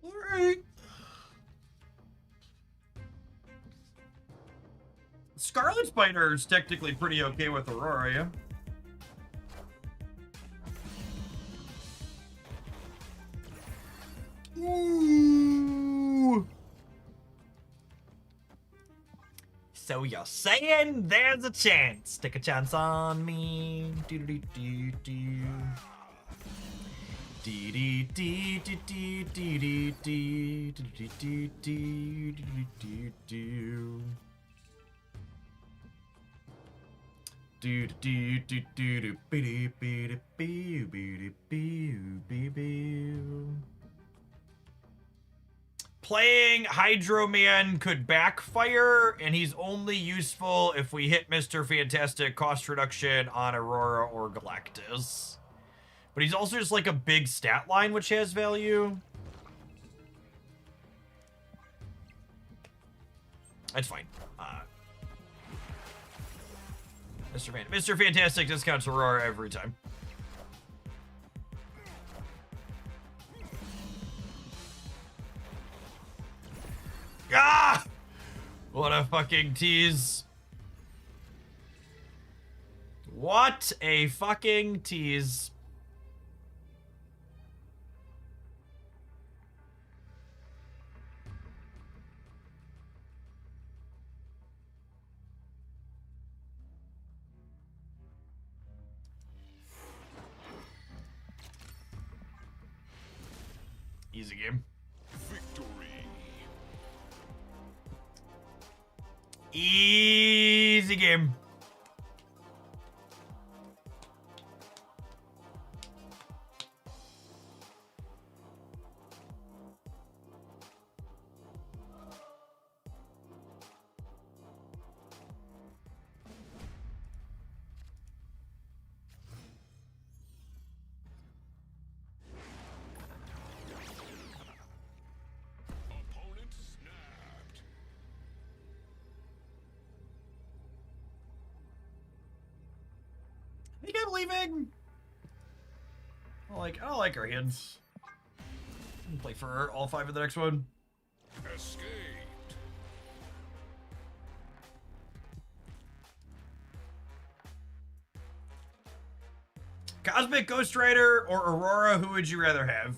Alright. Scarlet Spider is technically pretty okay with Aurora, yeah? Ooh. So you're saying there's a chance? Take a chance on me. Do do do do. Dee dee dee dee dee dee dee dee dee dee dee dee. Do do do do do be be be be be be. Playing Hydro Man could backfire, and he's only useful if we hit Mr. Fantastic cost reduction on Aurora or Galactus. But he's also just like a big stat line, which has value. That's fine. Mr. Fantastic discounts Aurora every time. Ah! What a fucking tease. What a fucking tease. Easy game. Victory. Easy game. leaving? I don't like our hands. Play for all 5 of the next one. Escaped. Cosmic Ghost Rider or Aurora, who would you rather have?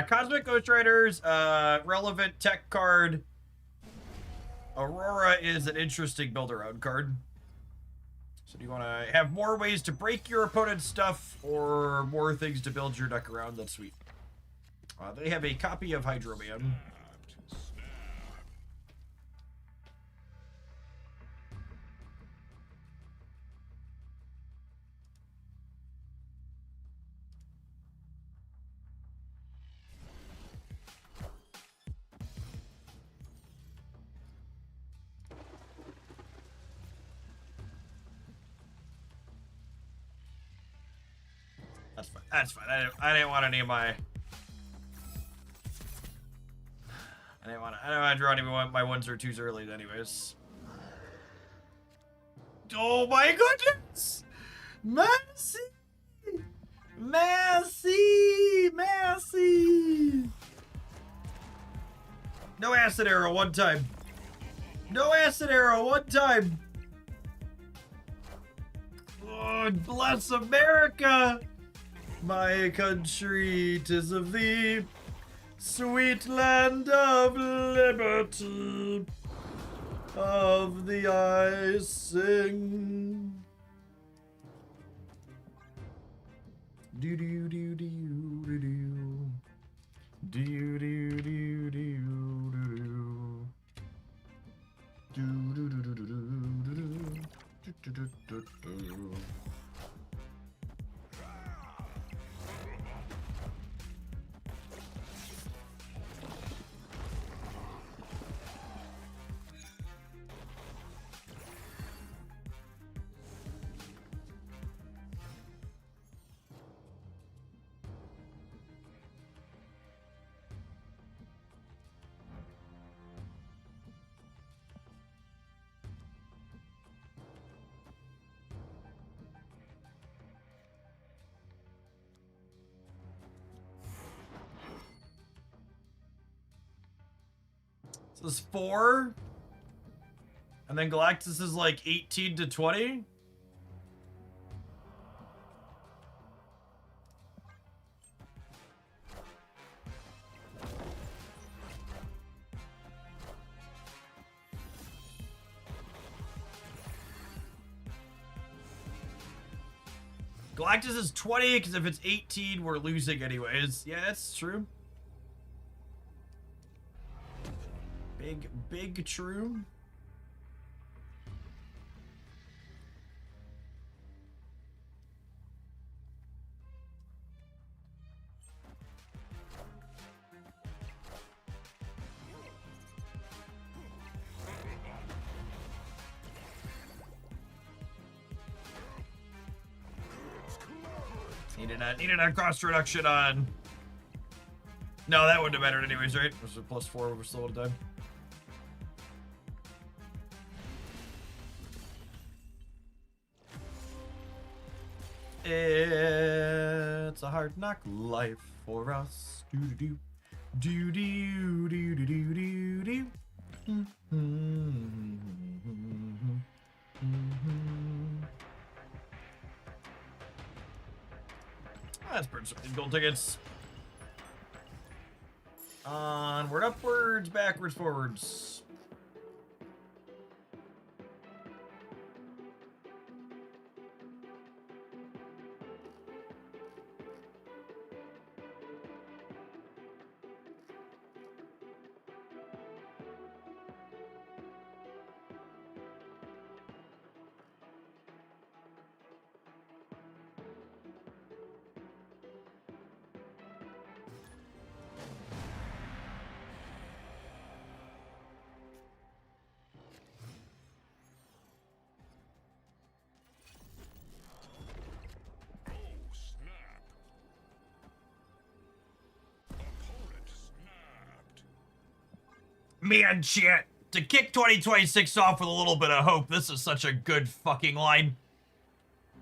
Cosmic Ghost Rider's relevant tech card. Aurora is an interesting build-around card. So do you want to have more ways to break your opponent's stuff or more things to build your deck around? That's sweet. They have a copy of Hydro Man. That's fine. That's fine. I didn't want any of my. I didn't want to draw any of my 1s or 2s early, anyways. Oh my goodness! Mercy! Mercy! Mercy! No acid arrow one time. No acid arrow one time. Oh, bless America! My country, 'tis of thee, sweet land of liberty, of the I sing. Do do do do do do do do do do do do do do do do. So this is 4. And then Galactus is like 18 to 20. Galactus is 20, because if it's 18, we're losing anyways. Yeah, that's true. Big true. Needed a cost reduction on. No, that wouldn't have mattered anyways, right? It was a +4, we're still out of time. It's a hard knock life for us. Do do do do do do do do do. Let's burn some gold tickets. Onward, upwards, backwards, forwards. Man, shit. To kick 2026 off with a little bit of hope, this is such a good fucking line.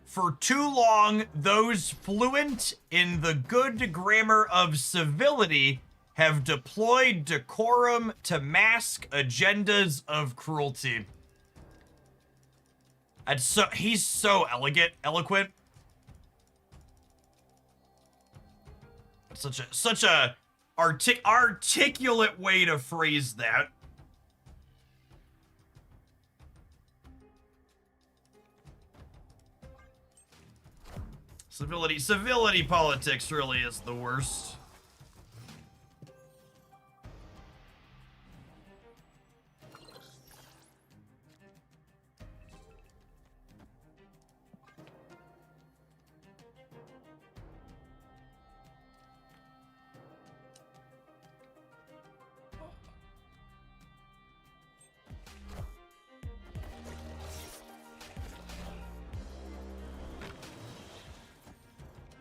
For too long, those fluent in the good grammar of civility have deployed decorum to mask agendas of cruelty. And so he's so eloquent. Such a articulate way to phrase that. Civility politics really is the worst.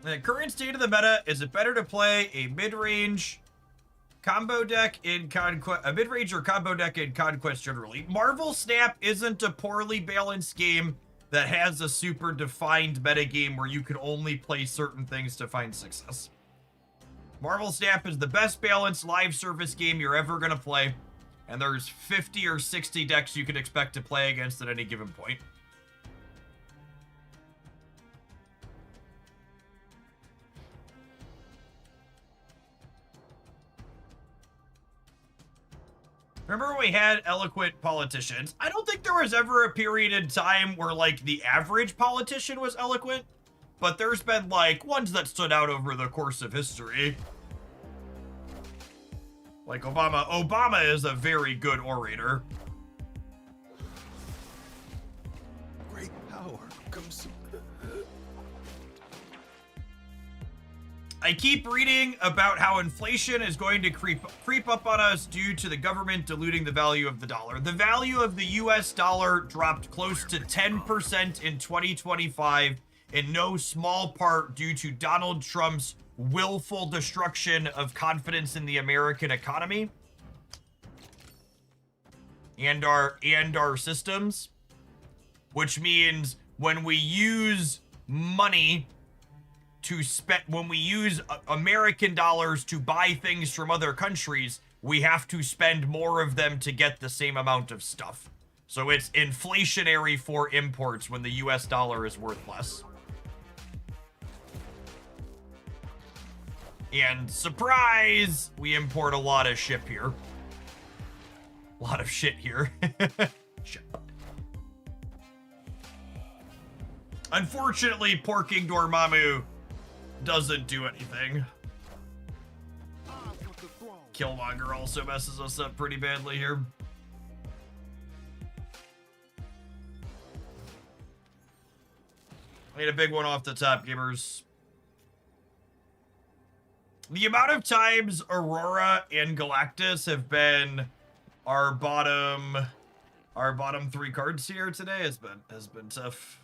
The current state of the meta is it better to play a mid-range combo deck in Conquest, a mid-range or combo deck in Conquest generally. Marvel Snap isn't a poorly balanced game that has a super defined metagame where you can only play certain things to find success. Marvel Snap is the best balanced live service game you're ever gonna play, and there's 50 or 60 decks you can expect to play against at any given point. Remember when we had eloquent politicians? I don't think there was ever a period in time where, like, the average politician was eloquent, but there's been, like, ones that stood out over the course of history. Like Obama. Obama is a very good orator. Great power comes. I keep reading about how inflation is going to creep up on us due to the government diluting the value of the dollar. The value of the US dollar dropped close to 10% in 2025, in no small part due to Donald Trump's willful destruction of confidence in the American economy and our systems, which means when we use money to spend, when we use American dollars to buy things from other countries, we have to spend more of them to get the same amount of stuff. So it's inflationary for imports when the US dollar is worth less. And surprise, we import a lot of shit here. A lot of shit here. Shit. Unfortunately, Porking Dormammu doesn't do anything. Killmonger also messes us up pretty badly here. Made a big one off the top, gamers. The amount of times Aurora and Galactus have been our bottom three cards here today has been tough.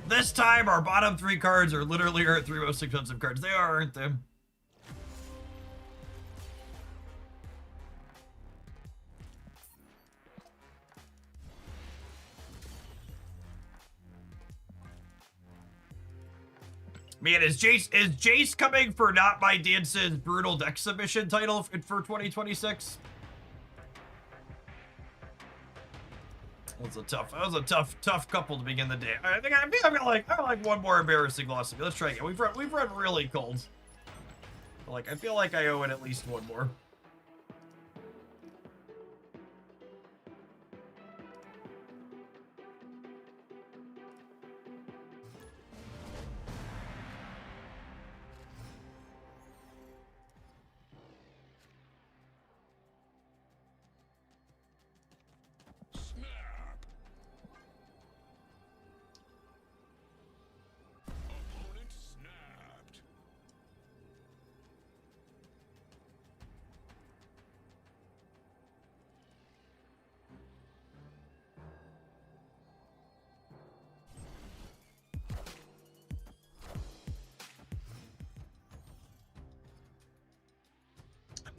This time, our bottom three cards are literally our three most expensive cards. They are, aren't they? Man, is Jace coming for Not My Dance's brutal deck submission title for 2026? That was a tough couple to begin the day. I think I've got like one more embarrassing loss. Let's try again. We've run really cold. I feel like I owe it at least one more.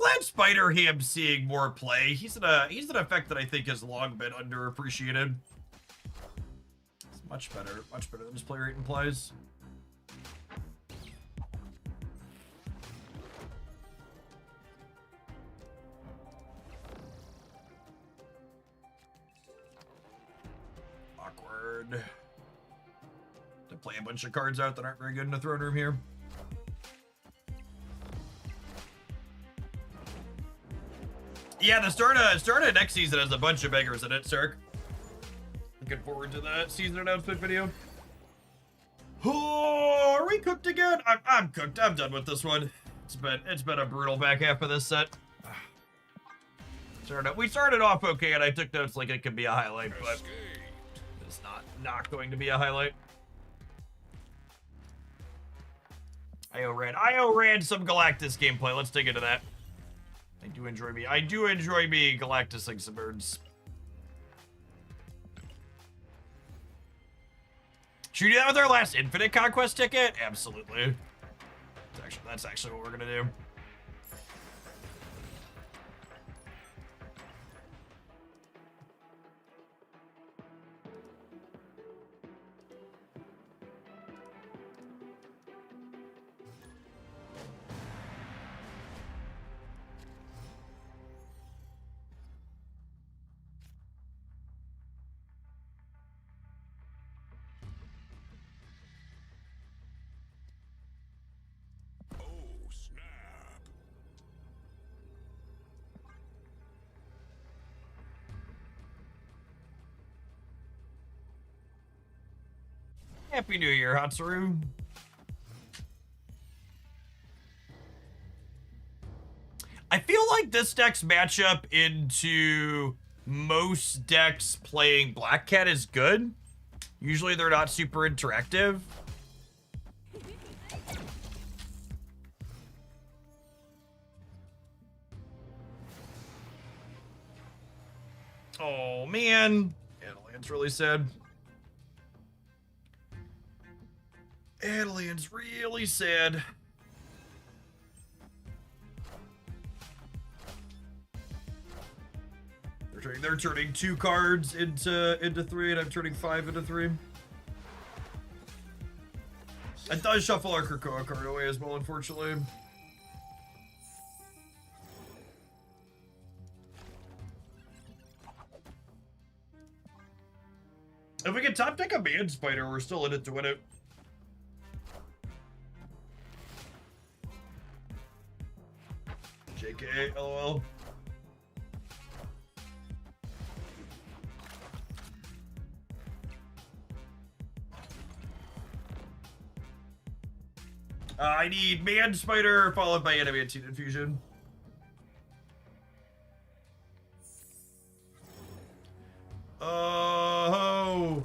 glad Spider-Ham seeing more play. He's an effect that I think has long been underappreciated. It's much better than his play rate implies. Awkward. To play a bunch of cards out that aren't very good in the throne room here. Yeah, the start of next season has a bunch of bangers in it, Cirque. Looking forward to that season announcement video. Oh, are we cooked again? I'm cooked. I'm done with this one. It's been a brutal back half of this set. We started off okay, and I took notes like it could be a highlight, but it's not going to be a highlight. IO ran some Galactus gameplay. Let's dig into that. I do enjoy me Galactusing some birds. Should we do that with our last Infinite Conquest ticket? Absolutely. That's actually what we're gonna do. Happy New Year, Hatsuru. I feel like this deck's matchup into most decks playing Black Cat is good. Usually they're not super interactive. Oh, man. Alien's really sad. Alien's really sad. They're turning 2 cards into 3, and I'm turning 5 into 3. It does shuffle our Krakoa card away as well, unfortunately. If we can top deck a Man Spider, we're still in it to win it. JK, LOL. I need Man Spider followed by Adamantine Infusion. Oh,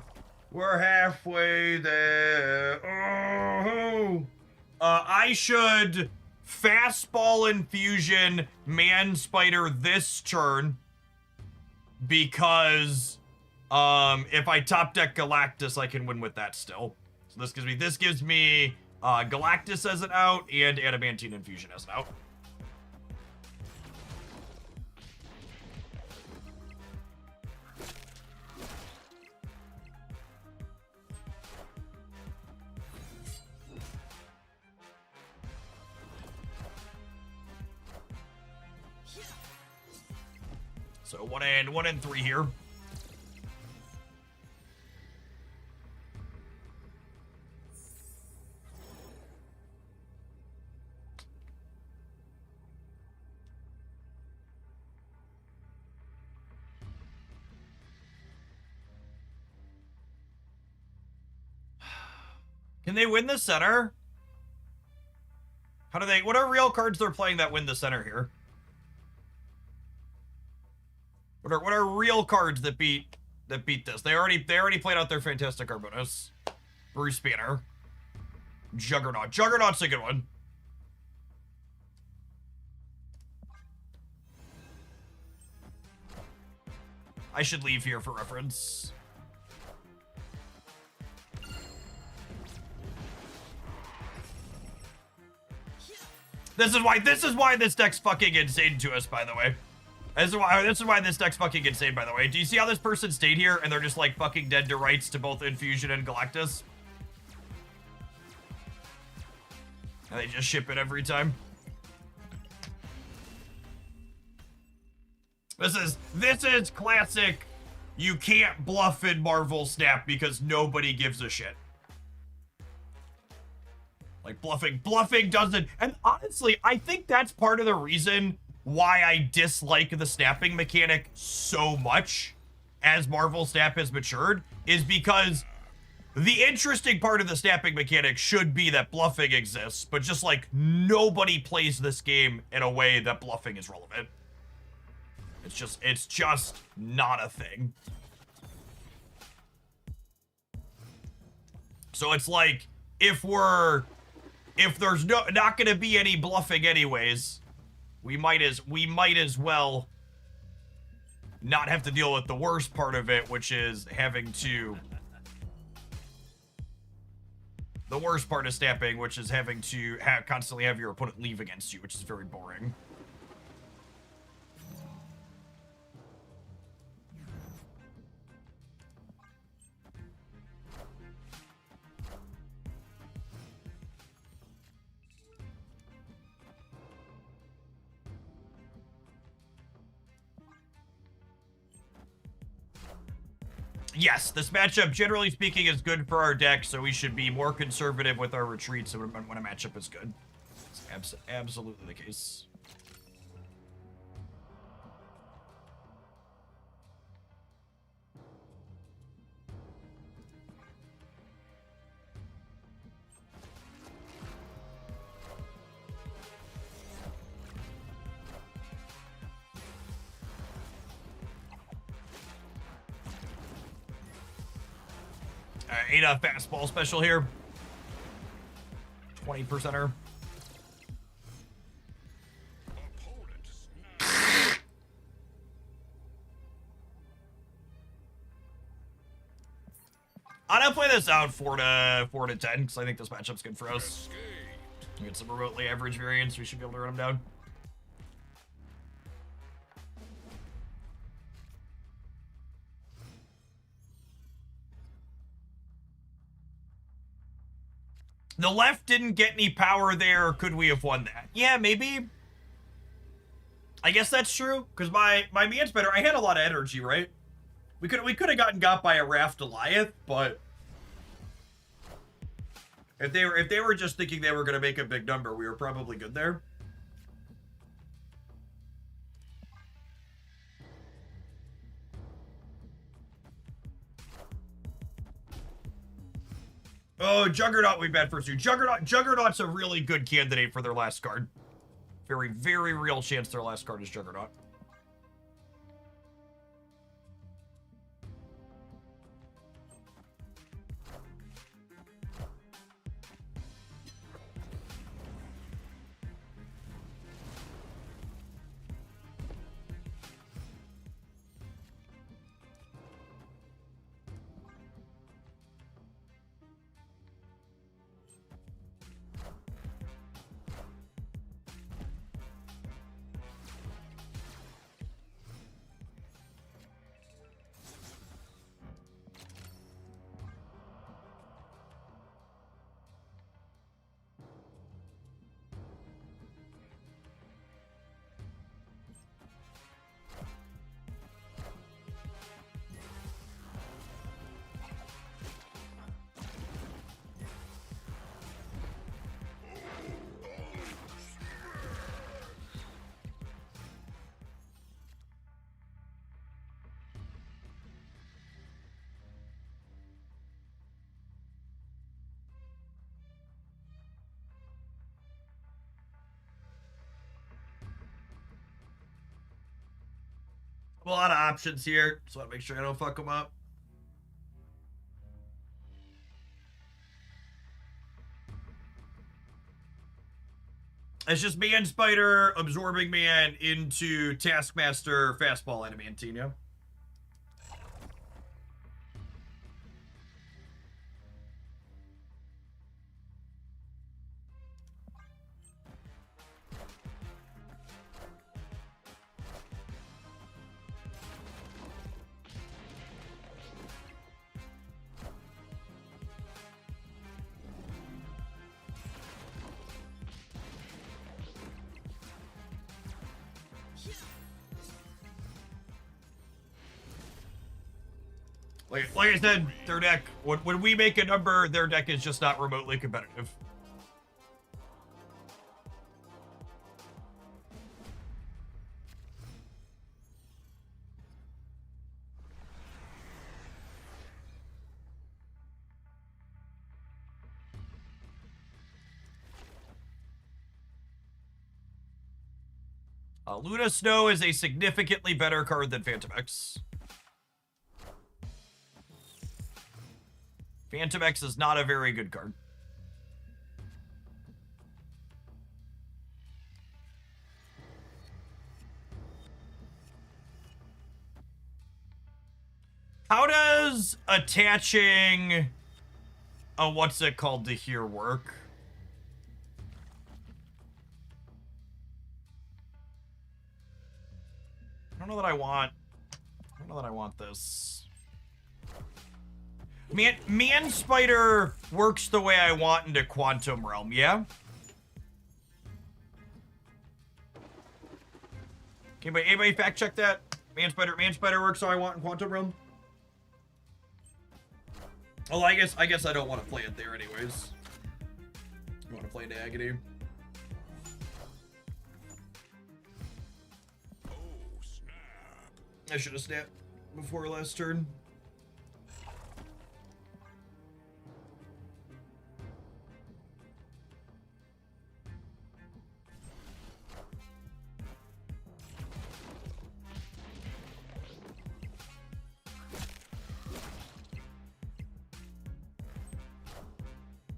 we're halfway there. Oh, I should fastball Infusion Man Spider this turn because if I top deck Galactus, I can win with that still. So this gives me Galactus as an out and Adamantine Infusion as an out. So 1 and 3 here. Can they win the center? What are real cards they're playing that win the center here? What are real cards that beat this? They already played out their Fantastic Carbonus. Bruce Banner. Juggernaut. Juggernaut's a good one. I should leave here for reference. This is why this deck's fucking insane to us, by the way. This is why this deck's fucking insane, by the way. Do you see how this person stayed here and they're just like fucking dead to rights to both Infusion and Galactus? And they just ship it every time. This is classic. You can't bluff in Marvel Snap because nobody gives a shit. Like bluffing doesn't, and honestly, I think that's part of the reason why I dislike the snapping mechanic so much as Marvel Snap has matured, is because the interesting part of the snapping mechanic should be that bluffing exists, but just like nobody plays this game in a way that bluffing is relevant. It's just not a thing. So it's like, if there's not gonna be any bluffing anyways, we might as well not have to deal with the worst part of it, which is having to... The worst part of snapping, which is having to constantly have your opponent leave against you, which is very boring. Yes, this matchup, generally speaking, is good for our deck, so we should be more conservative with our retreats when a matchup is good. It's absolutely the case. Ain't a fastball special here. 20%er. I'm gonna play this out 4 to 10 because I think this matchup's good for us. We get some remotely average variants. We should be able to run them down. The left didn't get any power there. Could we have won that? Yeah, maybe. I guess that's true. Because my man's better. I had a lot of energy, right? We could have gotten got by a Raft Goliath, but if they were just thinking they were gonna make a big number, we were probably good there. Oh, Juggernaut we bet for two. Juggernaut's a really good candidate for their last card. Very, very real chance their last card is Juggernaut. A lot of options here, so I want to make sure I don't fuck them up. It's just Man Spider, Absorbing Man into Taskmaster, Fastball, Adamantine. Like I said, their deck, when we make a number, their deck is just not remotely competitive. Luna Snow is a significantly better card than Phantom X. Phantom X is not a very good card. How does attaching a what's it called to here work? I don't know that I want this. Man Spider works the way I want into Quantum Realm, yeah? Anybody fact check that? Man Spider works how I want in Quantum Realm? Well, I guess I don't want to play it there anyways. I want to play into Agony. I should have snapped before last turn.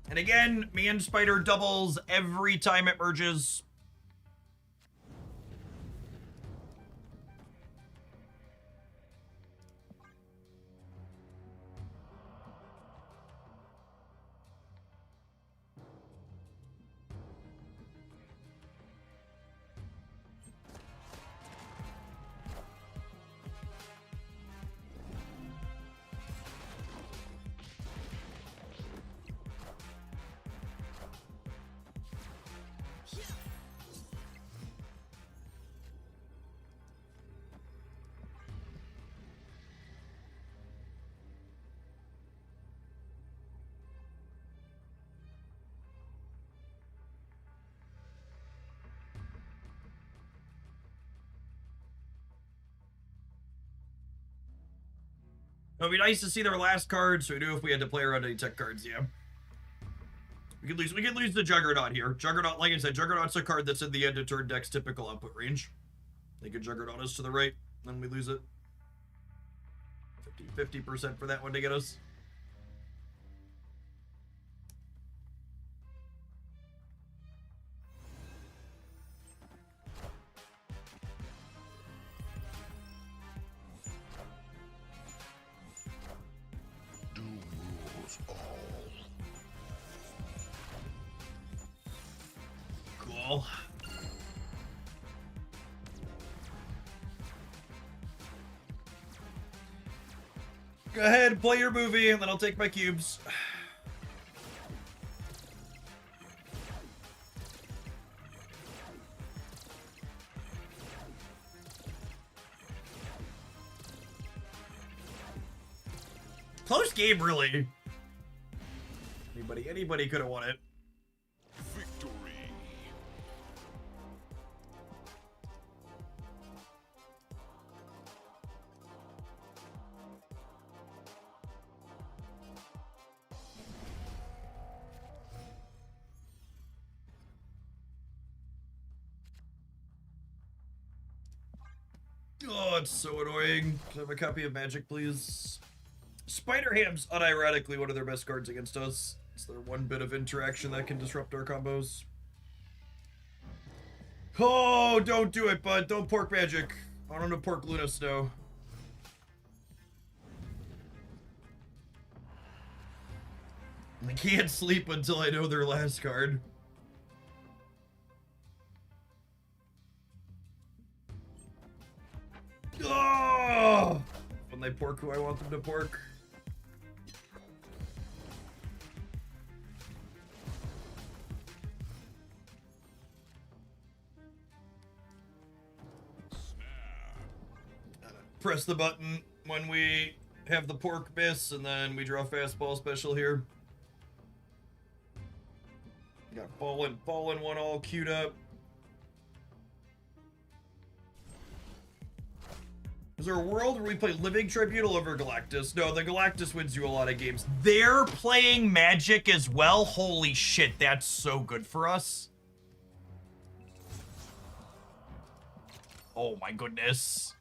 And again, Man Spider doubles every time it merges. It would be nice to see their last card, so we knew if we had to play around any tech cards, yeah. We could lose the Juggernaut here. Juggernaut, like I said, Juggernaut's a card that's in the end of turn deck's typical output range. They could Juggernaut us to the right, then we lose it. 50% for that one to get us. Cool. Go ahead, play your movie, and then I'll take my cubes. Close game, really. Anybody could have won it. Oh, it's so annoying. Can I have a copy of Magic, please? Spider-Ham's unironically one of their best cards against us. It's their one bit of interaction that can disrupt our combos. Oh, don't do it, bud. Don't pork Magic. I don't want to pork Luna Snow. I can't sleep until I know their last card. Oh! When they pork who I want them to pork. Press the button when we have the pork miss, and then we draw fastball special here. Got ball in one all queued up. Is there a world where we play Living Tribunal over Galactus? No, the Galactus wins you a lot of games. They're playing Magic as well? Holy shit, that's so good for us. Oh my goodness.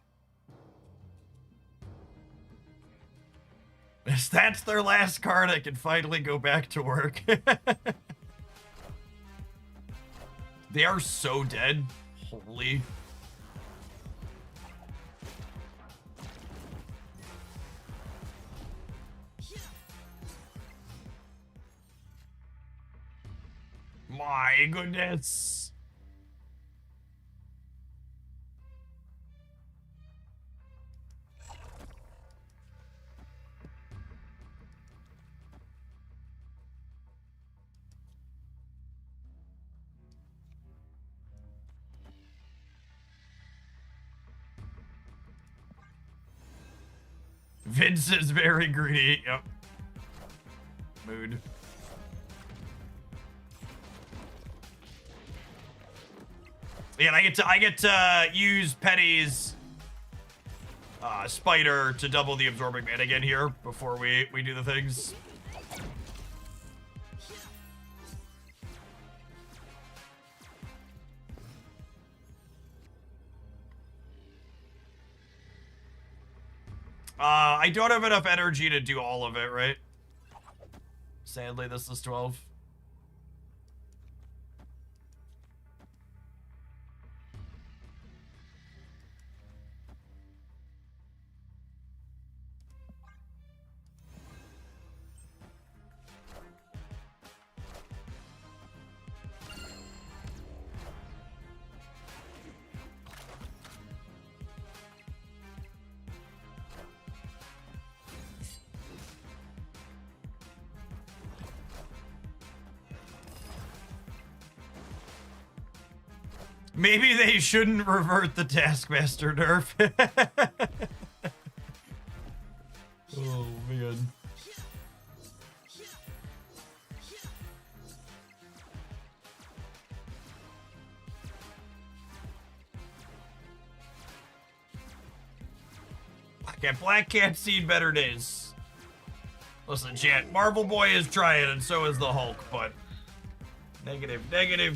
If that's their last card, I can finally go back to work. They are so dead. Holy. My goodness. Vince is very greedy. Yep. Mood. Yeah, and I get to use Penny's spider to double the absorbing man again here before we do the things. I don't have enough energy to do all of it, right? Sadly, this is 12. Maybe they shouldn't revert the Taskmaster nerf. Oh, man. Black Cat seen better days. Listen, chat, Marvel Boy is trying, and so is the Hulk, but negative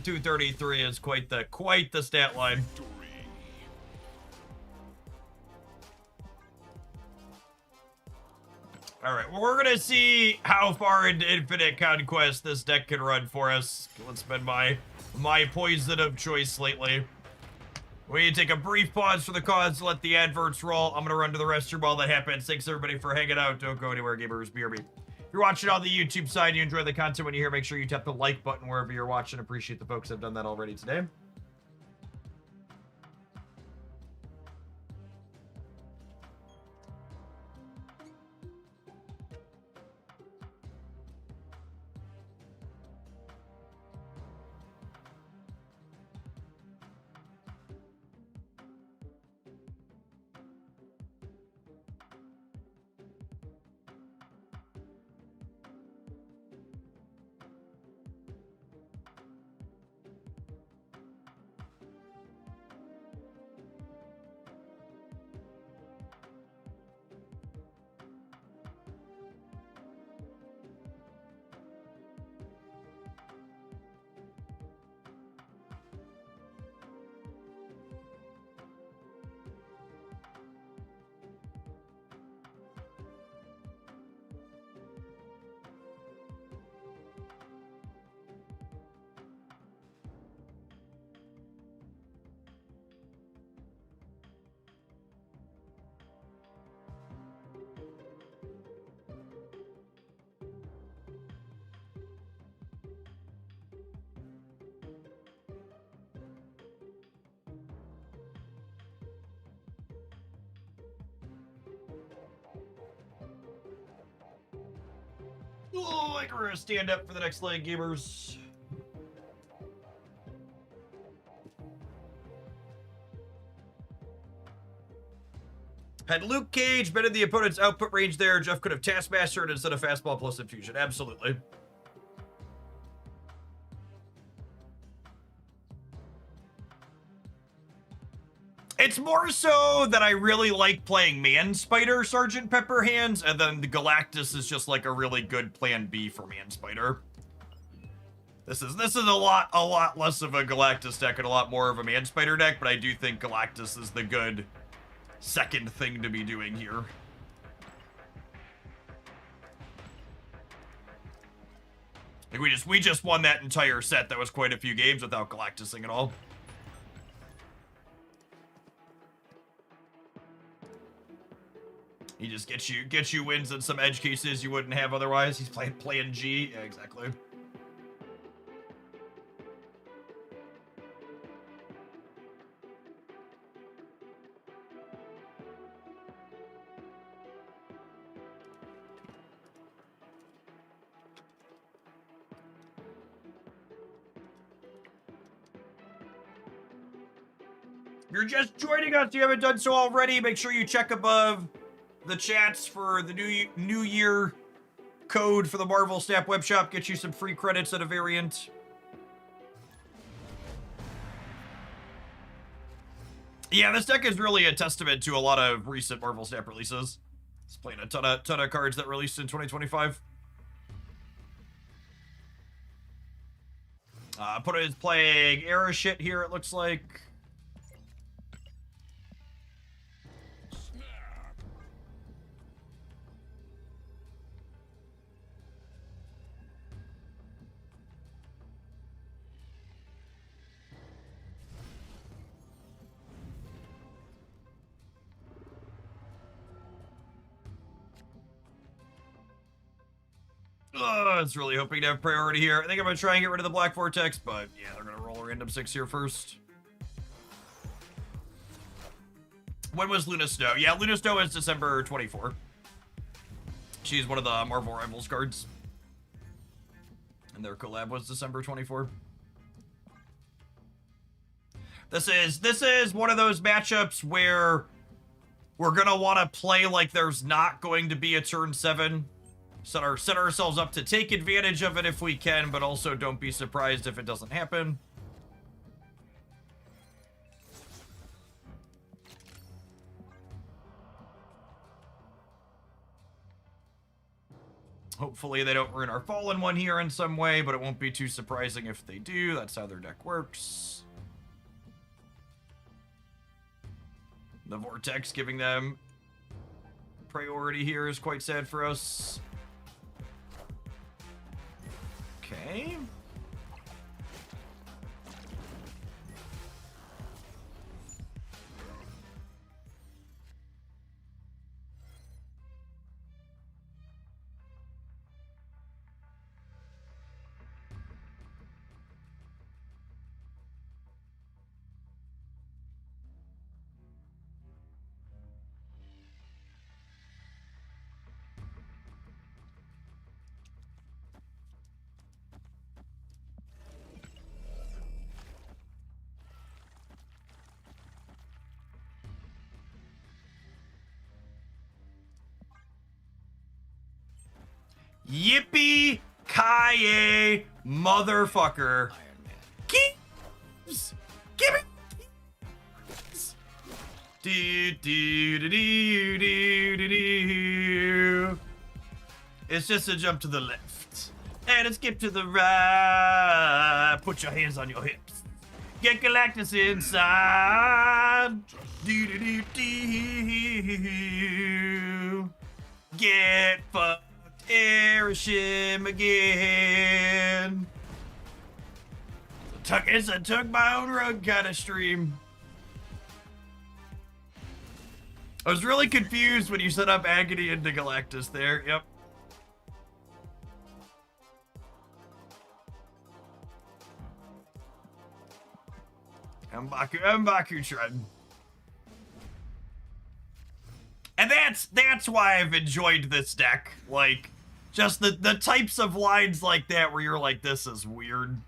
233 is quite the stat line. All right, well, we're gonna see how far into Infinite Conquest this deck can run for us. Let's spend my poison of choice lately. We need to take a brief pause for the cause, let the adverts roll. I'm gonna run to the restroom while that happens. Thanks everybody for hanging out. Don't go anywhere, gamers. BRB. If you're watching on the YouTube side, you enjoy the content when you hear, make sure you tap the like button wherever you're watching. Appreciate the folks that have done that already today. Oh, like we're gonna stand up for the next leg, gamers. Had Luke Cage been in the opponent's output range there, Jeff could have Taskmastered instead of Fastball plus Infusion. Absolutely. It's more so that I really like playing Man Spider Sergeant Pepper hands, and then the Galactus is just like a really good plan B for Man Spider. This is a lot less of a Galactus deck and a lot more of a Man Spider deck, but I do think Galactus is the good second thing to be doing here. Like we just won that entire set. That was quite a few games without Galactusing at all. He just gets you wins in some edge cases you wouldn't have otherwise. He's playing G. Yeah, exactly. If you're just joining us, you haven't done so already, make sure you check above the chats for the new year code for the Marvel Snap web shop. Get you some free credits at a variant. Yeah, this deck is really a testament to a lot of recent Marvel Snap releases. It's playing a ton of cards that released in 2025. Opponent is playing Aerith shit here, it looks like. I was really hoping to have priority here. I think I'm going to try and get rid of the Black Vortex, but yeah, they're going to roll a random 6 here first. When was Luna Snow? Yeah, Luna Snow is December 24. She's one of the Marvel Rivals cards. And their collab was December 24. This is one of those matchups where we're going to want to play like there's not going to be a turn 7. Set ourselves up to take advantage of it if we can, but also don't be surprised if it doesn't happen. Hopefully they don't ruin our Fallen one here in some way, but it won't be too surprising if they do. That's how their deck works. The Vortex giving them priority here is quite sad for us. Okay. Yippee Kaye motherfucker. Keeps. Give me. Do, do, do, do, do, do, do. It's just a jump to the left and a skip to the right. Put your hands on your hips. Get Galactus inside. Do, do, do, do. Get fucked. Aerith again. It's a tug my own rug kind of stream. I was really confused when you set up Agony into Galactus there. Yep. M'Baku Trun. And that's why I've enjoyed this deck. Like, just the types of lines like that where you're like, this is weird.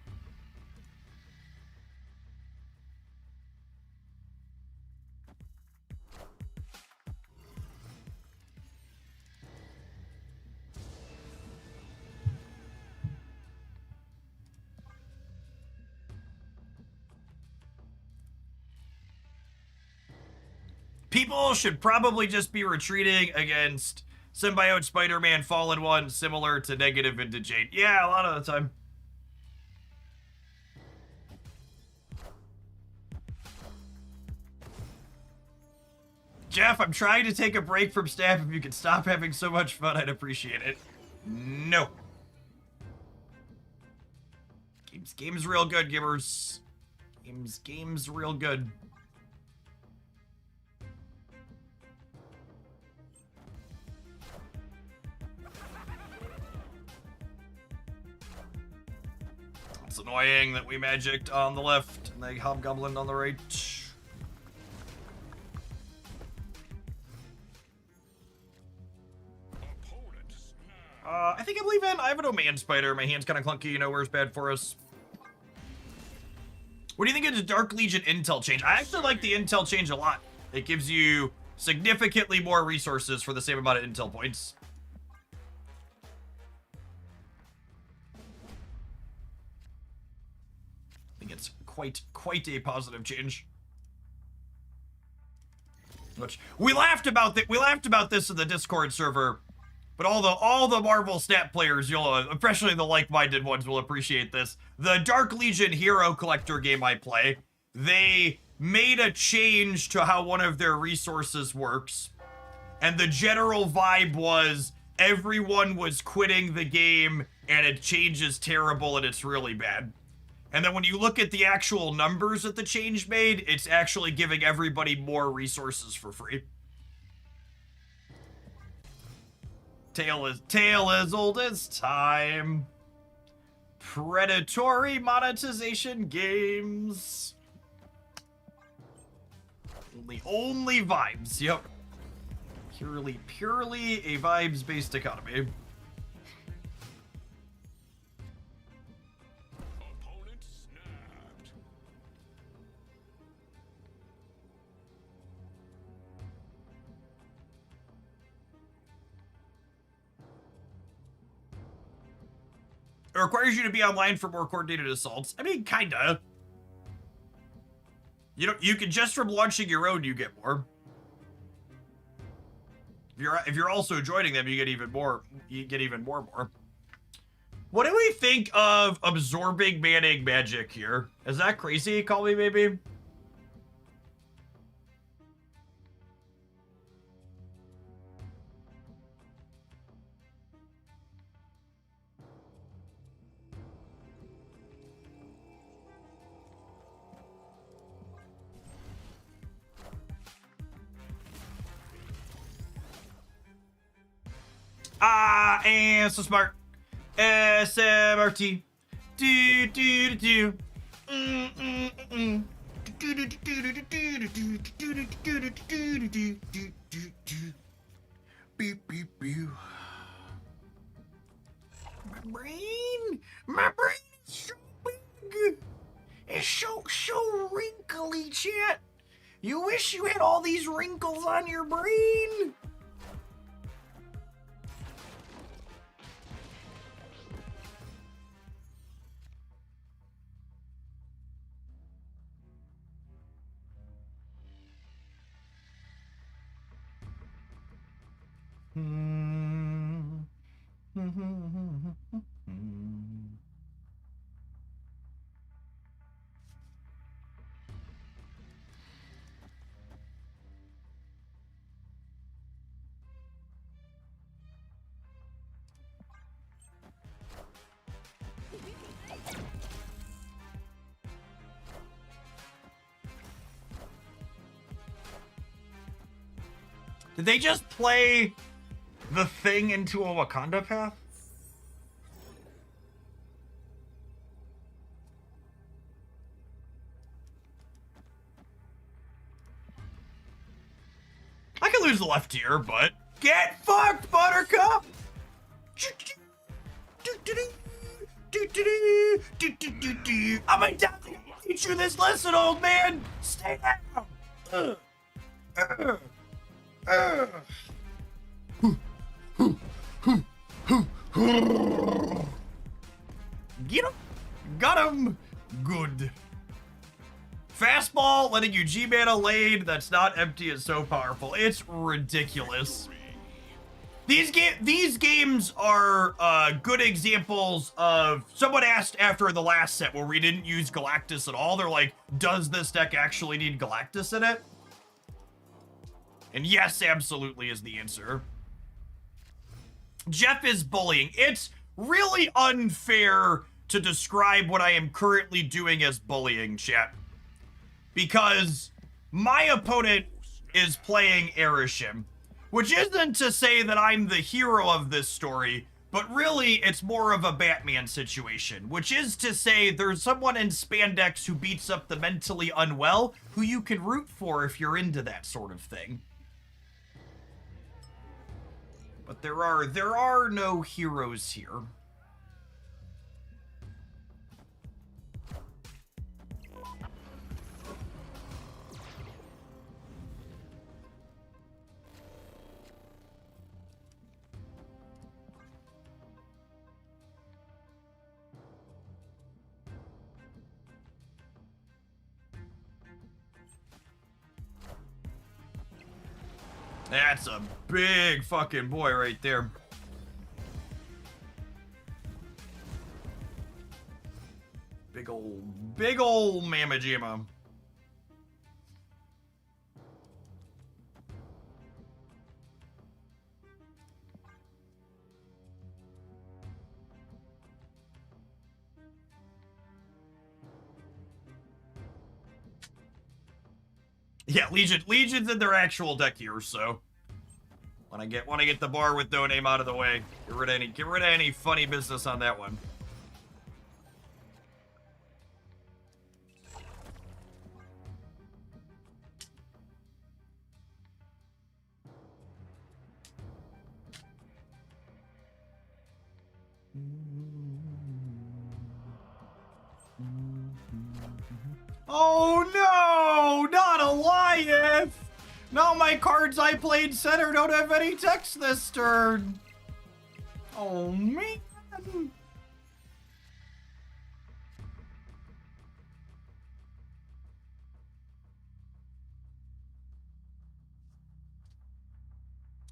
People should probably just be retreating against Symbiote Spider-Man Fallen One, similar to Negative Vintage 8. Yeah, a lot of the time. Jeff, I'm trying to take a break from staff. If you could stop having so much fun, I'd appreciate it. No. Game's real good, givers. Game's real good. It's annoying that we magicked on the left and they hobgoblin on the right. I think I have an Oman Spider. My hand's kind of clunky, you know, where's bad for us. What do you think of the Dark Legion intel change? I actually like the intel change a lot. It gives you significantly more resources for the same amount of intel points. I think it's quite a positive change. Which we laughed about this in the Discord server. But all the Marvel Snap players, especially the like-minded ones, will appreciate this. The Dark Legion Hero Collector game I play, they made a change to how one of their resources works. And the general vibe was everyone was quitting the game and it changes terrible and it's really bad. And then when you look at the actual numbers that the change made, it's actually giving everybody more resources for free. Tale as old as time. Predatory monetization games. Only vibes, yep. Purely a vibes-based economy. It requires you to be online for more coordinated assaults. I mean, kinda. You can just from launching your own, you get more. If you're also joining them, you get even more. You get even more. What do we think of absorbing manning magic here? Is that crazy? Call me maybe. And so smart. SMRT. Do do do do. Beep beep beep. My brain is so big. It's so wrinkly, chat. You wish you had all these wrinkles on your brain. Did they just play the thing into a Wakanda path? I could lose the left ear, but get fucked, Buttercup! I'm gonna teach you this lesson, old man! Stay down! Get him! Got him! Good. Fastball, letting you G-man a lane that's not empty is so powerful. It's ridiculous. These games are good examples of... Someone asked after the last set where we didn't use Galactus at all. They're like, does this deck actually need Galactus in it? And yes, absolutely is the answer. Jeff is bullying. It's really unfair to describe what I am currently doing as bullying, chat. Because my opponent is playing Aerith, which isn't to say that I'm the hero of this story, but really it's more of a Batman situation, which is to say there's someone in spandex who beats up the mentally unwell who you can root for if you're into that sort of thing. But there are no heroes here. That's a big fucking boy right there. Big old mamma jamma. Yeah, Legion's in their actual deck here, so when I get the bar with no name out of the way, get rid of any funny business on that one. Oh no! Not Alliance! Now my cards I played center don't have any text this turn. Oh man!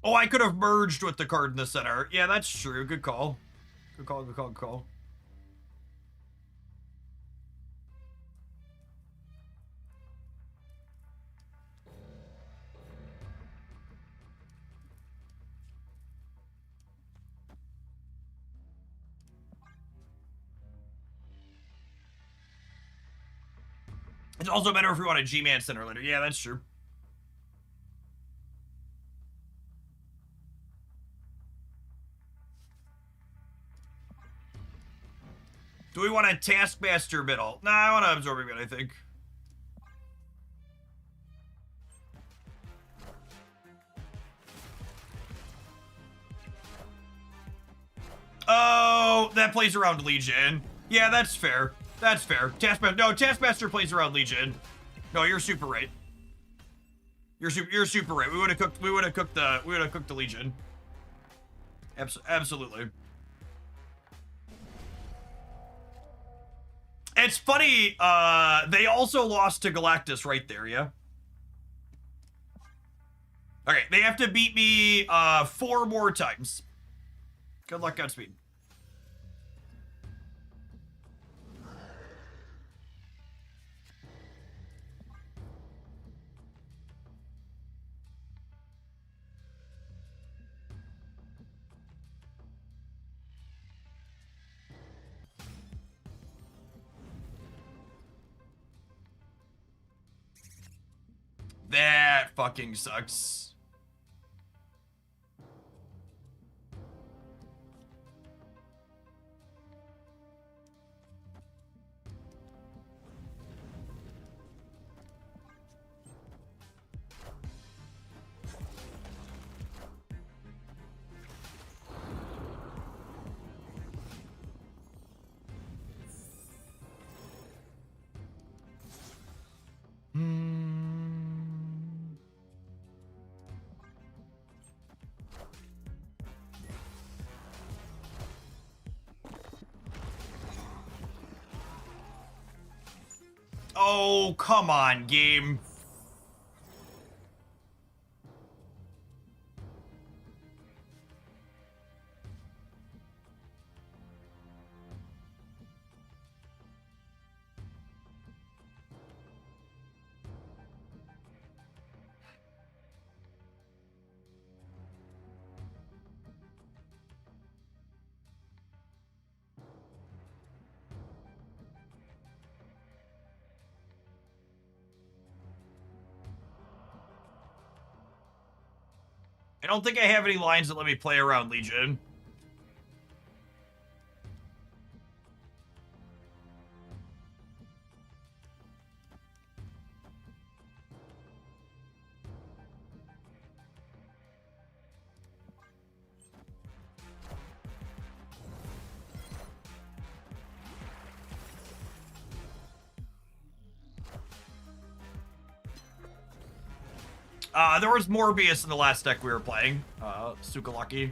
Oh, I could have merged with the card in the center. Yeah, that's true. Good call. Good call, good call, good call. It's also better if we want a G-Man center later. Yeah, that's true. Do we want a Taskmaster middle? Nah, I want to Absorbing Mid, I think. Oh, that plays around Legion. Yeah, that's fair. That's fair. Taskmaster plays around Legion. No, you're super right. You're super right. We would have cooked the Legion. Absolutely. It's funny, they also lost to Galactus right there, yeah? Okay, they have to beat me 4 more times. Good luck, Godspeed. That fucking sucks. Oh, come on, game. I don't think I have any lines that let me play around Legion. There was Morbius in the last deck we were playing. Sukalaki.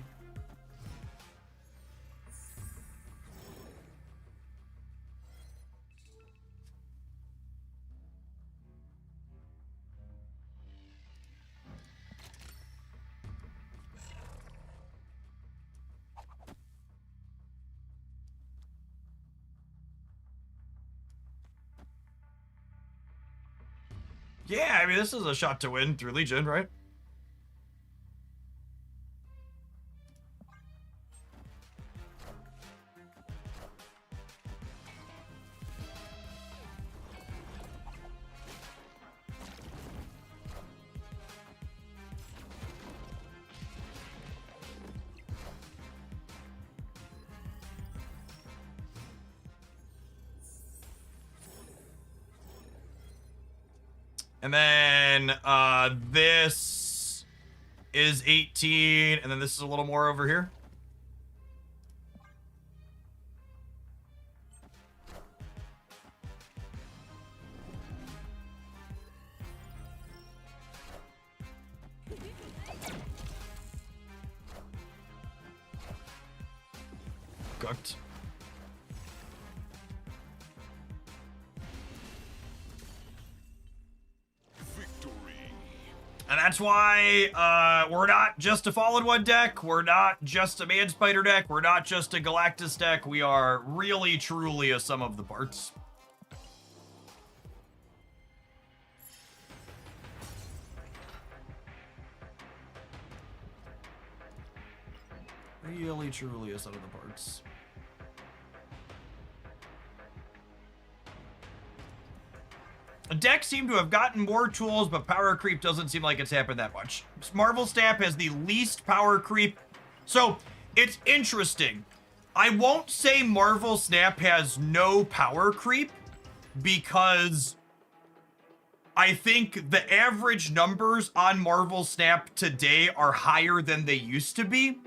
Yeah, I mean, this is a shot to win through Legion, right? And then, this is 18, and then this is a little more over here. Cooked. And that's why we're not just a Fallen One deck, we're not just a Man Spider deck, we're not just a Galactus deck, we are really, truly a sum of the parts. Really, truly a sum of the parts. Decks seem to have gotten more tools, but power creep doesn't seem like it's happened that much. Marvel Snap has the least power creep. So, it's interesting. I won't say Marvel Snap has no power creep, because I think the average numbers on Marvel Snap today are higher than they used to be.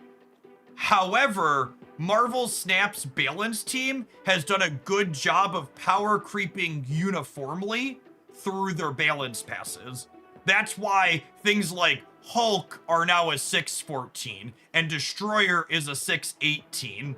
However, Marvel Snap's balance team has done a good job of power creeping uniformly through their balance passes. That's why things like Hulk are now a 6/14, and Destroyer is a 6/18,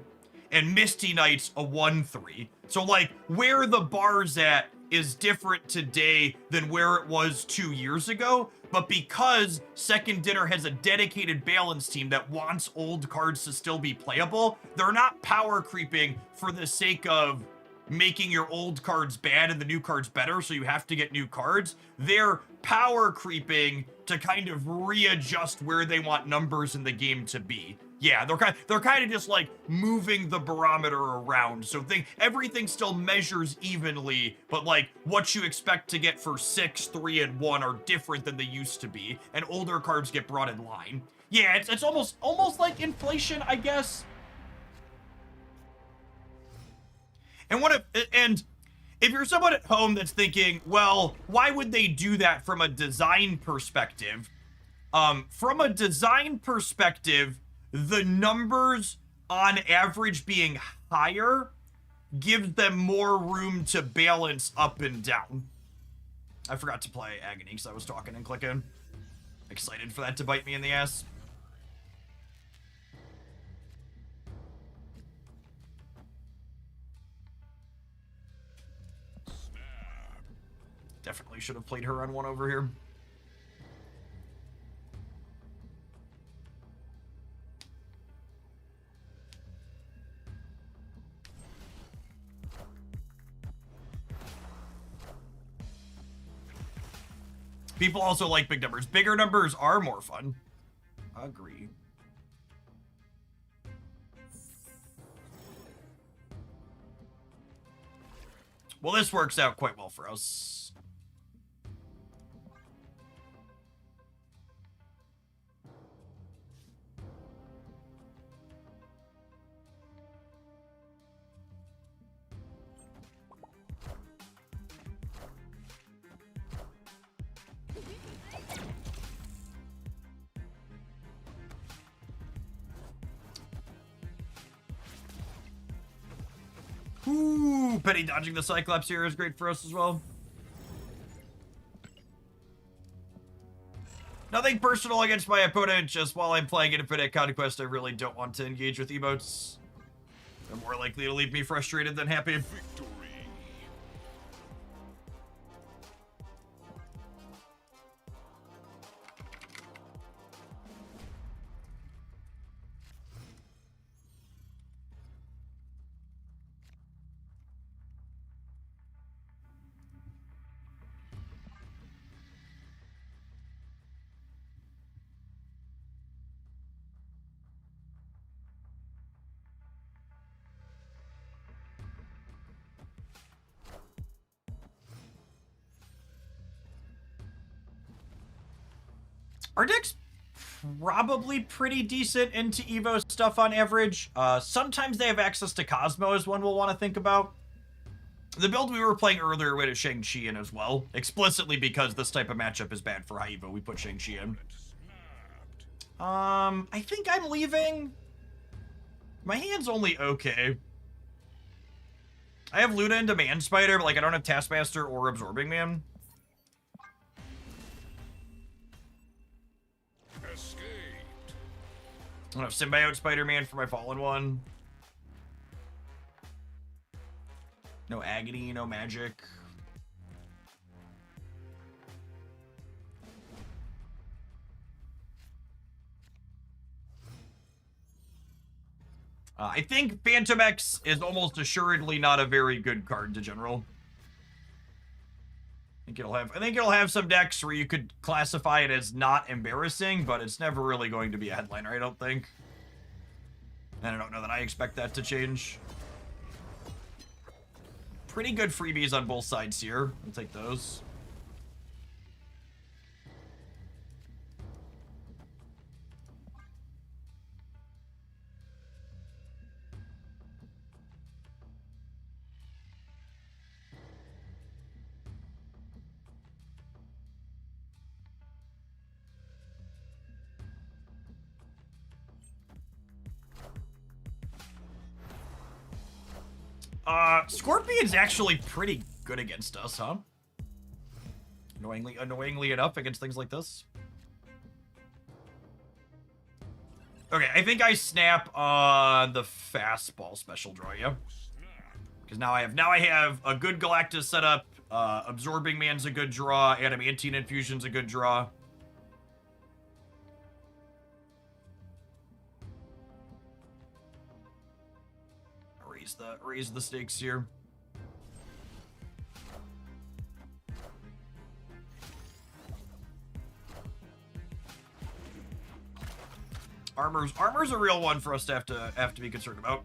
and Misty Knight's a 1/3. So, like, where the bar's at is different today than where it was 2 years ago, but because Second Dinner has a dedicated balance team that wants old cards to still be playable, they're not power creeping for the sake of making your old cards bad and the new cards better, so you have to get new cards. They're power creeping to kind of readjust where they want numbers in the game to be. Yeah, they're kind of just like moving the barometer around. So everything still measures evenly, but like what you expect to get for 6, 3, and 1 are different than they used to be, and older cards get brought in line. Yeah, it's almost like inflation, I guess. And if you're someone at home that's thinking, well, why would they do that from a design perspective? From a design perspective, the numbers on average being higher gives them more room to balance up and down. I forgot to play Agony because I was talking and clicking. Excited for that to bite me in the ass. Definitely should have played her on 1 over here. People also like big numbers. Bigger numbers are more fun. Agree. Well, this works out quite well for us. Ooh, Penny dodging the Cyclops here is great for us as well. Nothing personal against my opponent, just while I'm playing Infinite Conquest, I really don't want to engage with emotes. They're more likely to leave me frustrated than happy. Our deck's probably pretty decent into Evo stuff on average. Sometimes they have access to Cosmo as one we'll want to think about. The build we were playing earlier with Shang-Chi in as well. Explicitly because this type of matchup is bad for high Evo, we put Shang-Chi in. I think I'm leaving. My hand's only okay. I have Luna and Demand Spider, but like I don't have Taskmaster or Absorbing Man. I don't have Symbiote Spider-Man for my Fallen one. No Agony, no Magic. I think Phantom X is almost assuredly not a very good card to general. I think it'll have some decks where you could classify it as not embarrassing, but it's never really going to be a headliner, I don't think. And I don't know that I expect that to change. Pretty good freebies on both sides here. I'll take those. Scorpion's actually pretty good against us, huh? Annoyingly enough against things like this. Okay, I think I snap on the fastball special draw, yeah? Because now I have a good Galactus setup, Absorbing Man's a good draw, Adamantine Infusion's a good draw. Raise the stakes here. Armor's a real one for us to have to be concerned about.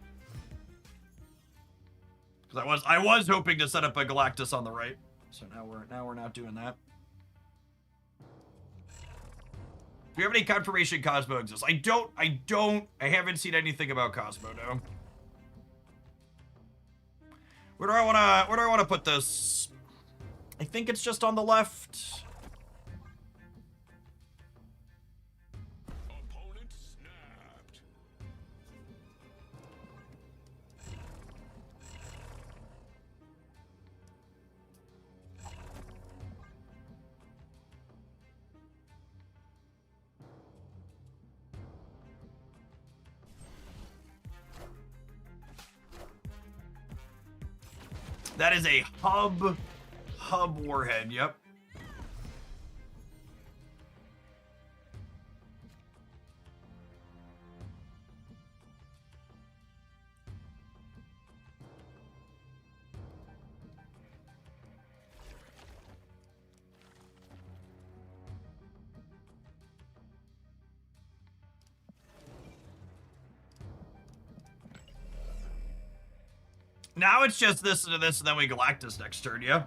Because I was hoping to set up a Galactus on the right. So now we're not doing that. Do you have any confirmation Cosmo exists? I haven't seen anything about Cosmo, no. Where do I wanna put this? I think it's just on the left. Opponent snapped. That is a hub Hub warhead, yep. Now it's just this and this, and then we Galactus next turn, yeah?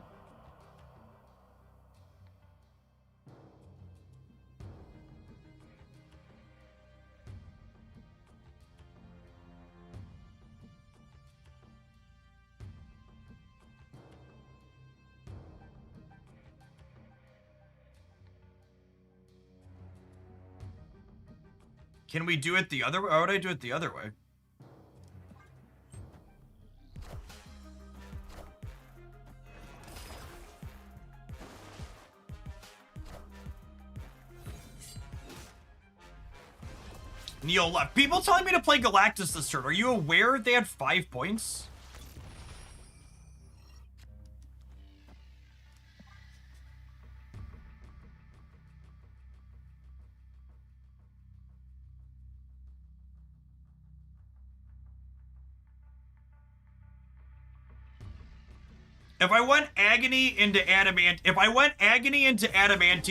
Can we do it the other way? Why would I do it the other way? Neil left. People telling me to play Galactus this turn. Are you aware they had 5 points? If I went Agony into Adamantine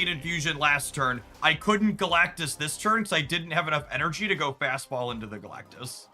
Infusion last turn, I couldn't Galactus this turn because I didn't have enough energy to go fastball into the Galactus.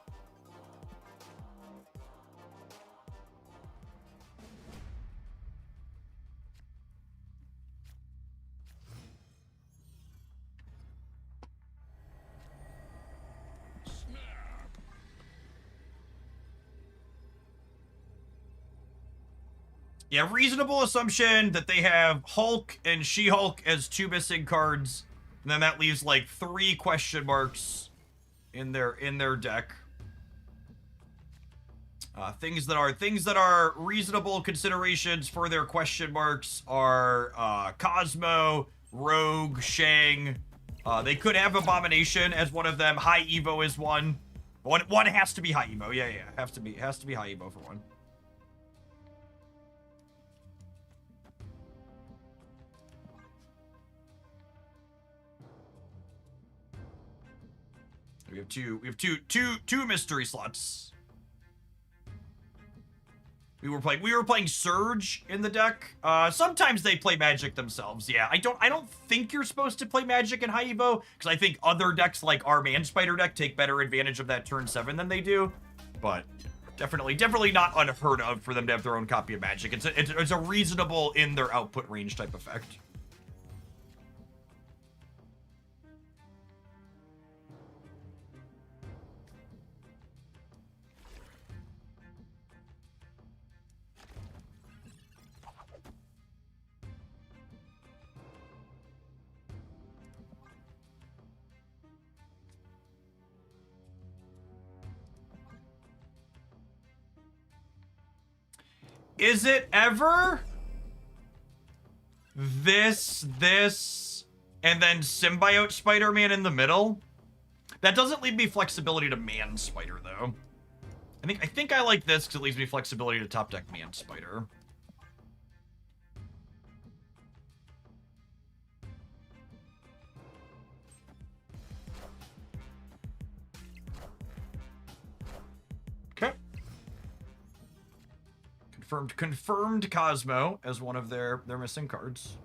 Yeah, reasonable assumption that they have Hulk and She-Hulk as 2 missing cards, and then that leaves like 3 question marks in their deck. Things that are reasonable considerations for their question marks are Cosmo, Rogue, Shang. They could have Abomination as one of them. High Evo is one. One has to be High Evo. Yeah, has to be High Evo for one. We have two mystery slots. We were playing Surge in the deck. Sometimes they play Magic themselves. Yeah, I don't think you're supposed to play Magic in High Evo because I think other decks like our Man Spider deck take better advantage of that turn 7 than they do. But definitely not unheard of for them to have their own copy of Magic. It's a reasonable in their output range type effect. Is it ever this, and then Symbiote Spider-Man in the middle? That doesn't leave me flexibility to Man Spider, though. I think I like this because it leaves me flexibility to top deck Man Spider. Okay. Confirmed Cosmo as one of their missing cards.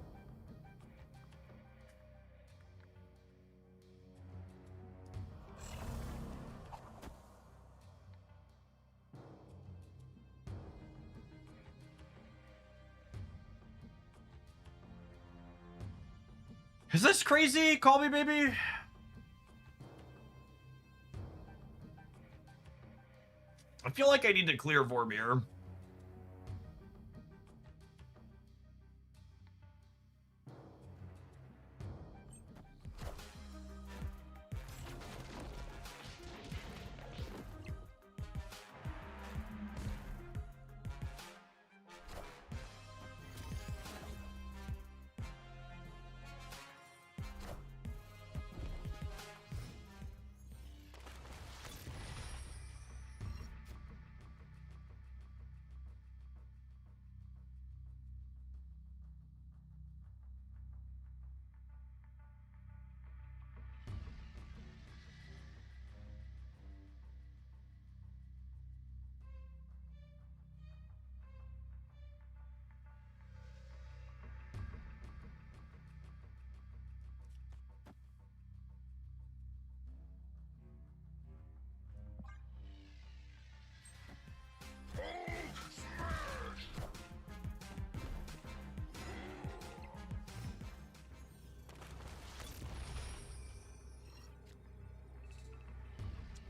Is this crazy? Call me, baby. I feel like I need to clear Vormir.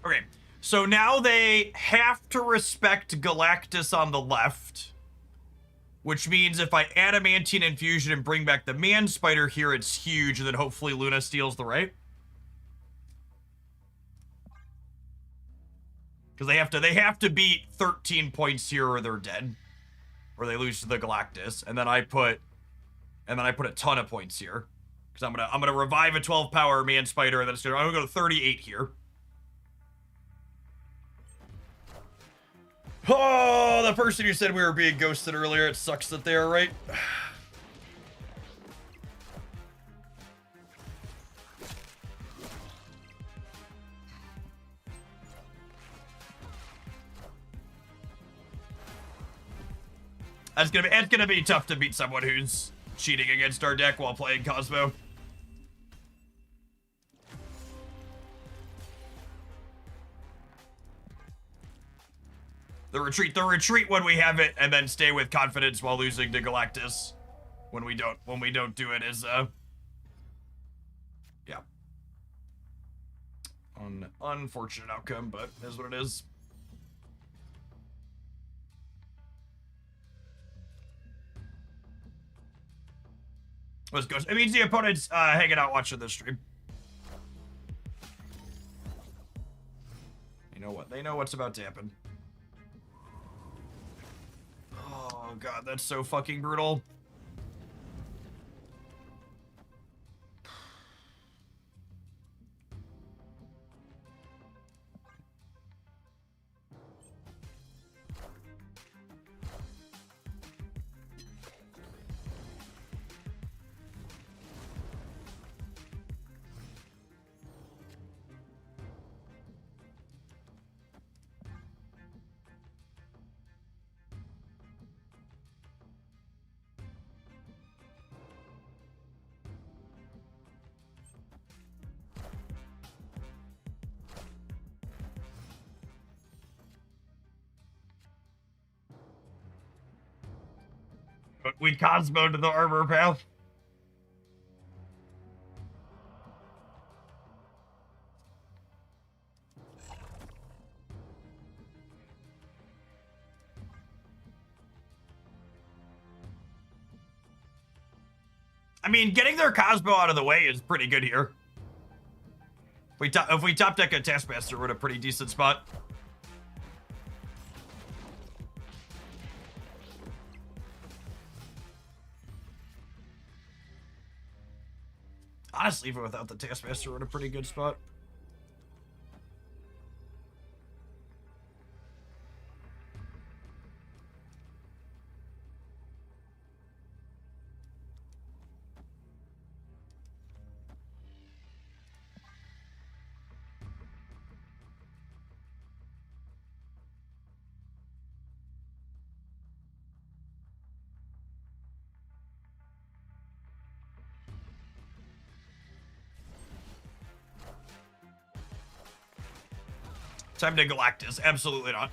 Okay, so now they have to respect Galactus on the left, which means if I adamantine infusion and bring back the man spider here, it's huge, and then hopefully Luna steals the right. Because they have to beat 13 points here or they're dead. Or they lose to the Galactus. And then I put a ton of points here. Because I'm gonna revive a 12 power man spider, and then I'm gonna go to 38 here. Oh, the person who said we were being ghosted earlier, it sucks that they are right. It's gonna be tough to beat someone who's cheating against our deck while playing Cosmo. The retreat when we have it, and then stay with confidence while losing to Galactus. When we don't do it is yeah. Unfortunate outcome, but it is what it is. Let's go. It means the opponent's hanging out watching this stream. You know what? They know what's about to happen. Oh god, that's so fucking brutal. But we Cosmo to the armor path. I mean, getting their Cosmo out of the way is pretty good here. If we top deck a Taskmaster, we're in a pretty decent spot. Honestly, even without the Taskmaster, we're in a pretty good spot. Time to Galactus. Absolutely not.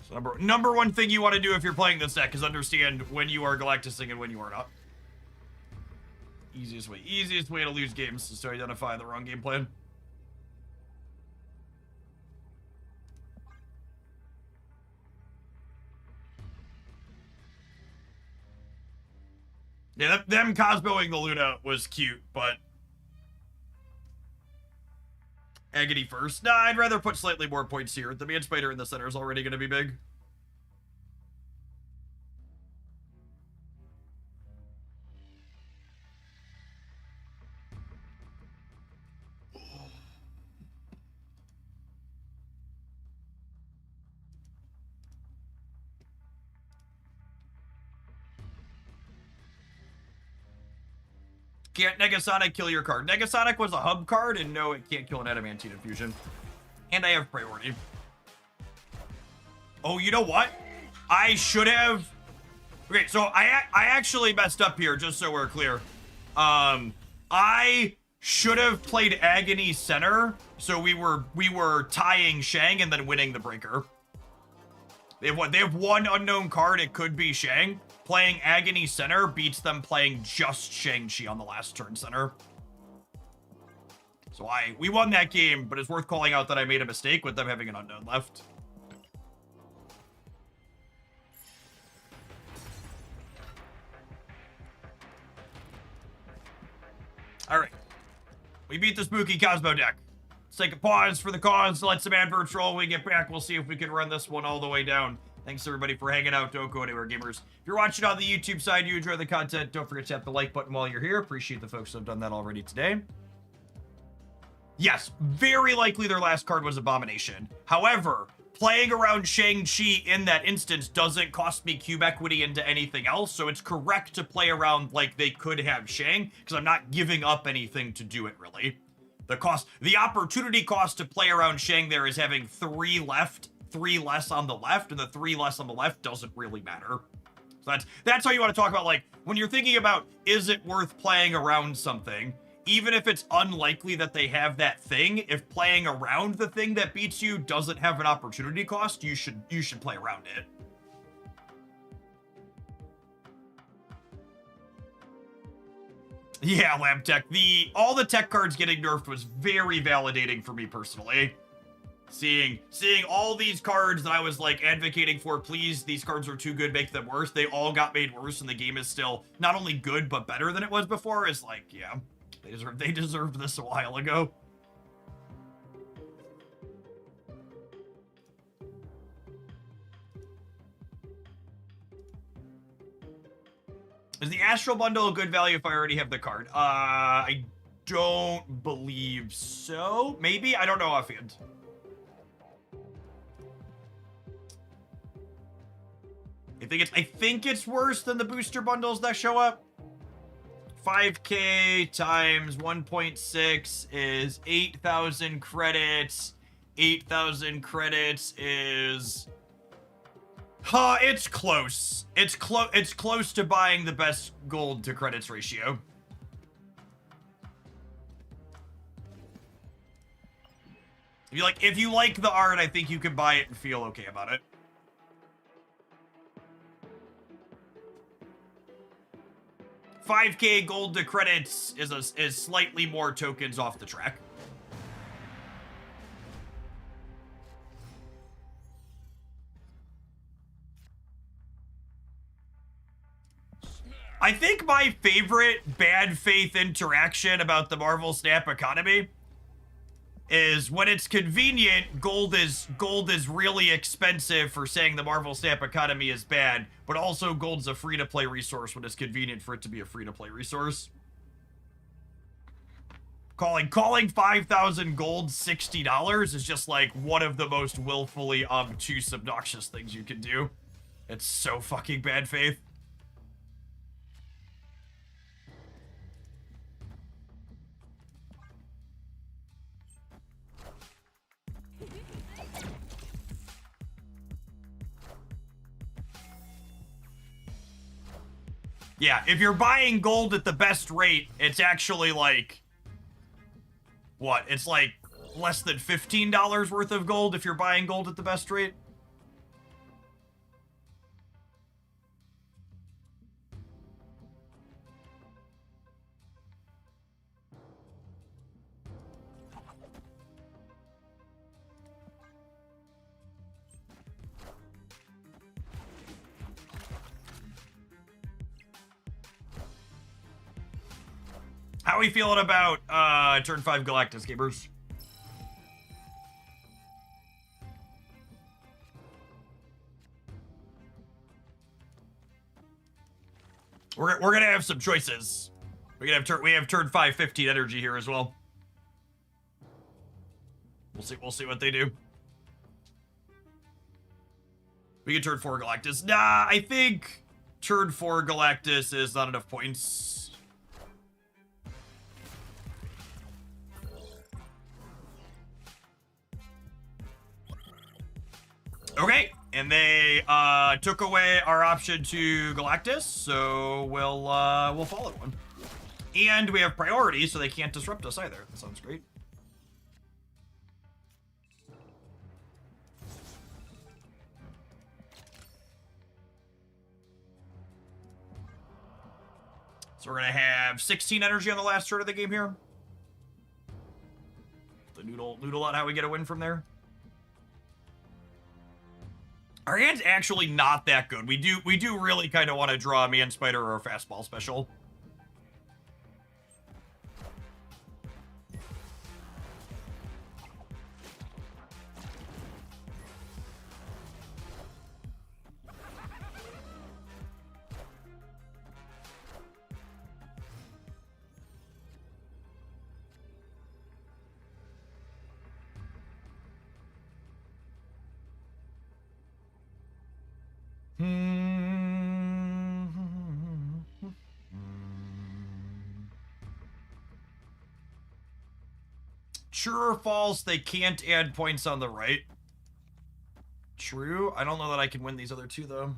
So number one thing you want to do if you're playing this deck is understand when you are Galactusing and when you are not. Easiest way to lose games is to identify the wrong game plan. Yeah, them Cosmoing the Luna was cute, but Agony first. Nah, I'd rather put slightly more points here. The Man Spider in the center is already going to be big. Can't Negasonic kill your card? Negasonic was a hub card, and no, it can't kill an Adamantine Infusion. And I have priority. Oh, you know what? I should have... Okay, so I actually messed up here, just so we're clear. I should have played Agony center, so we were tying Shang and then winning the breaker. They have one unknown card, it could be Shang. playing Agony Center beats them playing just Shang-Chi on the last turn center. So we won that game, but it's worth calling out that I made a mistake with them having an unknown left. All right. We beat the spooky Cosmo deck. Let's take a pause for the cause, let some adverts roll. When we get back, we'll see if we can run this one all the way down. Thanks, everybody, for hanging out. Don't go anywhere, gamers. If you're watching on the YouTube side, you enjoy the content, don't forget to tap the like button while you're here. Appreciate the folks who have done that already today. Yes, very likely their last card was Abomination. However, playing around Shang-Chi in that instance doesn't cost me cube equity into anything else, so it's correct to play around like they could have Shang, because I'm not giving up anything to do it, really. The opportunity cost to play around Shang there is having 3 left, 3 less on the left, and the 3 less on the left doesn't really matter. So that's how you want to talk about, like, when you're thinking about, is it worth playing around something? Even if it's unlikely that they have that thing, if playing around the thing that beats you doesn't have an opportunity cost, you should play around it. Yeah, Lab Tech. All the tech cards getting nerfed was very validating for me personally. Seeing all these cards that I was like advocating for, please, these cards are too good, make them worse. They all got made worse, and the game is still not only good but better than it was before. Is like, yeah. They deserved this a while ago. Is the Astral Bundle a good value if I already have the card? I don't believe so. Maybe? I don't know offhand. I think it's worse than the booster bundles that show up. 5K times 1.6 is 8,000 credits. 8,000 credits is... it's close. It's close to buying the best gold to credits ratio. If you like the art, I think you can buy it and feel okay about it. 5K gold to credits is slightly more tokens off the track. I think my favorite bad faith interaction about the Marvel Snap economy is when it's convenient, gold is really expensive for saying the Marvel Snap economy is bad, but also gold's a free-to-play resource when it's convenient for it to be a free-to-play resource. Calling 5,000 gold $60 is just like one of the most willfully obtuse, obnoxious things you can do. It's so fucking bad faith. Yeah, if you're buying gold at the best rate, it's actually like... What? It's like less than $15 worth of gold if you're buying gold at the best rate? How are we feeling about turn 5 Galactus, gamers? We're gonna have some choices. We have turn 5 15 energy here as well. We'll see what they do. We can turn 4 Galactus. Nah, I think turn 4 Galactus is not enough points. Okay, and they took away our option to Galactus, so we'll follow one. And we have priority, so they can't disrupt us either. That sounds great. So we're gonna have 16 energy on the last turn of the game here. The noodle on how we get a win from there. Our hand's actually not that good. We do really kind of want to draw a Man Spider or a fastball special. True or false, they can't add points on the right. True. I don't know that I can win these other two, though.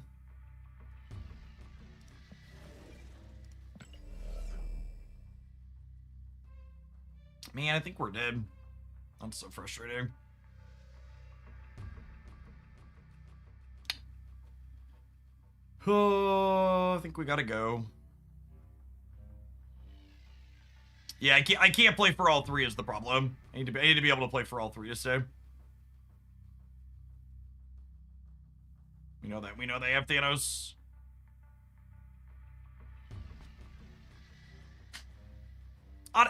Man, I think we're dead. That's so frustrating. Oh, I think we gotta go. Yeah, I can't play for all three is the problem. I need to be able to play for all three to stay. We know they have Thanos.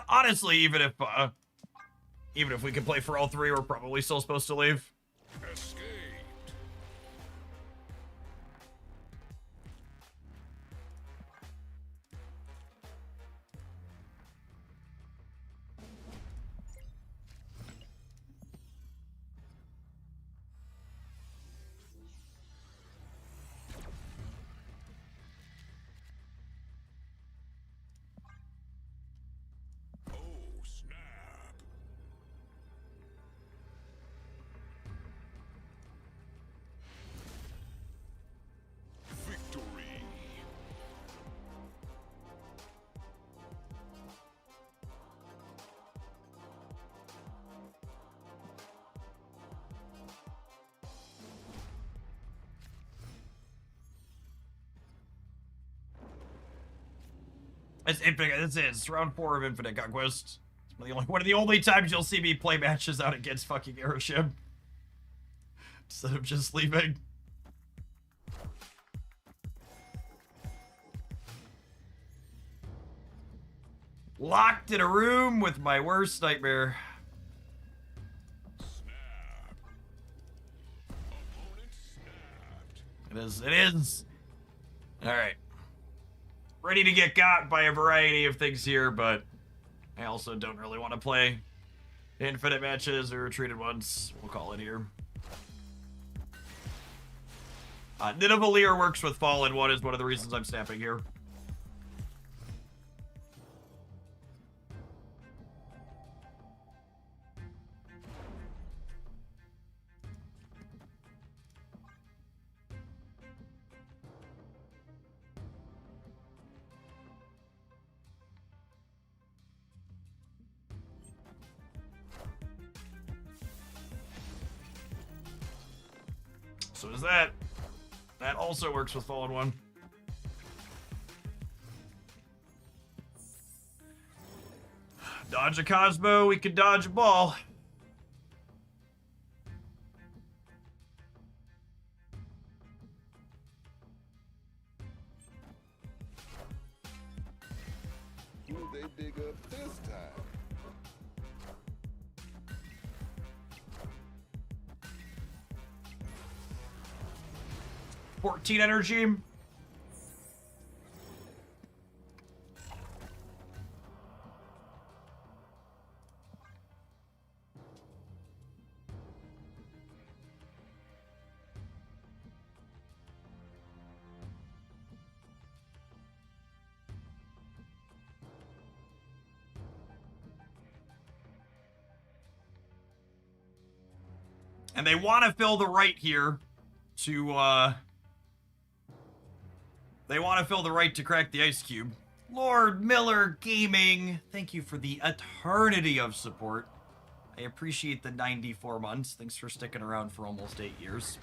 Honestly, even if we can play for all three, we're probably still supposed to leave. Escape. It's round 4 of Infinite Conquest. It's one of the only times you'll see me play matches out against fucking Aeroship. Instead of just leaving. Locked in a room with my worst nightmare. It is. Alright. Ready to get got by a variety of things here, but I also don't really want to play infinite matches or retreated ones. We'll call it here. Nidavellir works with Fallen 1 is one of the reasons I'm snapping here. So does that. That also works with Fallen 1. Dodge a Cosmo, we can dodge a ball. Who'll they dig up this time? 14 energy. And they want to fill the right here to, they want to fill the right to crack the ice cube. Lord Miller Gaming, thank you for the eternity of support. I appreciate the 94 months. Thanks for sticking around for almost 8 years.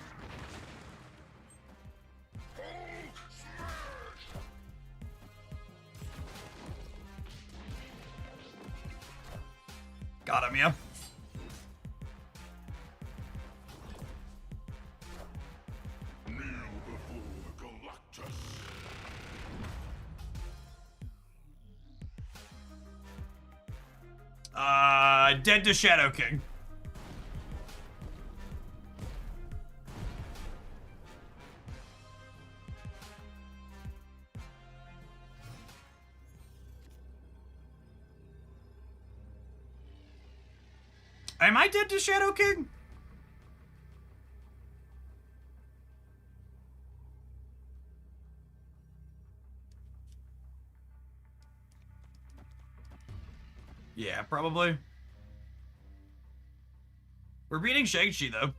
Got him, yeah. Dead to Shadow King. Am I dead to Shadow King? Yeah, probably. We're beating Shang-Chi, though.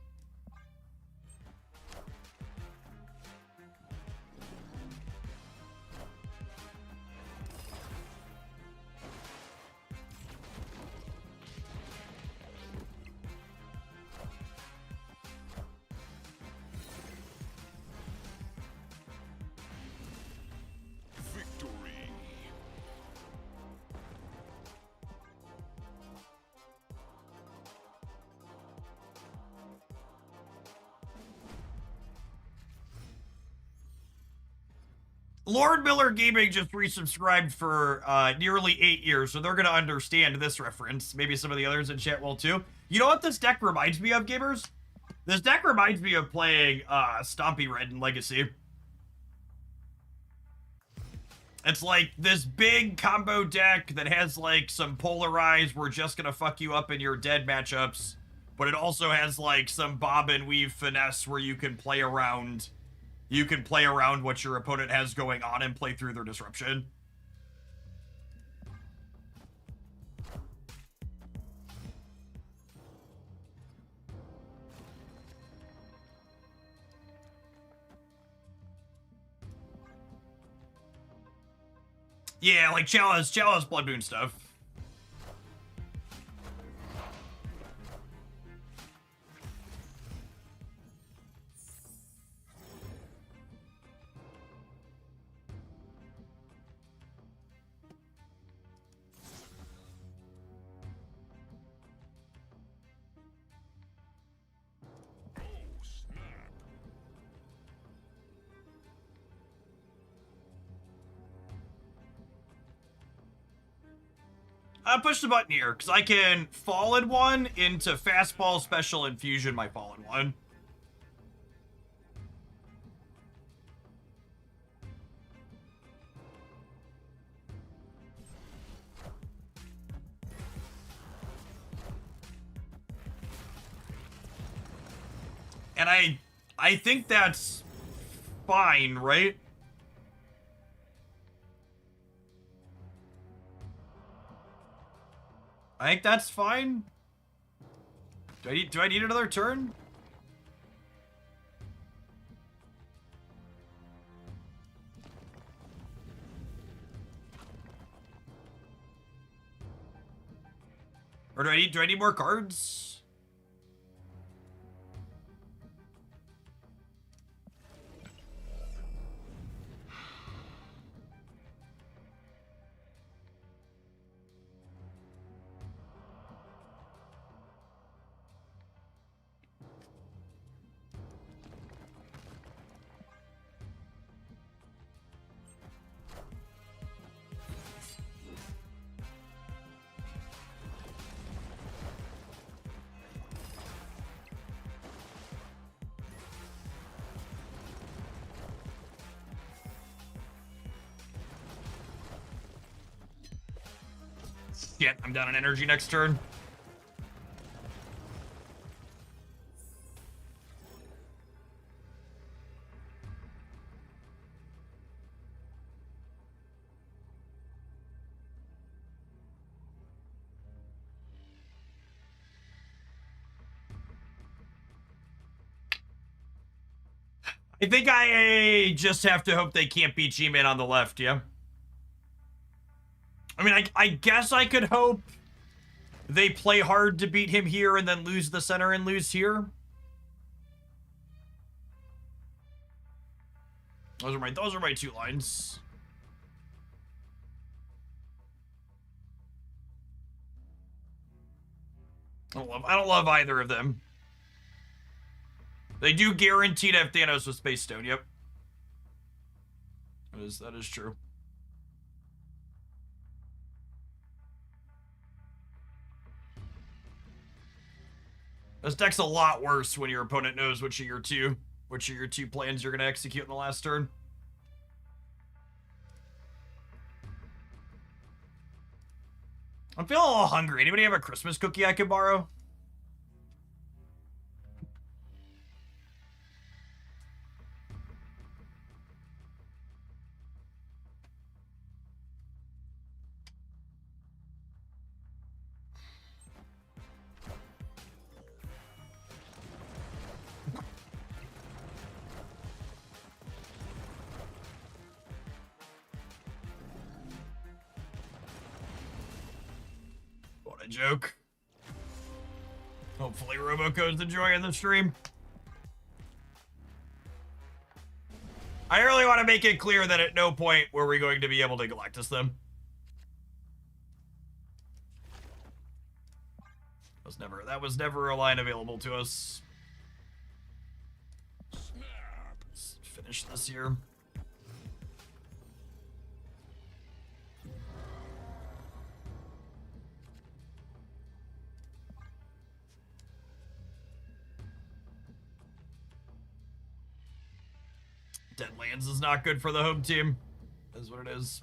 Lord Miller Gaming just resubscribed for nearly 8 years, so they're going to understand this reference. Maybe some of the others in chat will too. You know what this deck reminds me of, gamers? This deck reminds me of playing Stompy Red in Legacy. It's like this big combo deck that has like some polarize, we're just going to fuck you up in your dead matchups, but it also has like some bob and weave finesse where you can play around. You can play around what your opponent has going on and play through their disruption. Yeah, like Chalice Blood Moon stuff. Push the button here, because I can Fallen one into Fastball Special Infusion my Fallen one. And I think that's fine, right? I think that's fine. Do I need another turn? Or do I need more cards? Shit, I'm down on energy next turn. I think I just have to hope they can't beat G-Man on the left, yeah? I mean, I guess I could hope they play hard to beat him here and then lose the center and lose here. Those are my two lines. I don't love either of them. They do guarantee to have Thanos with Space Stone, yep. That is true. This deck's a lot worse when your opponent knows which are your two plans you're gonna execute in the last turn. I'm feeling a little hungry. Anybody have a Christmas cookie I could borrow? A joke. Hopefully Roboco's enjoying the stream. I really want to make it clear that at no point were we going to be able to Galactus them. That was never a line available to us. Let's finish this here. Deadlands is not good for the home team. Is what it is.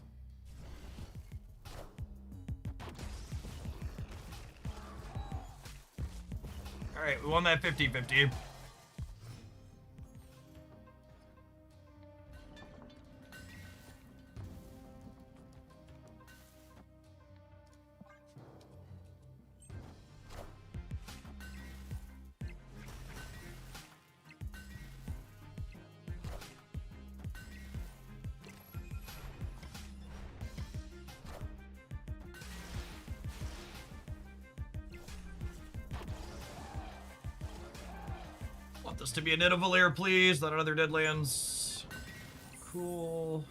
Alright, we won that 50-50. This to be a Nidavellir, please, not another Deadlands. Cool.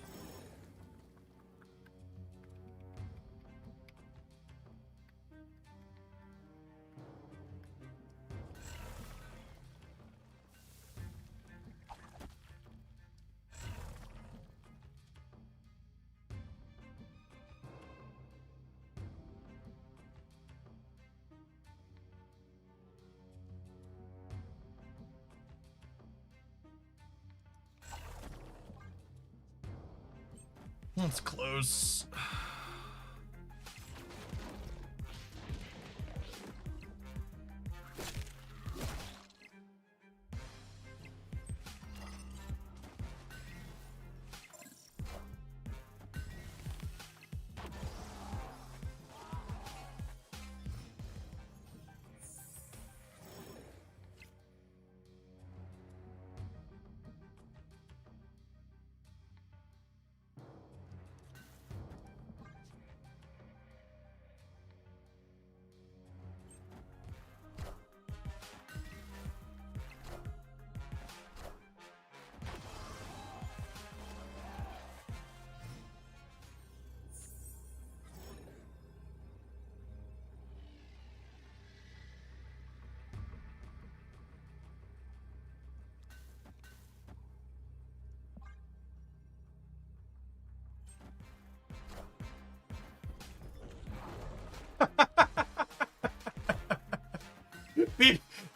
That's close.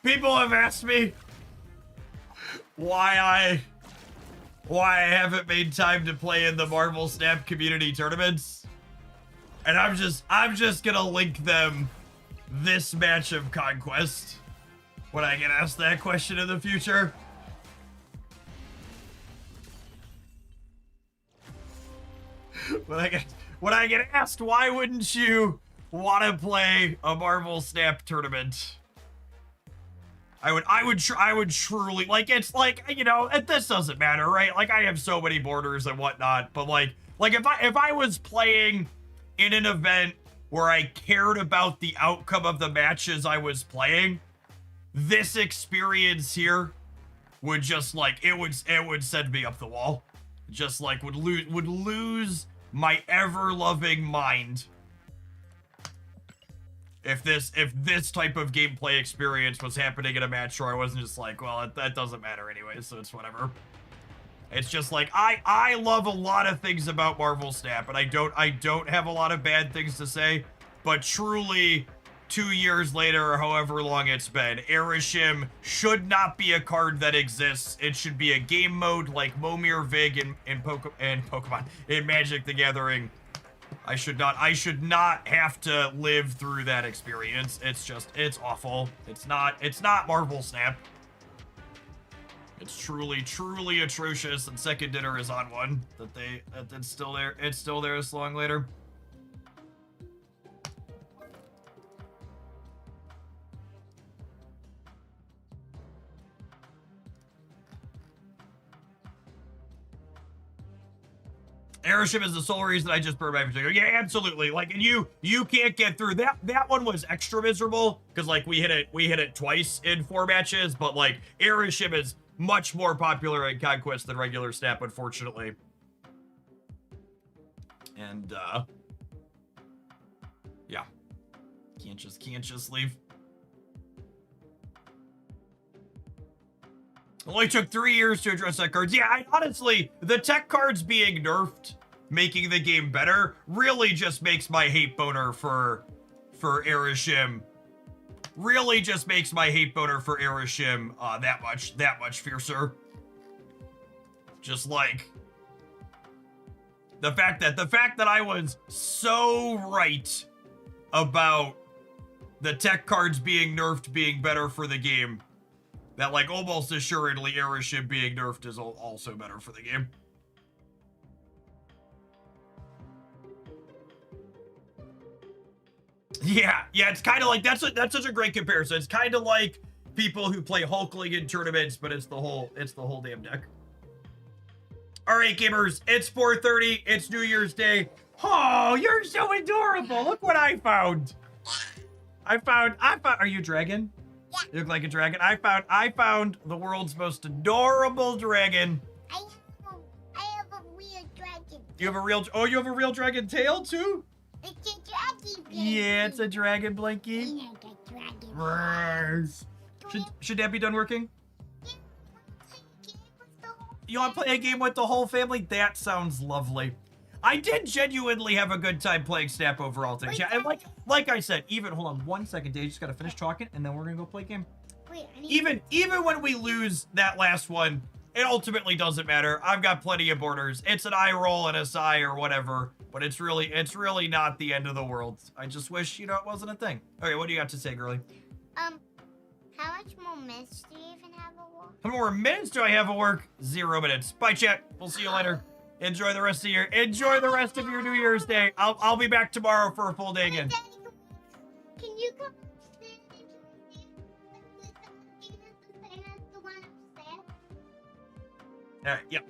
People have asked me why I haven't made time to play in the Marvel Snap community tournaments. And I'm just gonna link them this match of Conquest when I get asked that question in the future. When I get asked why wouldn't you want to play a Marvel Snap tournament, I would truly, like, it's like, you know, this doesn't matter, right? Like, I have so many borders and whatnot, but like if I was playing in an event where I cared about the outcome of the matches I was playing, this experience here would just, like, it would send me up the wall. Just, like, would lose my ever-loving mind if this type of gameplay experience was happening in a match where I wasn't just like, well, that doesn't matter anyway, so it's whatever. It's just like, I love a lot of things about Marvel Snap, and I don't have a lot of bad things to say, but truly, 2 years later, or however long it's been, Aerith should not be a card that exists. It should be a game mode like Momir Vig in Pokemon, in Magic the Gathering. I should not have to live through that experience. It's awful. It's not Marvel Snap. It's truly atrocious, and Second Dinner is on one that's still there. It's still there this long later. Aerith is the sole reason I just burned my particular. Yeah, absolutely. Like, and you can't get through that. That one was extra miserable because like we hit it twice in 4 matches, but like Aerith is much more popular in Conquest than regular Snap, unfortunately. And yeah, can't just leave. Only took 3 years to address that cards. Yeah, honestly, the tech cards being nerfed, making the game better, really just makes my hate boner for Aerith really just makes my hate boner for Aerith that much fiercer. Just like the fact that I was so right about the tech cards being nerfed being better for the game, that like almost assuredly Aerith being nerfed is also better for the game. Yeah, it's kind of like that's such a great comparison. It's kind of like people who play Hulk League in tournaments, but it's the whole damn deck. All right, gamers, it's 4:30. It's New Year's Day. Oh, you're so adorable. Look what I found. I found. Are you a dragon? Yeah. You look like a dragon. I found the world's most adorable dragon. I have a real dragon. You have a real dragon tail too? It's a dragon blankie. Yeah, it's a dragon blankie. Should that be done working? You want to play a game with the whole family? That sounds lovely. I did genuinely have a good time playing Snap overall things. Yeah, and like I said, hold on 1 second, Dave. Just gotta finish talking, and then we're gonna go play a game. Wait, even when we lose that last one, it ultimately doesn't matter. I've got plenty of borders. It's an eye roll and a sigh or whatever, but it's really not the end of the world. I just wish, it wasn't a thing. Okay, what do you got to say, girly? How much more minutes do you even have at work? How many more minutes do I have at work? 0 minutes. Bye, chat. We'll see you later. Enjoy the rest of your New Year's Day. I'll be back tomorrow for a full day again. Can you come upstairs? All right, yep.